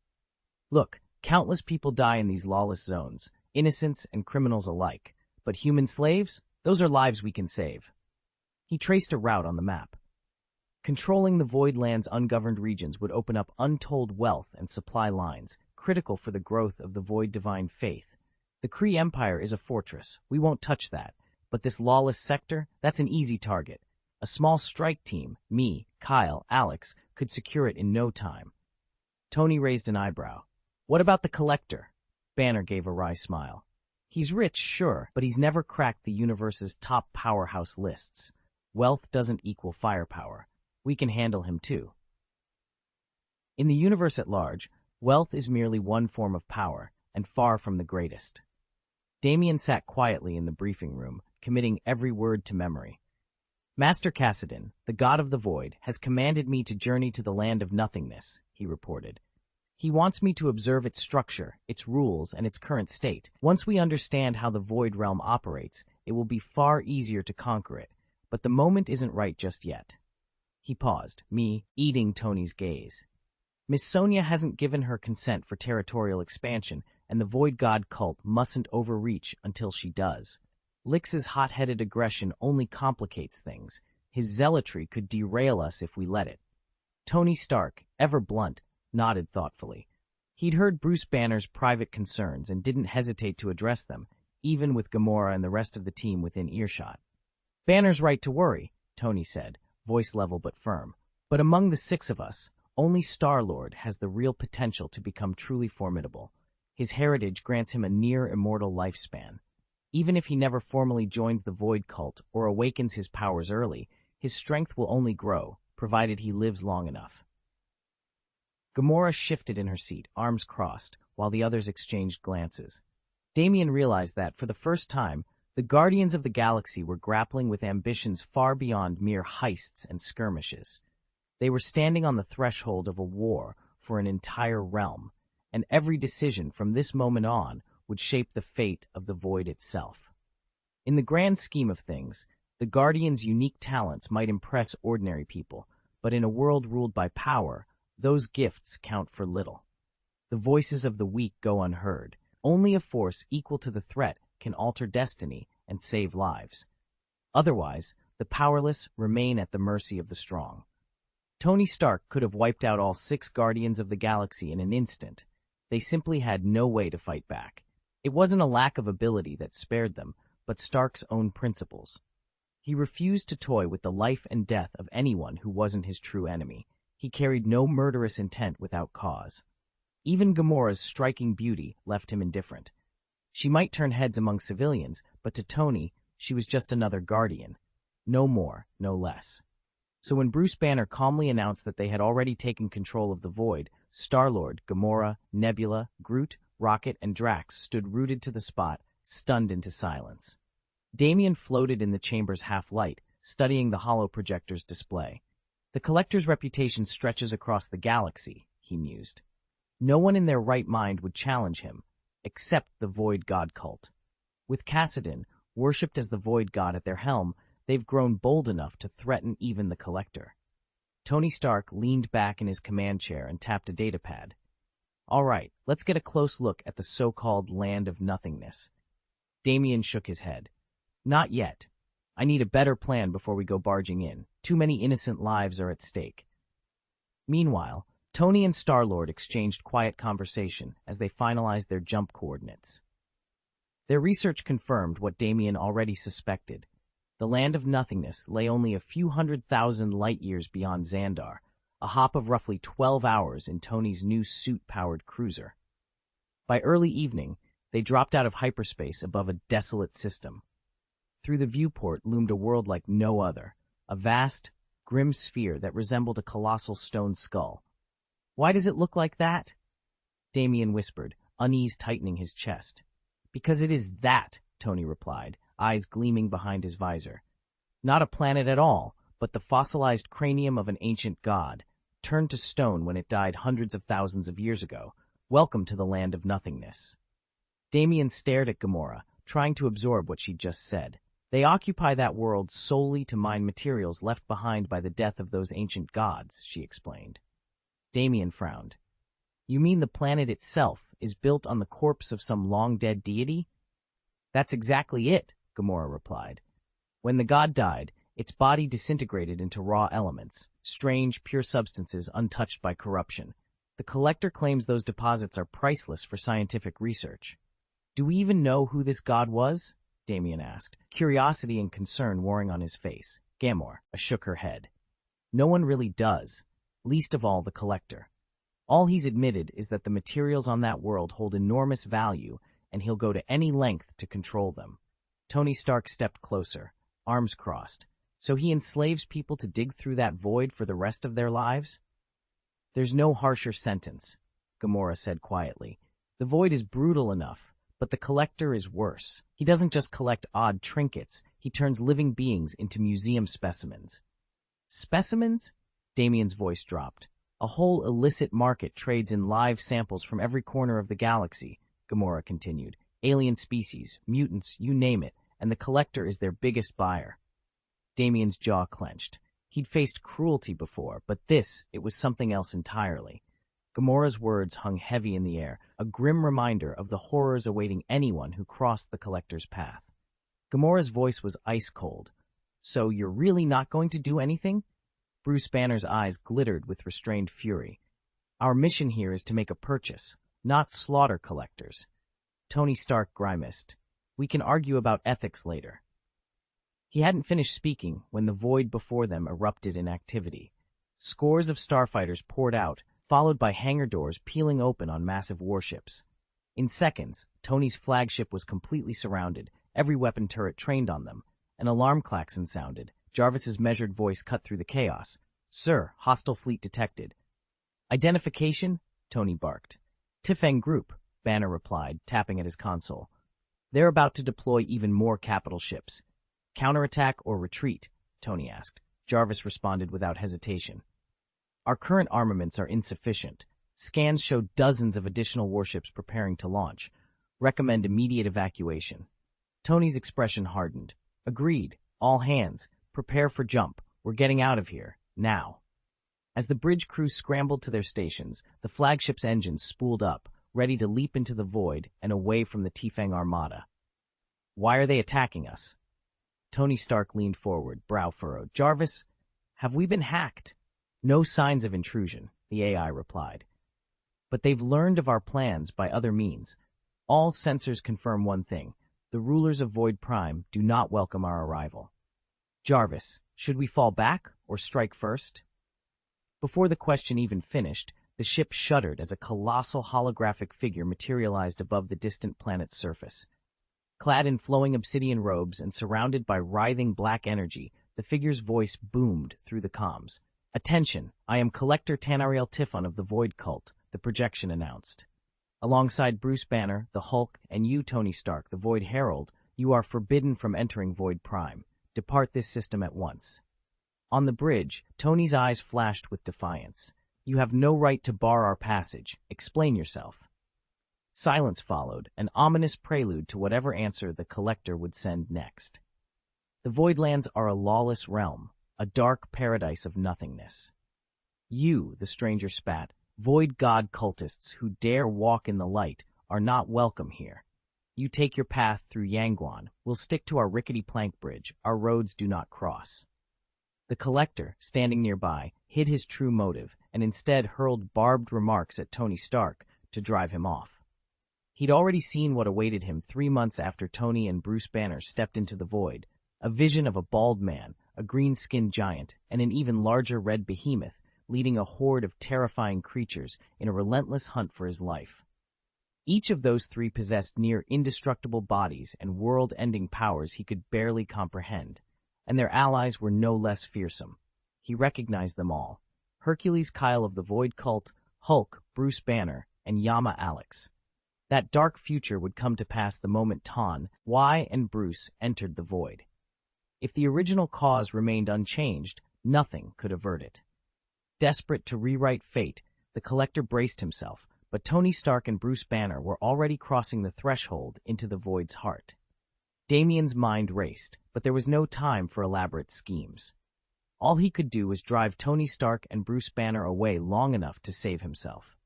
Look, countless people die in these lawless zones, innocents and criminals alike. But human slaves? Those are lives we can save. He traced a route on the map. Controlling the Void Land's ungoverned regions would open up untold wealth and supply lines, critical for the growth of the Void Divine faith. The Kree Empire is a fortress. We won't touch that. But this lawless sector, that's an easy target. A small strike team, me, Kyle, Alex, could secure it in no time. Tony raised an eyebrow. What about the Collector? Banner gave a wry smile. He's rich, sure, but he's never cracked the universe's top powerhouse lists. Wealth doesn't equal firepower. We can handle him too. In the universe at large, wealth is merely one form of power, and far from the greatest. Damien sat quietly in the briefing room, committing every word to memory. Master Cassidon, the god of the void, has commanded me to journey to the land of nothingness, he reported. He wants me to observe its structure, its rules, and its current state. Once we understand how the void realm operates, it will be far easier to conquer it, but the moment isn't right just yet. He paused, me eating Tony's gaze. Miss Sonia hasn't given her consent for territorial expansion, and the void god cult mustn't overreach until she does. Lix's hot-headed aggression only complicates things. His zealotry could derail us if we let it. Tony Stark, ever blunt, nodded thoughtfully. He'd heard Bruce Banner's private concerns and didn't hesitate to address them, even with Gamora and the rest of the team within earshot. Banner's right to worry, Tony said, voice level but firm. But among the six of us, only Star-Lord has the real potential to become truly formidable. His heritage grants him a near-immortal lifespan. Even if he never formally joins the Void cult or awakens his powers early, his strength will only grow, provided he lives long enough. Gamora shifted in her seat, arms crossed, while the others exchanged glances. Damien realized that, for the first time, the Guardians of the Galaxy were grappling with ambitions far beyond mere heists and skirmishes. They were standing on the threshold of a war for an entire realm, and every decision from this moment on would shape the fate of the Void itself. In the grand scheme of things, the Guardians' unique talents might impress ordinary people, but in a world ruled by power, those gifts count for little. The voices of the weak go unheard. Only a force equal to the threat can alter destiny and save lives. Otherwise, the powerless remain at the mercy of the strong. Tony Stark could have wiped out all 6 Guardians of the Galaxy in an instant. They simply had no way to fight back. It wasn't a lack of ability that spared them, but Stark's own principles. He refused to toy with the life and death of anyone who wasn't his true enemy. He carried no murderous intent without cause. Even Gamora's striking beauty left him indifferent. She might turn heads among civilians, but to Tony, she was just another guardian. No more, no less. So when Bruce Banner calmly announced that they had already taken control of the Void, Star-Lord, Gamora, Nebula, Groot, Rocket, and Drax stood rooted to the spot, stunned into silence. Damien floated in the chamber's half-light, studying the hollow projector's display. The Collector's reputation stretches across the galaxy, he mused. No one in their right mind would challenge him, except the Void God cult. With Kassadin, worshipped as the Void God at their helm, they've grown bold enough to threaten even the Collector. Tony Stark leaned back in his command chair and tapped a datapad. All right, let's get a close look at the so-called Land of Nothingness. Damien shook his head. Not yet. I need a better plan before we go barging in. Too many innocent lives are at stake. Meanwhile, Tony and Star-Lord exchanged quiet conversation as they finalized their jump coordinates. Their research confirmed what Damien already suspected. The Land of Nothingness lay only a few 100,000 light-years beyond Xandar, a hop of roughly 12 hours in Tony's new suit-powered cruiser. By early evening, they dropped out of hyperspace above a desolate system. Through the viewport loomed a world like no other, a vast, grim sphere that resembled a colossal stone skull. Why does it look like that? Damien whispered, unease tightening his chest. Because it is that, Tony replied, eyes gleaming behind his visor. Not a planet at all, but the fossilized cranium of an ancient god, turned to stone when it died hundreds of thousands of years ago. Welcome to the Land of Nothingness. Damien stared at Gamora, trying to absorb what she'd just said. They occupy that world solely to mine materials left behind by the death of those ancient gods, she explained. Damien frowned. You mean the planet itself is built on the corpse of some long-dead deity? That's exactly it, Gamora replied. When the god died, its body disintegrated into raw elements, strange, pure substances untouched by corruption. The Collector claims those deposits are priceless for scientific research. Do we even know who this god was? Damien asked, curiosity and concern warring on his face. Gamora shook her head. No one really does, least of all the Collector. All he's admitted is that the materials on that world hold enormous value, and he'll go to any length to control them. Tony Stark stepped closer, arms crossed. So he enslaves people to dig through that void for the rest of their lives? There's no harsher sentence, Gamora said quietly. The void is brutal enough, but the Collector is worse. He doesn't just collect odd trinkets, he turns living beings into museum specimens. Specimens? Damien's voice dropped. A whole illicit market trades in live samples from every corner of the galaxy, Gamora continued. Alien species, mutants, you name it, and the Collector is their biggest buyer. Damien's jaw clenched. He'd faced cruelty before, but it was something else entirely. Gamora's words hung heavy in the air, a grim reminder of the horrors awaiting anyone who crossed the Collector's path. Gamora's voice was ice-cold. So you're really not going to do anything? Bruce Banner's eyes glittered with restrained fury. Our mission here is to make a purchase, not slaughter Collectors. Tony Stark grimaced. We can argue about ethics later. He hadn't finished speaking when the void before them erupted in activity. Scores of starfighters poured out, followed by hangar doors peeling open on massive warships. In seconds, Tony's flagship was completely surrounded, every weapon turret trained on them. An alarm klaxon sounded. Jarvis's measured voice cut through the chaos. Sir, hostile fleet detected. Identification? Tony barked. Tifeng Group, Banner replied, tapping at his console. They're about to deploy even more capital ships. Counterattack or retreat? Tony asked. Jarvis responded without hesitation. Our current armaments are insufficient. Scans show dozens of additional warships preparing to launch. Recommend immediate evacuation. Tony's expression hardened. Agreed. All hands. Prepare for jump. We're getting out of here. Now. As the bridge crew scrambled to their stations, the flagship's engines spooled up, ready to leap into the void and away from the Tifeng armada. Why are they attacking us? Tony Stark leaned forward, brow furrowed. Jarvis, have we been hacked? No signs of intrusion, the AI replied. But they've learned of our plans by other means. All sensors confirm one thing. The rulers of Void Prime do not welcome our arrival. Jarvis, should we fall back or strike first? Before the question even finished, the ship shuddered as a colossal holographic figure materialized above the distant planet's surface. Clad in flowing obsidian robes and surrounded by writhing black energy, the figure's voice boomed through the comms. "Attention, I am Collector Tanariel Tiffon of the Void Cult," the projection announced. "Alongside Bruce Banner, the Hulk, and you, Tony Stark, the Void Herald, you are forbidden from entering Void Prime. Depart this system at once." On the bridge, Tony's eyes flashed with defiance. "You have no right to bar our passage. Explain yourself." Silence followed, an ominous prelude to whatever answer the Collector would send next. The Voidlands are a lawless realm, a dark paradise of nothingness. You, the stranger spat, Void God cultists who dare walk in the light, are not welcome here. You take your path through Yangguan. We'll stick to our rickety plank bridge. Our roads do not cross. The Collector, standing nearby, hid his true motive and instead hurled barbed remarks at Tony Stark to drive him off. He'd already seen what awaited him 3 months after Tony and Bruce Banner stepped into the void, a vision of a bald man, a green-skinned giant, and an even larger red behemoth leading a horde of terrifying creatures in a relentless hunt for his life. Each of those 3 possessed near indestructible bodies and world-ending powers he could barely comprehend, and their allies were no less fearsome. He recognized them all: Hercules Kyle of the Void Cult, Hulk, Bruce Banner, and Yama Alex. That dark future would come to pass the moment Ton, Y, and Bruce entered the void. If the original cause remained unchanged, nothing could avert it. Desperate to rewrite fate, the Collector braced himself, but Tony Stark and Bruce Banner were already crossing the threshold into the void's heart. Damien's mind raced, but there was no time for elaborate schemes. All he could do was drive Tony Stark and Bruce Banner away long enough to save himself.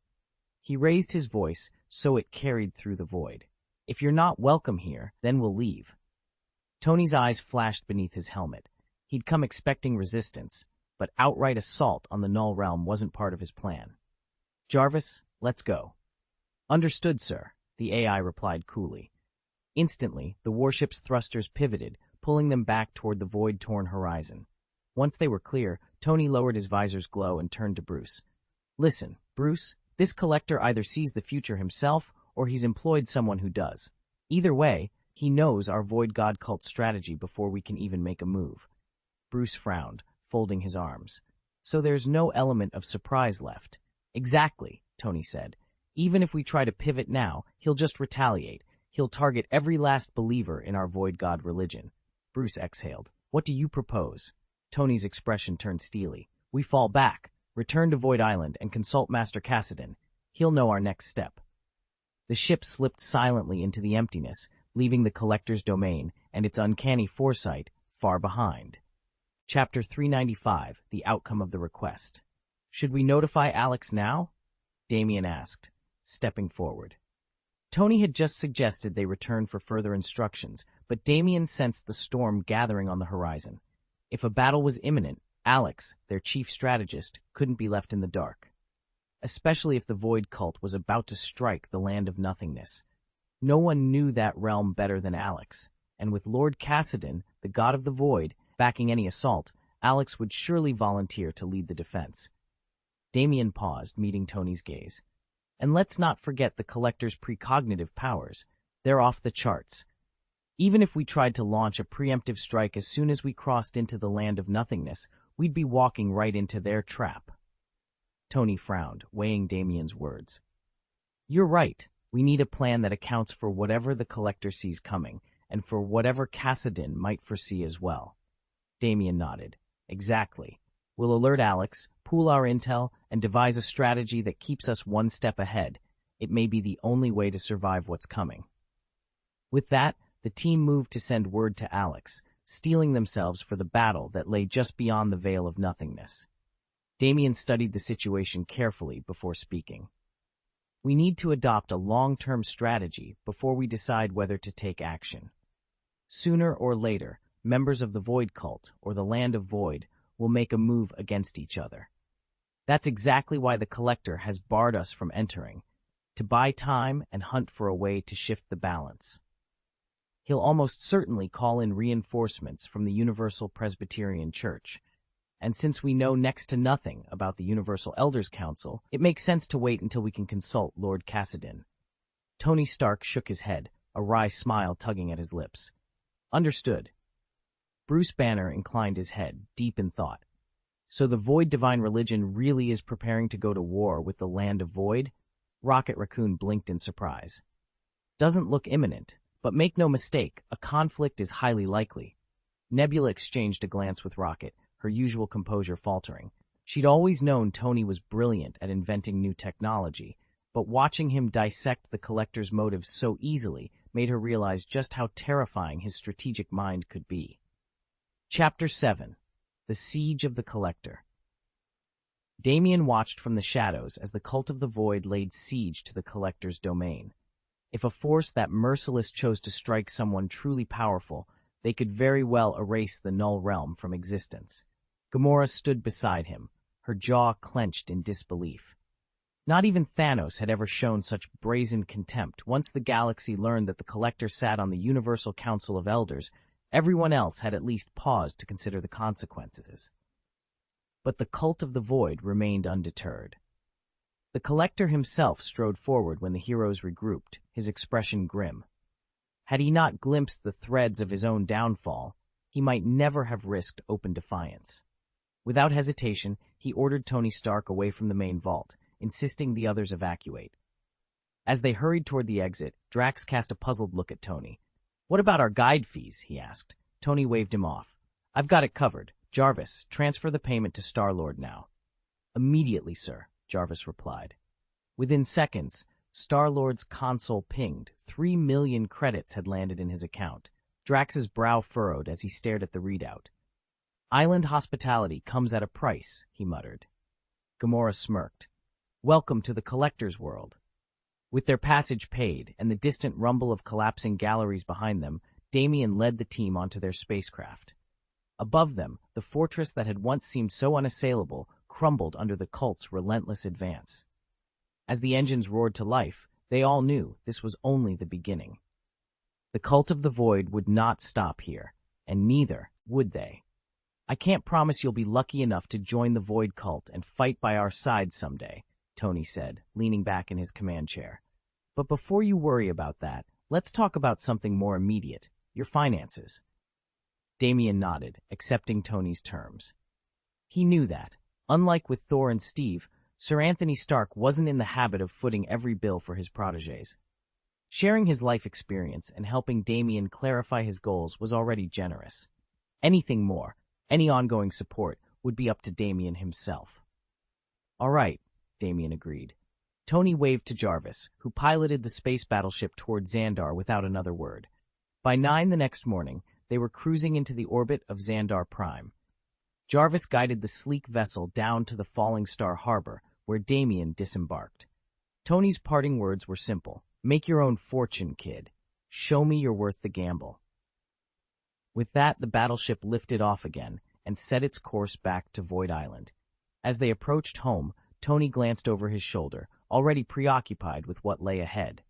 He raised his voice so it carried through the void. "If you're not welcome here, then we'll leave." Tony's eyes flashed beneath his helmet. He'd come expecting resistance, but outright assault on the Null Realm wasn't part of his plan. "Jarvis, let's go." "Understood, sir," the AI replied coolly. Instantly, the warship's thrusters pivoted, pulling them back toward the void-torn horizon. Once they were clear, Tony lowered his visor's glow and turned to Bruce. "Listen, Bruce, this Collector either sees the future himself or he's employed someone who does. Either way, he knows our Void God cult strategy before we can even make a move." Bruce frowned, folding his arms. "So there's no element of surprise left." "Exactly," Tony said. "Even if we try to pivot now, he'll just retaliate. He'll target every last believer in our Void God religion." Bruce exhaled. "What do you propose?" Tony's expression turned steely. "We fall back, return to Void Island, and consult Master Cassidon. He'll know our next step." The ship slipped silently into the emptiness, leaving the Collector's domain and its uncanny foresight far behind. Chapter 395, The Outcome of the Request. "Should we notify Alex now?" Damien asked, stepping forward. Tony had just suggested they return for further instructions, but Damien sensed the storm gathering on the horizon. If a battle was imminent, Alex, their chief strategist, couldn't be left in the dark. Especially if the Void Cult was about to strike the Land of Nothingness. No one knew that realm better than Alex, and with Lord Cassidon, the god of the Void, backing any assault, Alex would surely volunteer to lead the defense. Damien paused, meeting Tony's gaze. "And let's not forget the Collector's precognitive powers. They're off the charts. Even if we tried to launch a preemptive strike as soon as we crossed into the Land of Nothingness, we'd be walking right into their trap." Tony frowned, weighing Damien's words. "You're right. We need a plan that accounts for whatever the Collector sees coming, and for whatever Cassidon might foresee as well." Damien nodded. "Exactly. We'll alert Alex, pool our intel, and devise a strategy that keeps us one step ahead. It may be the only way to survive what's coming." With that, the team moved to send word to Alex, steeling themselves for the battle that lay just beyond the Veil of Nothingness. Damien studied the situation carefully before speaking. "We need to adopt a long-term strategy before we decide whether to take action. Sooner or later, members of the Void Cult, or the Land of Void, will make a move against each other. That's exactly why the Collector has barred us from entering, to buy time and hunt for a way to shift the balance." He'll almost certainly call in reinforcements from the Universal Presbyterian Church. And since we know next to nothing about the Universal Elders Council, it makes sense to wait until we can consult Lord Cassidin. Tony Stark shook his head, a wry smile tugging at his lips. Understood. Bruce Banner inclined his head, deep in thought. So the Void Divine Religion really is preparing to go to war with the Land of Void? Rocket Raccoon blinked in surprise. Doesn't look imminent, but make no mistake, a conflict is highly likely. Nebula exchanged a glance with Rocket, her usual composure faltering. She'd always known Tony was brilliant at inventing new technology, but watching him dissect the Collector's motives so easily made her realize just how terrifying his strategic mind could be. Chapter 7. The Siege of the Collector. Damien watched from the shadows as the Cult of the Void laid siege to the Collector's domain. If a force that merciless chose to strike someone truly powerful, they could very well erase the Null Realm from existence. Gamora stood beside him, her jaw clenched in disbelief. Not even Thanos had ever shown such brazen contempt. Once the galaxy learned that the Collector sat on the Universal Council of Elders, everyone else had at least paused to consider the consequences. But the Cult of the Void remained undeterred. The Collector himself strode forward when the heroes regrouped, his expression grim. Had he not glimpsed the threads of his own downfall, he might never have risked open defiance. Without hesitation, he ordered Tony Stark away from the main vault, insisting the others evacuate. As they hurried toward the exit, Drax cast a puzzled look at Tony. "What about our guide fees?" he asked. Tony waved him off. "I've got it covered. Jarvis, transfer the payment to Star-Lord now." "Immediately, sir," Jarvis replied. Within seconds, Star-Lord's console pinged. 3 million credits had landed in his account. Drax's brow furrowed as he stared at the readout. "Island hospitality comes at a price," he muttered. Gamora smirked. "Welcome to the Collector's world." With their passage paid and the distant rumble of collapsing galleries behind them, Damien led the team onto their spacecraft. Above them, the fortress that had once seemed so unassailable crumbled under the cult's relentless advance. As the engines roared to life, they all knew this was only the beginning. The Cult of the Void would not stop here, and neither would they. "I can't promise you'll be lucky enough to join the Void Cult and fight by our side someday," Tony said, leaning back in his command chair. "But before you worry about that, let's talk about something more immediate, your finances." Damien nodded, accepting Tony's terms. He knew that, unlike with Thor and Steve, Sir Anthony Stark wasn't in the habit of footing every bill for his protégés. Sharing his life experience and helping Damien clarify his goals was already generous. Anything more, any ongoing support, would be up to Damien himself. "All right," Damien agreed. Tony waved to Jarvis, who piloted the space battleship toward Xandar without another word. By 9 the next morning, they were cruising into the orbit of Xandar Prime. Jarvis guided the sleek vessel down to the Falling Star Harbor, where Damien disembarked. Tony's parting words were simple. "Make your own fortune, kid. Show me you're worth the gamble." With that, the battleship lifted off again and set its course back to Void Island. As they approached home, Tony glanced over his shoulder, already preoccupied with what lay ahead.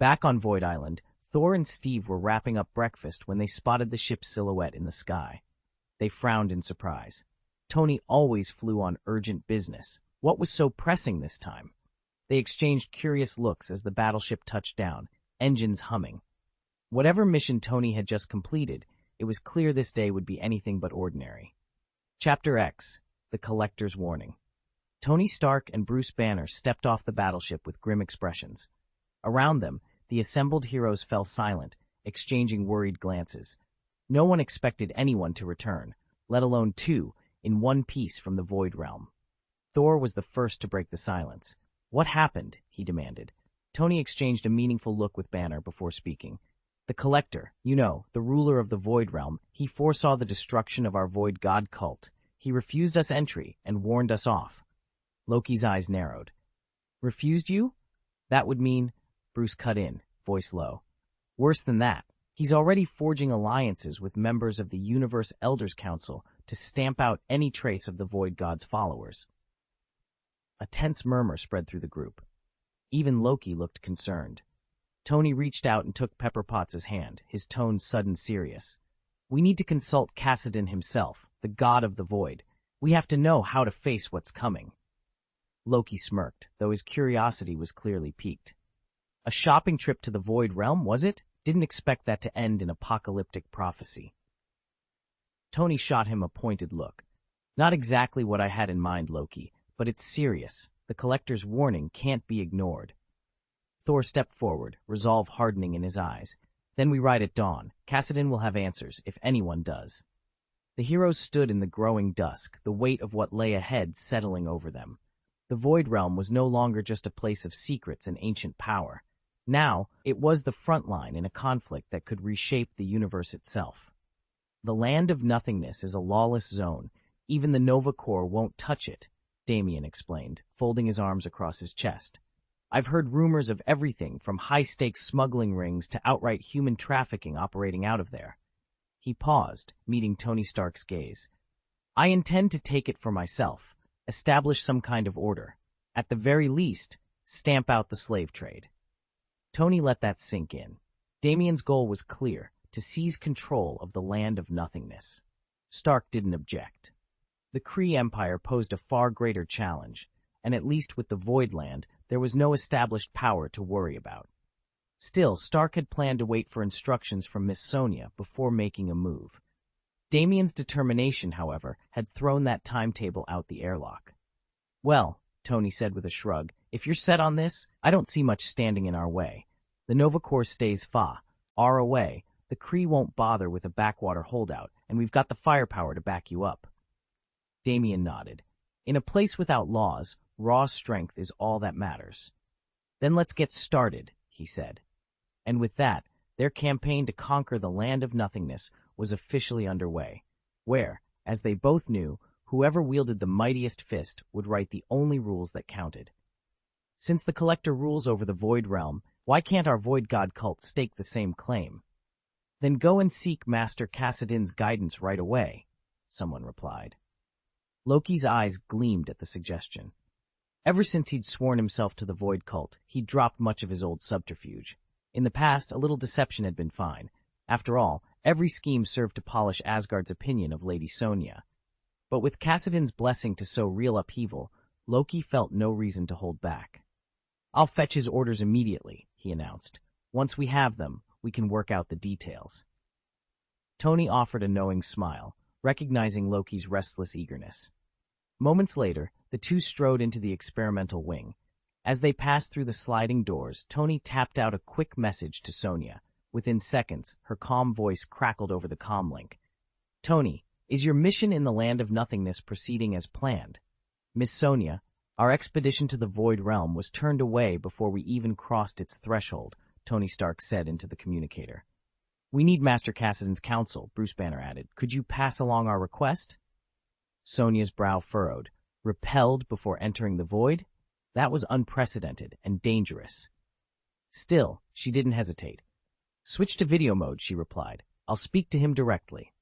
Back on Void Island, Thor and Steve were wrapping up breakfast when they spotted the ship's silhouette in the sky. They frowned in surprise. Tony always flew on urgent business. What was so pressing this time? They exchanged curious looks as the battleship touched down, engines humming. Whatever mission Tony had just completed, it was clear this day would be anything but ordinary. Chapter X, The Collector's Warning. Tony Stark and Bruce Banner stepped off the battleship with grim expressions. Around them, the assembled heroes fell silent, exchanging worried glances. No one expected anyone to return, let alone two, in one piece from the Void Realm. Thor was the first to break the silence. "What happened?" he demanded. Tony exchanged a meaningful look with Banner before speaking. "The Collector, you know, the ruler of the Void Realm, he foresaw the destruction of our Void God cult. He refused us entry and warned us off." Loki's eyes narrowed. "Refused you?" "That would mean—" Bruce cut in, voice low. "Worse than that. He's already forging alliances with members of the Universe Elders Council to stamp out any trace of the Void God's followers." A tense murmur spread through the group. Even Loki looked concerned. Tony reached out and took Pepper Potts' hand, his tone sudden serious. We need to consult Cassidon himself, the god of the void. We have to know how to face what's coming. Loki smirked, though his curiosity was clearly piqued. A shopping trip to the void realm, was it? Didn't expect that to end in apocalyptic prophecy. Tony shot him a pointed look. Not exactly what I had in mind, Loki, but it's serious. The collector's warning can't be ignored. Thor stepped forward, resolve hardening in his eyes. Then we ride at dawn. Cassidon will have answers, if anyone does. The heroes stood in the growing dusk, the weight of what lay ahead settling over them. The Void Realm was no longer just a place of secrets and ancient power. Now, it was the front line in a conflict that could reshape the universe itself. The land of nothingness is a lawless zone. Even the Nova Corps won't touch it, Damien explained, folding his arms across his chest. I've heard rumors of everything from high-stakes smuggling rings to outright human trafficking operating out of there. He paused, meeting Tony Stark's gaze. I intend to take it for myself, establish some kind of order. At the very least, stamp out the slave trade. Tony let that sink in. Damien's goal was clear, to seize control of the land of nothingness. Stark didn't object. The Kree Empire posed a far greater challenge, and at least with the Void Land, there was no established power to worry about. Still, Stark had planned to wait for instructions from Miss Sonia before making a move. Damien's determination, however, had thrown that timetable out the airlock. Well, Tony said with a shrug, if you're set on this, I don't see much standing in our way. The Nova Corps stays far away. The Kree won't bother with a backwater holdout, and we've got the firepower to back you up. Damien nodded. In a place without laws, raw strength is all that matters. Then let's get started, he said. And with that, their campaign to conquer the land of nothingness was officially underway, where, as they both knew, whoever wielded the mightiest fist would write the only rules that counted. Since the Collector rules over the Void Realm, why can't our Void God cult stake the same claim? Then go and seek Master Cassidon's guidance right away, someone replied. Loki's eyes gleamed at the suggestion. Ever since he'd sworn himself to the Void cult, he'd dropped much of his old subterfuge. In the past, a little deception had been fine. After all, every scheme served to polish Asgard's opinion of Lady Sonia. But with Cassidon's blessing to sow real upheaval, Loki felt no reason to hold back. I'll fetch his orders immediately, he announced. Once we have them, we can work out the details. Tony offered a knowing smile, recognizing Loki's restless eagerness. Moments later, the two strode into the experimental wing. As they passed through the sliding doors, Tony tapped out a quick message to Sonia. Within seconds, her calm voice crackled over the comlink. Tony, is your mission in the land of nothingness proceeding as planned? Miss Sonia, our expedition to the Void Realm was turned away before we even crossed its threshold, Tony Stark said into the communicator. We need Master Cassidon's counsel, Bruce Banner added. Could you pass along our request? Sonia's brow furrowed. Repelled before entering the Void? That was unprecedented and dangerous. Still, she didn't hesitate. Switch to video mode, she replied. I'll speak to him directly.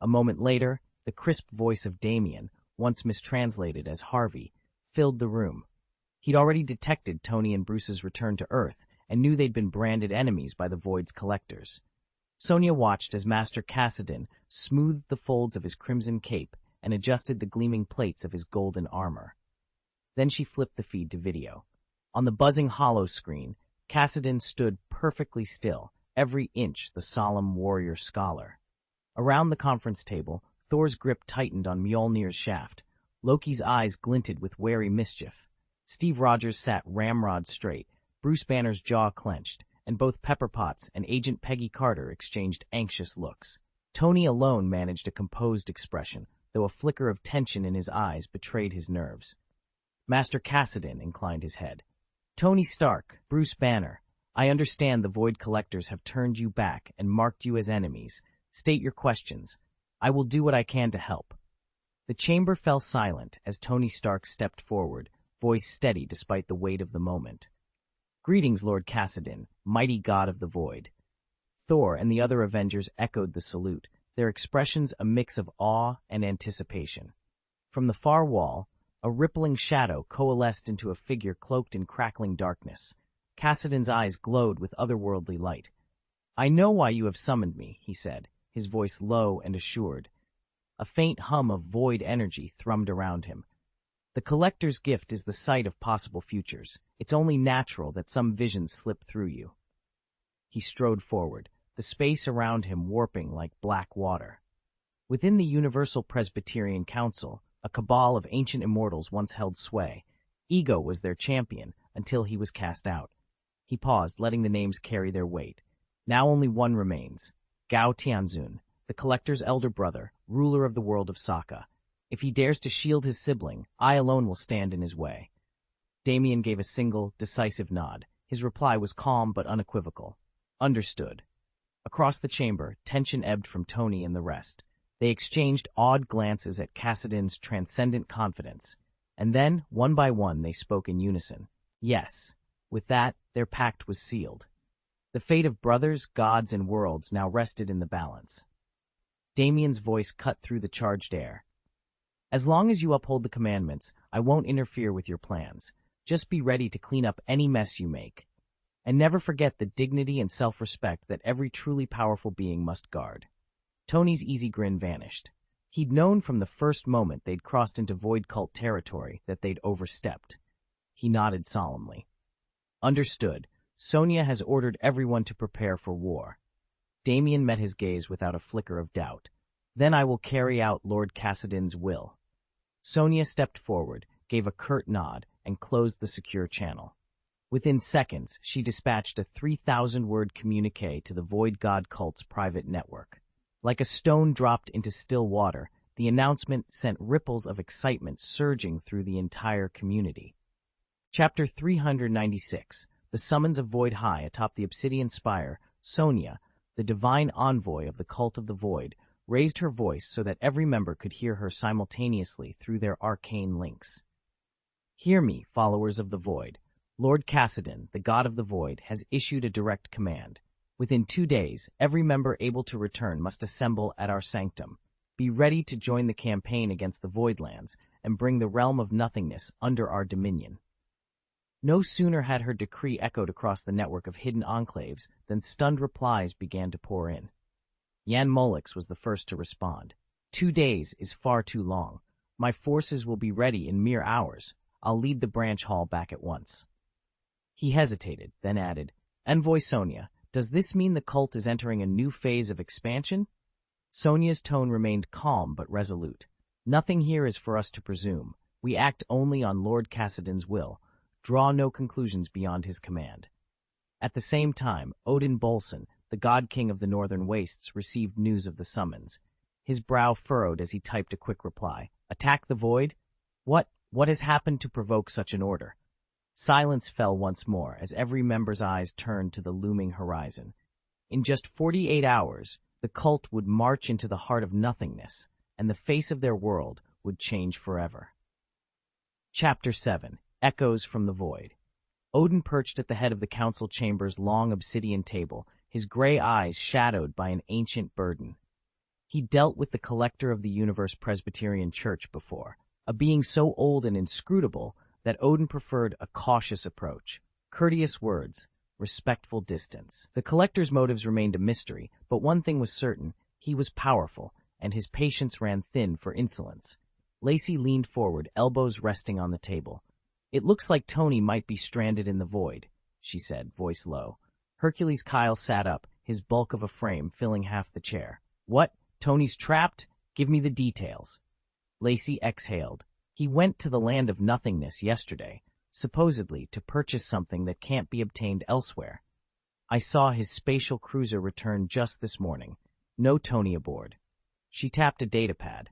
A moment later, the crisp voice of Damien, once mistranslated as Harvey, filled the room. He'd already detected Tony and Bruce's return to Earth and knew they'd been branded enemies by the Void's collectors. Sonia watched as Master Cassidon smoothed the folds of his crimson cape and adjusted the gleaming plates of his golden armor. Then she flipped the feed to video. On the buzzing hollow screen, Cassidon stood perfectly still, every inch the solemn warrior scholar. Around the conference table, Thor's grip tightened on Mjolnir's shaft. Loki's eyes glinted with wary mischief. Steve Rogers sat ramrod straight, Bruce Banner's jaw clenched, and both Pepper Potts and Agent Peggy Carter exchanged anxious looks. Tony alone managed a composed expression, though a flicker of tension in his eyes betrayed his nerves. Master Cassidon inclined his head. Tony Stark, Bruce Banner, I understand the Void Collectors have turned you back and marked you as enemies. State your questions. I will do what I can to help. The chamber fell silent as Tony Stark stepped forward, voice steady despite the weight of the moment. Greetings, Lord Cassidon, mighty god of the Void. Thor and the other Avengers echoed the salute, their expressions a mix of awe and anticipation. From the far wall, a rippling shadow coalesced into a figure cloaked in crackling darkness. Cassidon's eyes glowed with otherworldly light. "I know why you have summoned me," he said, his voice low and assured. A faint hum of void energy thrummed around him. "The collector's gift is the sight of possible futures. It's only natural that some visions slip through you." He strode forward, the space around him warping like black water. Within the Universal Presbyterian Council, a cabal of ancient immortals once held sway. Ego was their champion until he was cast out. He paused, letting the names carry their weight. Now only one remains, Gao Tianzun, the collector's elder brother, ruler of the world of Saga. If he dares to shield his sibling, I alone will stand in his way. Damien gave a single, decisive nod. His reply was calm but unequivocal. Understood. Across the chamber, tension ebbed from Tony and the rest. They exchanged awed glances at Cassidon's transcendent confidence, and then, one by one, they spoke in unison. Yes. With that, their pact was sealed. The fate of brothers, gods, and worlds now rested in the balance. Damien's voice cut through the charged air. "As long as you uphold the commandments, I won't interfere with your plans. Just be ready to clean up any mess you make. And never forget the dignity and self-respect that every truly powerful being must guard." Tony's easy grin vanished. He'd known from the first moment they'd crossed into Void Cult territory that they'd overstepped. He nodded solemnly. "Understood. Sonia has ordered everyone to prepare for war." Damien met his gaze without a flicker of doubt. "Then I will carry out Lord Cassidon's will." Sonia stepped forward, gave a curt nod, and closed the secure channel. Within seconds, she dispatched a 3,000-word communique to the Void God Cult's private network. Like a stone dropped into still water, the announcement sent ripples of excitement surging through the entire community. Chapter 396. The Summons of Void. High atop the Obsidian Spire, Sonia, the divine envoy of the Cult of the Void, raised her voice so that every member could hear her simultaneously through their arcane links. "Hear me, followers of the Void. Lord Cassidon, the God of the Void, has issued a direct command. Within 2 days, every member able to return must assemble at our sanctum. Be ready to join the campaign against the Voidlands and bring the realm of nothingness under our dominion." No sooner had her decree echoed across the network of hidden enclaves than stunned replies began to pour in. Yan Molix was the first to respond. 2 days is far too long. My forces will be ready in mere hours. I'll lead the branch hall back at once. He hesitated, then added, "Envoy Sonia, does this mean the cult is entering a new phase of expansion?" Sonia's tone remained calm but resolute. "Nothing here is for us to presume. We act only on Lord Cassidon's will. Draw no conclusions beyond his command." At the same time, Odin Bolson, the god king of the northern wastes, received news of the summons. His brow furrowed as he typed a quick reply. "Attack the Void? What has happened to provoke such an order?" Silence fell once more as every member's eyes turned to the looming horizon. In just 48 hours, the cult would march into the heart of nothingness, and the face of their world would change forever. Chapter 7. Echoes from the Void. Odin perched at the head of the council chamber's long obsidian table, his gray eyes shadowed by an ancient burden. He dealt with the collector of the Universe Presbyterian Church before, a being so old and inscrutable that Odin preferred a cautious approach, courteous words, respectful distance. The collector's motives remained a mystery, but one thing was certain: he was powerful, and his patience ran thin for insolence. Lacey leaned forward, elbows resting on the table. "It looks like Tony might be stranded in the Void," she said, voice low. Hercules Kyle sat up, his bulk of a frame filling half the chair. "What? Tony's trapped? Give me the details." Lacey exhaled. "He went to the land of nothingness yesterday, supposedly to purchase something that can't be obtained elsewhere. I saw his spatial cruiser return just this morning. No Tony aboard." She tapped a datapad.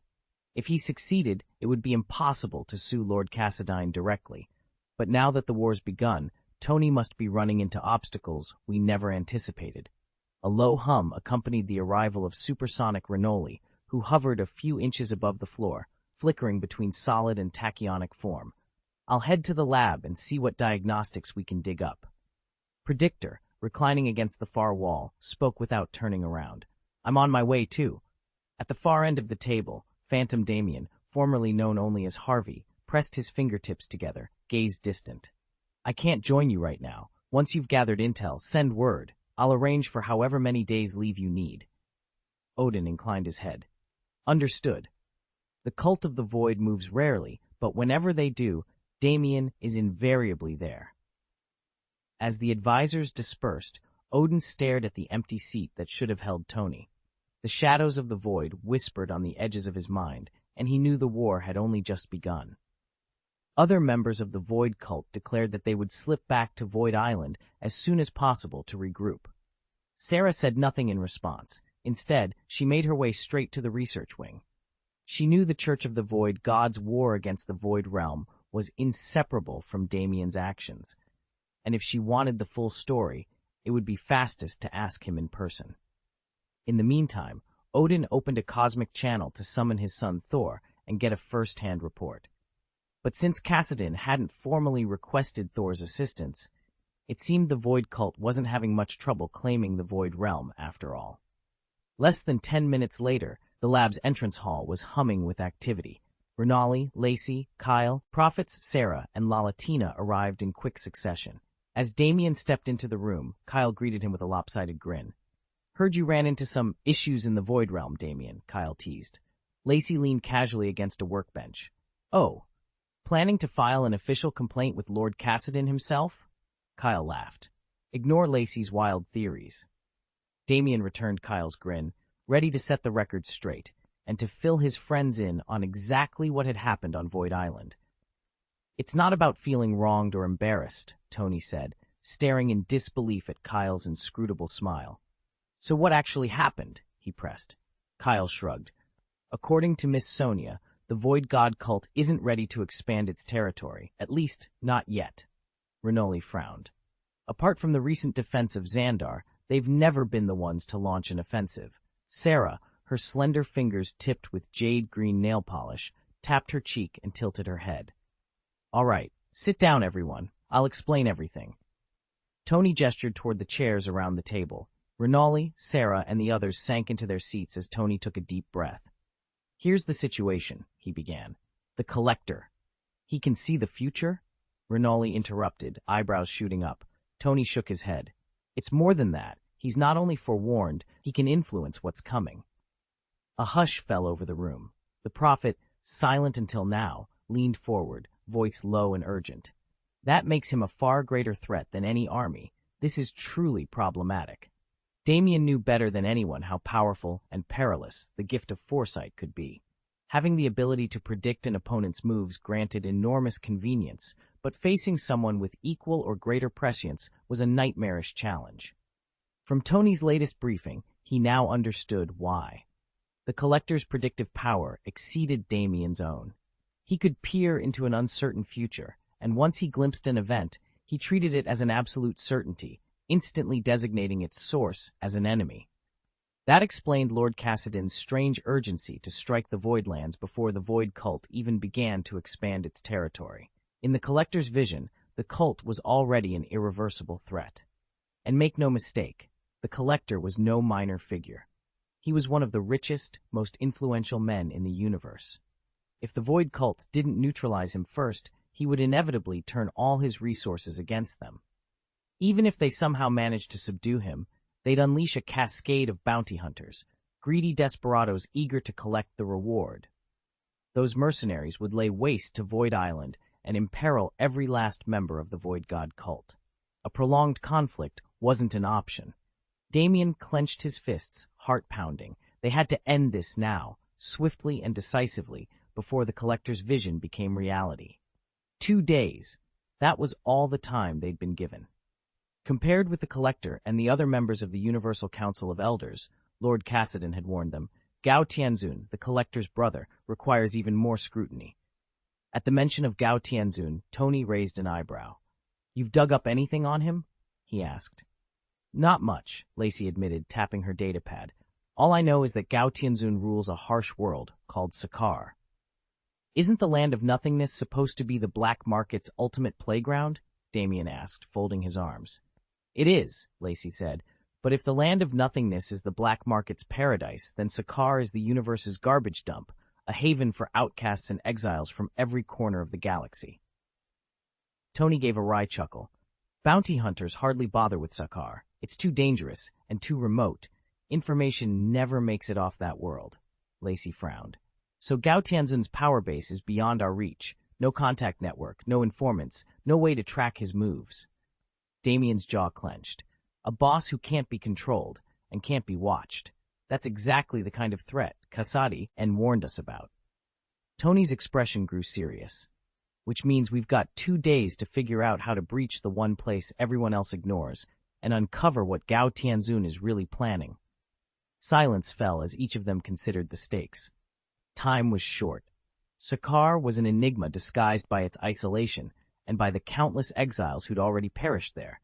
If he succeeded, it would be impossible to sue Lord Cassidine directly. But now that the war's begun, Tony must be running into obstacles we never anticipated. A low hum accompanied the arrival of supersonic Renoli, who hovered a few inches above the floor, flickering between solid and tachyonic form. "I'll head to the lab and see what diagnostics we can dig up." Predictor, reclining against the far wall, spoke without turning around. "I'm on my way, too." At the far end of the table, Phantom Damien, formerly known only as Harvey, pressed his fingertips together, gaze distant. "I can't join you right now. Once you've gathered intel, send word. I'll arrange for however many days leave you need. Odin inclined his head. Understood. The cult of the void moves rarely, but whenever they do, Damien is invariably there. As the advisors dispersed, Odin stared at the empty seat that should have held Tony. The shadows of the void whispered on the edges of his mind, and he knew the war had only just begun. Other members of the Void cult declared that they would slip back to Void Island as soon as possible to regroup. Sarah said nothing in response. Instead, she made her way straight to the research wing. She knew the Church of the Void God's war against the Void realm was inseparable from Damien's actions, and if she wanted the full story, it would be fastest to ask him in person. In the meantime, Odin opened a cosmic channel to summon his son Thor and get a first-hand report. But since Kassadin hadn't formally requested Thor's assistance, it seemed the Void cult wasn't having much trouble claiming the Void realm after all. Less than 10 minutes later, the lab's entrance hall was humming with activity. Renali, Lacey, Kyle, Prophets, Sarah, and Lalatina arrived in quick succession. As Damien stepped into the room, Kyle greeted him with a lopsided grin. Heard you ran into some issues in the Void realm, Damien, Kyle teased. Lacey leaned casually against a workbench. Oh, planning to file an official complaint with Lord Kassadin himself? Kyle laughed. Ignore Lacey's wild theories. Damien returned Kyle's grin, ready to set the record straight, and to fill his friends in on exactly what had happened on Void Island. It's not about feeling wronged or embarrassed, Tony said, staring in disbelief at Kyle's inscrutable smile. So what actually happened? He pressed. Kyle shrugged. According to Miss Sonia, the Void God cult isn't ready to expand its territory, at least not yet. Renoli frowned. Apart from the recent defense of Xandar, they've never been the ones to launch an offensive. Sarah, her slender fingers tipped with jade-green nail polish, tapped her cheek and tilted her head. All right, sit down, everyone. I'll explain everything. Tony gestured toward the chairs around the table. Renali, Sarah, and the others sank into their seats as Tony took a deep breath. Here's the situation, he began. The Collector. He can see the future? Renali interrupted, eyebrows shooting up. Tony shook his head. It's more than that. He's not only forewarned, he can influence what's coming. A hush fell over the room. The prophet, silent until now, leaned forward, voice low and urgent. That makes him a far greater threat than any army. This is truly problematic. Damien knew better than anyone how powerful and perilous the gift of foresight could be. Having the ability to predict an opponent's moves granted enormous convenience, but facing someone with equal or greater prescience was a nightmarish challenge. From Tony's latest briefing, he now understood why. The Collector's predictive power exceeded Damien's own. He could peer into an uncertain future, and once he glimpsed an event, he treated it as an absolute certainty, instantly designating its source as an enemy. That explained Lord Kassadin's strange urgency to strike the Voidlands before the Void cult even began to expand its territory. In the Collector's vision, the cult was already an irreversible threat. And make no mistake, the Collector was no minor figure. He was one of the richest, most influential men in the universe. If the Void cult didn't neutralize him first, he would inevitably turn all his resources against them. Even if they somehow managed to subdue him, they'd unleash a cascade of bounty hunters, greedy desperados eager to collect the reward. Those mercenaries would lay waste to Void Island and imperil every last member of the Void God cult. A prolonged conflict wasn't an option. Damien clenched his fists, heart pounding. They had to end this now, swiftly and decisively, before the Collector's vision became reality. 2 days. That was all the time they'd been given. Compared with the Collector and the other members of the Universal Council of Elders, Lord Kassadin had warned them, Gao Tianzun, the Collector's brother, requires even more scrutiny. At the mention of Gao Tianzun, Tony raised an eyebrow. You've dug up anything on him? He asked. Not much, Lacey admitted, tapping her datapad. All I know is that Gao Tianzun rules a harsh world called Sakar. Isn't the Land of Nothingness supposed to be the black market's ultimate playground? Damien asked, folding his arms. It is, Lacey said, but if the Land of Nothingness is the black market's paradise, then Sakar is the universe's garbage dump, a haven for outcasts and exiles from every corner of the galaxy. Tony gave a wry chuckle. Bounty hunters hardly bother with Saga. It's too dangerous and too remote. Information never makes it off that world. Lacey frowned. So Gao Tianzun's power base is beyond our reach. No contact network, no informants, no way to track his moves. Damien's jaw clenched. A boss who can't be controlled and can't be watched. That's exactly the kind of threat Kasadi warned us about. Tony's expression grew serious. Which means we've got 2 days to figure out how to breach the one place everyone else ignores and uncover what Gao Tianzun is really planning. Silence fell as each of them considered the stakes. Time was short. Saga was an enigma disguised by its isolation and by the countless exiles who'd already perished there.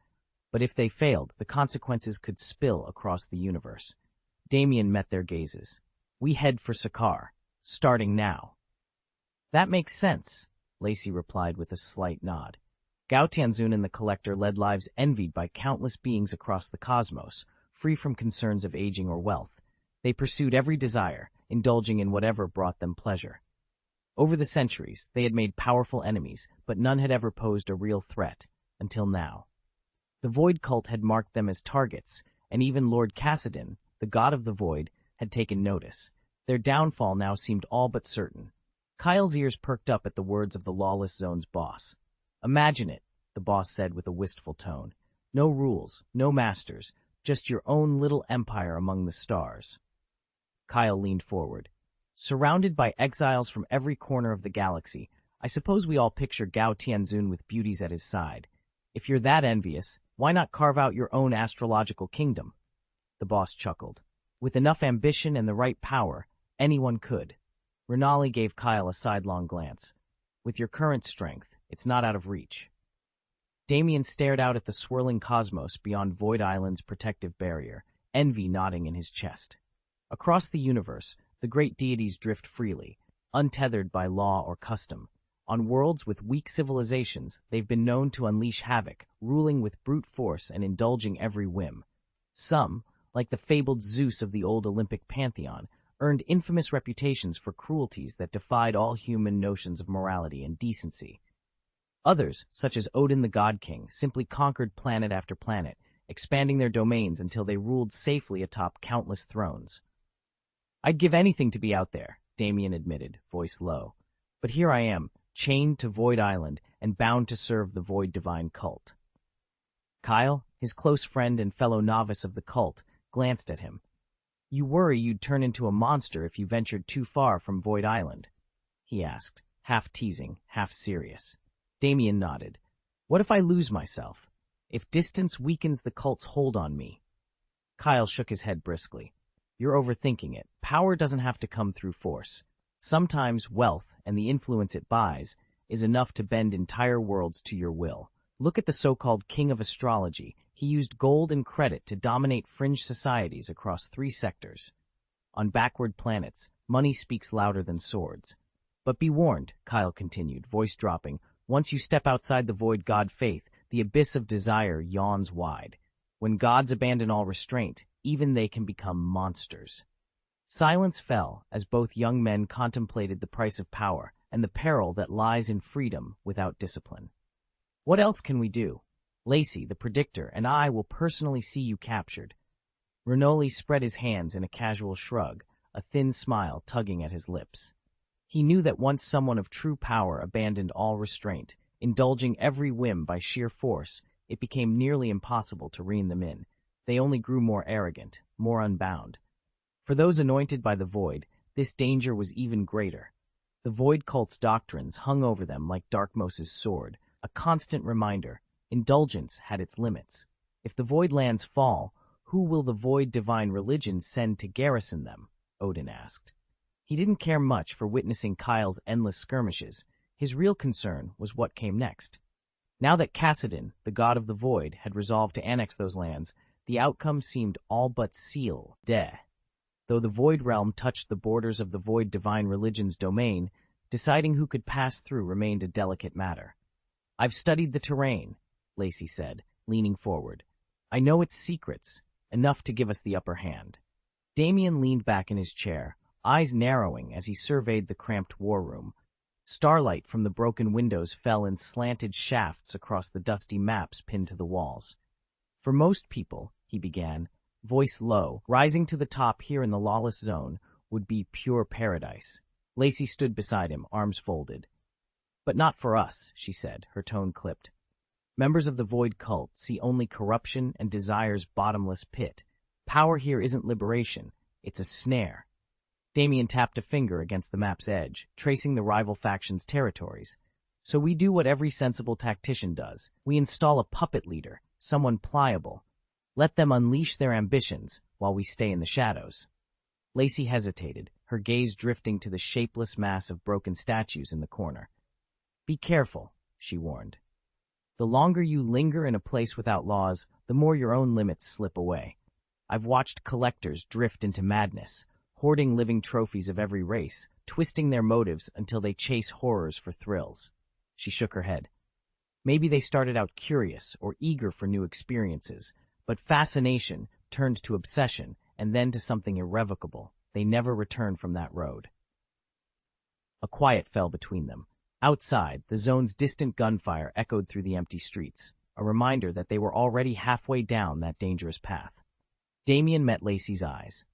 But if they failed, the consequences could spill across the universe. Damien met their gazes. We head for Saga, starting now. That makes sense, Lacey replied with a slight nod. Gao Tianzun and the Collector led lives envied by countless beings across the cosmos, free from concerns of aging or wealth. They pursued every desire, indulging in whatever brought them pleasure. Over the centuries, they had made powerful enemies, but none had ever posed a real threat, until now. The Void cult had marked them as targets, and even Lord Kassadin, the god of the Void, had taken notice. Their downfall now seemed all but certain. Kyle's ears perked up at the words of the Lawless Zone's boss. Imagine it, the boss said with a wistful tone. No rules, no masters, just your own little empire among the stars. Kyle leaned forward. Surrounded by exiles from every corner of the galaxy, I suppose we all picture Gao Tianzun with beauties at his side. If you're that envious, why not carve out your own astrological kingdom? The boss chuckled. With enough ambition and the right power, anyone could. Renali gave Kyle a sidelong glance. With your current strength, it's not out of reach. Damien stared out at the swirling cosmos beyond Void Island's protective barrier, envy knotting in his chest. Across the universe, the great deities drift freely, untethered by law or custom. On worlds with weak civilizations, they've been known to unleash havoc, ruling with brute force and indulging every whim. Some, like the fabled Zeus of the old Olympic pantheon, earned infamous reputations for cruelties that defied all human notions of morality and decency. Others, such as Odin the God King, simply conquered planet after planet, expanding their domains until they ruled safely atop countless thrones. I'd give anything to be out there, Damien admitted, voice low. But here I am, chained to Void Island and bound to serve the Void Divine cult. Kyle, his close friend and fellow novice of the cult, glanced at him. You worry you'd turn into a monster if you ventured too far from Void Island? He asked, half teasing, half serious. Damien nodded. What if I lose myself? If distance weakens the cult's hold on me? Kyle shook his head briskly. You're overthinking it. Power doesn't have to come through force. Sometimes wealth and the influence it buys is enough to bend entire worlds to your will. Look at the so-called king of astrology. He used gold and credit to dominate fringe societies across 3 sectors. On backward planets, money speaks louder than swords. But be warned, Kyle continued, voice dropping, once you step outside the void god faith, the abyss of desire yawns wide. When gods abandon all restraint, even they can become monsters. Silence fell as both young men contemplated the price of power and the peril that lies in freedom without discipline. What else can we do? Lacey, the predictor, and I will personally see you captured. Renoli spread his hands in a casual shrug, a thin smile tugging at his lips. He knew that once someone of true power abandoned all restraint, indulging every whim by sheer force, it became nearly impossible to rein them in. They only grew more arrogant, more unbound. For those anointed by the Void, this danger was even greater. The Void cult's doctrines hung over them like Darkmose's sword, a constant reminder. Indulgence had its limits. If the Void lands fall, who will the Void divine religion send to garrison them? Odin asked. He didn't care much for witnessing Kyle's endless skirmishes. His real concern was what came next. Now that Kassadin, the god of the Void, had resolved to annex those lands, the outcome seemed all but sealed. Though the Void realm touched the borders of the Void divine religion's domain, deciding who could pass through remained a delicate matter. I've studied the terrain, Lacey said, leaning forward. I know its secrets, enough to give us the upper hand. Damien leaned back in his chair, eyes narrowing as he surveyed the cramped war room. Starlight from the broken windows fell in slanted shafts across the dusty maps pinned to the walls. For most people, he began, voice low, rising to the top here in the lawless zone would be pure paradise. Lacey stood beside him, arms folded. But not for us, she said, her tone clipped. Members of the Void cult see only corruption and desire's bottomless pit. Power here isn't liberation, it's a snare. Damien tapped a finger against the map's edge, tracing the rival faction's territories. So we do what every sensible tactician does. We install a puppet leader, someone pliable. Let them unleash their ambitions while we stay in the shadows. Lacey hesitated, her gaze drifting to the shapeless mass of broken statues in the corner. Be careful, she warned. The longer you linger in a place without laws, the more your own limits slip away. I've watched collectors drift into madness, hoarding living trophies of every race, twisting their motives until they chase horrors for thrills. She shook her head. Maybe they started out curious or eager for new experiences, but fascination turned to obsession and then to something irrevocable. They never returned from that road. A quiet fell between them. Outside, the zone's distant gunfire echoed through the empty streets, a reminder that they were already halfway down that dangerous path. Damien met Lacey's eyes.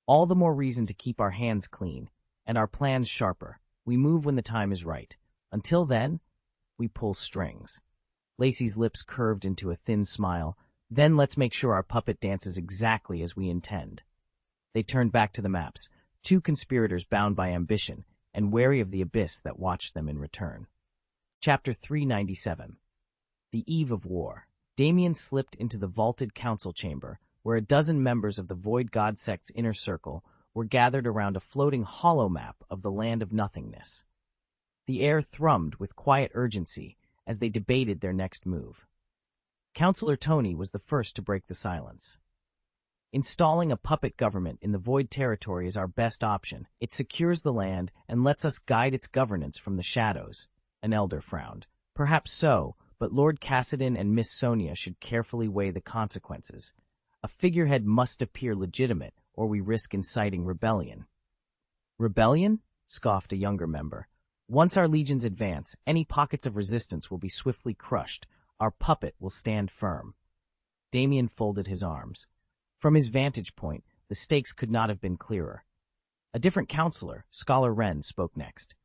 All the more reason to keep our hands clean, and our plans sharper. We move when the time is right. Until then, we pull strings. Lacey's lips curved into a thin smile. Then let's make sure our puppet dances exactly as we intend. They turned back to the maps, two conspirators bound by ambition, and wary of the abyss that watched them in return. Chapter 397. The Eve of War. Damien slipped into the vaulted council chamber, where a dozen members of the Void God sect's inner circle were gathered around a floating hollow map of the land of nothingness. The air thrummed with quiet urgency as they debated their next move. Counselor Tony was the first to break the silence. Installing a puppet government in the Void territory is our best option. It secures the land and lets us guide its governance from the shadows. An elder frowned. Perhaps so, but Lord Cassidon and Miss Sonia should carefully weigh the consequences. A figurehead must appear legitimate, or we risk inciting rebellion. Rebellion? Scoffed a younger member. Once our legions advance, any pockets of resistance will be swiftly crushed. Our puppet will stand firm. Damien folded his arms. From his vantage point, the stakes could not have been clearer. A different counselor, Scholar Wren, spoke next.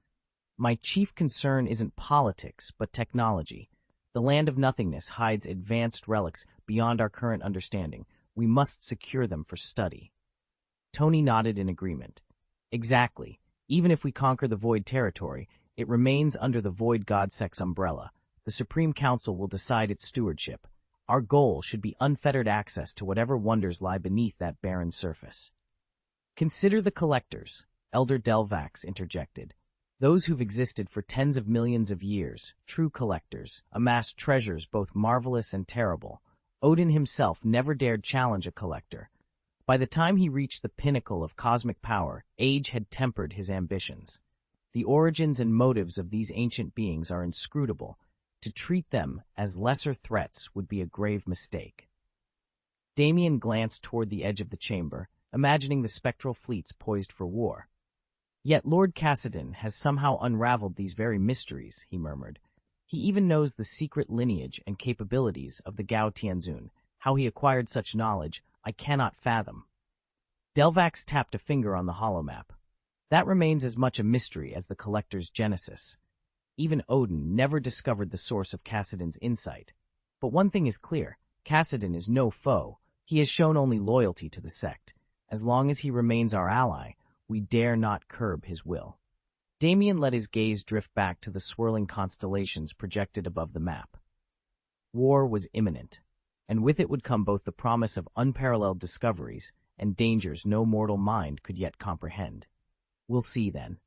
My chief concern isn't politics, but technology. The land of nothingness hides advanced relics beyond our current understanding. We must secure them for study. Tony nodded in agreement. Exactly. Even if we conquer the Void territory, it remains under the Void God sect's umbrella. The Supreme Council will decide its stewardship. Our goal should be unfettered access to whatever wonders lie beneath that barren surface. Consider the collectors, Elder Delvax interjected. Those who've existed for tens of millions of years, true collectors, amass treasures both marvelous and terrible. Odin himself never dared challenge a collector. By the time he reached the pinnacle of cosmic power, age had tempered his ambitions. The origins and motives of these ancient beings are inscrutable. To treat them as lesser threats would be a grave mistake. Damien glanced toward the edge of the chamber, imagining the spectral fleets poised for war. Yet Lord Cassidon has somehow unraveled these very mysteries, he murmured. He even knows the secret lineage and capabilities of the Gao Tianzun. How he acquired such knowledge, I cannot fathom. Delvax tapped a finger on the holomap. That remains as much a mystery as the collector's genesis. Even Odin never discovered the source of Cassidon's insight. But one thing is clear, Cassidon is no foe. He has shown only loyalty to the sect. As long as he remains our ally, we dare not curb his will. Damien let his gaze drift back to the swirling constellations projected above the map. War was imminent, and with it would come both the promise of unparalleled discoveries and dangers no mortal mind could yet comprehend. We'll see then.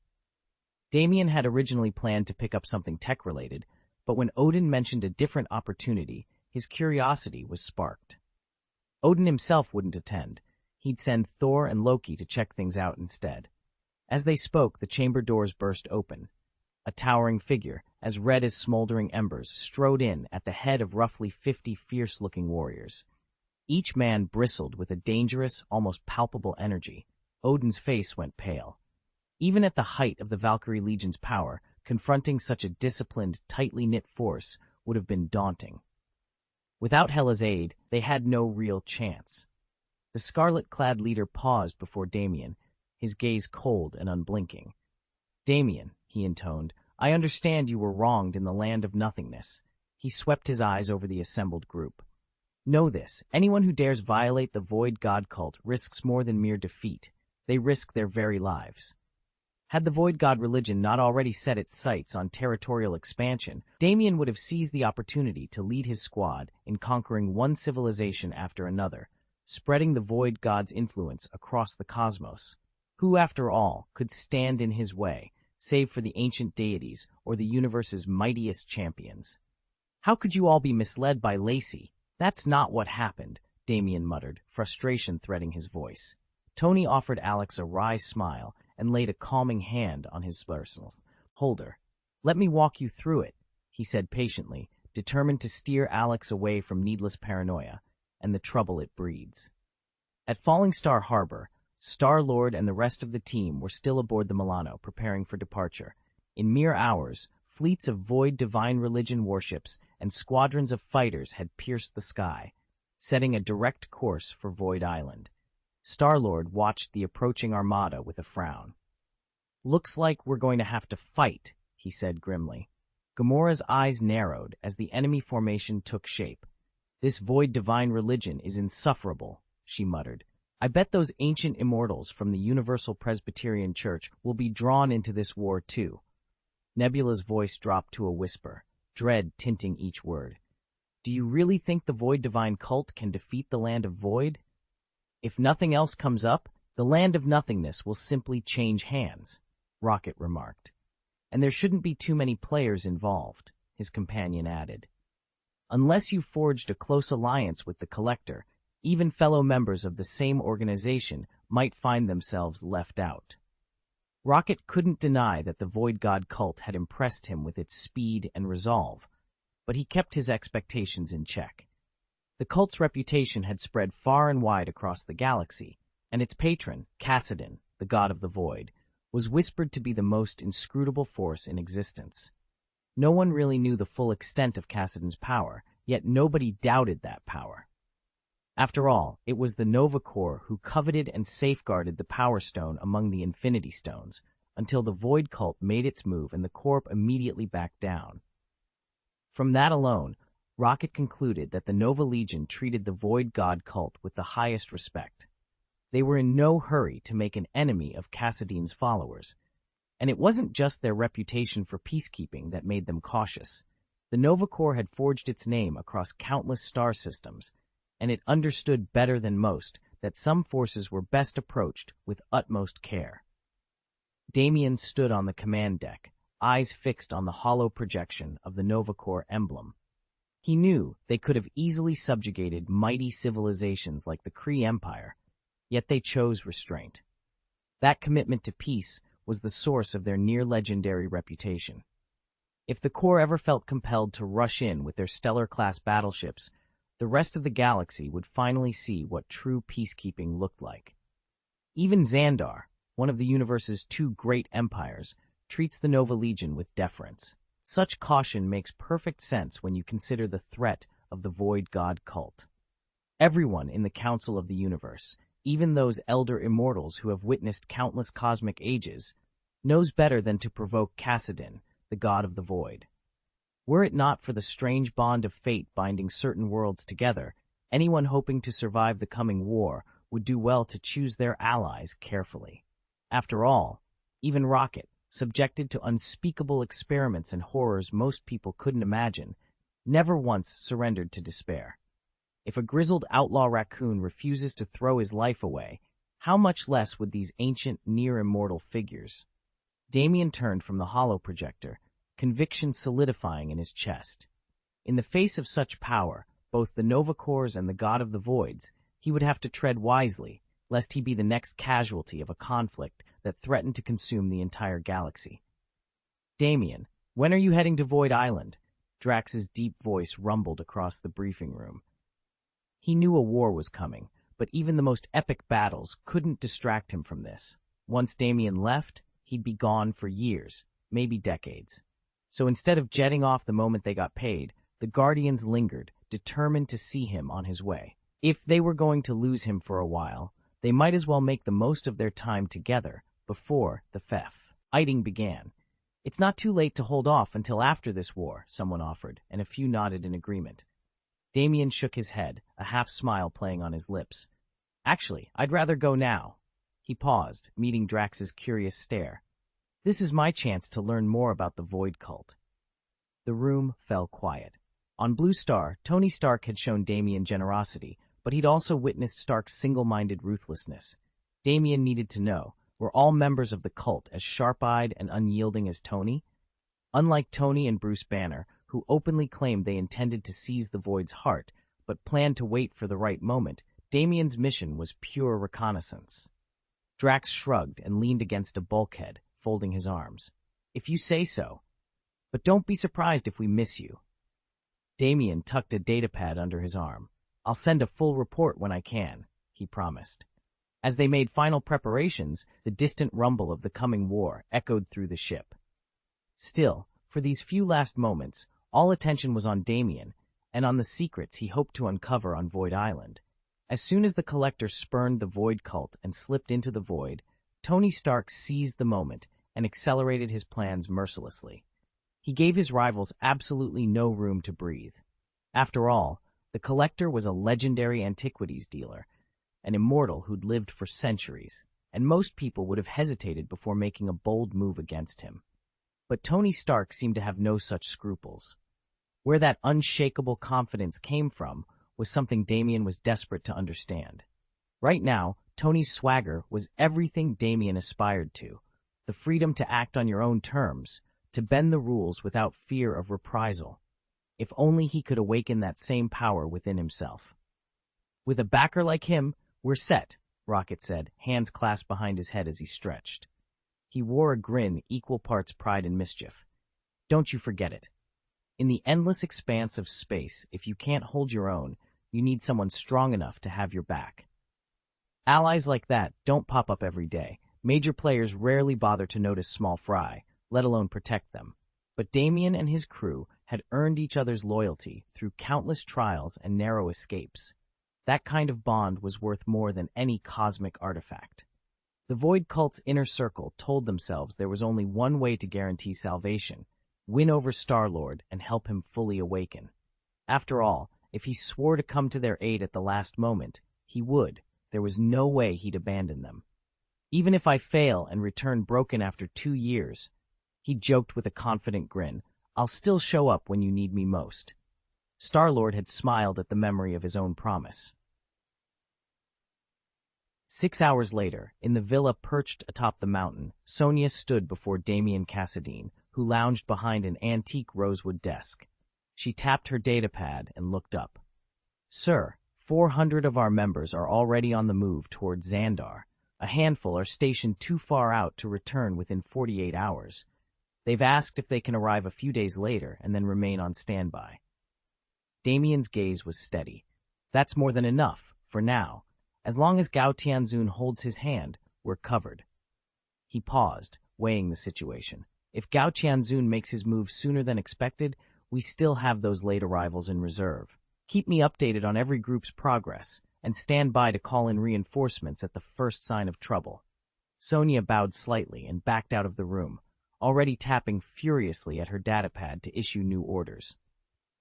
Damien had originally planned to pick up something tech-related, but when Odin mentioned a different opportunity, his curiosity was sparked. Odin himself wouldn't attend. He'd send Thor and Loki to check things out instead. As they spoke, the chamber doors burst open. A towering figure, as red as smoldering embers, strode in at the head of roughly 50 fierce-looking warriors. Each man bristled with a dangerous, almost palpable energy. Odin's face went pale. Even at the height of the Valkyrie Legion's power, Confronting such a disciplined, tightly knit force would have been daunting. Without Hela's aid, they had no real chance. The scarlet-clad leader paused before Damien, his gaze cold and unblinking. "Damien," he intoned, "I understand you were wronged in the land of nothingness." He swept his eyes over the assembled group. "Know this, anyone who dares violate the Void God cult risks more than mere defeat. They risk their very lives." Had the Void God religion not already set its sights on territorial expansion, Damien would have seized the opportunity to lead his squad in conquering one civilization after another, spreading the Void God's influence across the cosmos. Who, after all, could stand in his way, save for the ancient deities or the universe's mightiest champions? "How could you all be misled by Lacey? That's not what happened," Damien muttered, frustration threading his voice. Tony offered Alex a wry smile and laid a calming hand on his personals. "Holder, let me walk you through it," he said patiently, determined to steer Alex away from needless paranoia and the trouble it breeds. At Falling Star Harbor, Star-Lord and the rest of the team were still aboard the Milano, preparing for departure. In mere hours, fleets of Void Divine Religion warships and squadrons of fighters had pierced the sky, setting a direct course for Void Island. Star-Lord watched the approaching armada with a frown. "Looks like we're going to have to fight," he said grimly. Gamora's eyes narrowed as the enemy formation took shape. "This Void Divine Religion is insufferable," she muttered. "I bet those ancient immortals from the Universal Presbyterian Church will be drawn into this war too." Nebula's voice dropped to a whisper, dread tinting each word. "Do you really think the Void Divine cult can defeat the Land of Void? If nothing else comes up, the Land of Nothingness will simply change hands," Rocket remarked. "And there shouldn't be too many players involved," his companion added. "Unless you forged a close alliance with the Collector, even fellow members of the same organization might find themselves left out." Rocket couldn't deny that the Void God cult had impressed him with its speed and resolve, but he kept his expectations in check. The cult's reputation had spread far and wide across the galaxy, and its patron, Kassadin, the god of the void, was whispered to be the most inscrutable force in existence. No one really knew the full extent of Kassadin's power, yet nobody doubted that power. After all, it was the Nova Corps who coveted and safeguarded the Power Stone among the Infinity Stones, until the Void Cult made its move and the Corp immediately backed down. From that alone, Rocket concluded that the Nova Legion treated the Void God cult with the highest respect. They were in no hurry to make an enemy of Kassadin's followers, and it wasn't just their reputation for peacekeeping that made them cautious. The Nova Corps had forged its name across countless star systems, and it understood better than most that some forces were best approached with utmost care. Damien stood on the command deck, eyes fixed on the hollow projection of the Nova Corps emblem. He knew they could have easily subjugated mighty civilizations like the Kree Empire, yet they chose restraint. That commitment to peace was the source of their near-legendary reputation. If the Corps ever felt compelled to rush in with their stellar-class battleships, the rest of the galaxy would finally see what true peacekeeping looked like. Even Xandar, one of the universe's two great empires, treats the Nova Legion with deference. Such caution makes perfect sense when you consider the threat of the Void God cult. Everyone in the Council of the Universe, even those elder immortals who have witnessed countless cosmic ages, knows better than to provoke Kassadin, the god of the void. Were it not for the strange bond of fate binding certain worlds together, anyone hoping to survive the coming war would do well to choose their allies carefully. After all, even Rocket, subjected to unspeakable experiments and horrors most people couldn't imagine, never once surrendered to despair. If a grizzled outlaw raccoon refuses to throw his life away, how much less would these ancient, near-immortal figures? Damien turned from the hollow projector, conviction solidifying in his chest. In the face of such power, both the Nova Corps and the God of the Voids, he would have to tread wisely, lest he be the next casualty of a conflict that threatened to consume the entire galaxy. "Damien, when are you heading to Void Island?" Drax's deep voice rumbled across the briefing room. He knew a war was coming, but even the most epic battles couldn't distract him from this. Once Damien left, he'd be gone for years, maybe decades. So instead of jetting off the moment they got paid, the Guardians lingered, determined to see him on his way. If they were going to lose him for a while, they might as well make the most of their time together before the fighting began. It's not too late to hold off until after this war, someone offered, and a few nodded in agreement. Damien shook his head, a half-smile playing on his lips. Actually, I'd rather go now. He paused, meeting Drax's curious stare. This is my chance to learn more about the Void Cult. The room fell quiet. On Blue Star, Tony Stark had shown Damien generosity, but he'd also witnessed Stark's single-minded ruthlessness. Damien needed to know, were all members of the cult as sharp-eyed and unyielding as Tony? Unlike Tony and Bruce Banner, who openly claimed they intended to seize the Void's heart, but planned to wait for the right moment, Damien's mission was pure reconnaissance. Drax shrugged and leaned against a bulkhead, folding his arms. If you say so. But don't be surprised if we miss you. Damien tucked a datapad under his arm. I'll send a full report when I can, he promised. As they made final preparations, the distant rumble of the coming war echoed through the ship. Still, for these few last moments, all attention was on Damien and on the secrets he hoped to uncover on Void Island. As soon as the Collector spurned the Void Cult and slipped into the Void, Tony Stark seized the moment and accelerated his plans mercilessly. He gave his rivals absolutely no room to breathe. After all, the Collector was a legendary antiquities dealer, an immortal who'd lived for centuries, and most people would have hesitated before making a bold move against him. But Tony Stark seemed to have no such scruples. Where that unshakable confidence came from was something Damien was desperate to understand. Right now, Tony's swagger was everything Damien aspired to, the freedom to act on your own terms, to bend the rules without fear of reprisal. If only he could awaken that same power within himself. With a backer like him, we're set, Rocket said, hands clasped behind his head as he stretched. He wore a grin equal parts pride and mischief. Don't you forget it. In the endless expanse of space, if you can't hold your own, you need someone strong enough to have your back. Allies like that don't pop up every day. Major players rarely bother to notice small fry, let alone protect them. But Damien and his crew had earned each other's loyalty through countless trials and narrow escapes. That kind of bond was worth more than any cosmic artifact. The Void Cult's inner circle told themselves there was only one way to guarantee salvation: win over Star-Lord and help him fully awaken. After all, if he swore to come to their aid at the last moment, he would. There was no way he'd abandon them. Even if I fail and return broken after 2 years, he joked with a confident grin, I'll still show up when you need me most. Star-Lord had smiled at the memory of his own promise. 6 hours later, in the villa perched atop the mountain, Sonia stood before Damien Cassadine, who lounged behind an antique rosewood desk. She tapped her datapad and looked up. Sir, 400 of our members are already on the move toward Xandar. A handful are stationed too far out to return within 48 hours. They've asked if they can arrive a few days later and then remain on standby. Damien's gaze was steady. That's more than enough, for now. As long as Gao Tianzun holds his hand, we're covered. He paused, weighing the situation. If Gao Tianzun makes his move sooner than expected, we still have those late arrivals in reserve. Keep me updated on every group's progress, and stand by to call in reinforcements at the first sign of trouble. Sonia bowed slightly and backed out of the room, already tapping furiously at her datapad to issue new orders.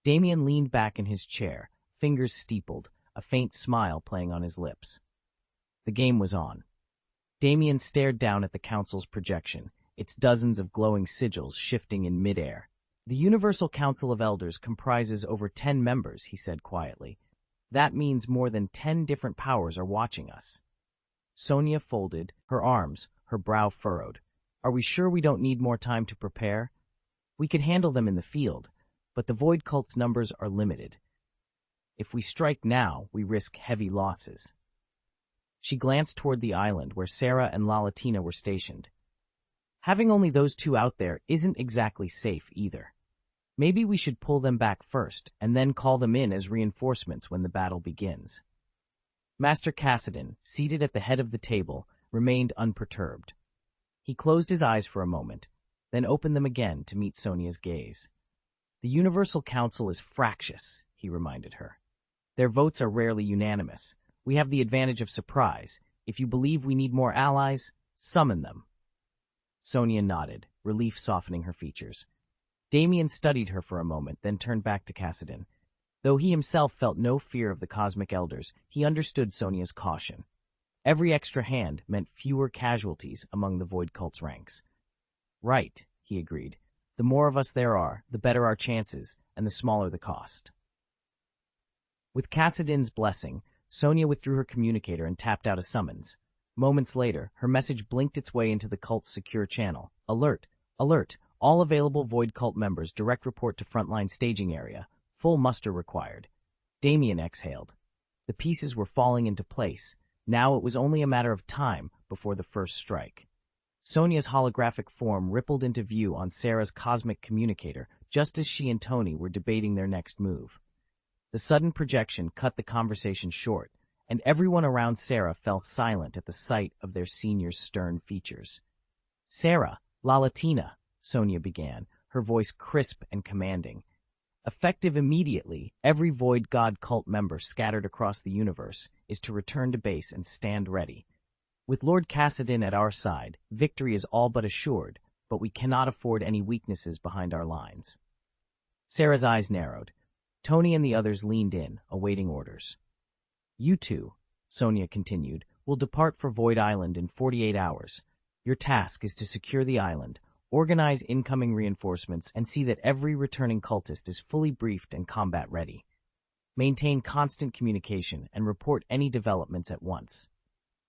Damien leaned back in his chair, fingers steepled, a faint smile playing on his lips. The game was on. Damien stared down at the Council's projection, its dozens of glowing sigils shifting in midair. The Universal Council of Elders comprises over 10 members, he said quietly. That means more than 10 different powers are watching us. Sonia folded her arms, her brow furrowed. Are we sure we don't need more time to prepare? We could handle them in the field, but the Void Cult's numbers are limited. If we strike now, we risk heavy losses. She glanced toward the island where Sarah and Lalatina were stationed. Having only those two out there isn't exactly safe either. Maybe we should pull them back first, and then call them in as reinforcements when the battle begins. Master Cassadine, seated at the head of the table, remained unperturbed. He closed his eyes for a moment, then opened them again to meet Sonia's gaze. The Universal Council is fractious, he reminded her. Their votes are rarely unanimous. We have the advantage of surprise. If you believe we need more allies, summon them. Sonia nodded, relief softening her features. Damien studied her for a moment, then turned back to Cassidon. Though he himself felt no fear of the Cosmic Elders, he understood Sonia's caution. Every extra hand meant fewer casualties among the Void Cult's ranks. Right, he agreed. The more of us there are, the better our chances, and the smaller the cost. With Cassidon's blessing, Sonia withdrew her communicator and tapped out a summons. Moments later, her message blinked its way into the cult's secure channel. Alert! Alert! All available Void Cult members direct report to frontline staging area. Full muster required. Damien exhaled. The pieces were falling into place. Now it was only a matter of time before the first strike. Sonia's holographic form rippled into view on Sarah's cosmic communicator just as she and Tony were debating their next move. The sudden projection cut the conversation short, and everyone around Sarah fell silent at the sight of their senior's stern features. "Sarah, La Latina," Sonia began, her voice crisp and commanding. Effective immediately, every Void God cult member scattered across the universe is to return to base and stand ready. With Lord Cassidon at our side, victory is all but assured, but we cannot afford any weaknesses behind our lines. Sarah's eyes narrowed. Tony and the others leaned in, awaiting orders. "You two," Sonia continued, "will depart for Void Island in 48 hours. Your task is to secure the island, organize incoming reinforcements, and see that every returning cultist is fully briefed and combat ready. Maintain constant communication and report any developments at once."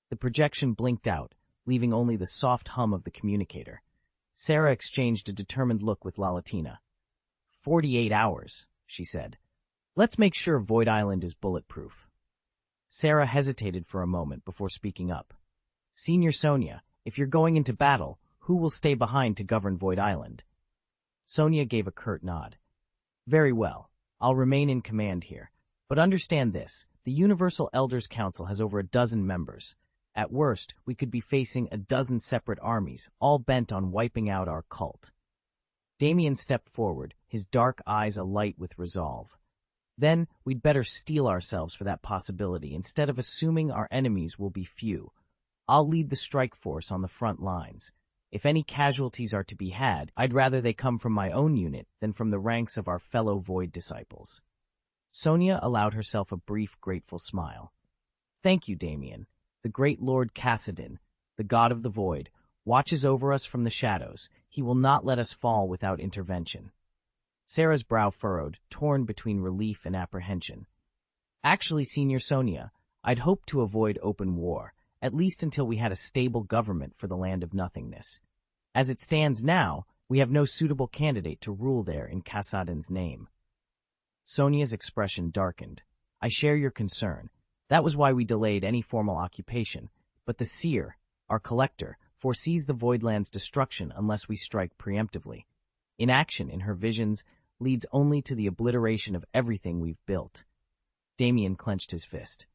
The projection blinked out, leaving only the soft hum of the communicator. Sarah exchanged a determined look with La Latina. 48 hours, she said. "Let's make sure Void Island is bulletproof." Sarah hesitated for a moment before speaking up. "Senior Sonia, if you're going into battle, who will stay behind to govern Void Island?" Sonia gave a curt nod. "Very well. I'll remain in command here. But understand this, the Universal Elders Council has over a dozen members. At worst, we could be facing a dozen separate armies, all bent on wiping out our cult." Damien stepped forward, his dark eyes alight with resolve. "Then we'd better steel ourselves for that possibility instead of assuming our enemies will be few. I'll lead the strike force on the front lines. If any casualties are to be had, I'd rather they come from my own unit than from the ranks of our fellow Void disciples." Sonia allowed herself a brief, grateful smile. "Thank you, Damien. The great Lord Cassidon, the god of the Void, watches over us from the shadows. He will not let us fall without intervention." Sarah's brow furrowed, torn between relief and apprehension. "Actually, Senior Sonia, I'd hoped to avoid open war, at least until we had a stable government for the Land of Nothingness. As it stands now, we have no suitable candidate to rule there in Cassidon's name." Sonia's expression darkened. "I share your concern. That was why we delayed any formal occupation. But the Seer, our collector, foresees the Voidland's destruction unless we strike preemptively. Inaction in her visions leads only to the obliteration of everything we've built." Damien clenched his fist.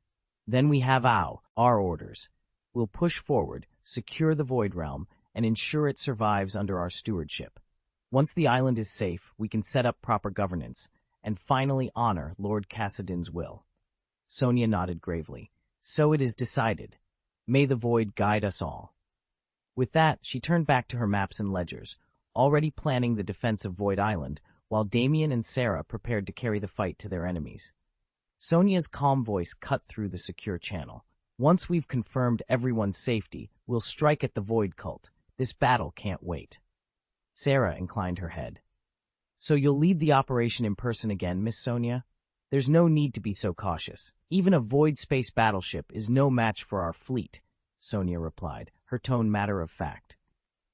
"Then we have our orders. We'll push forward, secure the Void Realm, and ensure it survives under our stewardship. Once the island is safe, we can set up proper governance, and finally honor Lord Cassidon's will." Sonia nodded gravely. "So it is decided. May the Void guide us all." With that, she turned back to her maps and ledgers, already planning the defense of Void Island, while Damien and Sarah prepared to carry the fight to their enemies. Sonia's calm voice cut through the secure channel. "Once we've confirmed everyone's safety, we'll strike at the Void Cult. This battle can't wait." Sarah inclined her head. "So you'll lead the operation in person again, Miss Sonia? There's no need to be so cautious. Even a Void space battleship is no match for our fleet," Sonia replied, her tone matter of fact.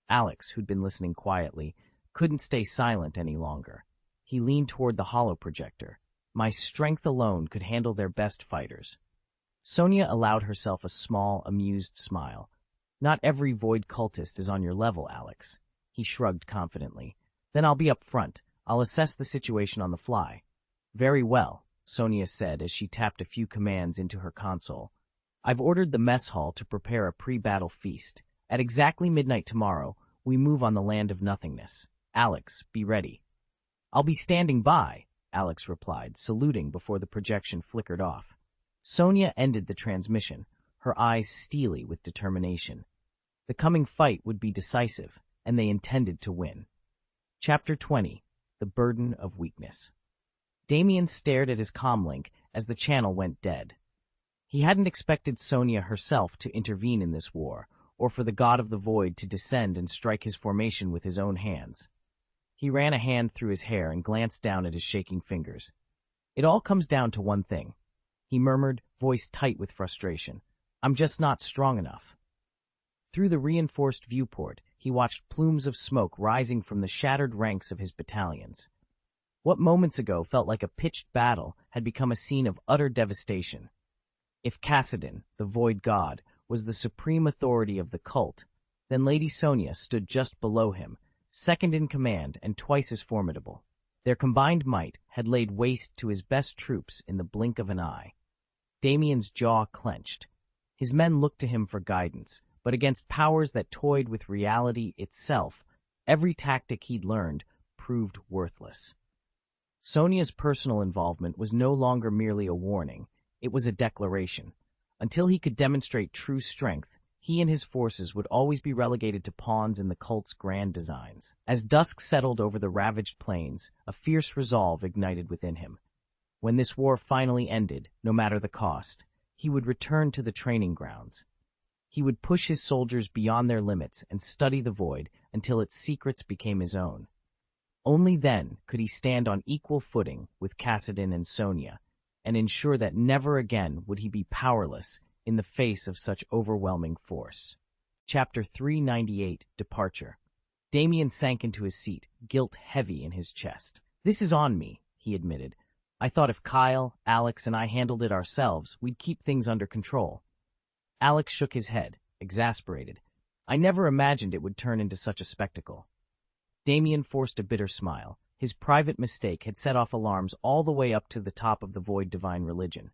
Alex, who'd been listening quietly, couldn't stay silent any longer. He leaned toward the holo projector. "My strength alone could handle their best fighters." Sonia allowed herself a small, amused smile. "Not every Void cultist is on your level, Alex." He shrugged confidently. "Then I'll be up front. I'll assess the situation on the fly." "Very well," Sonia said as she tapped a few commands into her console. "I've ordered the mess hall to prepare a pre-battle feast. At exactly midnight tomorrow, we move on the land of nothingness. Alex, be ready. I'll be standing by, Alex replied, saluting before the projection flickered off. Sonia ended the transmission, her eyes steely with determination. The coming fight would be decisive, and they intended to win. Chapter 20. The Burden of Weakness. Damien stared at his comlink as the channel went dead. He hadn't expected Sonia herself to intervene in this war, or for the god of the void to descend and strike his formation with his own hands. He ran a hand through his hair and glanced down at his shaking fingers. It all comes down to one thing, he murmured, voice tight with frustration. I'm just not strong enough. Through the reinforced viewport, he watched plumes of smoke rising from the shattered ranks of his battalions. What moments ago felt like a pitched battle had become a scene of utter devastation. If Kassadin, the void god, was the supreme authority of the cult, then Lady Sonia stood just below him, second in command and twice as formidable. Their combined might had laid waste to his best troops in the blink of an eye. Damien's jaw clenched. His men looked to him for guidance, but against powers that toyed with reality itself, every tactic he'd learned proved worthless. Sonia's personal involvement was no longer merely a warning, it was a declaration. Until he could demonstrate true strength, he and his forces would always be relegated to pawns in the cult's grand designs. As dusk settled over the ravaged plains, a fierce resolve ignited within him. When this war finally ended, no matter the cost, he would return to the training grounds. He would push his soldiers beyond their limits and study the void until its secrets became his own. Only then could he stand on equal footing with Kassadin and Sonia, and ensure that never again would he be powerless in the face of such overwhelming force. Chapter 398, Departure. Damien sank into his seat, guilt heavy in his chest. This is on me, he admitted. I thought if Kyle, Alex, and I handled it ourselves, we'd keep things under control. Alex shook his head, exasperated. I never imagined it would turn into such a spectacle. Damien forced a bitter smile. His private mistake had set off alarms all the way up to the top of the void divine religion.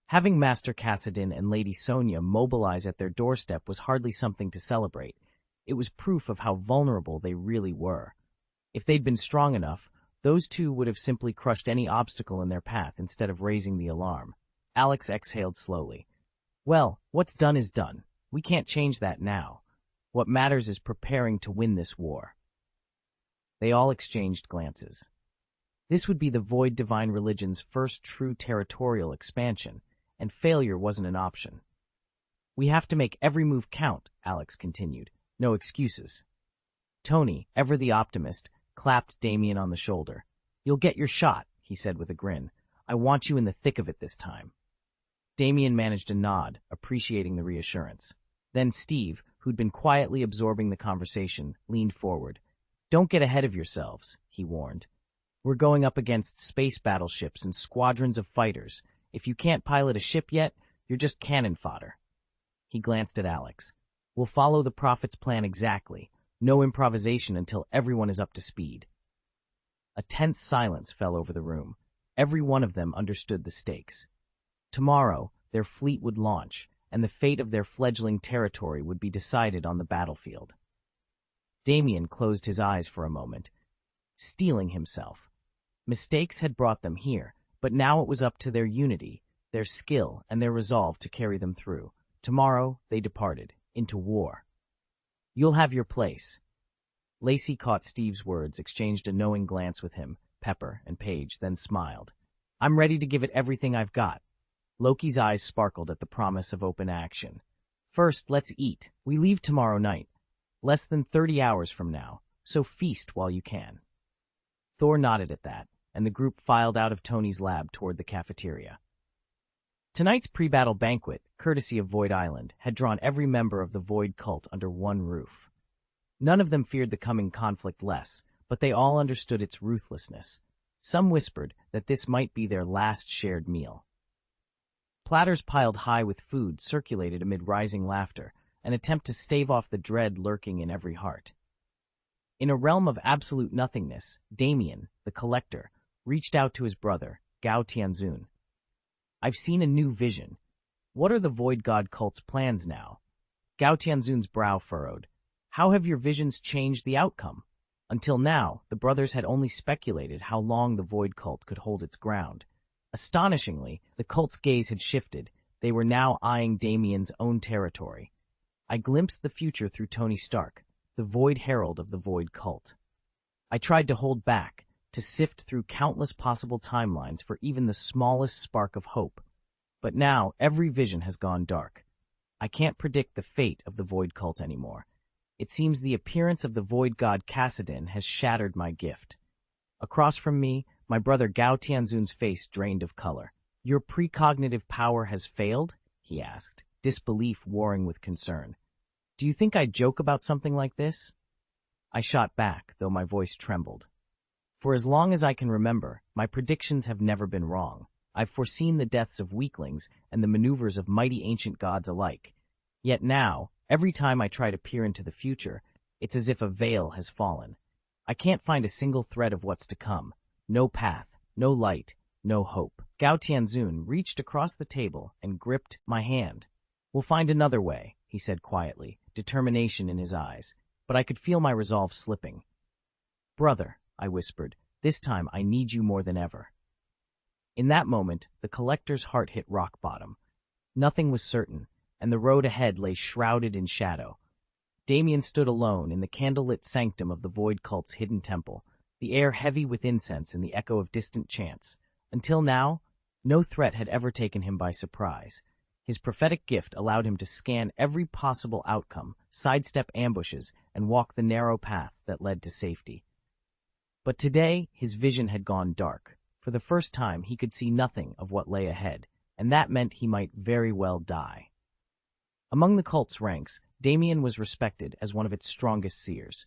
Having Master Kassadin and Lady Sonia mobilize at their doorstep was hardly something to celebrate. It was proof of how vulnerable they really were. If they'd been strong enough, those two would have simply crushed any obstacle in their path instead of raising the alarm. Alex exhaled slowly. Well, what's done is done. We can't change that now. What matters is preparing to win this war. They all exchanged glances. This would be the void divine religion's first true territorial expansion, and failure wasn't an option. We have to make every move count, Alex continued. No excuses. Tony, ever the optimist, clapped Damien on the shoulder. You'll get your shot, he said with a grin. I want you in the thick of it this time. Damien managed a nod, appreciating the reassurance. Then Steve, who'd been quietly absorbing the conversation, leaned forward. Don't get ahead of yourselves, he warned. We're going up against space battleships and squadrons of fighters. If you can't pilot a ship yet, you're just cannon fodder. He glanced at Alex. We'll follow the Prophet's plan exactly. No improvisation until everyone is up to speed. A tense silence fell over the room. Every one of them understood the stakes. Tomorrow, their fleet would launch, and the fate of their fledgling territory would be decided on the battlefield. Damien closed his eyes for a moment, steeling himself. Mistakes had brought them here, but now it was up to their unity, their skill, and their resolve to carry them through. Tomorrow, they departed, into war. You'll have your place. Lacey caught Steve's words, exchanged a knowing glance with him, Pepper, and Paige, then smiled. I'm ready to give it everything I've got. Loki's eyes sparkled at the promise of open action. First, let's eat. We leave tomorrow night. Less than 30 hours from now, so feast while you can. Thor nodded at that, and the group filed out of Tony's lab toward the cafeteria. Tonight's pre-battle banquet, courtesy of Void Island, had drawn every member of the Void cult under one roof. None of them feared the coming conflict less, but they all understood its ruthlessness. Some whispered that this might be their last shared meal. Platters piled high with food circulated amid rising laughter, an attempt to stave off the dread lurking in every heart. In a realm of absolute nothingness, Damien, the collector, reached out to his brother, Gao Tianzun. I've seen a new vision. What are the Void God cult's plans now? Gao Tianzun's brow furrowed. How have your visions changed the outcome? Until now, the brothers had only speculated how long the Void Cult could hold its ground. Astonishingly, the cult's gaze had shifted. They were now eyeing Damien's own territory. I glimpsed the future through Tony Stark, the Void Herald of the Void Cult. I tried to hold back, to sift through countless possible timelines for even the smallest spark of hope. But now, every vision has gone dark. I can't predict the fate of the Void Cult anymore. It seems the appearance of the Void God Kassadin has shattered my gift. Across from me, my brother Gao Tianzun's face drained of color. Your precognitive power has failed? He asked, disbelief warring with concern. Do you think I'd joke about something like this? I shot back, though my voice trembled. For as long as I can remember, my predictions have never been wrong. I've foreseen the deaths of weaklings and the maneuvers of mighty ancient gods alike. Yet now, every time I try to peer into the future, it's as if a veil has fallen. I can't find a single thread of what's to come. No path, no light, no hope. Gao Tianzun reached across the table and gripped my hand. We'll find another way, he said quietly, determination in his eyes, but I could feel my resolve slipping. Brother, I whispered, this time I need you more than ever. In that moment, the collector's heart hit rock bottom. Nothing was certain, and the road ahead lay shrouded in shadow. Damien stood alone in the candlelit sanctum of the Void Cult's hidden temple, the air heavy with incense and the echo of distant chants. Until now, no threat had ever taken him by surprise. His prophetic gift allowed him to scan every possible outcome, sidestep ambushes, and walk the narrow path that led to safety. But today, his vision had gone dark. For the first time, he could see nothing of what lay ahead, and that meant he might very well die. Among the cult's ranks, Damien was respected as one of its strongest seers.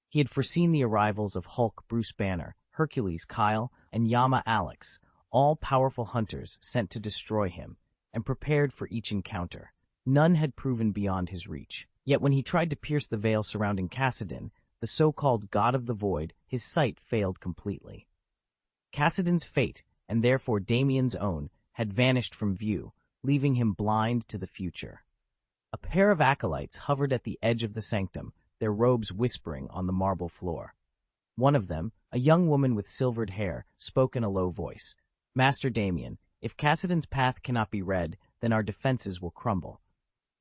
He had foreseen the arrivals of Hulk Bruce Banner, Hercules Kyle, and Yama Alex, all powerful hunters sent to destroy him, and prepared for each encounter. None had proven beyond his reach. Yet when he tried to pierce the veil surrounding Kassadin, the so-called God of the Void, his sight failed completely. Kassadin's fate, and therefore Damien's own, had vanished from view, leaving him blind to the future. A pair of acolytes hovered at the edge of the sanctum, their robes whispering on the marble floor. One of them, a young woman with silvered hair, spoke in a low voice. Master Damien, if Kassadin's path cannot be read, then our defenses will crumble.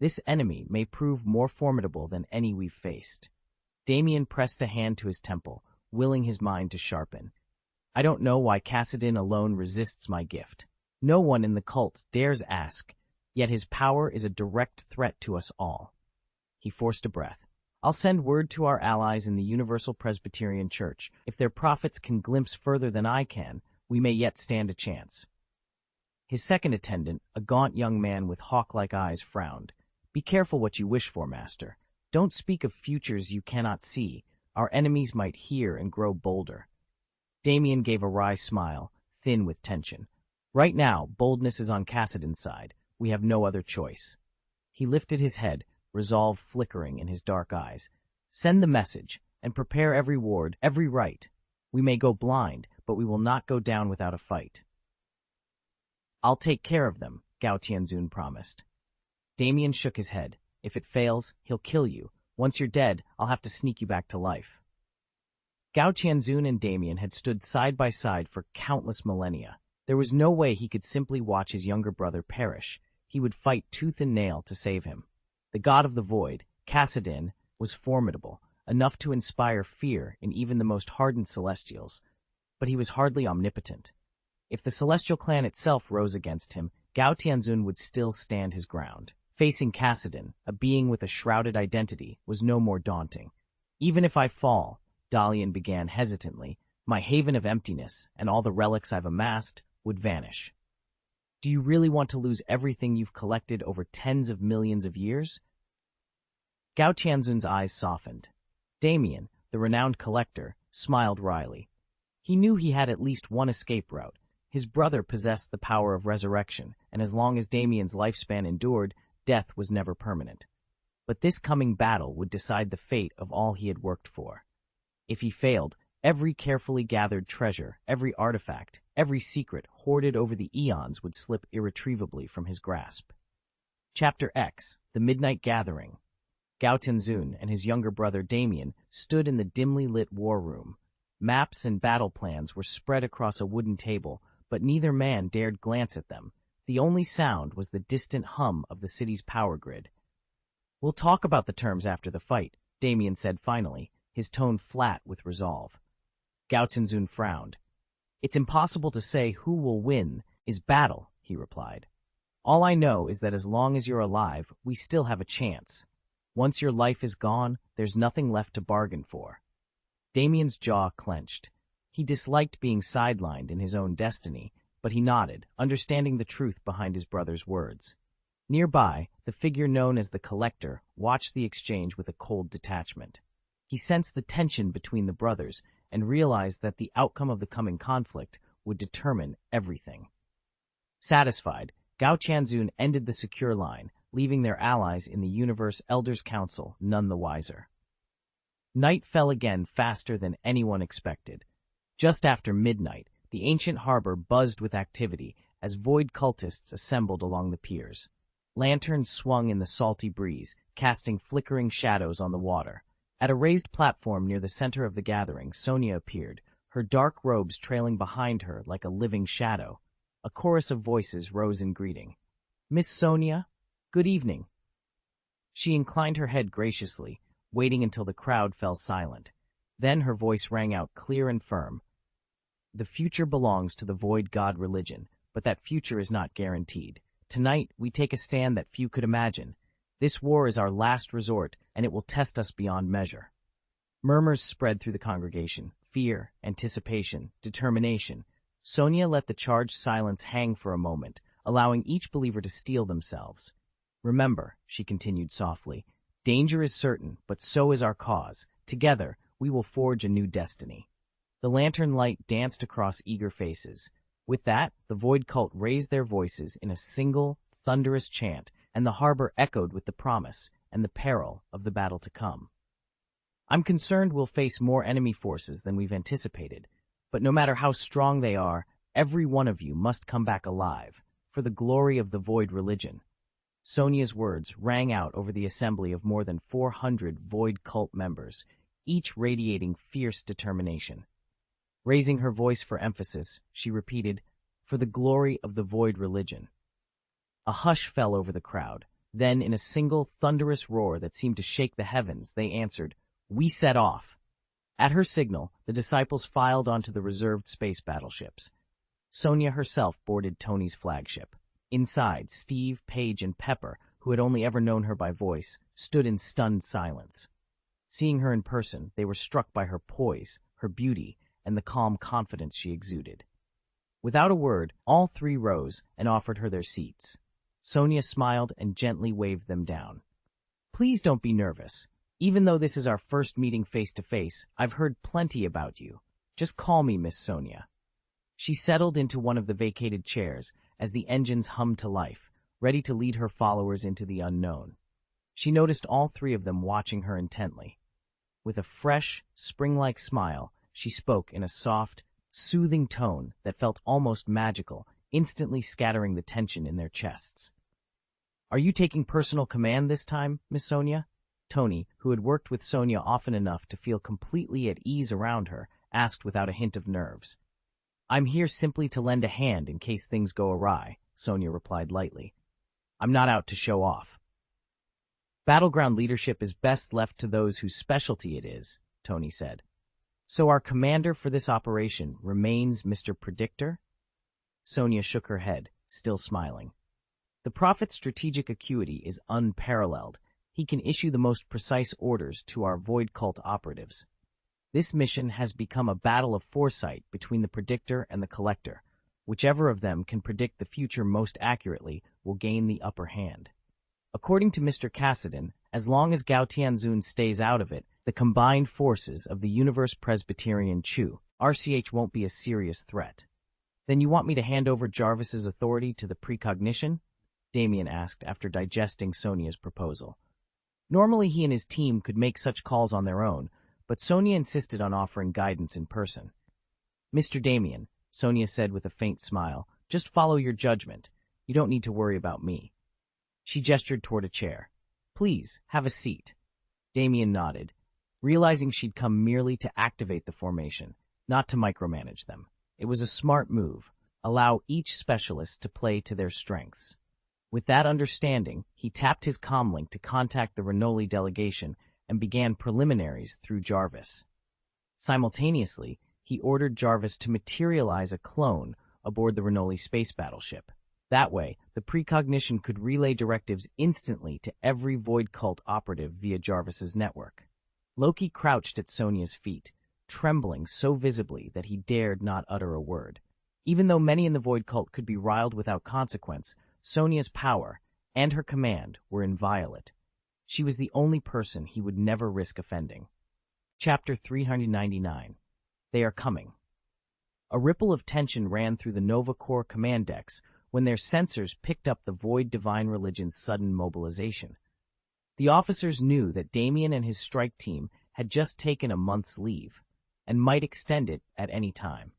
This enemy may prove more formidable than any we've faced. Damien pressed a hand to his temple, willing his mind to sharpen. I don't know why Kassadin alone resists my gift. No one in the cult dares ask, yet his power is a direct threat to us all. He forced a breath. I'll send word to our allies in the Universal Presbyterian Church. If their prophets can glimpse further than I can, we may yet stand a chance. His second attendant, a gaunt young man with hawk-like eyes, frowned. Be careful what you wish for, Master. Don't speak of futures you cannot see. Our enemies might hear and grow bolder. Damien gave a wry smile, thin with tension. Right now, boldness is on Kassadin's side. We have no other choice. He lifted his head, resolve flickering in his dark eyes. Send the message, and prepare every ward, every rite. We may go blind, but we will not go down without a fight. I'll take care of them, Gao Tianzun promised. Damien shook his head. If it fails, he'll kill you. Once you're dead, I'll have to sneak you back to life. Gao Tianzun and Damien had stood side by side for countless millennia. There was no way he could simply watch his younger brother perish. He would fight tooth and nail to save him. The God of the Void, Kassadin, was formidable, enough to inspire fear in even the most hardened Celestials. But he was hardly omnipotent. If the Celestial clan itself rose against him, Gao Tianzun would still stand his ground. Facing Kassadin, a being with a shrouded identity, was no more daunting. Even if I fall, Damien began hesitantly, my haven of emptiness and all the relics I've amassed would vanish. Do you really want to lose everything you've collected over tens of millions of years? Gao Tianzun's eyes softened. Damien, the renowned collector, smiled wryly. He knew he had at least one escape route. His brother possessed the power of resurrection, and as long as Damien's lifespan endured, death was never permanent. But this coming battle would decide the fate of all he had worked for. If he failed, every carefully gathered treasure, every artifact, every secret hoarded over the eons would slip irretrievably from his grasp. Chapter X, The Midnight Gathering. Gao Tianzun and his younger brother Damien stood in the dimly lit war room. Maps and battle plans were spread across a wooden table, but neither man dared glance at them. The only sound was the distant hum of the city's power grid. "We'll talk about the terms after the fight," Damien said finally, his tone flat with resolve. Gao Tianzun frowned. "It's impossible to say who will win is battle," he replied. "All I know is that as long as you're alive, we still have a chance. Once your life is gone, there's nothing left to bargain for." Damien's jaw clenched. He disliked being sidelined in his own destiny, but he nodded, understanding the truth behind his brother's words. Nearby, the figure known as the Collector watched the exchange with a cold detachment. He sensed the tension between the brothers and realized that the outcome of the coming conflict would determine everything. Satisfied, Gao Tianzun ended the secure line, leaving their allies in the Universe Elders Council none the wiser. Night fell again faster than anyone expected. Just after midnight, the ancient harbor buzzed with activity as void cultists assembled along the piers. Lanterns swung in the salty breeze, casting flickering shadows on the water. At a raised platform near the center of the gathering, Sonia appeared, her dark robes trailing behind her like a living shadow. A chorus of voices rose in greeting. "Miss Sonia, good evening." She inclined her head graciously, waiting until the crowd fell silent. Then her voice rang out clear and firm. "The future belongs to the void god religion, but that future is not guaranteed. Tonight, we take a stand that few could imagine. This war is our last resort, and it will test us beyond measure." Murmurs spread through the congregation. Fear, anticipation, determination. Sonia let the charged silence hang for a moment, allowing each believer to steel themselves. "Remember," she continued softly, "danger is certain, but so is our cause. Together, we will forge a new destiny." The lantern light danced across eager faces. With that, the Void Cult raised their voices in a single, thunderous chant, and the harbor echoed with the promise and the peril of the battle to come. "I'm concerned we'll face more enemy forces than we've anticipated, but no matter how strong they are, every one of you must come back alive, for the glory of the Void religion." Sonia's words rang out over the assembly of more than 400 Void Cult members, each radiating fierce determination. Raising her voice for emphasis, she repeated, "For the glory of the Void religion." A hush fell over the crowd. Then, in a single thunderous roar that seemed to shake the heavens, they answered, "We set off." At her signal, the disciples filed onto the reserved space battleships. Sonia herself boarded Tony's flagship. Inside, Steve, Paige, and Pepper, who had only ever known her by voice, stood in stunned silence. Seeing her in person, they were struck by her poise, her beauty, and the calm confidence she exuded. Without a word, all three rose and offered her their seats. Sonia smiled and gently waved them down. "Please don't be nervous. Even though this is our first meeting face-to-face, I've heard plenty about you. Just call me Miss Sonia." She settled into one of the vacated chairs as the engines hummed to life, ready to lead her followers into the unknown. She noticed all three of them watching her intently. With a fresh, spring-like smile, she spoke in a soft, soothing tone that felt almost magical, instantly scattering the tension in their chests. "Are you taking personal command this time, Miss Sonia?" Tony, who had worked with Sonia often enough to feel completely at ease around her, asked without a hint of nerves. "I'm here simply to lend a hand in case things go awry," Sonia replied lightly. "I'm not out to show off." "Battleground leadership is best left to those whose specialty it is," Tony said. "So our commander for this operation remains Mr. Predictor?" Sonia shook her head, still smiling. "The Prophet's strategic acuity is unparalleled. He can issue the most precise orders to our Void Cult operatives. This mission has become a battle of foresight between the Predictor and the Collector. Whichever of them can predict the future most accurately will gain the upper hand. According to Mr. Cassidy, as long as Gao Tianzun stays out of it, the combined forces of the Universe Presbyterian Chu, RCH won't be a serious threat." "Then you want me to hand over Jarvis's authority to the Precognition?" Damien asked after digesting Sonia's proposal. Normally he and his team could make such calls on their own, but Sonia insisted on offering guidance in person. "Mr. Damien," Sonia said with a faint smile, "just follow your judgment. You don't need to worry about me." She gestured toward a chair. "Please, have a seat." Damien nodded, realizing she'd come merely to activate the formation, not to micromanage them. It was a smart move. Allow each specialist to play to their strengths. With that understanding, he tapped his comlink to contact the Renoli delegation and began preliminaries through Jarvis. Simultaneously, he ordered Jarvis to materialize a clone aboard the Renoli space battleship. That way, the precognition could relay directives instantly to every Void Cult operative via Jarvis's network. Loki crouched at Sonia's feet, trembling so visibly that he dared not utter a word. Even though many in the Void Cult could be riled without consequence, Sonia's power and her command were inviolate. She was the only person he would never risk offending. Chapter 399. They are coming. A ripple of tension ran through the Nova Corps command decks when their sensors picked up the Void Divine Religion's sudden mobilization. The officers knew that Damien and his strike team had just taken a month's leave, and might extend it at any time.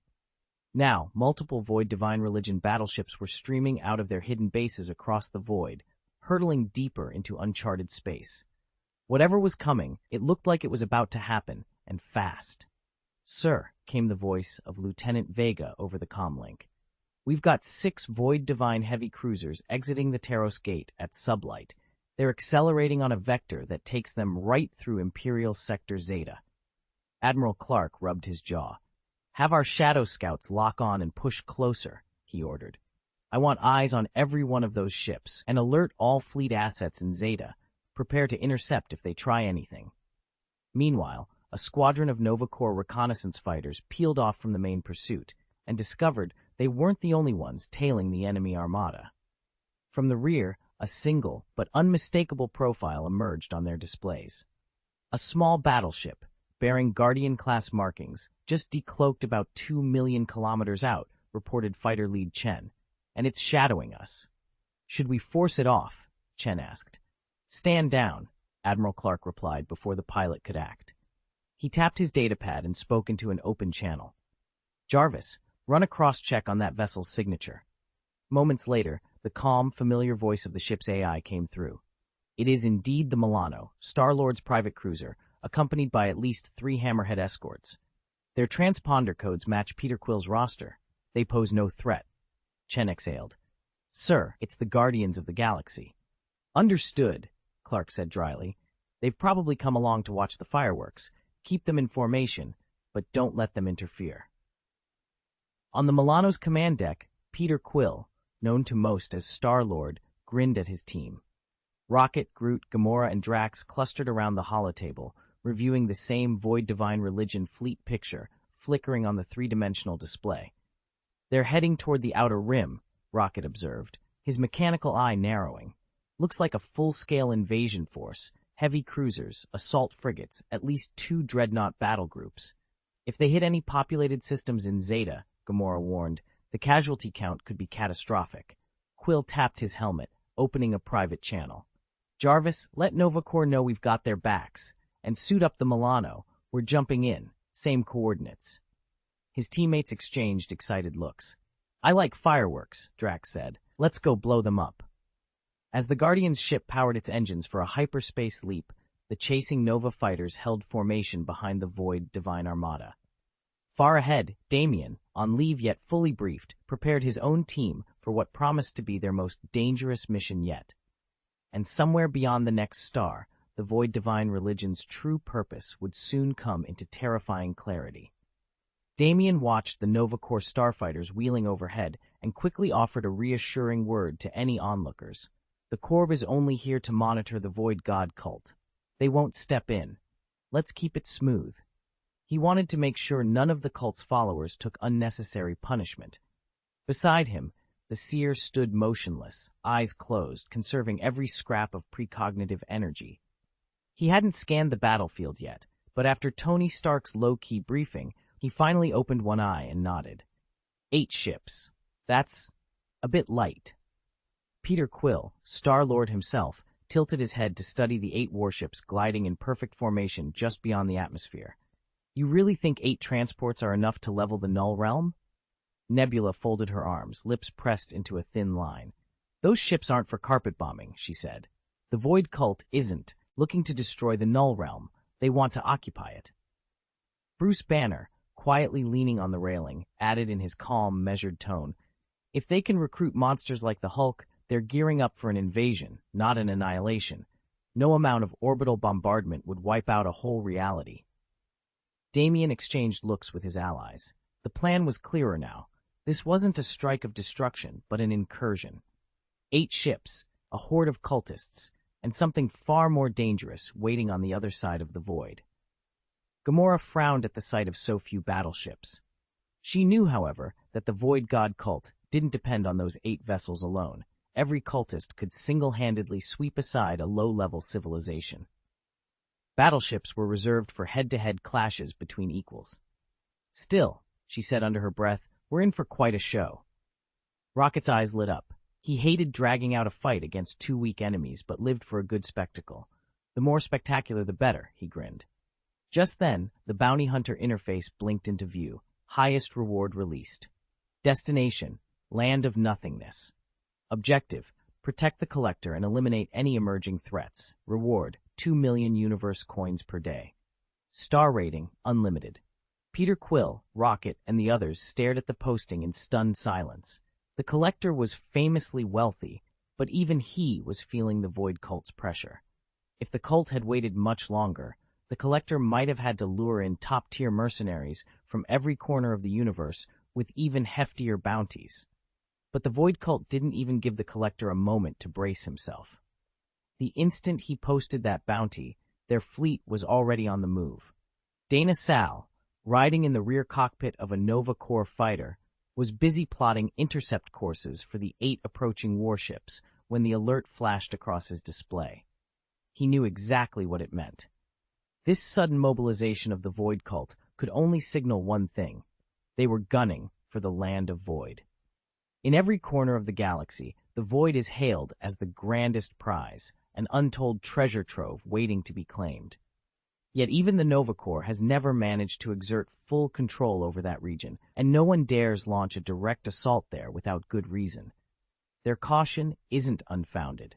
Now, multiple Void Divine Religion battleships were streaming out of their hidden bases across the void, hurtling deeper into uncharted space. Whatever was coming, it looked like it was about to happen, and fast. "Sir," came the voice of Lieutenant Vega over the comlink. "We've got 6 Void Divine heavy cruisers exiting the Taros Gate at sublight. They're accelerating on a vector that takes them right through Imperial Sector Zeta." Admiral Clark rubbed his jaw. "Have our Shadow Scouts lock on and push closer," he ordered. "I want eyes on every one of those ships, and alert all fleet assets in Zeta. Prepare to intercept if they try anything." Meanwhile, a squadron of Nova Corps reconnaissance fighters peeled off from the main pursuit, and discovered they weren't the only ones tailing the enemy armada. From the rear, a single but unmistakable profile emerged on their displays. A small battleship, bearing Guardian-class markings, just decloaked about 2 million kilometers out, reported fighter lead Chen, and it's shadowing us. "Should we force it off?" Chen asked. "Stand down," Admiral Clark replied before the pilot could act. He tapped his datapad and spoke into an open channel. "Jarvis, run a cross-check on that vessel's signature." Moments later, the calm, familiar voice of the ship's AI came through. "It is indeed the Milano, Star-Lord's private cruiser, accompanied by at least 3 Hammerhead escorts. Their transponder codes match Peter Quill's roster. They pose no threat." Chen exhaled. "Sir, it's the Guardians of the Galaxy." "Understood," Clark said dryly. "They've probably come along to watch the fireworks. Keep them in formation, but don't let them interfere." On the Milano's command deck, Peter Quill, known to most as Star-Lord, grinned at his team. Rocket, Groot, Gamora, and Drax clustered around the holotable, reviewing the same Void Divine Religion fleet picture flickering on the 3-dimensional display. "They're heading toward the outer rim," Rocket observed, his mechanical eye narrowing. "Looks like a full-scale invasion force, heavy cruisers, assault frigates, at least 2 dreadnought battle groups. If they hit any populated systems in Zeta," Gamora warned, "the casualty count could be catastrophic." Quill tapped his helmet, opening a private channel. "Jarvis, let Nova Corps know we've got their backs. And suit up the Milano. We're jumping in. Same coordinates." His teammates exchanged excited looks. "I like fireworks," Drax said. "Let's go blow them up." As the Guardian's ship powered its engines for a hyperspace leap, the chasing Nova fighters held formation behind the Void Divine Armada. Far ahead, Damien, on leave yet fully briefed, prepared his own team for what promised to be their most dangerous mission yet. And somewhere beyond the next star, the Void Divine Religion's true purpose would soon come into terrifying clarity. Damien watched the Nova Corps starfighters wheeling overhead and quickly offered a reassuring word to any onlookers. "The Corps is only here to monitor the Void God cult. They won't step in. Let's keep it smooth." He wanted to make sure none of the cult's followers took unnecessary punishment. Beside him, the seer stood motionless, eyes closed, conserving every scrap of precognitive energy. He hadn't scanned the battlefield yet, but after Tony Stark's low-key briefing, he finally opened one eye and nodded. 8 ships. That's a bit light. Peter Quill, Star-Lord himself, tilted his head to study the 8 warships gliding in perfect formation just beyond the atmosphere. "You really think 8 transports are enough to level the Null Realm?" Nebula folded her arms, lips pressed into a thin line. "Those ships aren't for carpet bombing," she said. "The Void Cult isn't, looking to destroy the Null Realm. They want to occupy it. Bruce Banner, quietly leaning on the railing, added in his calm, measured tone, "If they can recruit monsters like the Hulk, they're gearing up for an invasion, not an annihilation. No amount of orbital bombardment would wipe out a whole reality." Damien exchanged looks with his allies. The plan was clearer now. This wasn't a strike of destruction, but an incursion. 8 ships, a horde of cultists, and something far more dangerous waiting on the other side of the void. Gamora frowned at the sight of so few battleships. She knew, however, that the Void God cult didn't depend on those 8 vessels alone. Every cultist could single-handedly sweep aside a low-level civilization. Battleships were reserved for head-to-head clashes between equals. "Still," she said under her breath, "we're in for quite a show." Rocket's eyes lit up. He hated dragging out a fight against 2 weak enemies, but lived for a good spectacle. The more spectacular the better, he grinned. Just then, the bounty hunter interface blinked into view. Highest reward released. Destination, Land of Nothingness. Objective, protect the collector and eliminate any emerging threats. Reward, 2 million universe coins per day. Star rating, unlimited. Peter Quill, Rocket, and the others stared at the posting in stunned silence. The collector was famously wealthy, but even he was feeling the Void cult's pressure. If the cult had waited much longer, the collector might have had to lure in top-tier mercenaries from every corner of the universe with even heftier bounties. But the Void cult didn't even give the collector a moment to brace himself. The instant he posted that bounty, their fleet was already on the move. Dana Sal, riding in the rear cockpit of a Nova Corps fighter, was busy plotting intercept courses for the 8 approaching warships when the alert flashed across his display. He knew exactly what it meant. This sudden mobilization of the Void cult could only signal one thing. They were gunning for the Land of Void. In every corner of the galaxy, the Void is hailed as the grandest prize, an untold treasure trove waiting to be claimed. Yet even the Nova Corps has never managed to exert full control over that region, and no one dares launch a direct assault there without good reason. Their caution isn't unfounded.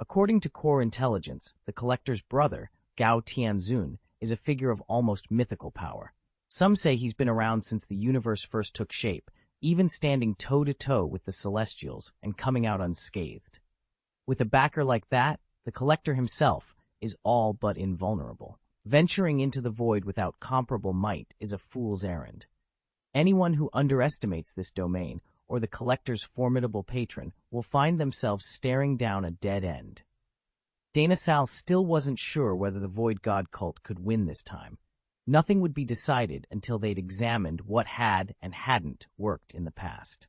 According to Corps intelligence, the Collector's brother, Gao Tianzun, is a figure of almost mythical power. Some say he's been around since the universe first took shape, even standing toe-to-toe with the Celestials and coming out unscathed. With a backer like that, the Collector himself is all but invulnerable. Venturing into the Void without comparable might is a fool's errand. Anyone who underestimates this domain, or the Collector's formidable patron, will find themselves staring down a dead end. Dana Sal still wasn't sure whether the Void God cult could win this time. Nothing would be decided until they'd examined what had and hadn't worked in the past.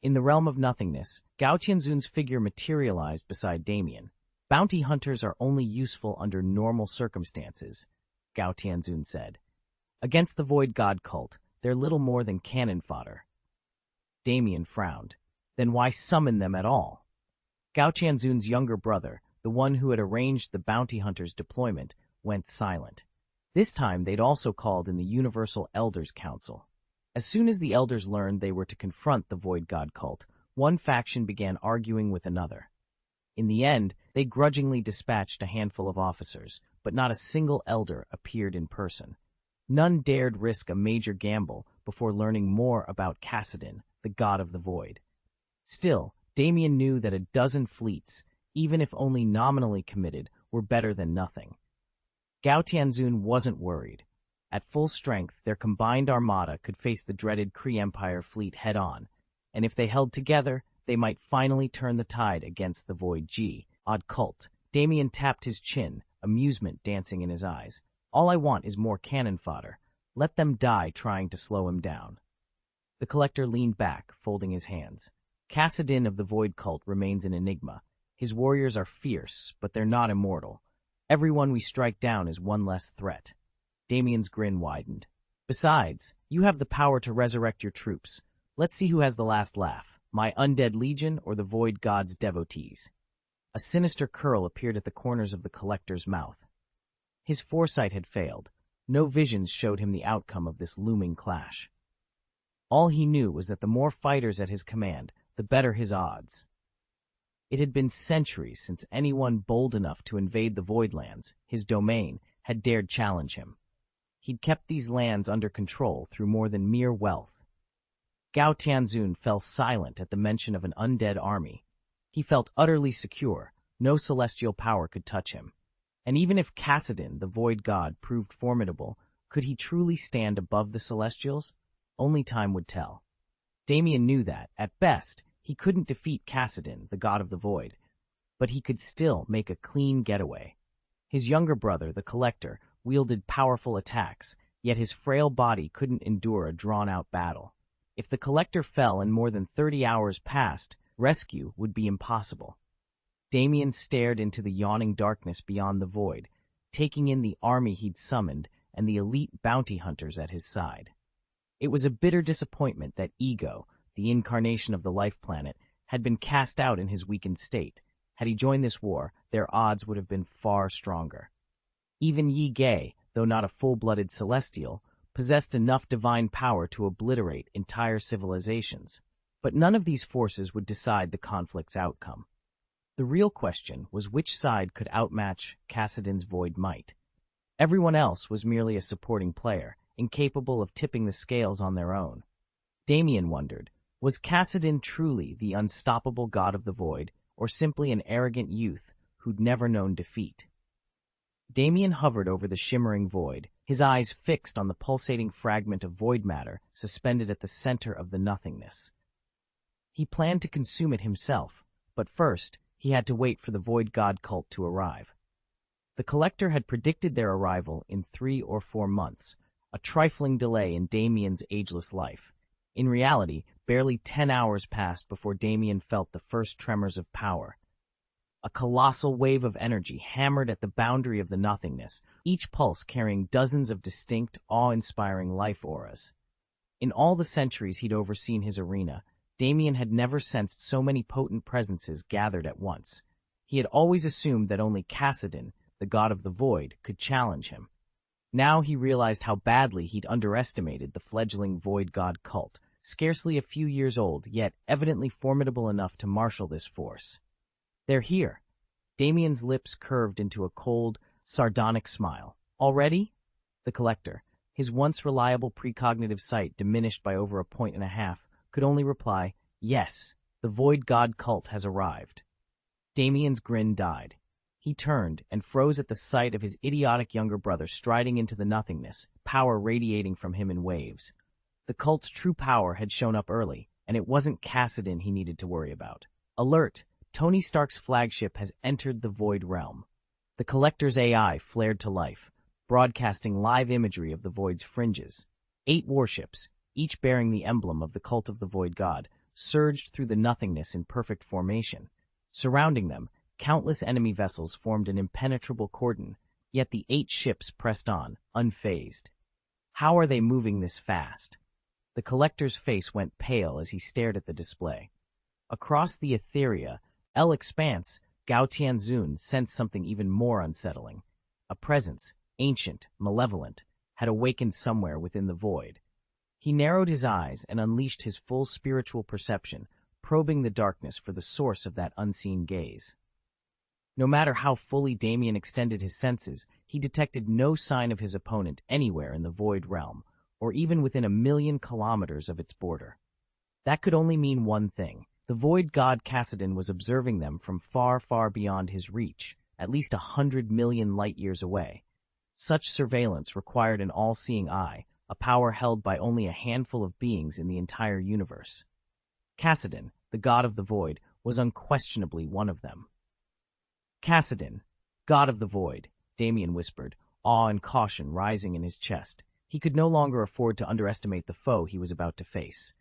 In the realm of nothingness, Gao Tianzun's figure materialized beside Damien. "Bounty hunters are only useful under normal circumstances," Gao Tianzun said. "Against the Void God cult, they're little more than cannon fodder." Damien frowned. Then why summon them at all? Gao Tianzun's younger brother, the one who had arranged the bounty hunters' deployment, went silent. This time they'd also called in the Universal Elders Council. As soon as the elders learned they were to confront the Void God cult, one faction began arguing with another. In the end, they grudgingly dispatched a handful of officers, but not a single elder appeared in person. None dared risk a major gamble before learning more about Kassadin, the god of the Void. Still, Damien knew that a dozen fleets, even if only nominally committed, were better than nothing. Gao Tianzun wasn't worried. At full strength, their combined armada could face the dreaded Kree Empire fleet head-on, and if they held together, they might finally turn the tide against the Void Odd cult. Damien tapped his chin, amusement dancing in his eyes. "All I want is more cannon fodder. Let them die trying to slow him down." The Collector leaned back, folding his hands. Kassadin of the Void cult remains an enigma. His warriors are fierce, but they're not immortal. Everyone we strike down is one less threat. Damien's grin widened. "Besides, you have the power to resurrect your troops. Let's see who has the last laugh, my undead legion or the Void God's devotees." A sinister curl appeared at the corners of the Collector's mouth. His foresight had failed. No visions showed him the outcome of this looming clash. All he knew was that the more fighters at his command, the better his odds. It had been centuries since anyone bold enough to invade the Voidlands, his domain, had dared challenge him. He'd kept these lands under control through more than mere wealth. Gao Tianzun fell silent at the mention of an undead army. He felt utterly secure. No celestial power could touch him. And even if Kassadin, the Void God, proved formidable, could he truly stand above the Celestials? Only time would tell. Damien knew that, at best, he couldn't defeat Kassadin, the God of the Void, but he could still make a clean getaway. His younger brother, the Collector, wielded powerful attacks, yet his frail body couldn't endure a drawn-out battle. If the Collector fell and more than 30 hours passed, rescue would be impossible. Damien stared into the yawning darkness beyond the Void, taking in the army he'd summoned and the elite bounty hunters at his side. It was a bitter disappointment that Ego, the incarnation of the life planet, had been cast out in his weakened state. Had he joined this war, their odds would have been far stronger. Even Yi Ge, though not a full-blooded celestial, possessed enough divine power to obliterate entire civilizations. But none of these forces would decide the conflict's outcome. The real question was which side could outmatch Kassadin's void might. Everyone else was merely a supporting player, incapable of tipping the scales on their own. Damien wondered, was Kassadin truly the unstoppable god of the void, or simply an arrogant youth who'd never known defeat? Damien hovered over the shimmering void, his eyes fixed on the pulsating fragment of void matter suspended at the center of the nothingness. He planned to consume it himself, but first he had to wait for the void god cult to arrive. The Collector had predicted their arrival in 3 or 4 months, a trifling delay in Damien's ageless life. In reality, barely 10 hours passed before Damien felt the first tremors of power. A colossal wave of energy hammered at the boundary of the nothingness, each pulse carrying dozens of distinct, awe-inspiring life auras. In all the centuries he'd overseen his arena, Damien had never sensed so many potent presences gathered at once. He had always assumed that only Kassadin, the god of the void, could challenge him. Now he realized how badly he'd underestimated the fledgling void god cult, scarcely a few years old, yet evidently formidable enough to marshal this force. They're here. Damien's lips curved into a cold, sardonic smile. Already? The Collector, his once reliable precognitive sight diminished by over 1.5 points, could only reply, yes, the void god cult has arrived. Damien's grin died. He turned and froze at the sight of his idiotic younger brother striding into the nothingness, power radiating from him in waves. The cult's true power had shown up early, and it wasn't Kassadin he needed to worry about. Alert! Tony Stark's flagship has entered the Void Realm. The Collector's AI flared to life, broadcasting live imagery of the Void's fringes. 8 warships, each bearing the emblem of the cult of the Void God, surged through the nothingness in perfect formation. Surrounding them, countless enemy vessels formed an impenetrable cordon, yet the 8 ships pressed on, unfazed. How are they moving this fast? The Collector's face went pale as he stared at the display. Across the Etheria, Expanse, Gao Tianzun sensed something even more unsettling. A presence, ancient, malevolent, had awakened somewhere within the void. He narrowed his eyes and unleashed his full spiritual perception, probing the darkness for the source of that unseen gaze. No matter how fully Damien extended his senses, he detected no sign of his opponent anywhere in the Void Realm, or even within 1,000,000 kilometers of its border. That could only mean one thing. The Void God Kassadin was observing them from far, far beyond his reach, at least 100 million light-years away. Such surveillance required an all-seeing eye, a power held by only a handful of beings in the entire universe. Kassadin, the god of the void, was unquestionably one of them. Kassadin, god of the void, Damien whispered, awe and caution rising in his chest. He could no longer afford to underestimate the foe he was about to face.